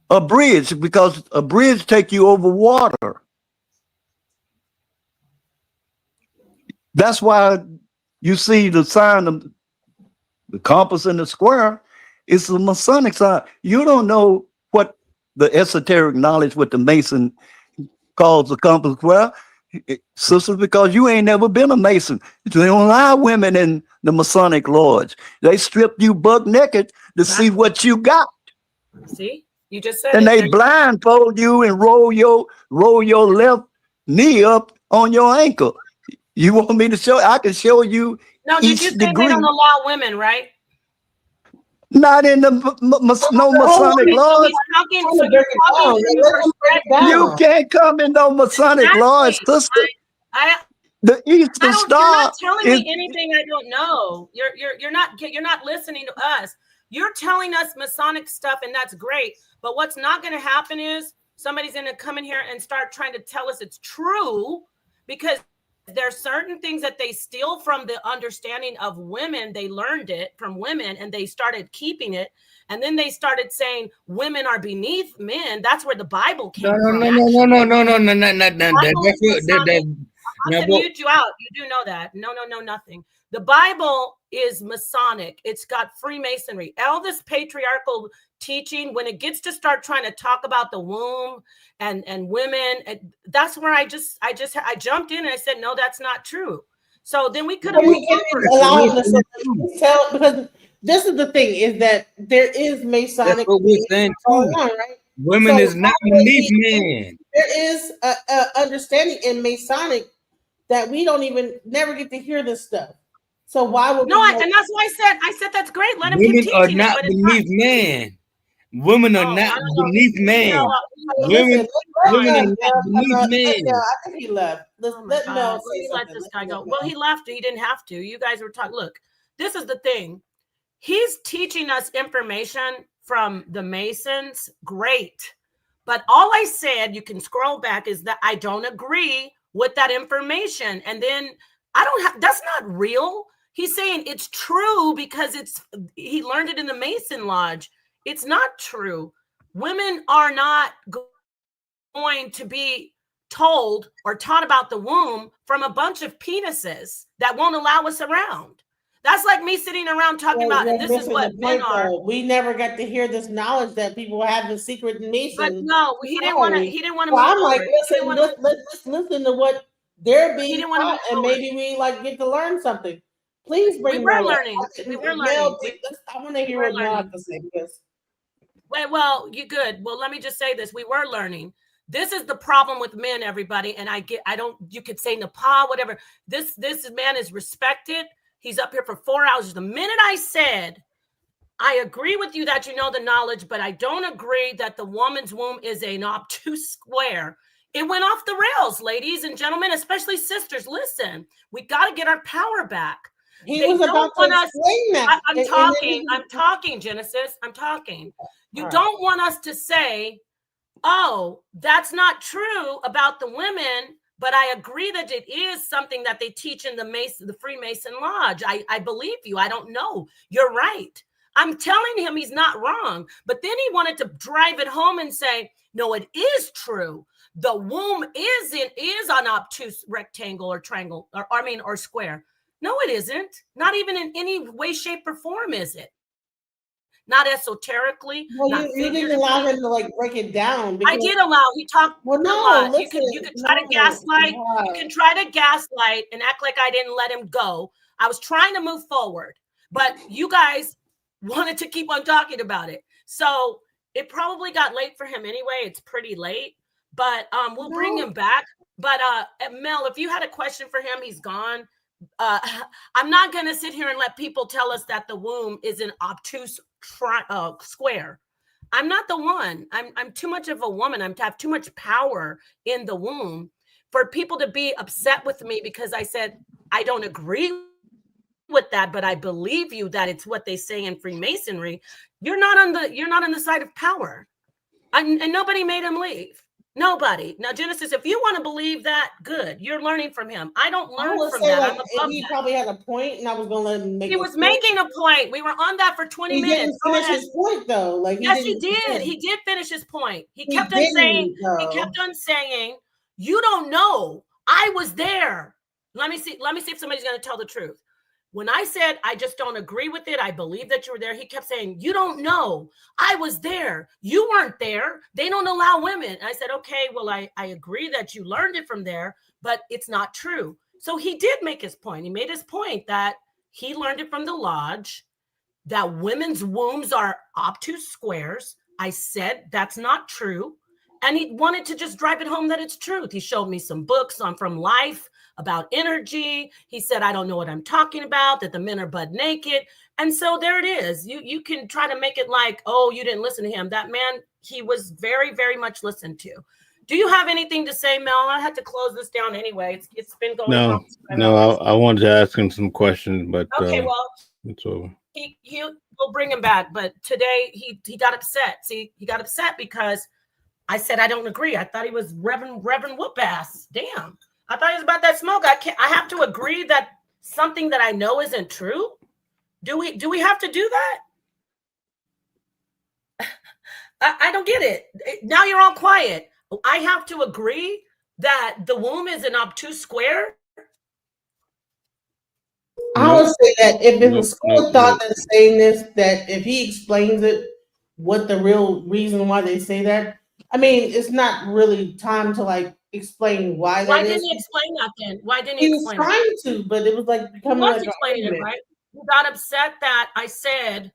a bridge, because a bridge takes you over water. That's why you see the sign of the compass and the square is the Masonic sign. You don't know what the esoteric knowledge, what the Mason calls the compass square, sisters, because you ain't never been a Mason. They don't allow women in the Masonic lodge. They strip you buck naked to see what you got. See, you just said and it. they blindfold you and roll your left knee up on your ankle. You want me to show? I can show you. No, did you say they don't allow women, right? Not in the Masonic lodge. You can't come in no Masonic lodge, sister. The Eastern Star. You're not telling me anything I don't know. You're not listening to us. You're telling us Masonic stuff, and that's great. But what's not going to happen is somebody's going to come in here and start trying to tell us it's true, because there's certain things that they steal from the understanding of women. They learned it from women and they started keeping it. And then they started saying women are beneath men. That's where the Bible came from. No. I'm going to mute you out. You do know that. No, nothing. The Bible is Masonic. It's got Freemasonry. All this patriarchal teaching, when it gets to start trying to talk about the womb and women, that's where I jumped in and I said, no, that's not true. So then we could have because this is the thing, is that there is Masonic. That's what we're saying too. Right? Women is not beneath men. There is a understanding in Masonic that we don't even never get to hear this stuff. So why would and that's why I said that's great. Let him keep teaching. Women are not beneath men. Women are not beneath men. Women are not beneath men. I think he left. Let this guy go. Well, he left. He didn't have to. You guys were talking. Look, this is the thing. He's teaching us information from the Masons. Great. But all I said, you can scroll back, is that I don't agree with that information. And then that's not real. He's saying it's true because he learned it in the Mason Lodge. It's not true. Women are not going to be told or taught about the womb from a bunch of penises that won't allow us around. That's like me sitting around talking about, and this is what men are. We never got to hear this knowledge that people have in secret Masons. But no, he didn't want to. I'm like, let's listen to what they're being taught, and maybe we get to learn something. Please bring. We were learning. We were learning. I want to hear what Mel has to say, because. Well, you good. Well, let me just say this. We were learning. This is the problem with men, everybody. And you could say Nepal, whatever. This man is respected. He's up here for 4 hours. The minute I said, I agree with you that you know the knowledge, but I don't agree that the woman's womb is an obtuse square, it went off the rails, ladies and gentlemen, especially sisters. Listen, we got to get our power back. He was about to explain that. I'm talking, Genesis. I'm talking. You don't want us to say, oh, that's not true about the women, but I agree that it is something that they teach in the Freemason Lodge. I believe you. I don't know. You're right. I'm telling him he's not wrong. But then he wanted to drive it home and say, no, it is true. The womb is an obtuse rectangle or triangle, or square. No, it isn't. Not even in any way, shape, or form is it. not esoterically. Well, not you didn't allow him to like break it down. I did allow. He talked a lot. Listen, you could try to gaslight. You can try to gaslight and act like I didn't let him go. I was trying to move forward, but you guys wanted to keep on talking about it. So it probably got late for him anyway. It's pretty late, but we'll bring him back. But Mel, if you had a question for him, he's gone. I'm not going to sit here and let people tell us that the womb is an obtuse square. I'm not the one. I'm too much of a woman. I have too much power in the womb for people to be upset with me because I said I don't agree with that, but I believe you that it's what they say in Freemasonry. You're not on the side of power, and nobody made him leave. Nobody. Now, Genesis, if you want to believe that, good. You're learning from him. I don't learn from that. I'm above he that. Probably had a point, and I was going to let him make. He was making a point. We were on that for 20 minutes. He didn't finish his point, though. Like yes, he did. He did finish his point. He kept on saying, "You don't know. I was there." Let me see if somebody's going to tell the truth. When I said, I just don't agree with it, I believe that you were there, he kept saying, you don't know. I was there. You weren't there. They don't allow women. And I said, okay, well, I agree that you learned it from there, but it's not true. So he did make his point. He made his point that he learned it from the lodge, that women's wombs are obtuse squares. I said, that's not true. And he wanted to just drive it home that it's truth. He showed me some books from Life about energy. He said, I don't know what I'm talking about, that the men are butt naked. And so there it is. You can try to make it like, oh, you didn't listen to him. That man, he was very, very much listened to. Do you have anything to say, Mel? I had to close this down anyway. It's been going on. No, I wanted to ask him some questions, but okay, well, it's over. We'll bring him back. But today he got upset. See, he got upset because I said, I don't agree. I thought he was Reverend Whoopazz. Damn. I thought he was about that smoke. I have to agree that something that I know isn't true. Do we have to do that? I don't get it. Now you're all quiet. I have to agree that the womb is an obtuse square. I would say that if it's a school of thought that's saying this, that if he explains it, what the real reason why they say that, I mean, it's not really time to like explain why. Why didn't he explain that then? Why didn't he explain it? He was trying to, but it was like becoming like explaining it, right? He got upset that I said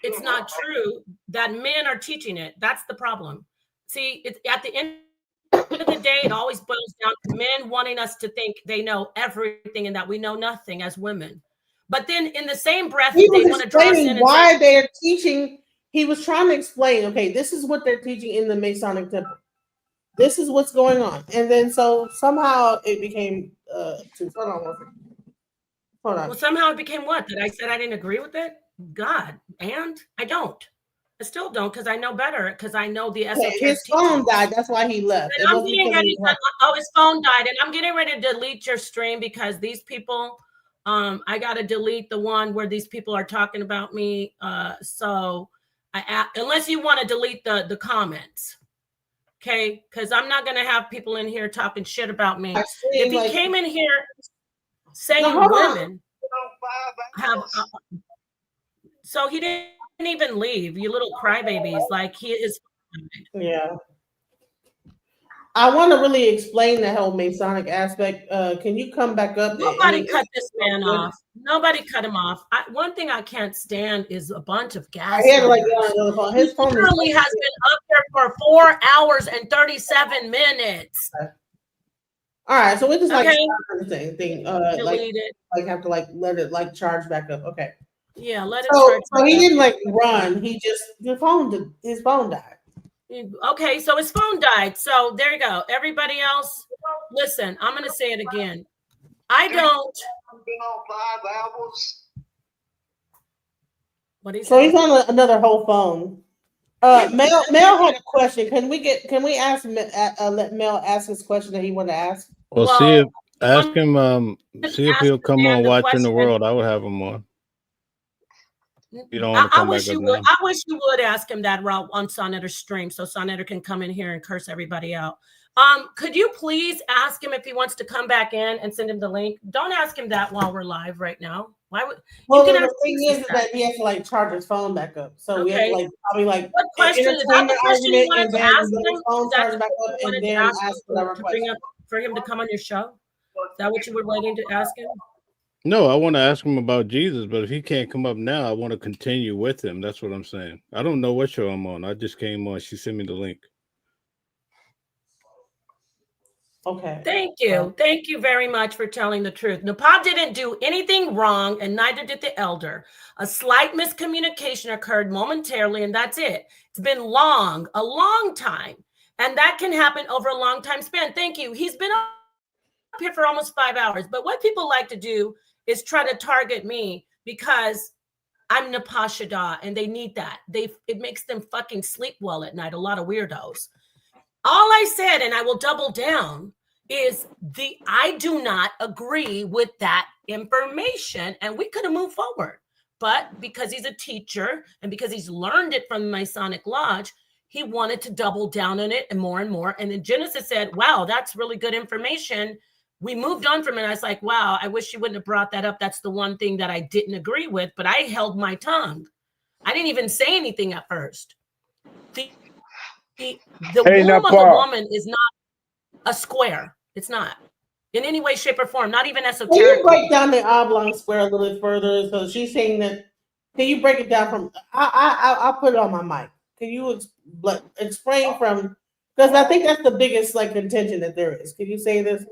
it's not true that men are teaching it. That's the problem. See, at the end of the day, it always boils down to men wanting us to think they know everything and that we know nothing as women. But then in the same breath, they want to draw us in why they're teaching. He was trying to explain, okay, this is what they're teaching in the Masonic Temple. This is what's going on. And then so somehow it became hold on. Well, somehow it became what? That I said I didn't agree with it? God, and I don't. I still don't because I know better, because I know the esoteric his phone died. That's why he left. And I'm getting ready his phone died, and I'm getting ready to delete your stream because these people, I got to delete the one where these people are talking about me. So unless you want to delete the comments, okay? Because I'm not going to have people in here talking shit about me. If he came in here saying women have, so he didn't even leave. You little crybabies, like he is. Yeah. I want to really explain the whole Masonic aspect. Can you come back up? Nobody cut this man off. Nobody cut him off. One thing I can't stand is a bunch of gas. His phone literally has been up there for 4 hours and 37 minutes. All right, so we just like the same thing. Delete it. Like have to like let it like charge back up. Okay. Yeah, let it charge. So he didn't like run. He just his phone died. Okay, so his phone died. So there you go. Everybody else, listen, I'm going to say it again. I don't. So he's on another whole phone. Mel had a question. Can we ask let Mel ask his question that he wanted to ask? Well, ask him. See if he'll come on Watching the World. I would have him on. You don't want to come back up now. I wish you would ask him that route on Sonetter's stream, so Sonetter can come in here and curse everybody out. Could you please ask him if he wants to come back in and send him the link? Don't ask him that while we're live right now. Why would Well, you can the ask thing Jesus is that. that he has to like charge his phone back up. So we have to Okay. like probably like What question is that? entertain The the question you argument wanted and to then ask get him? his phone Is that charged the back question up you and wanted to then ask ask him whatever to bring question. up for him to come on your show? Is that what you were waiting to ask him? No, I want to ask him about Jesus, but if he can't come up now, I want to continue with him. That's what I'm saying. I don't know what show I'm on. I just came on. She sent me the link. Okay. Thank you. Thank you very much for telling the truth. Nepal didn't do anything wrong, and neither did the elder. A slight miscommunication occurred momentarily, and that's it. It's been a long time, and that can happen over a long time span. Thank you. He's been up here for almost 5 hours, but what people like to do is try to target me because I'm Nepal Shada, and they need that. It makes them fucking sleep well at night, a lot of weirdos. All I said, and I will double down, is I do not agree with that information, and we could have moved forward. But because he's a teacher and because he's learned it from the Masonic Lodge, he wanted to double down on it and more. And then Genesis said, wow, that's really good information. We moved on from it. I was like, wow, I wish you wouldn't have brought that up. That's the one thing that I didn't agree with, but I held my tongue. I didn't even say anything at first. The womb of a woman is not a square. It's not in any way, shape, or form, not even esoteric. Can you break down the oblong square a little bit further? So she's saying that, can you break it down from, I'll put it on my mic. Can you explain from, because I think that's the biggest like contention that there is. Can you say this?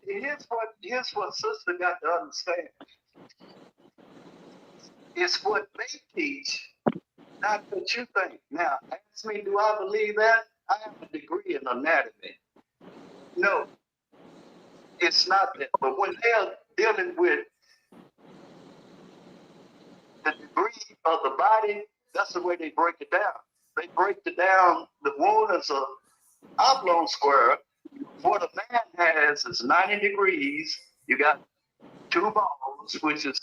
Here's what sister got to understand. It's what they teach, not what you think. Now, ask me, do I believe that? I have a degree in anatomy. No, it's not that. But when they're dealing with the degree of the body, that's the way they break it down. They break it down, the womb is an oblong square. What a man has is 90 degrees. You got two balls, which is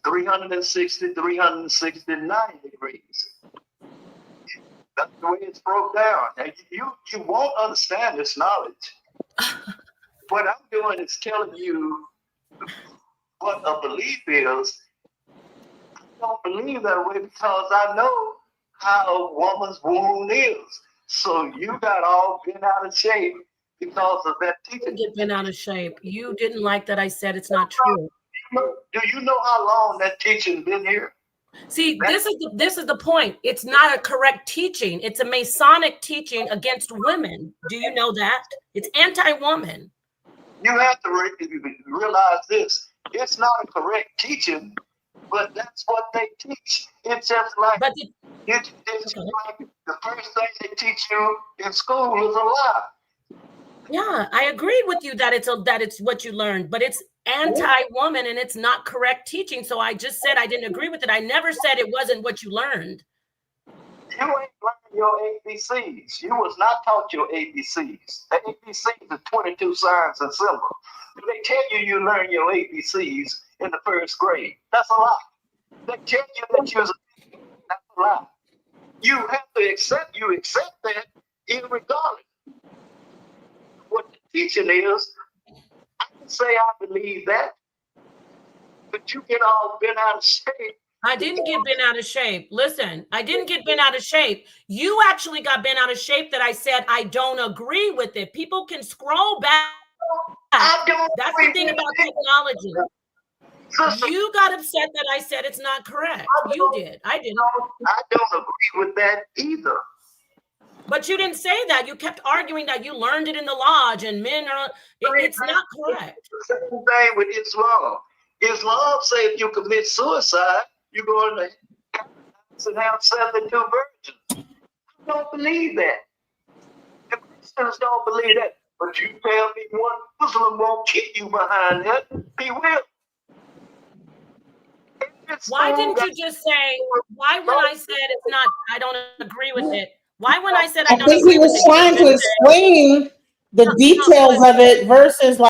360, 90 degrees. That's the way it's broke down. And you won't understand this knowledge. What I'm doing is telling you what a belief is. I don't believe that way because I know how a woman's womb is. So you got all bent out of shape because of that teaching. You get bent out of shape. You didn't like that I said it's not true. Do you know how long that teaching been here? See, this is the point. It's not a correct teaching. It's a Masonic teaching against women. Do you know that? It's anti-woman. You have to realize this. It's not a correct teaching, but that's what they teach. It's just like, it's like the first thing they teach you in school is a lie. Yeah, I agree with you that it's what you learned, but it's anti-woman and it's not correct teaching. So I just said I didn't agree with it. I never said it wasn't what you learned. You ain't learned your ABCs. You was not taught your ABCs. The ABCs are 22 signs and symbols. They tell you learn your ABCs in the first grade. That's a lie. They tell you that you're that's a lie. You have to accept that irregardless. What the teaching is, I can say I believe that, but you get all bent out of shape. I didn't get bent out of shape. Listen, I didn't get bent out of shape. You actually got bent out of shape that I said I don't agree with it. People can scroll back. That's the thing about technology. You got upset that I said it's not correct. You did. I didn't. I don't agree with that either. But you didn't say that. You kept arguing that you learned it in the lodge and men are, it's not correct. The same thing with Islam. Islam say if you commit suicide, you go in the house and have 72 virgins. I don't believe that. The Christians don't believe that. But you tell me one Muslim won't kill you behind that. He will. Why didn't you just say, why when I said it's not, I don't agree with it? Why when I said I don't agree with it? I think he was trying to explain the details of it versus like